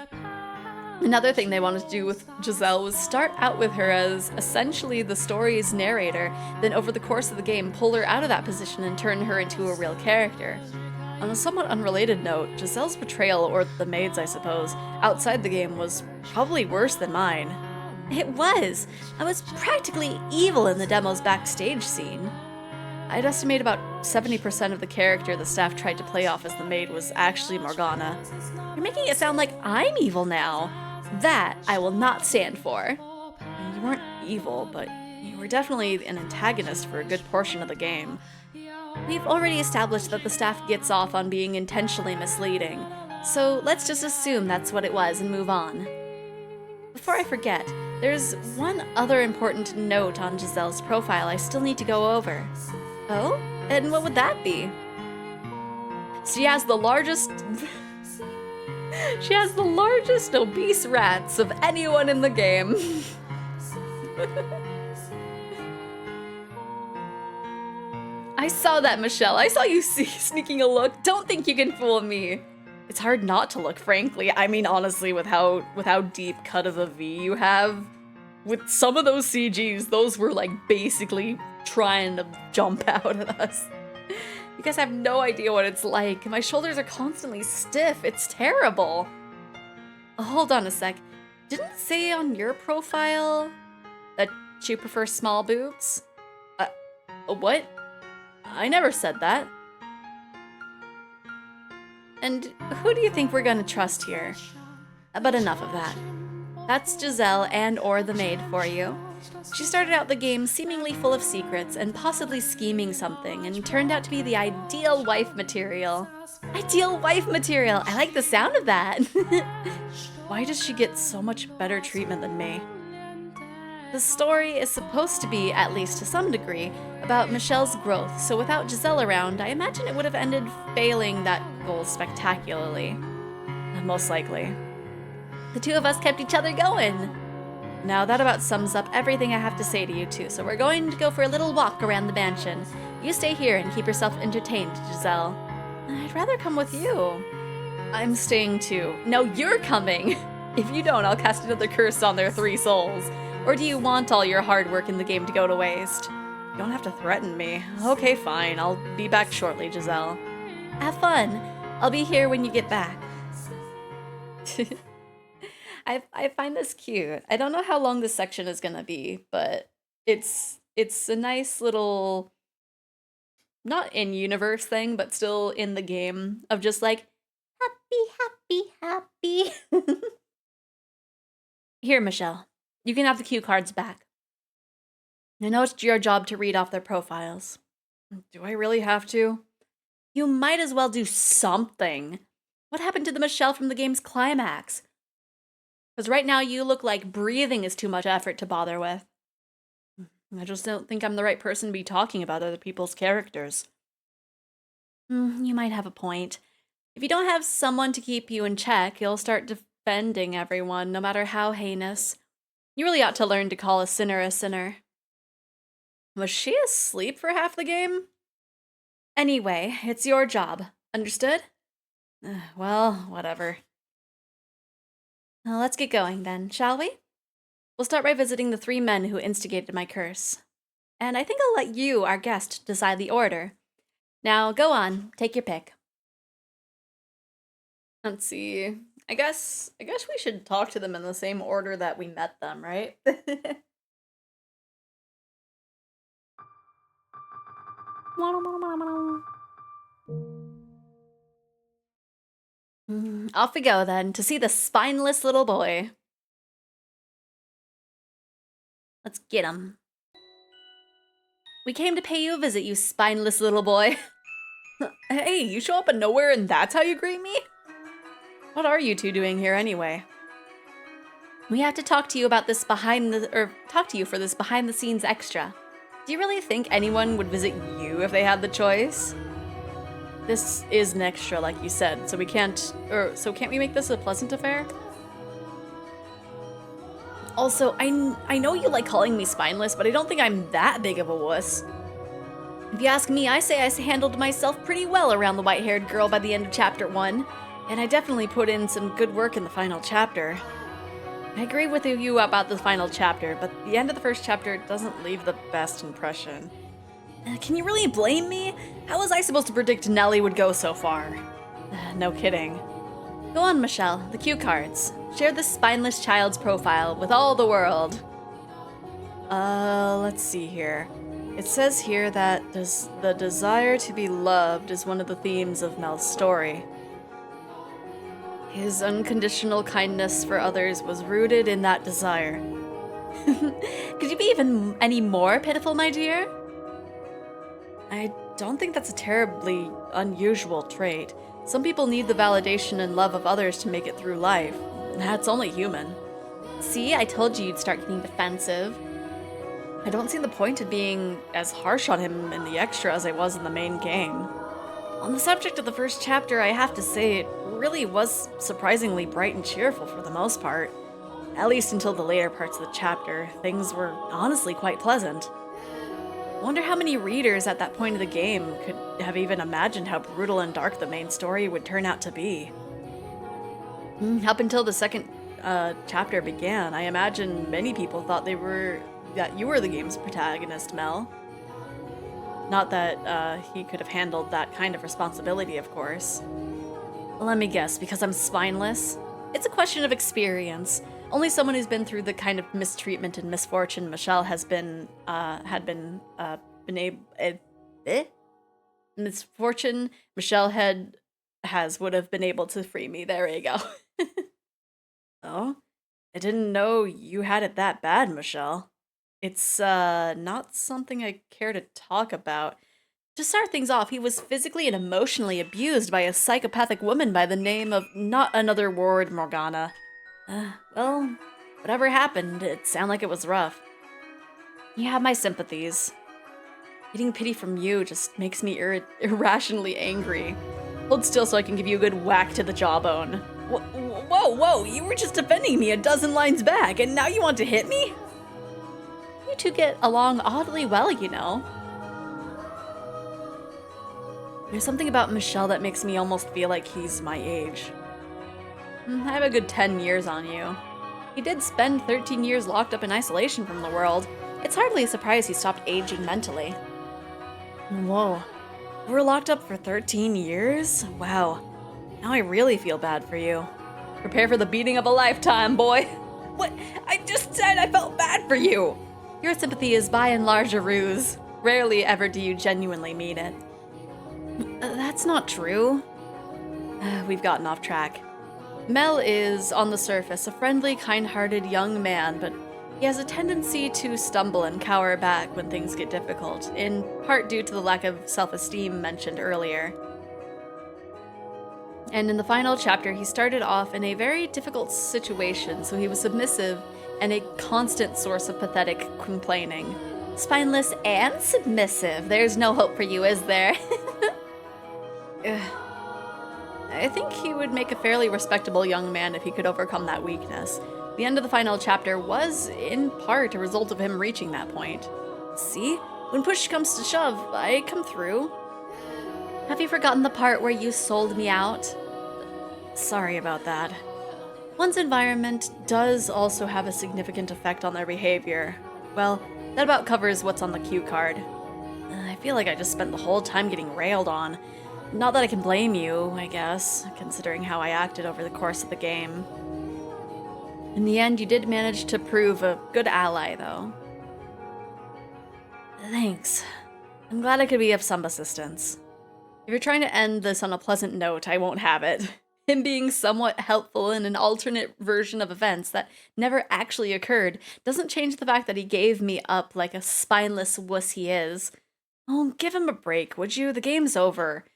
Another thing they wanted to do with Giselle was start out with her as essentially the story's narrator, then over the course of the game pull her out of that position and turn her into a real character. On a somewhat unrelated note, Giselle's portrayal, or the maid's I suppose, outside the game was probably worse than mine. It was! I was practically evil in the demo's backstage scene. I'd estimate about 70% of the character the staff tried to play off as the maid was actually Morgana. You're making it sound like I'm evil now. That I will not stand for. You weren't evil, but you were definitely an antagonist for a good portion of the game. We've already established that the staff gets off on being intentionally misleading, so let's just assume that's what it was and move on. Before I forget, there's one other important note on Giselle's profile I still need to go over. Oh? And what would that be? She has the largest obese rats of anyone in the game. I saw that, Michelle. I saw you sneaking a look. Don't think you can fool me. It's hard not to look, frankly. I mean, honestly, with how deep cut of a V you have, with some of those CGs, those were like basically trying to jump out at us. You guys have no idea what it's like. My shoulders are constantly stiff. It's terrible. Hold on a sec. Didn't it say on your profile that you prefer small boobs? What? I never said that. And who do you think we're gonna trust here? But enough of that. That's Giselle and or the maid for you. She started out the game seemingly full of secrets and possibly scheming something and turned out to be the ideal wife material. Ideal wife material! I like the sound of that! Why does she get so much better treatment than me? The story is supposed to be, at least to some degree, about Michelle's growth, so without Giselle around, I imagine it would have ended failing that goal spectacularly. Most likely. The two of us kept each other going! Now that about sums up everything I have to say to you two, so we're going to go for a little walk around the mansion. You stay here and keep yourself entertained, Giselle. I'd rather come with you. I'm staying too. No, you're coming! If you don't, I'll cast another curse on their 3 souls. Or do you want all your hard work in the game to go to waste? You don't have to threaten me. Okay, fine. I'll be back shortly, Giselle. Have fun. I'll be here when you get back. I find this cute. I don't know how long this section is gonna be, but it's a nice little, not in-universe thing, but still in the game of just like, happy. Here, Michelle. You can have the cue cards back. I know it's your job to read off their profiles. Do I really have to? You might as well do something. What happened to the Michelle from the game's climax? Because right now you look like breathing is too much effort to bother with. I just don't think I'm the right person to be talking about other people's characters. You might have a point. If you don't have someone to keep you in check, you'll start defending everyone, no matter how heinous. You really ought to learn to call a sinner a sinner. Was she asleep for half the game? Anyway, it's your job. Understood? Well, whatever. Now let's get going then, shall we? We'll start by visiting the 3 men who instigated my curse. And I think I'll let you, our guest, decide the order. Now, go on. Take your pick. Let's see. I guess we should talk to them in the same order that we met them, right? Off we go then, to see the spineless little boy. Let's get him. We came to pay you a visit, you spineless little boy. Hey, you show up at nowhere and that's how you greet me? What are you two doing here anyway? We have to talk to you about this talk to you for this behind the scenes extra. Do you really think anyone would visit you if they had the choice? This is an extra, like you said, so can't we make this a pleasant affair? Also, I know you like calling me spineless, but I don't think I'm that big of a wuss. If you ask me, I say I handled myself pretty well around the white-haired girl by the end of Chapter 1, and I definitely put in some good work in the final chapter. I agree with you about the final chapter, but the end of the first chapter doesn't leave the best impression. Can you really blame me? How was I supposed to predict Nellie would go so far? No kidding. Go on, Michelle, the cue cards. Share this spineless child's profile with all the world. Let's see here. It says here that the desire to be loved is one of the themes of Mel's story. His unconditional kindness for others was rooted in that desire. Could you be even any more pitiful, my dear? I don't think that's a terribly unusual trait. Some people need the validation and love of others to make it through life. That's only human. See, I told you you'd start getting defensive. I don't see the point of being as harsh on him in the extra as I was in the main game. On the subject of the first chapter, I have to say it really was surprisingly bright and cheerful for the most part. At least until the later parts of the chapter, things were honestly quite pleasant. I wonder how many readers at that point of the game could have even imagined how brutal and dark the main story would turn out to be. Up until the second chapter began, I imagine many people thought that you were the game's protagonist, Mel. Not that he could have handled that kind of responsibility, of course. Let me guess, because I'm spineless? It's a question of experience. Only someone who's been through the kind of mistreatment and misfortune Michelle has been misfortune Michelle would have been able to free me. There you go. Oh, I didn't know you had it that bad, Michelle. It's not something I care to talk about. To start things off, he was physically and emotionally abused by a psychopathic woman by the name of not another word, Morgana. Well, whatever happened, it sounded like it was rough. You have my sympathies. Getting pity from you just makes me irrationally angry. Hold still so I can give you a good whack to the jawbone. Whoa, you were just defending me a dozen lines back, and now you want to hit me? You two get along oddly well, you know. There's something about Michelle that makes me almost feel like he's my age. I have a good 10 years on you. He did spend 13 years locked up in isolation from the world. It's hardly a surprise he stopped aging mentally. Whoa. You were locked up for 13 years? Wow. Now I really feel bad for you. Prepare for the beating of a lifetime, boy. What? I just said I felt bad for you. Your sympathy is by and large a ruse. Rarely ever do you genuinely mean it. That's not true. We've gotten off track. Mel is, on the surface, a friendly, kind-hearted young man, but he has a tendency to stumble and cower back when things get difficult, in part due to the lack of self-esteem mentioned earlier. And in the final chapter, he started off in a very difficult situation, so he was submissive and a constant source of pathetic complaining. Spineless and submissive. There's no hope for you, is there? I think he would make a fairly respectable young man if he could overcome that weakness. The end of the final chapter was, in part, a result of him reaching that point. See? When push comes to shove, I come through. Have you forgotten the part where you sold me out? Sorry about that. One's environment does also have a significant effect on their behavior. Well, that about covers what's on the cue card. I feel like I just spent the whole time getting railed on. Not that I can blame you, I guess, considering how I acted over the course of the game. In the end, you did manage to prove a good ally, though. Thanks. I'm glad I could be of some assistance. If you're trying to end this on a pleasant note, I won't have it. Him being somewhat helpful in an alternate version of events that never actually occurred doesn't change the fact that he gave me up like a spineless wuss he is. Oh, give him a break, would you? The game's over.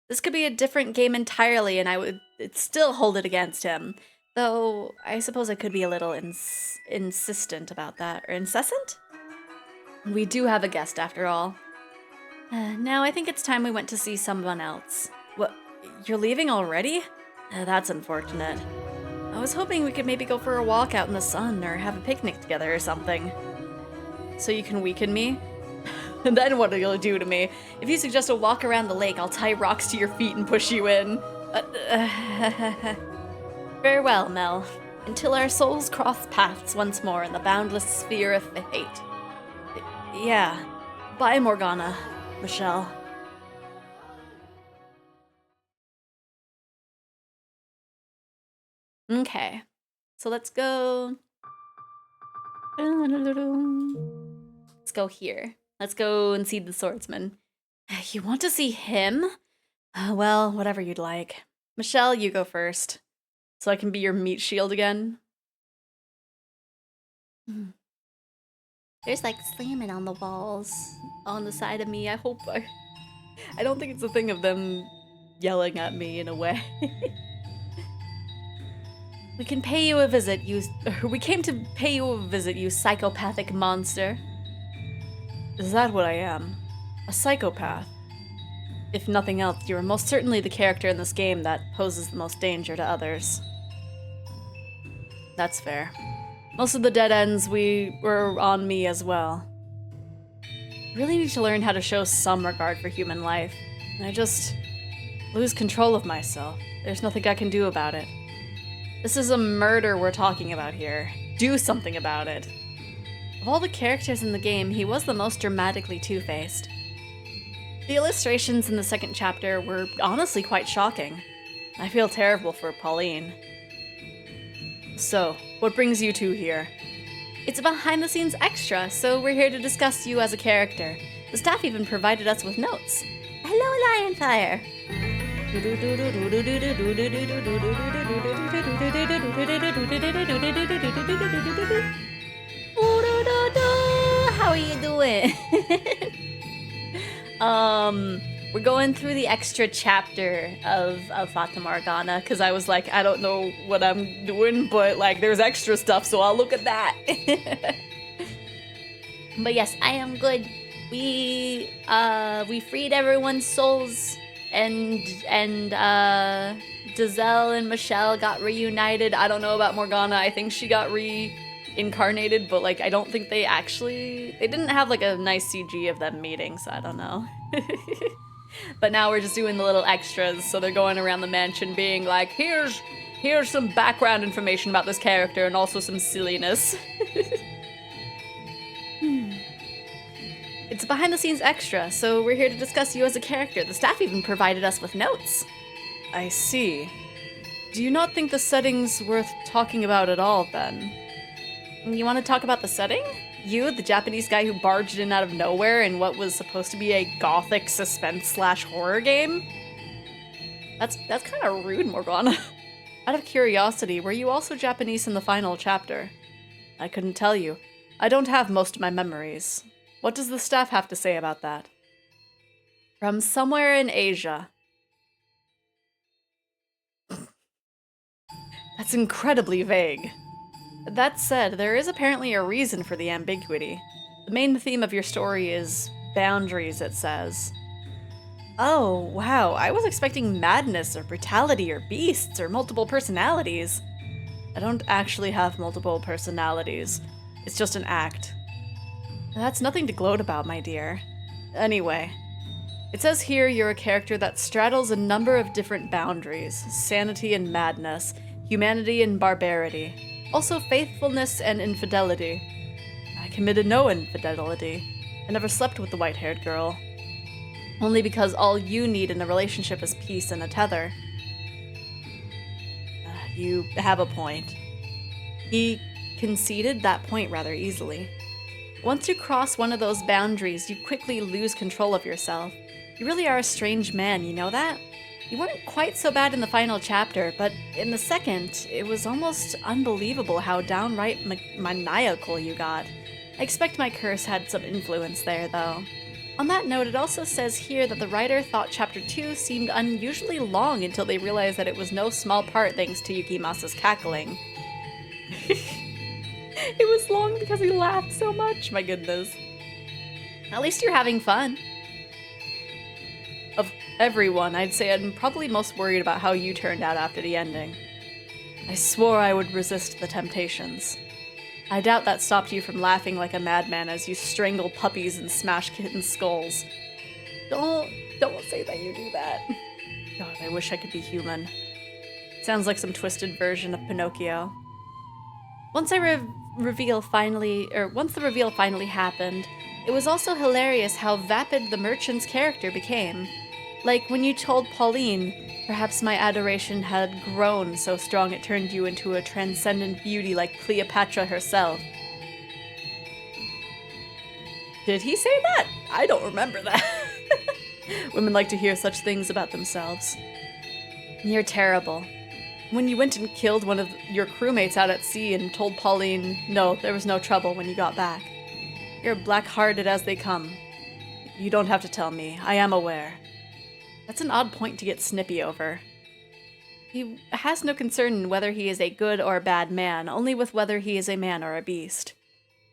This could be a different game entirely, and I would still hold it against him. Though, I suppose I could be a little insistent about that. Or incessant? We do have a guest, after all. Now I think it's time we went to see someone else. What? You're leaving already? That's unfortunate. I was hoping we could maybe go for a walk out in the sun, or have a picnic together or something. So you can weaken me? And then what will you do to me? If you suggest a walk around the lake, I'll tie rocks to your feet and push you in. Farewell, Mel. Until our souls cross paths once more in the boundless sphere of fate. Yeah. Bye, Morgana. Michelle. Okay. So let's go. Let's go here. Let's go and see the swordsman. You want to see him? Well, whatever you'd like. Michelle, you go first. So I can be your meat shield again. There's like slamming on the walls On the side of me, I hope I don't think it's a thing of them yelling at me in a way. We can pay you a visit, we came to pay you a visit, you psychopathic monster. Is that what I am? A psychopath? If nothing else, you are most certainly the character in this game that poses the most danger to others. That's fair. Most of the dead ends were on me as well. I really need to learn how to show some regard for human life. I just lose control of myself. There's nothing I can do about it. This is a murder we're talking about here. Do something about it. Of all the characters in the game, he was the most dramatically two-faced. The illustrations in the second chapter were honestly quite shocking. I feel terrible for Pauline. So, what brings you two here? It's a behind-the-scenes extra, so we're here to discuss you as a character. The staff even provided us with notes. Hello, Lionfire. How are you doing? We're going through the extra chapter of Fata Morgana, because I was like, I don't know what I'm doing, but like there's extra stuff, so I'll look at that. But yes, I am good. We freed everyone's souls, and Giselle and Michelle got reunited. I don't know about Morgana. I think she got reincarnated, but like I don't think they didn't have like a nice CG of them meeting, so I don't know. But now we're just doing the little extras, so they're going around the mansion being like, here's some background information about this character and also some silliness. It's a behind-the-scenes extra, so we're here to discuss you as a character. The staff even provided us with notes. I see. Do you not think the setting's worth talking about at all, then? You want to talk about the setting? You, the Japanese guy who barged in out of nowhere in what was supposed to be a gothic suspense/horror game? That's kind of rude, Morgana. Out of curiosity, were you also Japanese in the final chapter? I couldn't tell you. I don't have most of my memories. What does the staff have to say about that? From somewhere in Asia. That's incredibly vague. That said, there is apparently a reason for the ambiguity. The main theme of your story is boundaries, it says. Oh, wow, I was expecting madness or brutality or beasts or multiple personalities. I don't actually have multiple personalities. It's just an act. That's nothing to gloat about, my dear. Anyway, it says here you're a character that straddles a number of different boundaries: sanity and madness, humanity and barbarity. Also faithfulness and infidelity. I committed no infidelity. I never slept with the white-haired girl. Only because all you need in a relationship is peace and a tether. You have a point. He conceded that point rather easily. Once you cross one of those boundaries, you quickly lose control of yourself. You really are a strange man, you know that? You weren't quite so bad in the final chapter, but in the second, it was almost unbelievable how downright maniacal you got. I expect my curse had some influence there, though. On that note, it also says here that the writer thought Chapter 2 seemed unusually long until they realized that it was no small part thanks to Yukimasa's cackling. It was long because he laughed so much, my goodness. At least you're having fun. Of everyone, I'd say I'm probably most worried about how you turned out after the ending. I swore I would resist the temptations. I doubt that stopped you from laughing like a madman as you strangle puppies and smash kittens' skulls. Don't say that you do that. God, I wish I could be human. Sounds like some twisted version of Pinocchio. Once the reveal finally happened, it was also hilarious how vapid the merchant's character became. Like when you told Pauline, perhaps my adoration had grown so strong it turned you into a transcendent beauty like Cleopatra herself. Did he say that? I don't remember that. Women like to hear such things about themselves. You're terrible. When you went and killed one of your crewmates out at sea and told Pauline, no, there was no trouble when you got back. You're black-hearted as they come. You don't have to tell me. I am aware. That's an odd point to get snippy over. He has no concern in whether he is a good or bad man, only with whether he is a man or a beast.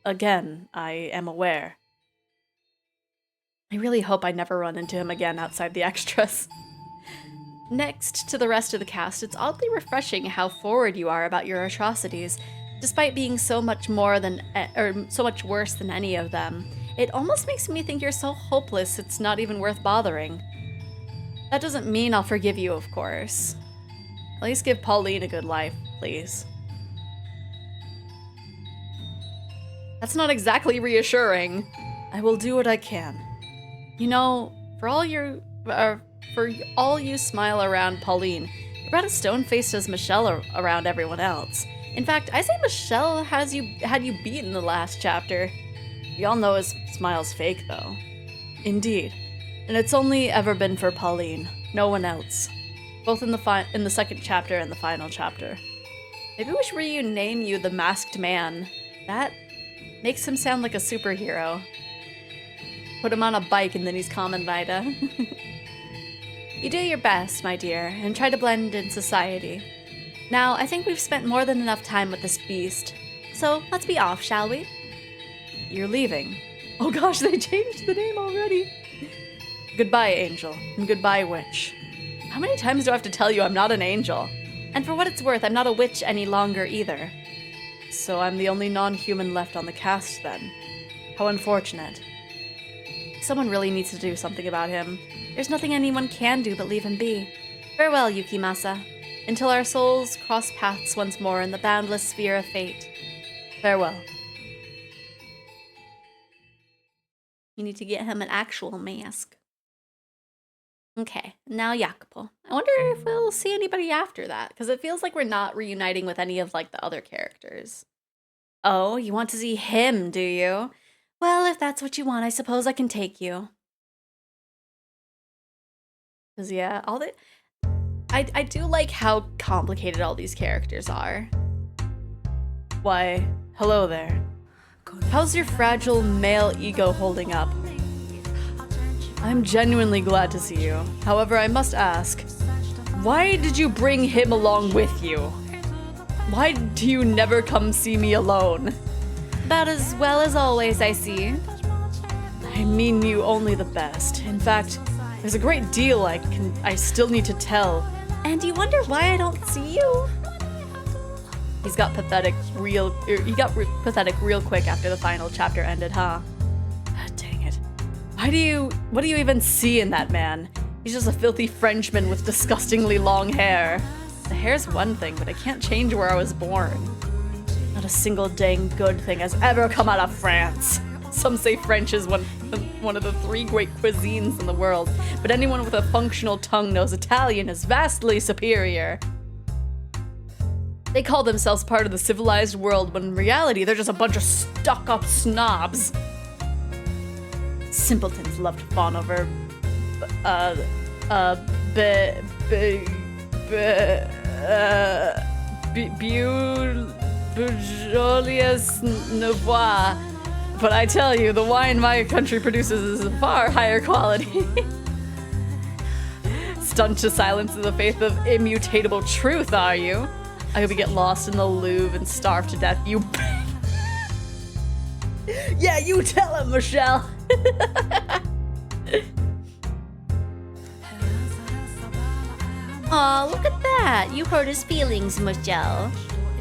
Again, I am aware. I really hope I never run into him again outside the extras. Next to the rest of the cast, it's oddly refreshing how forward you are about your atrocities, despite being so much worse than any of them. It almost makes me think you're so hopeless it's not even worth bothering. That doesn't mean I'll forgive you, of course. At least give Pauline a good life, please. That's not exactly reassuring. I will do what I can. You know, For all you smile around Pauline, you're about as stone-faced as Michelle around everyone else. In fact, I say Michelle had you beat in the last chapter. We all know his smile's fake, though. Indeed. And it's only ever been for Pauline, no one else. Both in the second chapter and the final chapter. Maybe we should rename you the Masked Man. That makes him sound like a superhero. Put him on a bike and then he's Kamen Rider. You do your best, my dear, and try to blend in society. Now, I think we've spent more than enough time with this beast. So, let's be off, shall we? You're leaving. Oh gosh, they changed the name already. Goodbye, Angel, and goodbye, Witch. How many times do I have to tell you I'm not an angel? And for what it's worth, I'm not a witch any longer either. So I'm the only non-human left on the cast then. How unfortunate. Someone really needs to do something about him. There's nothing anyone can do but leave him be. Farewell, Yukimasa. Until our souls cross paths once more in the boundless sphere of fate. Farewell. You need to get him an actual mask. Okay, now Jacopo. I wonder if we'll see anybody after that, because it feels like we're not reuniting with any of, like, the other characters. Oh, you want to see him, do you? Well, if that's what you want, I suppose I can take you. Because, yeah, I do like how complicated all these characters are. Why, hello there. How's your fragile male ego holding up? I'm genuinely glad to see you. However, I must ask, why did you bring him along with you? Why do you never come see me alone? About as well as always, I see. I mean you only the best. In fact, there's a great deal I still need to tell. And you wonder why I don't see you? He got pathetic real quick after the final chapter ended, huh? Dang it. What do you even see in that man? He's just a filthy Frenchman with disgustingly long hair. The hair's one thing, but it can't change where I was born. Not a single dang good thing has ever come out of France. Some say French is one of the 3 great cuisines in the world, but anyone with a functional tongue knows Italian is vastly superior. They call themselves part of the civilized world, when in reality they're just a bunch of stuck-up snobs. Simpletons love to fawn over Beaujolius Noir. But I tell you, the wine my country produces is of far higher quality. Stunned to silence in the faith of immutable truth, are you? I hope you get lost in the Louvre and starve to death, you. Yeah, you tell him, Michelle. Aw, look at that. You hurt his feelings, Michelle.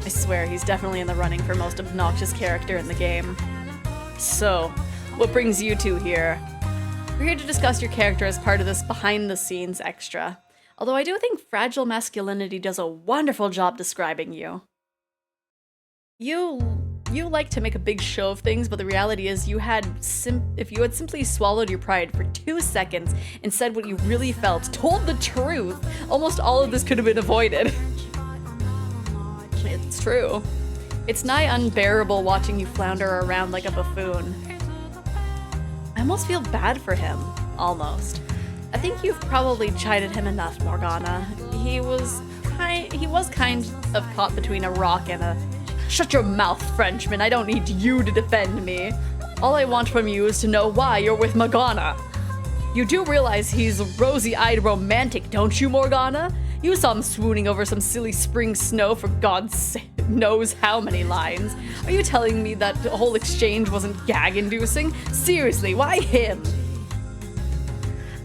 I swear, he's definitely in the running for most obnoxious character in the game. So, what brings you two here? We're here to discuss your character as part of this behind-the-scenes extra. Although I do think Fragile Masculinity does a wonderful job describing you. You like to make a big show of things, but the reality is if you had simply swallowed your pride for 2 seconds and said what you really felt, told the truth, almost all of this could have been avoided. It's true. It's nigh unbearable watching you flounder around like a buffoon. I almost feel bad for him. Almost. I think you've probably chided him enough, Morgana. He was kind of caught between a rock and a... Shut your mouth, Frenchman. I don't need you to defend me. All I want from you is to know why you're with Morgana. You do realize he's a rosy-eyed romantic, don't you, Morgana? You saw him swooning over some silly spring snow for God knows how many lines. Are you telling me that the whole exchange wasn't gag-inducing? Seriously, why him?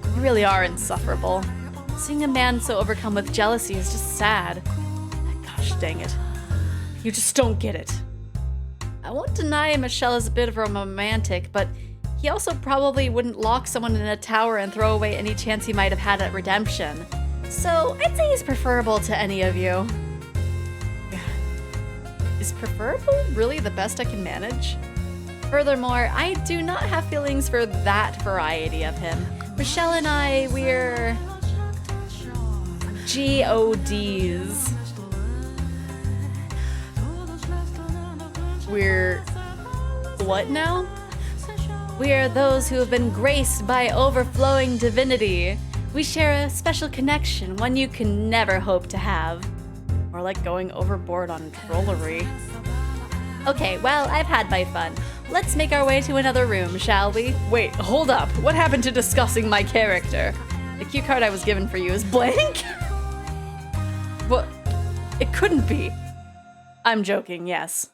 You really are insufferable. Seeing a man so overcome with jealousy is just sad. Gosh dang it. You just don't get it. I won't deny Michelle is a bit of a romantic, but he also probably wouldn't lock someone in a tower and throw away any chance he might have had at redemption. So I'd say he's preferable to any of you. Is preferable really the best I can manage? Furthermore, I do not have feelings for that variety of him. Michelle and I, we're GODs. We're what now? We are those who have been graced by overflowing divinity. We share a special connection, one you can never hope to have. Or like going overboard on drollery. Okay, well, I've had my fun. Let's make our way to another room, shall we? Wait, hold up. What happened to discussing my character? The cue card I was given for you is blank? What? It couldn't be. I'm joking, yes.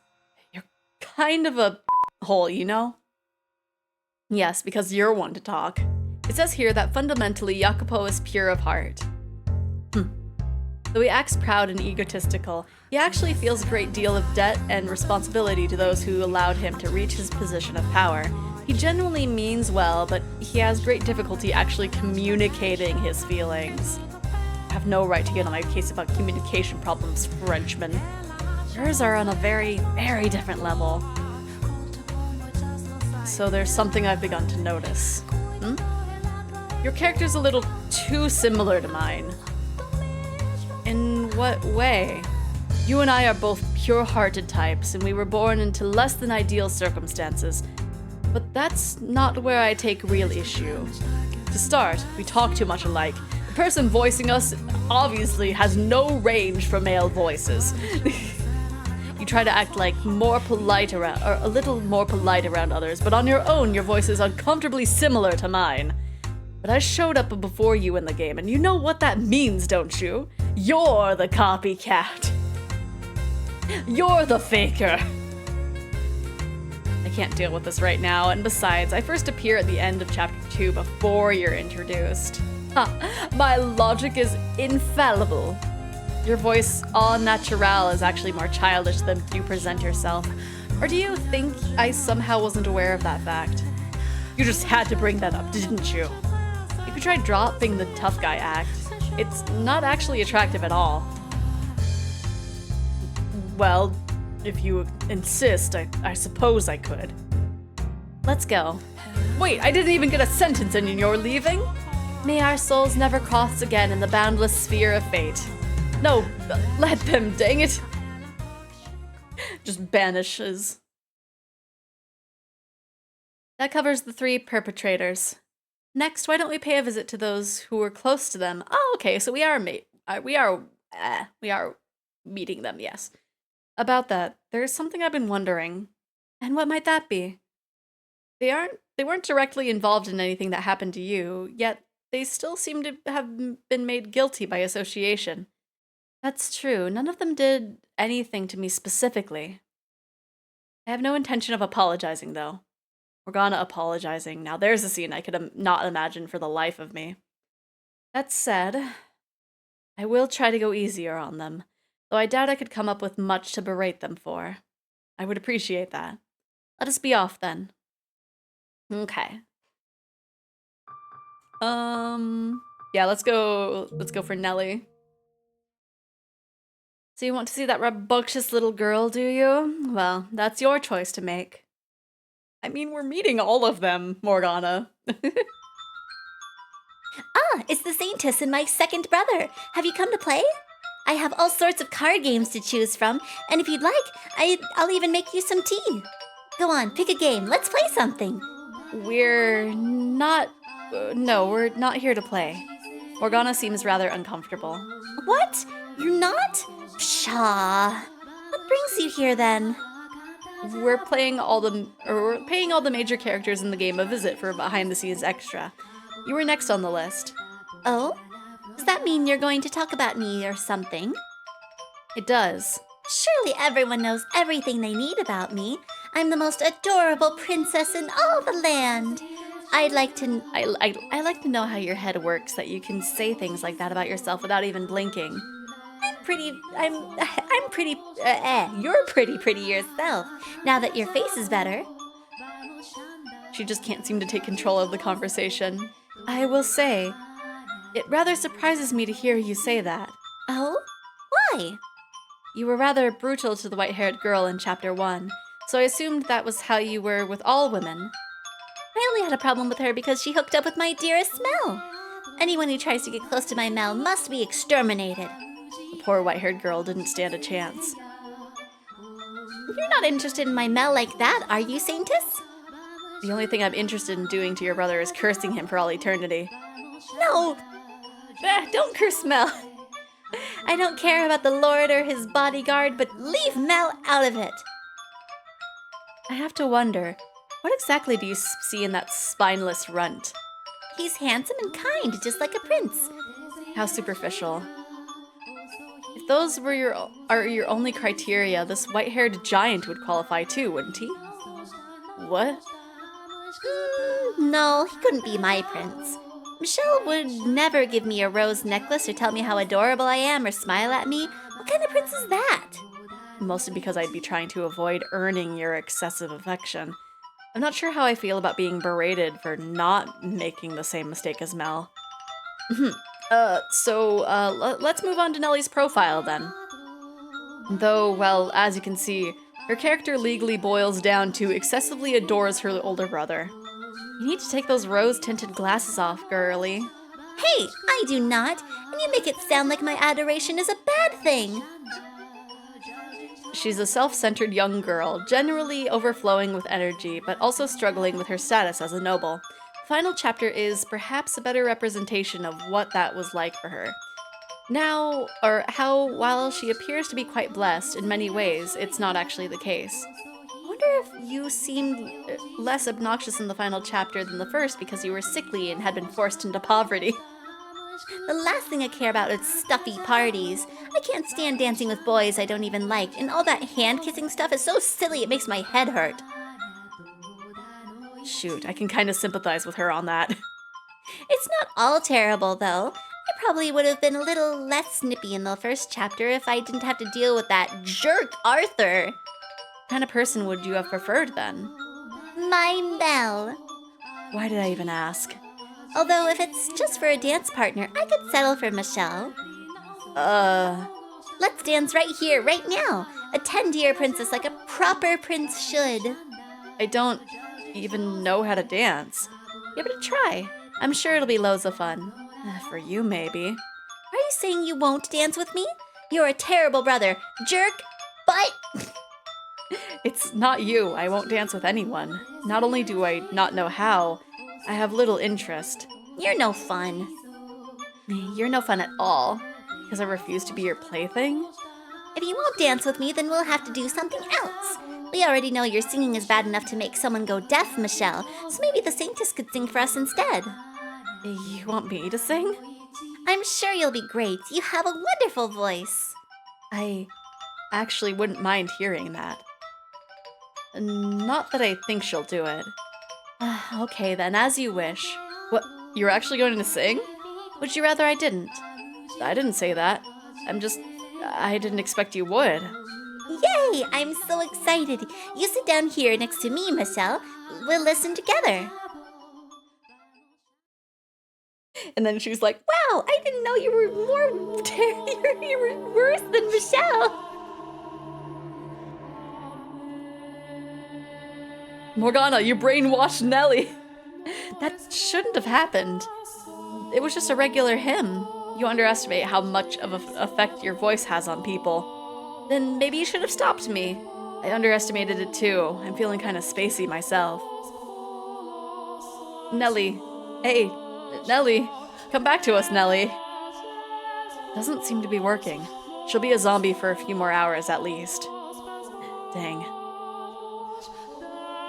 You're kind of a hole, you know? Yes, because you're one to talk. It says here that fundamentally Jacopo is pure of heart. Though he acts proud and egotistical, he actually feels a great deal of debt and responsibility to those who allowed him to reach his position of power. He genuinely means well, but he has great difficulty actually communicating his feelings. I have no right to get on my case about communication problems, Frenchman. Yours are on a very, very different level. So there's something I've begun to notice. Your character's a little too similar to mine. In what way? You and I are both pure-hearted types, and we were born into less than ideal circumstances. But that's not where I take real issue. To start, we talk too much alike. The person voicing us obviously has no range for male voices. You try to act like more polite around, or a little more polite around others, but on your own, your voice is uncomfortably similar to mine. But I showed up before you in the game, and you know what that means, don't you? You're the copycat. You're the faker. I can't deal with this right now, and besides, I first appear at the end of chapter 2 before you're introduced. My logic is infallible. Your voice, au naturel, is actually more childish than you present yourself. Or do you think I somehow wasn't aware of that fact? You just had to bring that up, didn't you? If you try dropping the tough guy act, it's not actually attractive at all. Well, if you insist, I suppose I could. Let's go. Wait, I didn't even get a sentence in and you're leaving? May our souls never cross again in the boundless sphere of fate. No, let them, dang it. Just banishes. That covers the 3 perpetrators. Next, why don't we pay a visit to those who were close to them? Oh, okay, so we are meeting them, yes. About that, there's something I've been wondering. And what might that be? They weren't directly involved in anything that happened to you, yet they still seem to have been made guilty by association. That's true. None of them did anything to me specifically. I have no intention of apologizing, though. Morgana apologizing. Now there's a scene I could not imagine for the life of me. That said, I will try to go easier on them, though I doubt I could come up with much to berate them for. I would appreciate that. Let us be off, then. Okay. Yeah, let's go for Nelly. So you want to see that rambunctious little girl, do you? Well, that's your choice to make. I mean, we're meeting all of them, Morgana. It's the Saintess and my second brother. Have you come to play? I have all sorts of card games to choose from, and if you'd like, I'll even make you some tea. Go on, pick a game. Let's play something. We're not here to play. Morgana seems rather uncomfortable. What? You're not? Pshaw. What brings you here then? We're paying all the major characters in the game a visit for a behind-the-scenes extra. You were next on the list. Oh? Does that mean you're going to talk about me or something? It does. Surely everyone knows everything they need about me. I'm the most adorable princess in all the land. I like to know how your head works, that you can say things like that about yourself without even blinking. You're pretty yourself, now that your face is better. She just can't seem to take control of the conversation. I will say, it rather surprises me to hear you say that. Oh? Why? You were rather brutal to the white-haired girl in Chapter 1, so I assumed that was how you were with all women. I only had a problem with her because she hooked up with my dearest Mel. Anyone who tries to get close to my Mel must be exterminated. The poor white-haired girl didn't stand a chance. You're not interested in my Mel like that, are you, Saintess? The only thing I'm interested in doing to your brother is cursing him for all eternity. No! Don't curse Mel. I don't care about the Lord or his bodyguard, but leave Mel out of it. I have to wonder, what exactly do you see in that spineless runt? He's handsome and kind, just like a prince. How superficial. If those were your only criteria, this white-haired giant would qualify too, wouldn't he? What? No, he couldn't be my prince. Michelle would never give me a rose necklace or tell me how adorable I am or smile at me. What kind of prince is that? Mostly because I'd be trying to avoid earning your excessive affection. I'm not sure how I feel about being berated for not making the same mistake as Mel. Let's move on to Nellie's profile then. Though, well, as you can see, her character legally boils down to excessively adores her older brother. You need to take those rose-tinted glasses off, girlie. Hey, I do not, and you make it sound like my adoration is a bad thing. She's a self-centered young girl, generally overflowing with energy, but also struggling with her status as a noble. The final chapter is perhaps a better representation of what that was like for her. Now, or how, while she appears to be quite blessed in many ways, it's not actually the case. I wonder if you seemed less obnoxious in the final chapter than the first because you were sickly and had been forced into poverty. The last thing I care about is stuffy parties. I can't stand dancing with boys I don't even like, and all that hand-kissing stuff is so silly it makes my head hurt. Shoot, I can kind of sympathize with her on that. It's not all terrible, though. I probably would have been a little less snippy in the first chapter if I didn't have to deal with that jerk Arthur. What kind of person would you have preferred, then? My Mel. Why did I even ask? Although if it's just for a dance partner, I could settle for Michelle. Let's dance right here, right now. Attend to your princess like a proper prince should. I don't even know how to dance. Give it a try. I'm sure it'll be loads of fun. For you, maybe. Are you saying you won't dance with me? You're a terrible brother. Jerk. But... It's not you. I won't dance with anyone. Not only do I not know how, I have little interest. You're no fun. You're no fun at all. Because I refuse to be your plaything? If you won't dance with me, then we'll have to do something else. We already know your singing is bad enough to make someone go deaf, Michelle, so maybe the Saintess could sing for us instead. You want me to sing? I'm sure you'll be great. You have a wonderful voice. I actually wouldn't mind hearing that. Not that I think she'll do it. Okay then, as you wish. What, you're actually going to sing? Would you rather I didn't? I didn't say that. I didn't expect you would. Yay! I'm so excited. You sit down here next to me, Michelle. We'll listen together. And then she's like, wow, I didn't know you were you were worse than Michelle. Morgana, you brainwashed Nellie. That shouldn't have happened. It was just a regular hymn. You underestimate how much of an effect your voice has on people. Then maybe you should have stopped me. I underestimated it too. I'm feeling kind of spacey myself. Nellie. Hey, Nellie. Come back to us, Nellie. Doesn't seem to be working. She'll be a zombie for a few more hours at least. Dang.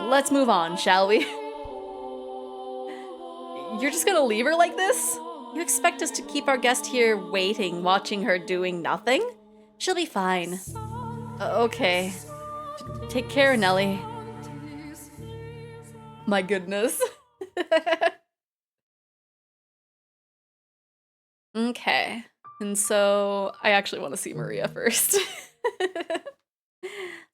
Let's move on, shall we? You're just gonna leave her like this? You expect us to keep our guest here waiting, watching her doing nothing? She'll be fine. Okay. Take care, Nellie. My goodness. Okay. And so I actually want to see Maria first.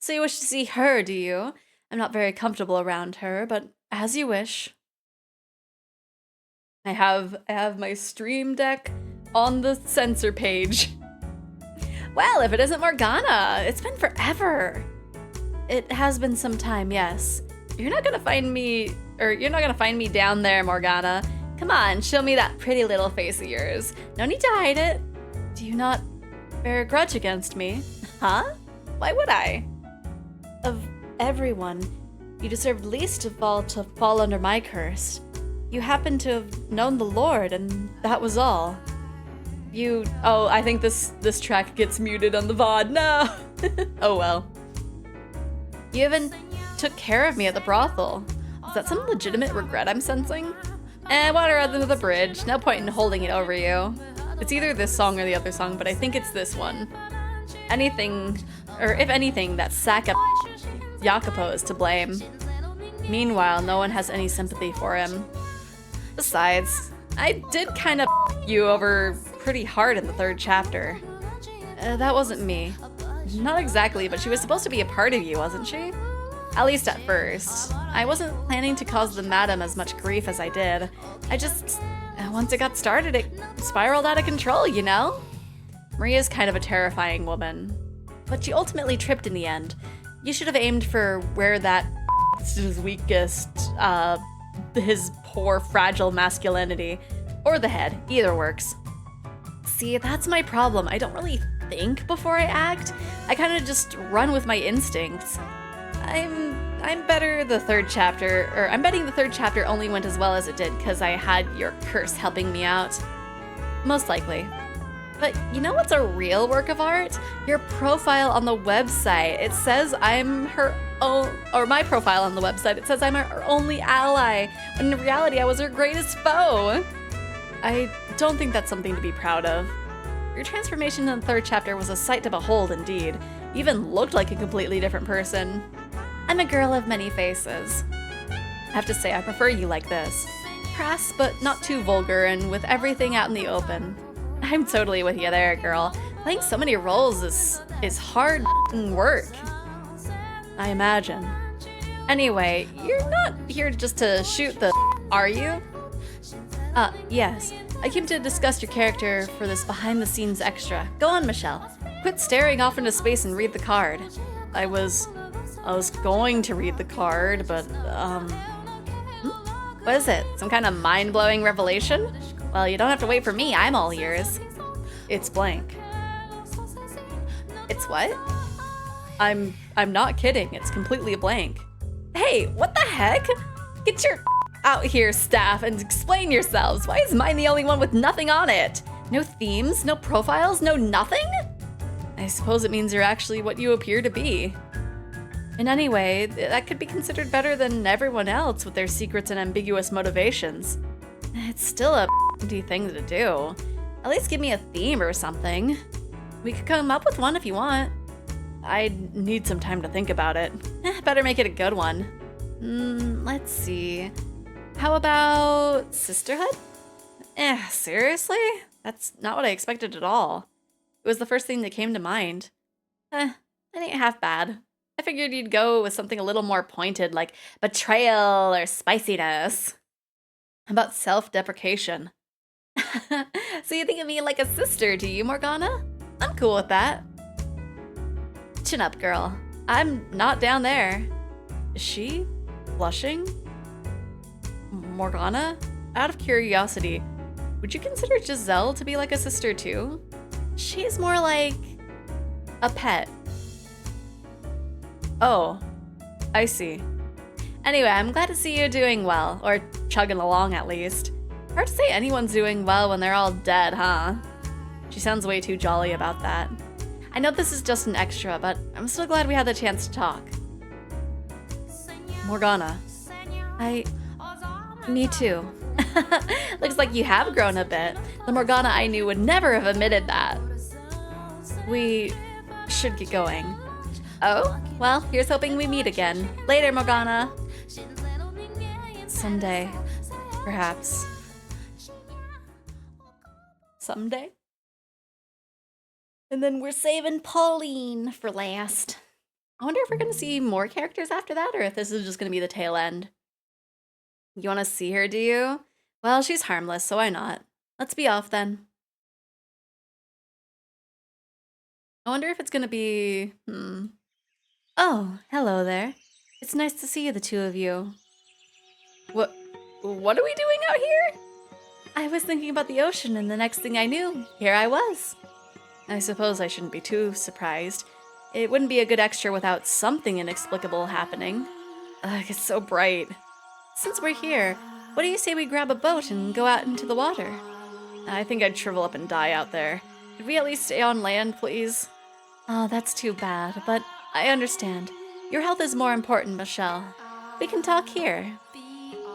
So you wish to see her, do you? I'm not very comfortable around her, but as you wish. I have my stream deck on the censor page. Well, if it isn't Morgana, it's been forever. It has been some time, yes. You're not gonna find me down there, Morgana. Come on, show me that pretty little face of yours. No need to hide it. Do you not bear a grudge against me? Huh? Why would I? Of everyone, you deserve least of all to fall under my curse. You happen to have known the Lord, and that was all. Oh, I think this track gets muted on the VOD. No! Oh well. You even took care of me at the brothel. Is that some legitimate regret I'm sensing? Water under the bridge. No point in holding it over you. It's either this song or the other song, but I think it's this one. If anything, that sack of Jacopo is to blame. Meanwhile, no one has any sympathy for him. Besides, I did kind of you over pretty hard in the 3rd chapter. That wasn't me. Not exactly, but she was supposed to be a part of you, wasn't she? At least at first. I wasn't planning to cause the madam as much grief as I did. Once it got started, it spiraled out of control, you know? Maria's kind of a terrifying woman. But she ultimately tripped in the end. You should have aimed for where that is weakest, his poor, fragile masculinity. Or the head, either works. See, that's my problem. I don't really think before I act. I kind of just run with my instincts. I'm better the 3rd chapter, or I'm betting the 3rd chapter only went as well as it did because I had your curse helping me out. Most likely. But you know what's a real work of art? Your profile on the website. It says I'm her own, or my profile on the website, it says I'm her only ally, when in reality I was her greatest foe. I don't think that's something to be proud of. Your transformation in the 3rd chapter was a sight to behold indeed. You even looked like a completely different person. I'm a girl of many faces. I have to say, I prefer you like this. Crass, but not too vulgar, and with everything out in the open. I'm totally with you there, girl. Playing so many roles is hard work. I imagine. Anyway, you're not here just to shoot the are you? Yes. I came to discuss your character for this behind-the-scenes extra. Go on, Michelle. Quit staring off into space and read the card. I was going to read the card, but, What is it? Some kind of mind-blowing revelation? Well, you don't have to wait for me. I'm all ears. It's blank. It's what? I'm not kidding. It's completely blank. Hey, what the heck? Get your out here, staff, and explain yourselves. Why is mine the only one with nothing on it? No themes, no profiles, no nothing? I suppose it means you're actually what you appear to be. In any way, that could be considered better than everyone else with their secrets and ambiguous motivations. It's still a thing to do. At least give me a theme or something. We could come up with one if you want. I need some time to think about it. Better make it a good one. Let's see. How about sisterhood? Seriously? That's not what I expected at all. It was the first thing that came to mind. That ain't half bad. I figured you'd go with something a little more pointed, like betrayal or spiciness. How about self-deprecation? So you think of me like a sister, do you, Morgana? I'm cool with that. Chin up, girl. I'm not down there. Is she blushing? Morgana? Out of curiosity, would you consider Giselle to be like a sister too? She's more like a pet. Oh, I see. Anyway, I'm glad to see you doing well, or chugging along at least. Hard to say anyone's doing well when they're all dead, huh? She sounds way too jolly about that. I know this is just an extra, but I'm still glad we had the chance to talk. Morgana. Me too. Looks like you have grown a bit. The Morgana I knew would never have admitted that. We should get going. Oh? Well, here's hoping we meet again. Later, Morgana. Someday. Perhaps. Someday? And then we're saving Pauline for last. I wonder if we're going to see more characters after that, or if this is just going to be the tail end. You want to see her, do you? Well, she's harmless, so why not? Let's be off then. I wonder if it's going to be... Oh, hello there. It's nice to see the two of you. What are we doing out here? I was thinking about the ocean, and the next thing I knew, here I was. I suppose I shouldn't be too surprised. It wouldn't be a good extra without something inexplicable happening. Ugh, it's so bright. Since we're here, what do you say we grab a boat and go out into the water? I think I'd shrivel up and die out there. Could we at least stay on land, please? Oh, that's too bad, but I understand. Your health is more important, Michelle. We can talk here.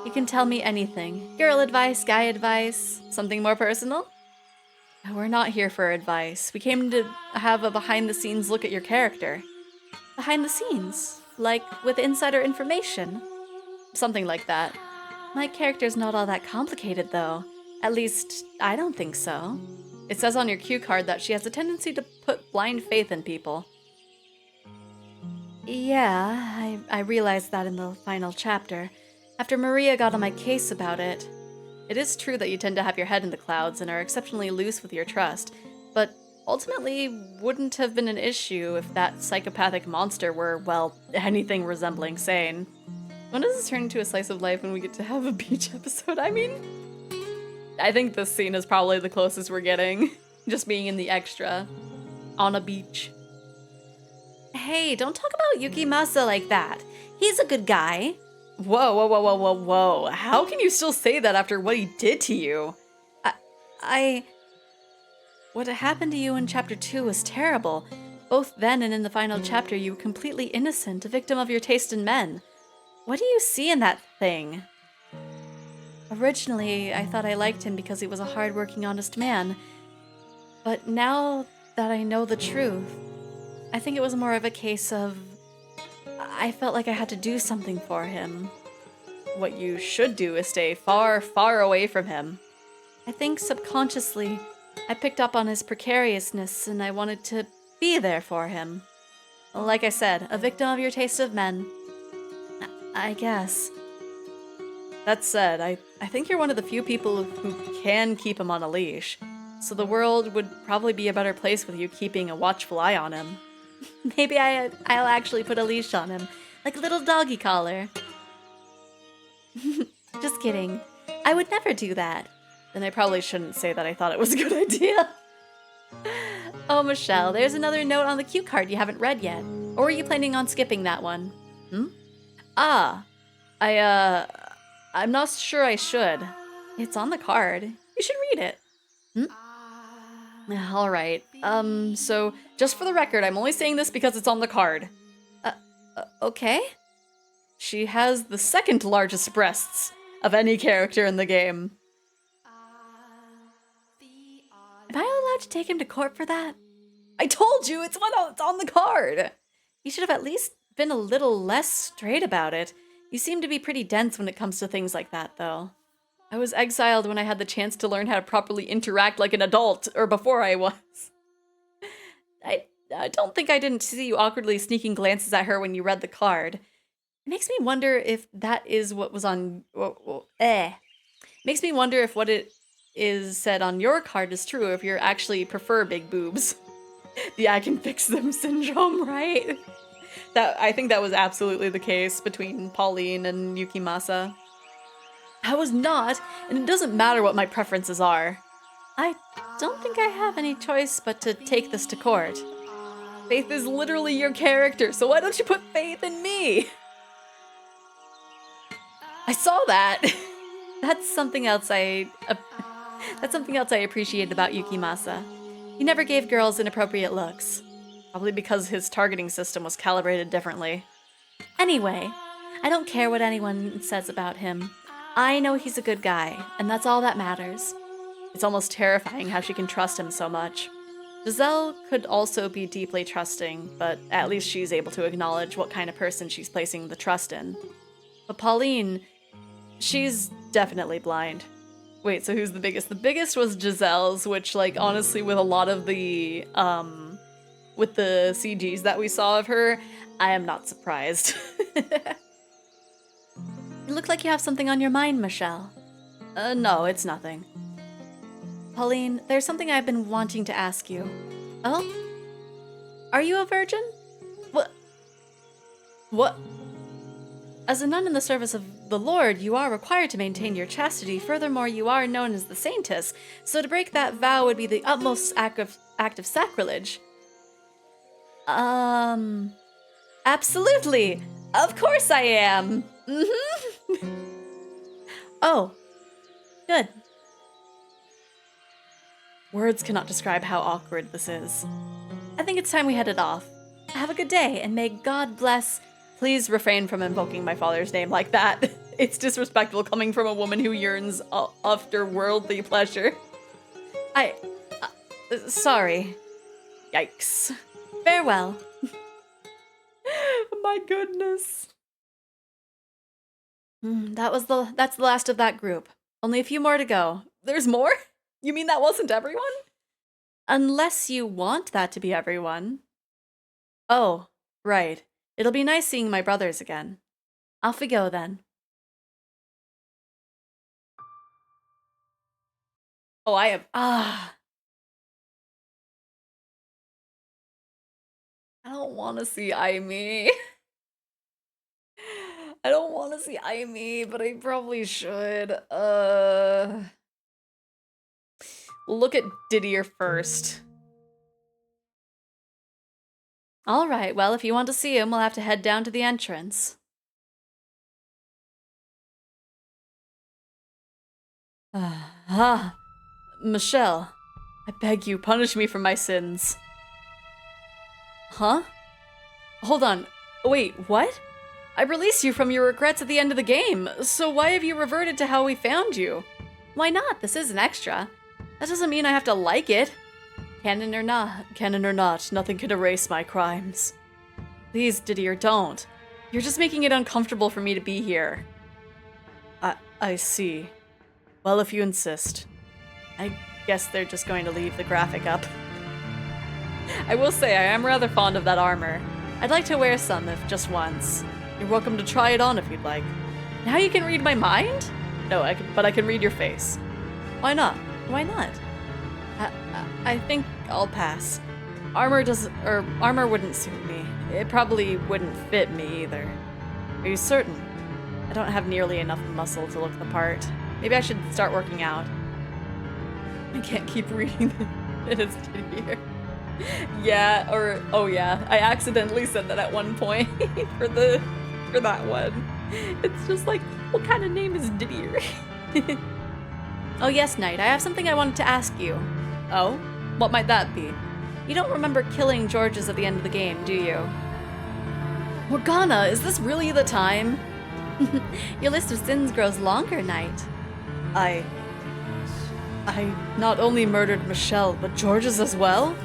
You can tell me anything. Girl advice, guy advice, something more personal? We're not here for advice. We came to have a behind-the-scenes look at your character. Behind the scenes? Like with insider information? Something like that. My character's not all that complicated, though. At least, I don't think so. It says on your cue card that she has a tendency to put blind faith in people. Yeah, I realized that in the final chapter. After Maria got on my case about it. It is true that you tend to have your head in the clouds and are exceptionally loose with your trust, but ultimately wouldn't have been an issue if that psychopathic monster were, well, anything resembling sane. When does this turn into a slice of life when we get to have a beach episode? I mean, I think this scene is probably the closest we're getting. Just being in the extra. On a beach. Hey, don't talk about Yukimasa like that. He's a good guy. Whoa. How can you still say that after what he did to you? What happened to you in chapter 2 was terrible. Both then and in the final chapter, you were completely innocent, a victim of your taste in men. What do you see in that thing? Originally, I thought I liked him because he was a hard-working, honest man. But now that I know the truth, I think it was more of a case of I felt like I had to do something for him. What you should do is stay far, far away from him. I think subconsciously, I picked up on his precariousness and I wanted to be there for him. Like I said, a victim of your taste of men. I guess. That said, I think you're one of the few people who can keep him on a leash, so the world would probably be a better place with you keeping a watchful eye on him. Maybe I'll actually put a leash on him, like a little doggy collar. Just kidding. I would never do that. Then I probably shouldn't say that I thought it was a good idea. Oh, Michelle, there's another note on the cue card you haven't read yet. Or were you planning on skipping that one? I'm not sure I should. It's on the card. You should read it. Alright, so, just for the record, I'm only saying this because it's on the card. Okay? She has the second largest breasts of any character in the game. Am I allowed to take him to court for that? I told you, it's on the card! You should have at least been a little less straight about it. You seem to be pretty dense when it comes to things like that, though. I was exiled when I had the chance to learn how to properly interact like an adult, or before I was. I don't think I didn't see you awkwardly sneaking glances at her when you read the card. It makes me wonder if that is what was on... Makes me wonder if what it is said on your card is true, if you actually prefer big boobs. The I can fix them syndrome, right? I think that was absolutely the case between Pauline and Yukimasa. I was not, and it doesn't matter what my preferences are. I don't think I have any choice but to take this to court. Faith is literally your character, so why don't you put faith in me? I saw that. That's something else I appreciated about Yukimasa. He never gave girls inappropriate looks. Probably because his targeting system was calibrated differently. Anyway, I don't care what anyone says about him. I know he's a good guy, and that's all that matters. It's almost terrifying how she can trust him so much. Giselle could also be deeply trusting, but at least she's able to acknowledge what kind of person she's placing the trust in. But Pauline, she's definitely blind. Wait, so who's the biggest? The biggest was Giselle's, which, like, honestly, with a lot of the, with the CGs that we saw of her, I am not surprised. You look like you have something on your mind, Michelle. No, it's nothing. Pauline, there's something I've been wanting to ask you. Oh? Are you a virgin? What? As a nun in the service of the Lord, you are required to maintain your chastity. Furthermore, you are known as the Saintess, so to break that vow would be the utmost act of sacrilege. Absolutely! Of course I am! Mm-hmm. Oh, good. Words cannot describe how awkward this is. I think it's time we headed off. Have a good day, and may God bless... Please refrain from invoking my father's name like that. It's disrespectful coming from a woman who yearns after worldly pleasure. Sorry. Yikes. Farewell. My goodness. That's the last of that group. Only a few more to go. There's more? You mean that wasn't everyone? Unless you want that to be everyone. Oh, right. It'll be nice seeing my brothers again. Off we go then. Oh, I am. I don't want to see Aimee. I don't want to see Aimee, but I probably should. We'll look at Didier first. All right, well, if you want to see him, we'll have to head down to the entrance. Michelle, I beg you, punish me for my sins. Huh? Hold on. Wait, what? I released you from your regrets at the end of the game, so why have you reverted to how we found you? Why not? This is an extra. That doesn't mean I have to like it. Canon or not, nothing can erase my crimes. Please, Didier, don't. You're just making it uncomfortable for me to be here. I see. Well, if you insist. I guess they're just going to leave the graphic up. I will say, I am rather fond of that armor. I'd like to wear some, if just once. You're welcome to try it on if you'd like. Now you can read my mind? No, but I can read your face. Why not? Why not? I think I'll pass. Armor wouldn't suit me. It probably wouldn't fit me either. Are you certain? I don't have nearly enough muscle to look the part. Maybe I should start working out. I can't keep reading it as Didier. Yeah, oh yeah, I accidentally said that at one point for that one. It's just like, what kind of name is Didier? Oh yes, Knight, I have something I wanted to ask you. Oh? What might that be? You don't remember killing Georges at the end of the game, do you? Morgana, is this really the time? Your list of sins grows longer, Knight. I not only murdered Michelle, but Georges as well?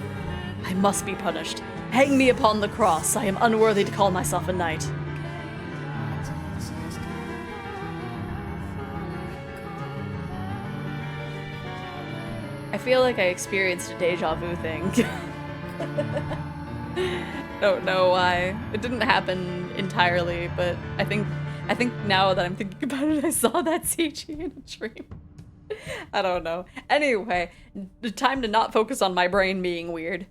I must be punished. Hang me upon the cross. I am unworthy to call myself a knight. I feel like I experienced a deja vu thing. Don't know why. It didn't happen entirely, but I think now that I'm thinking about it, I saw that CG in a dream. I don't know. Anyway, the time to not focus on my brain being weird.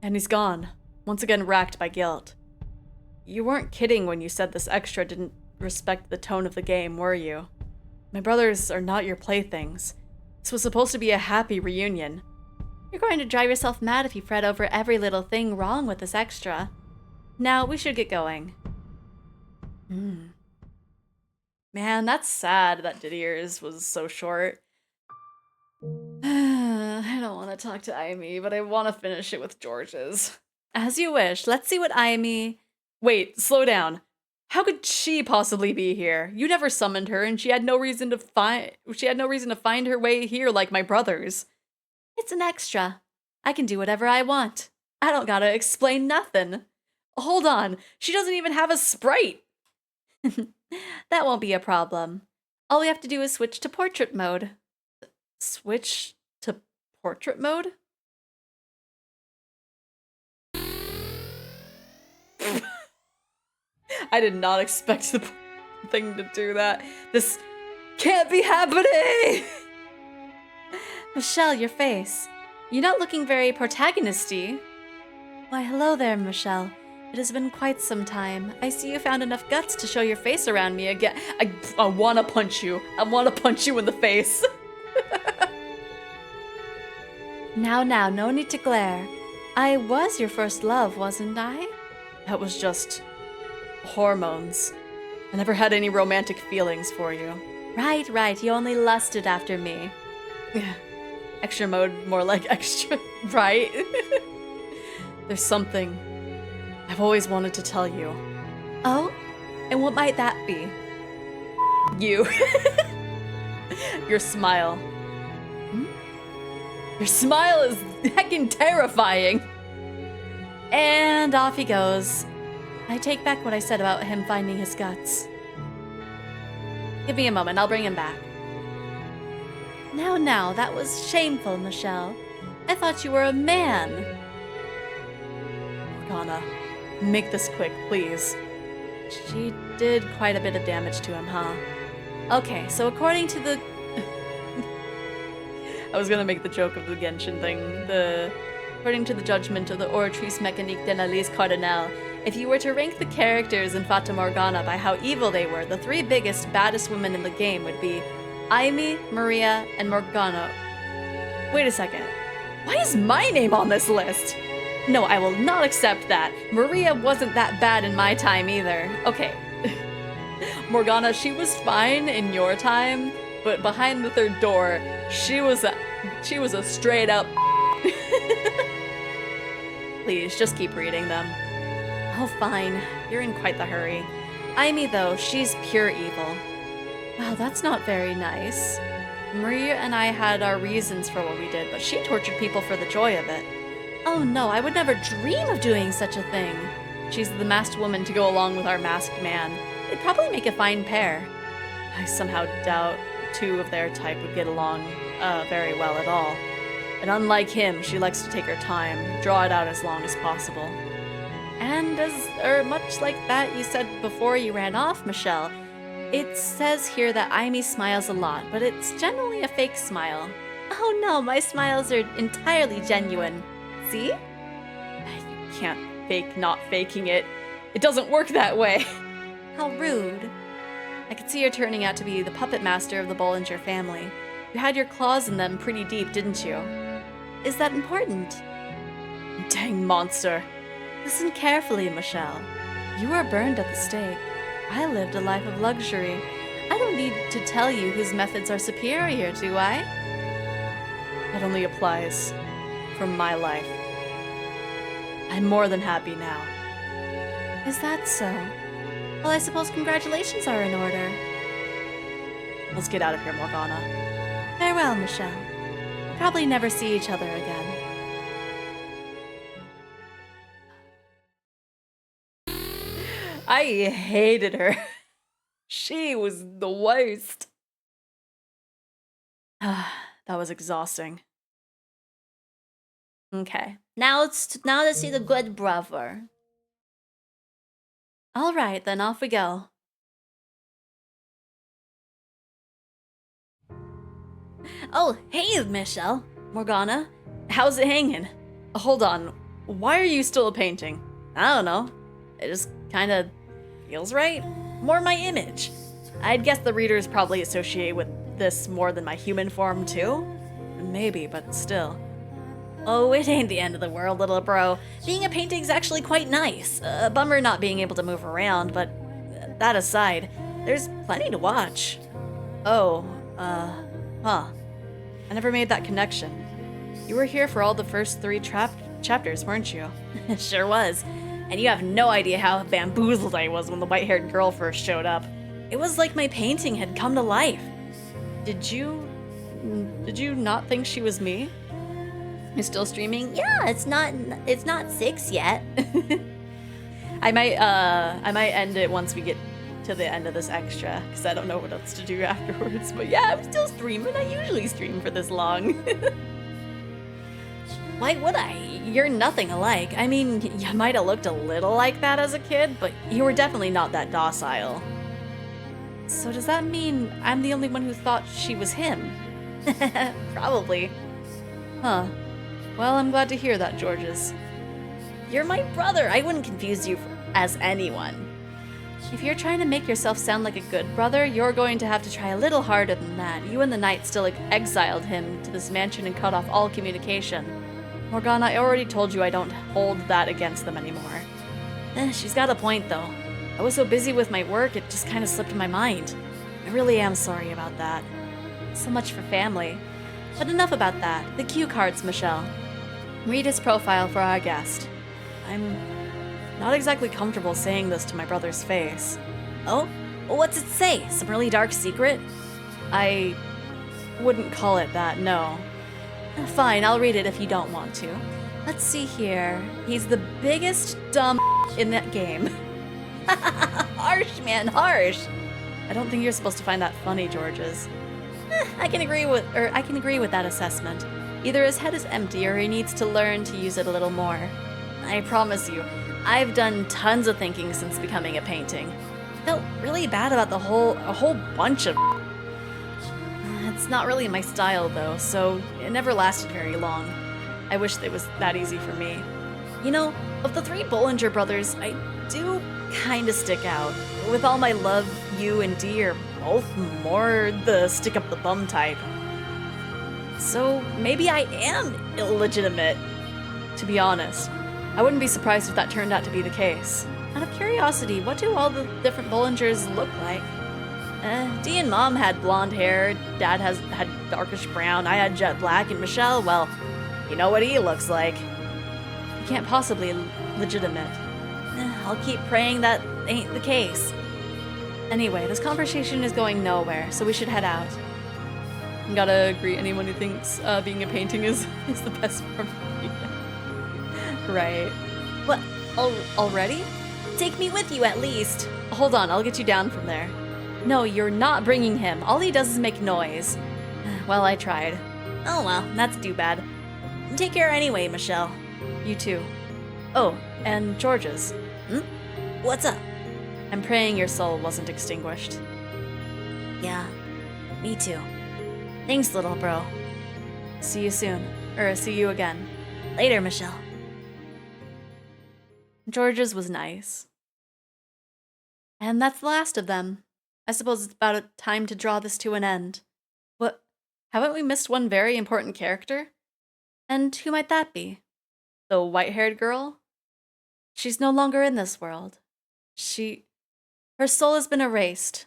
And he's gone, once again racked by guilt. You weren't kidding when you said this extra didn't respect the tone of the game, were you? My brothers are not your playthings. This was supposed to be a happy reunion. You're going to drive yourself mad if you fret over every little thing wrong with this extra. Now, we should get going. Man, that's sad that Didier's was so short. I don't want to talk to Aimee, but I want to finish it with George's. As you wish. Let's see what Aimee... Wait, slow down. How could she possibly be here? You never summoned her, and she had no reason to find her way here like my brothers. It's an extra. I can do whatever I want. I don't gotta explain nothing. Hold on, she doesn't even have a sprite. That won't be a problem. All we have to do is switch to portrait mode. Switch to portrait mode? I did not expect the thing to do that. This can't be happening! Michelle, your face. You're not looking very protagonisty. Why, hello there, Michelle. It has been quite some time. I see you found enough guts to show your face around me again. I wanna punch you. I wanna punch you in the face. Now, no need to glare. I was your first love, wasn't I? That was just hormones. I never had any romantic feelings for you. Right, you only lusted after me. Extra mode, more like extra, right? There's something I've always wanted to tell you. Oh? And what might that be? You. Your smile. Your smile is heckin' terrifying. And off he goes. I take back what I said about him finding his guts. Give me a moment, I'll bring him back. Now, that was shameful, Michelle. I thought you were a man. Morgana, make this quick, please. She did quite a bit of damage to him, huh? Okay, so according to the... I was gonna make the joke of the Genshin thing. According to the judgment of the Oratrice Mécanique d'Analyse Cardinal, if you were to rank the characters in Fata Morgana by how evil they were, the three biggest, baddest women in the game would be Aimi, Maria, and Morgana. Wait a second. Why is my name on this list? No, I will not accept that. Maria wasn't that bad in my time either. Okay. Morgana, she was fine in your time, but behind the third door, she was a straight up. Please, just keep reading them. Oh, fine. You're in quite the hurry. Aimi, though, she's pure evil. Wow, that's not very nice. Maria and I had our reasons for what we did, but she tortured people for the joy of it. Oh no, I would never dream of doing such a thing. She's the masked woman to go along with our masked man. They'd probably make a fine pair. I somehow doubt two of their type would get along very well at all. And unlike him, she likes to take her time, draw it out as long as possible. And much like that you said before you ran off, Michelle, it says here that Aimi smiles a lot, but it's generally a fake smile. Oh no, my smiles are entirely genuine. See? You can't fake not faking it. It doesn't work that way. How rude. I could see you're turning out to be the puppet master of the Bollinger family. You had your claws in them pretty deep, didn't you? Is that important? Dang monster. Listen carefully, Michelle. You were burned at the stake. I lived a life of luxury. I don't need to tell you whose methods are superior, do I? That only applies for my life. I'm more than happy now. Is that so? Well, I suppose congratulations are in order. Let's get out of here, Morgana. Farewell, Michelle. We'll probably never see each other again. I hated her. She was the worst. That was exhausting. Okay. Now let's see the good brother. All right, then off we go. Oh, hey, Michelle. Morgana. How's it hanging? Hold on. Why are you still painting? I don't know. It just kind of feels right. More my image. I'd guess the readers probably associate with this more than my human form, too? Maybe, but still. Oh, it ain't the end of the world, little bro. Being a painting's actually quite nice. Bummer not being able to move around, but that aside, there's plenty to watch. Oh, huh. I never made that connection. You were here for all the first 3 chapters, weren't you? Sure was. And you have no idea how bamboozled I was when the white-haired girl first showed up. It was like my painting had come to life. Did you not think she was me? You're still streaming? Yeah, it's not 6 yet. I might end it once we get to the end of this extra, because I don't know what else to do afterwards. But yeah, I'm still streaming. I usually stream for this long. Why would I? You're nothing alike. I mean, you might have looked a little like that as a kid, but you were definitely not that docile. So does that mean I'm the only one who thought she was him? Probably. Huh. Well, I'm glad to hear that, Georges. You're my brother. I wouldn't confuse you as anyone. If you're trying to make yourself sound like a good brother, you're going to have to try a little harder than that. You and the knight still exiled him to this mansion and cut off all communication. Morgana, I already told you I don't hold that against them anymore. She's got a point, though. I was so busy with my work, it just kind of slipped my mind. I really am sorry about that. So much for family. But enough about that. The cue cards, Michelle. Read his profile for our guest. I'm not exactly comfortable saying this to my brother's face. Oh? Well, what's it say? Some really dark secret? I wouldn't call it that, no. Fine, I'll read it if you don't want to. Let's see here. He's the biggest dumb in that game. Harsh, man, harsh. I don't think you're supposed to find that funny, Georges. I can agree with that assessment. Either his head is empty or he needs to learn to use it a little more. I promise you, I've done tons of thinking since becoming a painting. Felt really bad about a whole bunch of. It's not really my style though, so it never lasted very long. I wish it was that easy for me. You know, of the three Bollinger brothers, I do kind of stick out. With all my love, you and Dee are both more the stick up the bum type. So maybe I am illegitimate, to be honest. I wouldn't be surprised if that turned out to be the case. Out of curiosity, what do all the different Bollingers look like? Dee and Mom had blonde hair, Dad had darkish brown, I had jet black, and Michelle, well, you know what he looks like. He can't possibly legitimate. I'll keep praying that ain't the case. Anyway, this conversation is going nowhere, so we should head out. Gotta agree, anyone who thinks being a painting is the best form of media. Right. What? Already? Take me with you at least. Hold on, I'll get you down from there. No, you're not bringing him. All he does is make noise. Well, I tried. Oh well, that's too bad. Take care anyway, Michelle. You too. Oh, and George's. What's up? I'm praying your soul wasn't extinguished. Yeah, me too. Thanks, little bro. See you soon. Or see you again. Later, Michelle. George's was nice. And that's the last of them. I suppose it's about time to draw this to an end. What? Haven't we missed one very important character? And who might that be? The white-haired girl? She's no longer in this world. Her soul has been erased.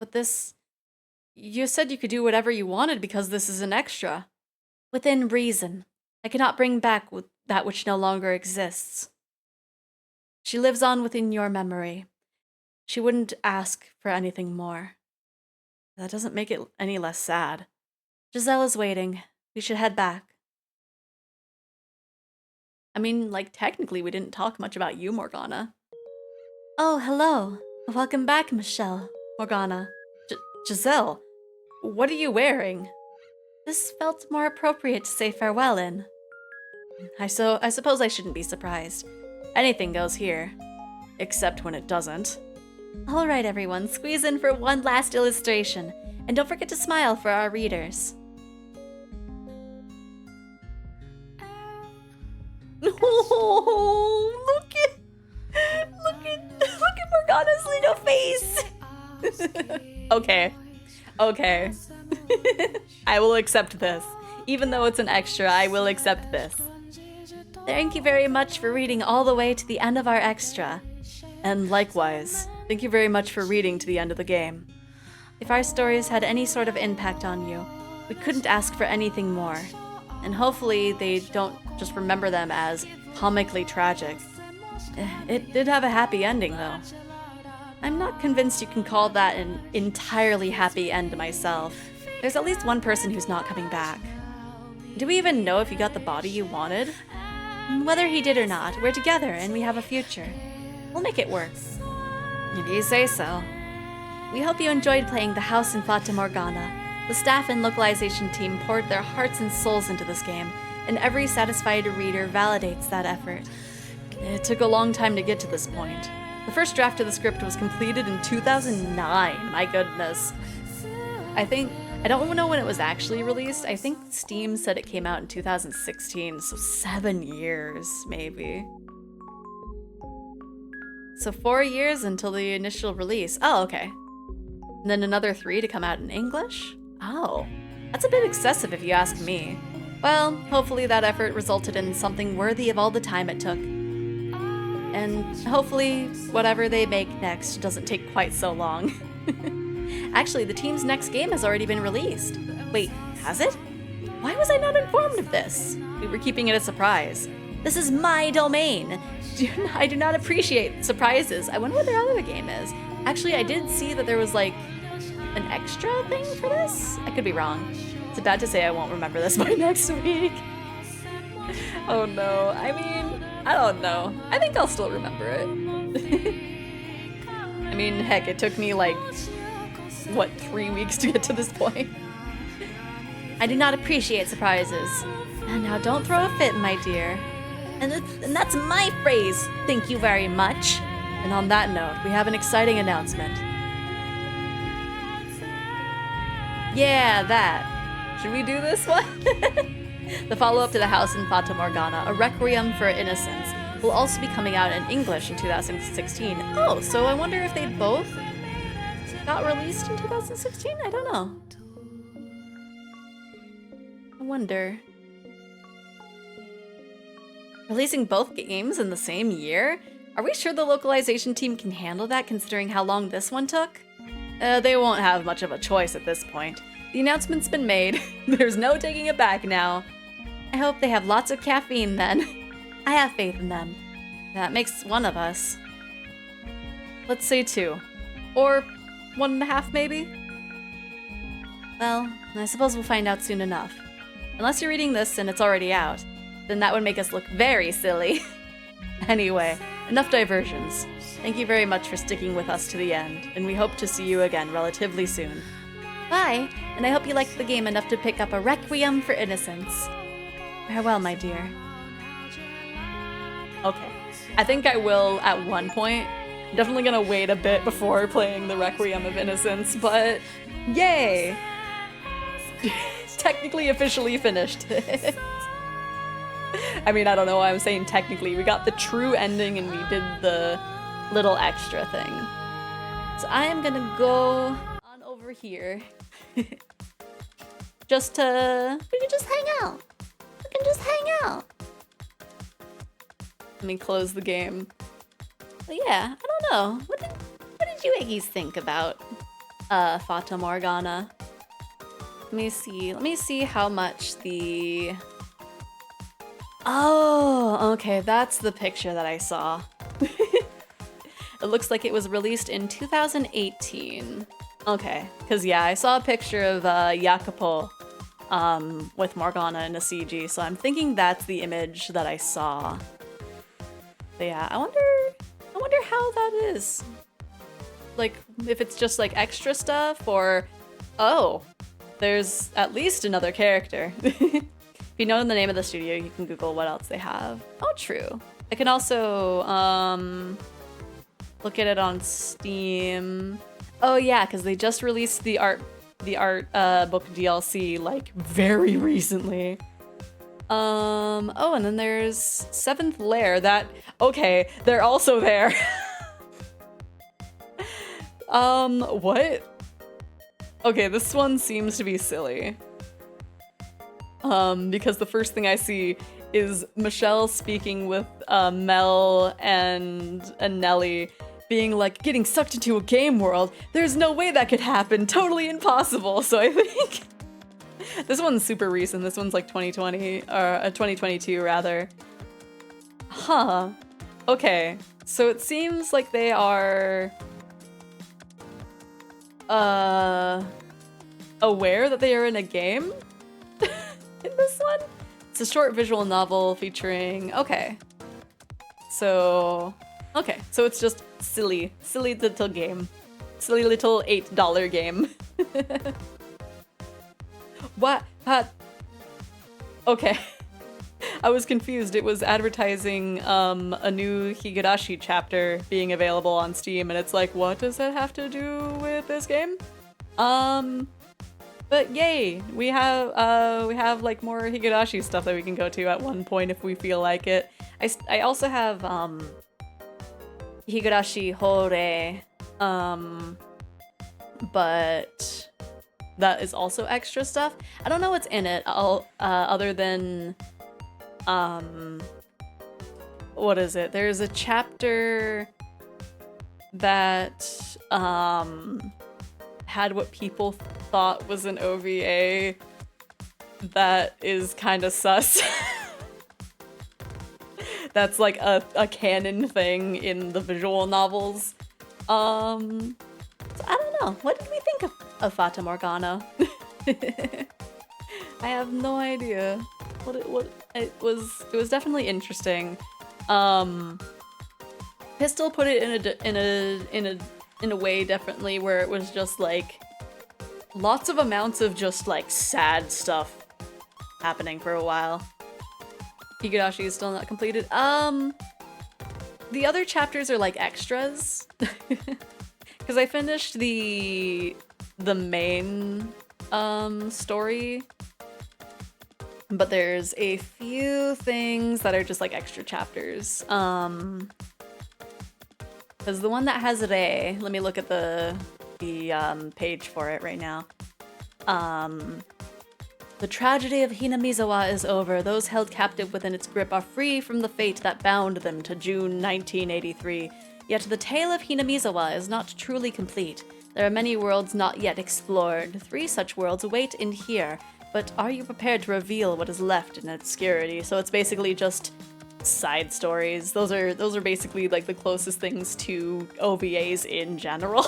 But this... You said you could do whatever you wanted because this is an extra. Within reason. I cannot bring back that which no longer exists. She lives on within your memory. She wouldn't ask for anything more. That doesn't make it any less sad. Giselle is waiting. We should head back. I mean, like, technically we didn't talk much about you, Morgana. Oh, hello. Welcome back, Michelle. Morgana. Giselle, what are you wearing? This felt more appropriate to say farewell in. I suppose I shouldn't be surprised. Anything goes here. Except when it doesn't. Alright everyone, squeeze in for one last illustration. And don't forget to smile for our readers. Oh, look at Morgana's little face. Okay. I will accept this. Even though it's an extra, I will accept this. Thank you very much for reading all the way to the end of our extra. And likewise, thank you very much for reading to the end of the game. If our stories had any sort of impact on you, we couldn't ask for anything more. And hopefully they don't just remember them as comically tragic. It did have a happy ending, though. I'm not convinced you can call that an entirely happy end myself. There's at least one person who's not coming back. Do we even know if you got the body you wanted? Whether he did or not, we're together and we have a future. We'll make it work. If you say so. We hope you enjoyed playing The House in Fata Morgana. The staff and localization team poured their hearts and souls into this game, and every satisfied reader validates that effort. It took a long time to get to this point. The first draft of the script was completed in 2009, my goodness. I don't know when it was actually released. I think Steam said it came out in 2016, so 7 years, maybe. So 4 years until the initial release. Oh, okay. And then another 3 to come out in English? Oh, that's a bit excessive if you ask me. Well, hopefully that effort resulted in something worthy of all the time it took. And hopefully whatever they make next doesn't take quite so long. Actually, the team's next game has already been released. Wait, has it? Why was I not informed of this? We were keeping it a surprise. This is my domain. I do not appreciate surprises. I wonder what their other game is. Actually, I did see that there was like an extra thing for this. I could be wrong. It's bad to say I won't remember this by next week. Oh no. I mean, I don't know. I think I'll still remember it. I mean, heck, it took me like, what, 3 weeks to get to this point? I do not appreciate surprises. And now don't throw a fit, my dear. And that's my phrase, thank you very much. And on that note, we have an exciting announcement. Yeah, that. Should we do this one? The follow-up to The House in Fata Morgana, A Requiem for Innocence, will also be coming out in English in 2016. Oh, so I wonder if they both got released in 2016? I don't know. I wonder. Releasing both games in the same year? Are we sure the localization team can handle that considering how long this one took? They won't have much of a choice at this point. The announcement's been made. There's no taking it back now. I hope they have lots of caffeine then. I have faith in them. That makes one of us. Let's say 2. Or 1.5 maybe? Well, I suppose we'll find out soon enough. Unless you're reading this and it's already out, then that would make us look very silly. Anyway, enough diversions. Thank you very much for sticking with us to the end, and we hope to see you again relatively soon. Bye, and I hope you liked the game enough to pick up A Requiem for Innocence. Farewell, my dear. Okay. I think I will at one point. I'm definitely gonna wait a bit before playing the Requiem of Innocence, but yay! Technically officially finished it. I mean, I don't know why I'm saying technically. We got the true ending and we did the little extra thing. So I am gonna go on over here. Just to... We can just hang out. We can just hang out. Let me close the game. But yeah, I don't know. What did you Iggies think about Fata Morgana? Let me see how much the... Oh, okay, that's the picture that I saw. It looks like it was released in 2018. Okay, because yeah, I saw a picture of Jacopo with Morgana in a CG, so I'm thinking that's the image that I saw. But yeah, I wonder how that is. Like, if it's just like extra stuff, or oh, there's at least another character. If you know the name of the studio, you can Google what else they have. Oh, true. I can also look at it on Steam. Oh yeah, because they just released the art book DLC like very recently. Oh, and then there's Seventh Lair. Okay, they're also there. What? Okay, this one seems to be silly. Because the first thing I see is Michelle speaking with Mel and Nelly, being like, getting sucked into a game world. There's no way that could happen. Totally impossible. So I think this one's super recent. This one's like 2020 or 2022 rather. Huh. Okay. So it seems like they are aware that they are in a game. In this one? It's a short visual novel featuring... Okay. So it's just silly little game. Silly little $8 game. What? Okay. I was confused. It was advertising a new Higurashi chapter being available on Steam, and it's like, what does that have to do with this game? But yay, we have like more Higurashi stuff that we can go to at one point if we feel like it. I also have Higurashi Hore, but that is also extra stuff. I don't know what's in it, other than, what is it? There's a chapter that, had what people thought was an OVA that is kind of sus. That's like a canon thing in the visual novels. So I don't know. What did we think of Fata Morgana? I have no idea. It was definitely interesting. Pistol put it in a way definitely where it was just like lots of amounts of just like sad stuff happening for a while. Higurashi is still not completed. The other chapters are like extras. Because I finished the main story, but there's a few things that are just like extra chapters. Because the one that has Rei, let me look at the page for it right now. The tragedy of Hinamizawa is over. Those held captive within its grip are free from the fate that bound them to June 1983. Yet the tale of Hinamizawa is not truly complete. There are many worlds not yet explored. 3 such worlds await in here, but are you prepared to reveal what is left in obscurity? So it's basically just side stories. Those are basically like the closest things to OVAs in general.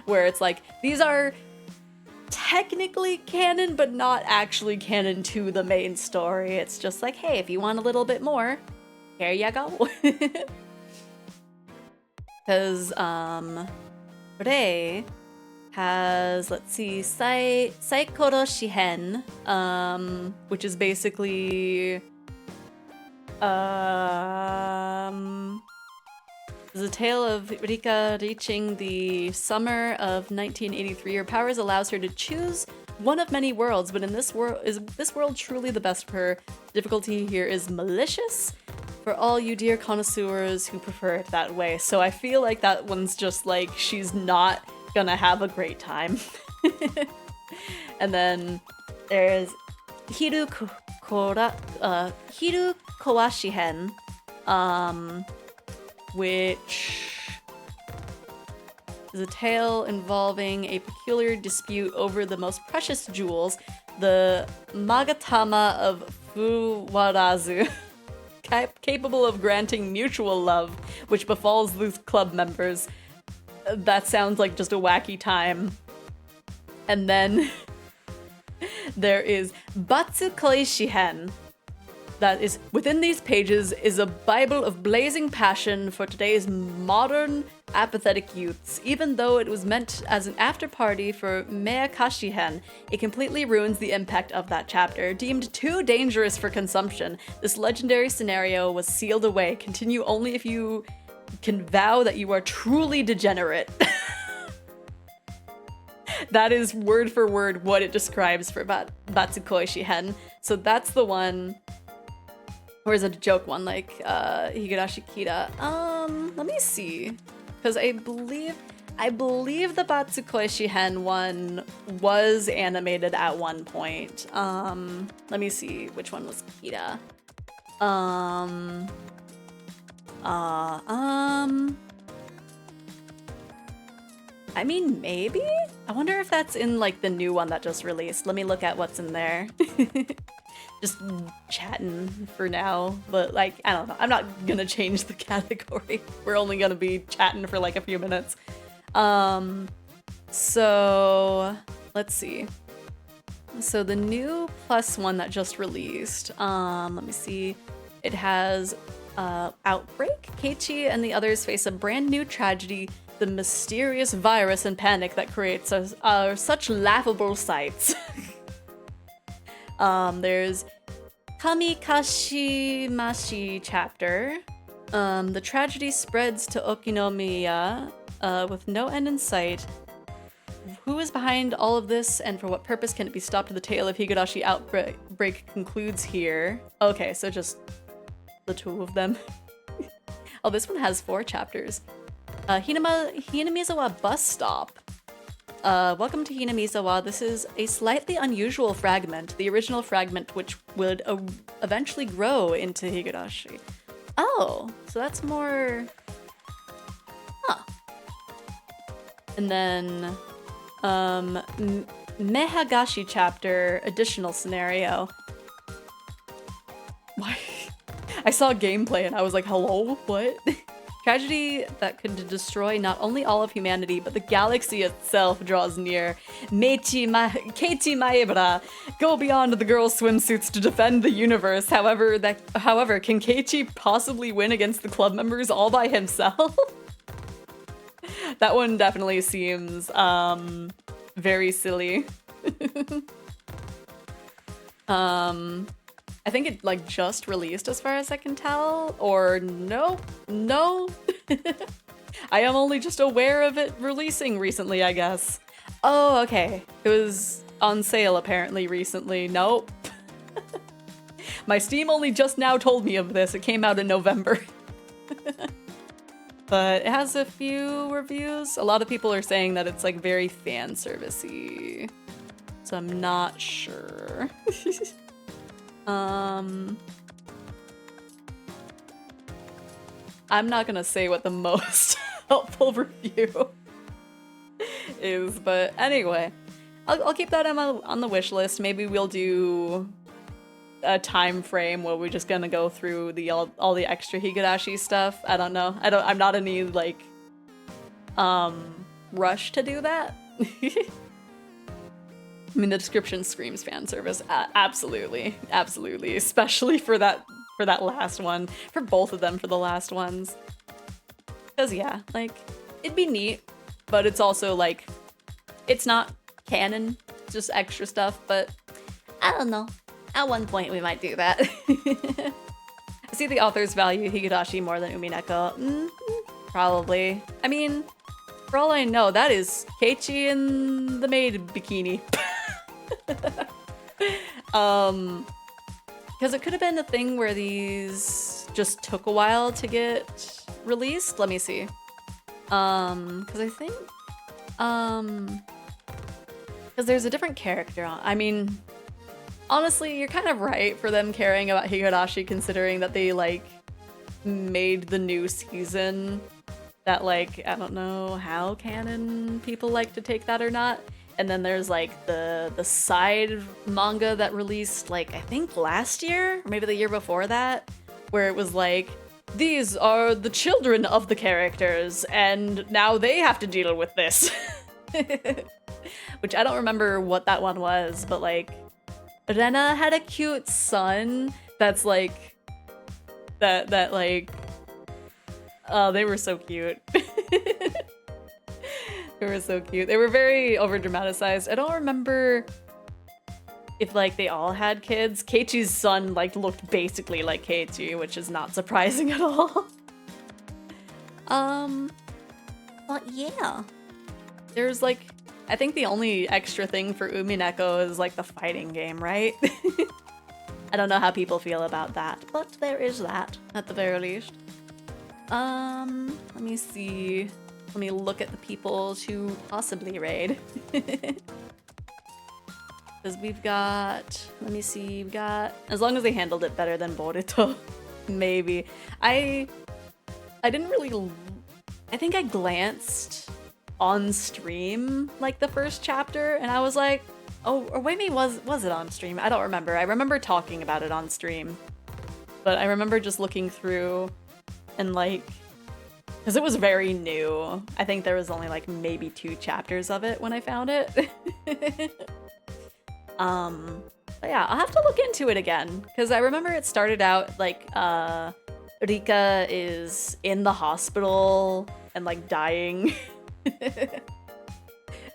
Where it's like, these are technically canon, but not actually canon to the main story. It's just like, hey, if you want a little bit more, here you go. Because, Rei has, let's see, Saikoro Shihen, which is basically, is a tale of Rika reaching the summer of 1983. Her powers allows her to choose one of many worlds, but in this world, is this world truly the best for her? Difficulty here is malicious for all you dear connoisseurs who prefer it that way. So I feel like that one's just like, she's not gonna have a great time. And then there's Hiru Kawashihen, which is a tale involving a peculiar dispute over the most precious jewels, the Magatama of Fuwarazu, capable of granting mutual love, which befalls the club members. That sounds like just a wacky time. And then there is Batsukoi Shihen. That is, within these pages is a Bible of blazing passion for today's modern, apathetic youths. Even though it was meant as an after-party for Meakashihen, it completely ruins the impact of that chapter. Deemed too dangerous for consumption, this legendary scenario was sealed away. Continue only if you can vow that you are truly degenerate. That is word for word what it describes for Batsukoi Shihen. So that's the one. Or is it a joke one, like Higurashi Kira? Let me see. Because I believe the Batsukoi Shihen one was animated at one point. Let me see which one was Kira. I mean, maybe? I wonder if that's in like the new one that just released. Let me look at what's in there. Just chatting for now, but like, I don't know. I'm not gonna change the category. We're only gonna be chatting for like a few minutes. So let's see. So the new plus one that just released, let me see. It has Outbreak. Keiichi and the others face a brand new tragedy, the mysterious virus and panic that creates such laughable sights. There's Kamikashimashi chapter. The tragedy spreads to Okinomiya with no end in sight. Who is behind all of this and for what purpose can it be stopped? The tale of Higurashi Outbreak concludes here. Okay, so just the two of them. Oh, this one has 4 chapters. Hinamizawa bus stop. Welcome to Hinamizawa. This is a slightly unusual fragment. The original fragment, which would eventually grow into Higurashi. Oh, so that's more... Huh. And then... Mehagashi chapter, additional scenario. Why? I saw gameplay and I was like, hello? What? Tragedy that could destroy not only all of humanity, but the galaxy itself draws near. Keiti Maebara, go beyond the girls' swimsuits to defend the universe. However, can Keiichi possibly win against the club members all by himself? That one definitely seems, very silly. I think it like just released as far as I can tell, or no. I am only just aware of it releasing recently, I guess. Oh, okay. It was on sale apparently recently. Nope. My Steam only just now told me of this. It came out in November. But it has a few reviews. A lot of people are saying that it's like very fan servicey. So I'm not sure. I'm not gonna say what the most helpful review is, but anyway, I'll keep that on the wish list. Maybe we'll do a time frame where we're just gonna go through all the extra Higurashi stuff. I don't know. I'm not in any like rush to do that. I mean, the description screams fan service. Absolutely, absolutely, especially for that last one, for both of them, for the last ones. Cause yeah, like it'd be neat, but it's also like it's not canon, it's just extra stuff. But I don't know. At one point, we might do that. I see the authors value Higurashi more than Umineko. Probably. I mean, for all I know, that is Keiichi in the maid bikini. Because it could have been a thing where these just took a while to get released. Let me see. Because I think, because there's a different character on. I mean, honestly, you're kind of right for them caring about Higurashi, considering that they like made the new season. That like, I don't know how canon people like to take that or not. And then there's like the side manga that released like I think last year or maybe the year before that, where it was like, these are the children of the characters and now they have to deal with this. Which I don't remember what that one was, but like Rena had a cute son that's like that like oh, they were so cute. They were so cute. They were very over-dramatized. I don't remember if, like, they all had kids. Keiichi's son, like, looked basically like Keiichi, which is not surprising at all. But yeah. There's, like, I think the only extra thing for Umineko is, like, the fighting game, right? I don't know how people feel about that, but there is that, at the very least. Let me see. Let me look at the people to possibly raid. Because we've got, let me see, we've got, as long as they handled it better than Boruto, maybe. I didn't really, I think I glanced on stream, like the first chapter, and I was like, oh, or maybe was it on stream? I don't remember. I remember talking about it on stream. But I remember just looking through and like, because it was very new. I think there was only like maybe 2 chapters of it when I found it. But yeah, I'll have to look into it again because I remember it started out like Rika is in the hospital and like dying.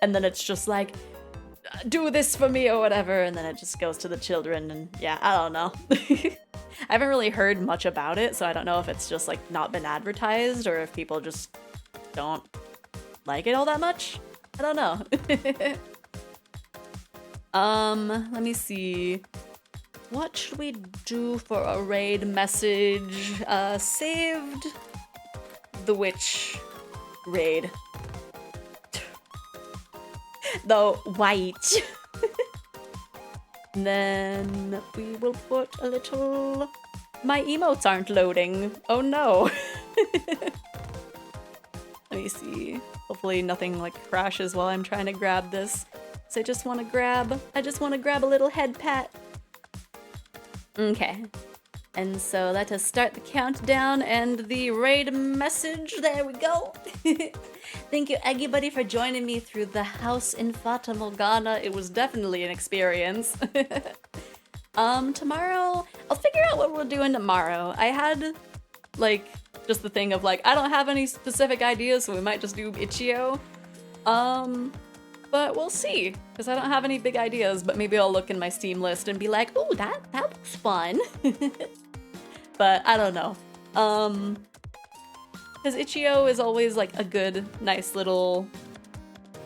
And then it's just like, do this for me or whatever, and then it just goes to the children, and yeah, I don't know. I haven't really heard much about it, so I don't know if it's just like not been advertised or if people just don't like it all that much. I don't know. Let me see. What should we do for a raid message? Saved the witch raid. The white. And then we will put a little... My emotes aren't loading. Oh no. Let me see. Hopefully nothing like crashes while I'm trying to grab this. So I just want to grab a little head pat. Okay. And so let us start the countdown and the raid message. There we go. Thank you, everybody, for joining me through the house in Fata Morgana. It was definitely an experience. Tomorrow, I'll figure out what we're doing tomorrow. I had, like, just the thing of, like, I don't have any specific ideas, so we might just do Ichio. But we'll see, because I don't have any big ideas, but maybe I'll look in my Steam list and be like, ooh, that looks fun. But I don't know. Because Ichio is always like a good, nice little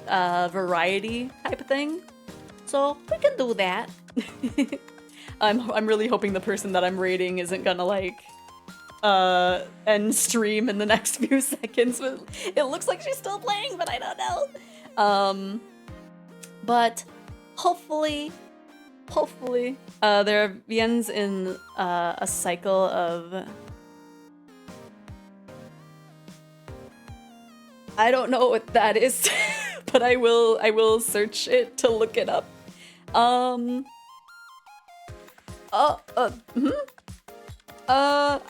variety type of thing. So we can do that. I'm really hoping the person that I'm raiding isn't gonna like end stream in the next few seconds. It looks like she's still playing, but I don't know. But hopefully, there begins in a cycle of... I don't know what that is, but I will search it to look it up. I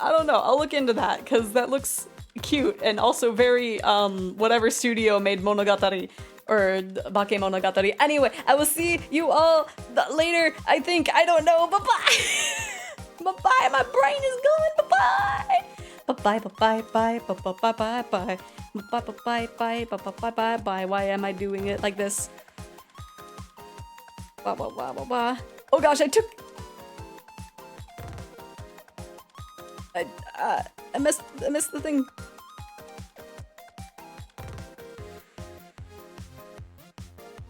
don't know. I'll look into that because that looks cute and also very whatever studio made Monogatari or Bake Monogatari. Anyway, I will see you all later. I think. I don't know. Bye bye. Bye bye. My brain is going. Bye bye. Bye bye. Bye bye. Bye bye. Bye bye. Bye. Bye bye bye bye bye bye bye bye. Why am I doing it like this? Blah blah blah blah blah. Oh gosh, I missed the thing.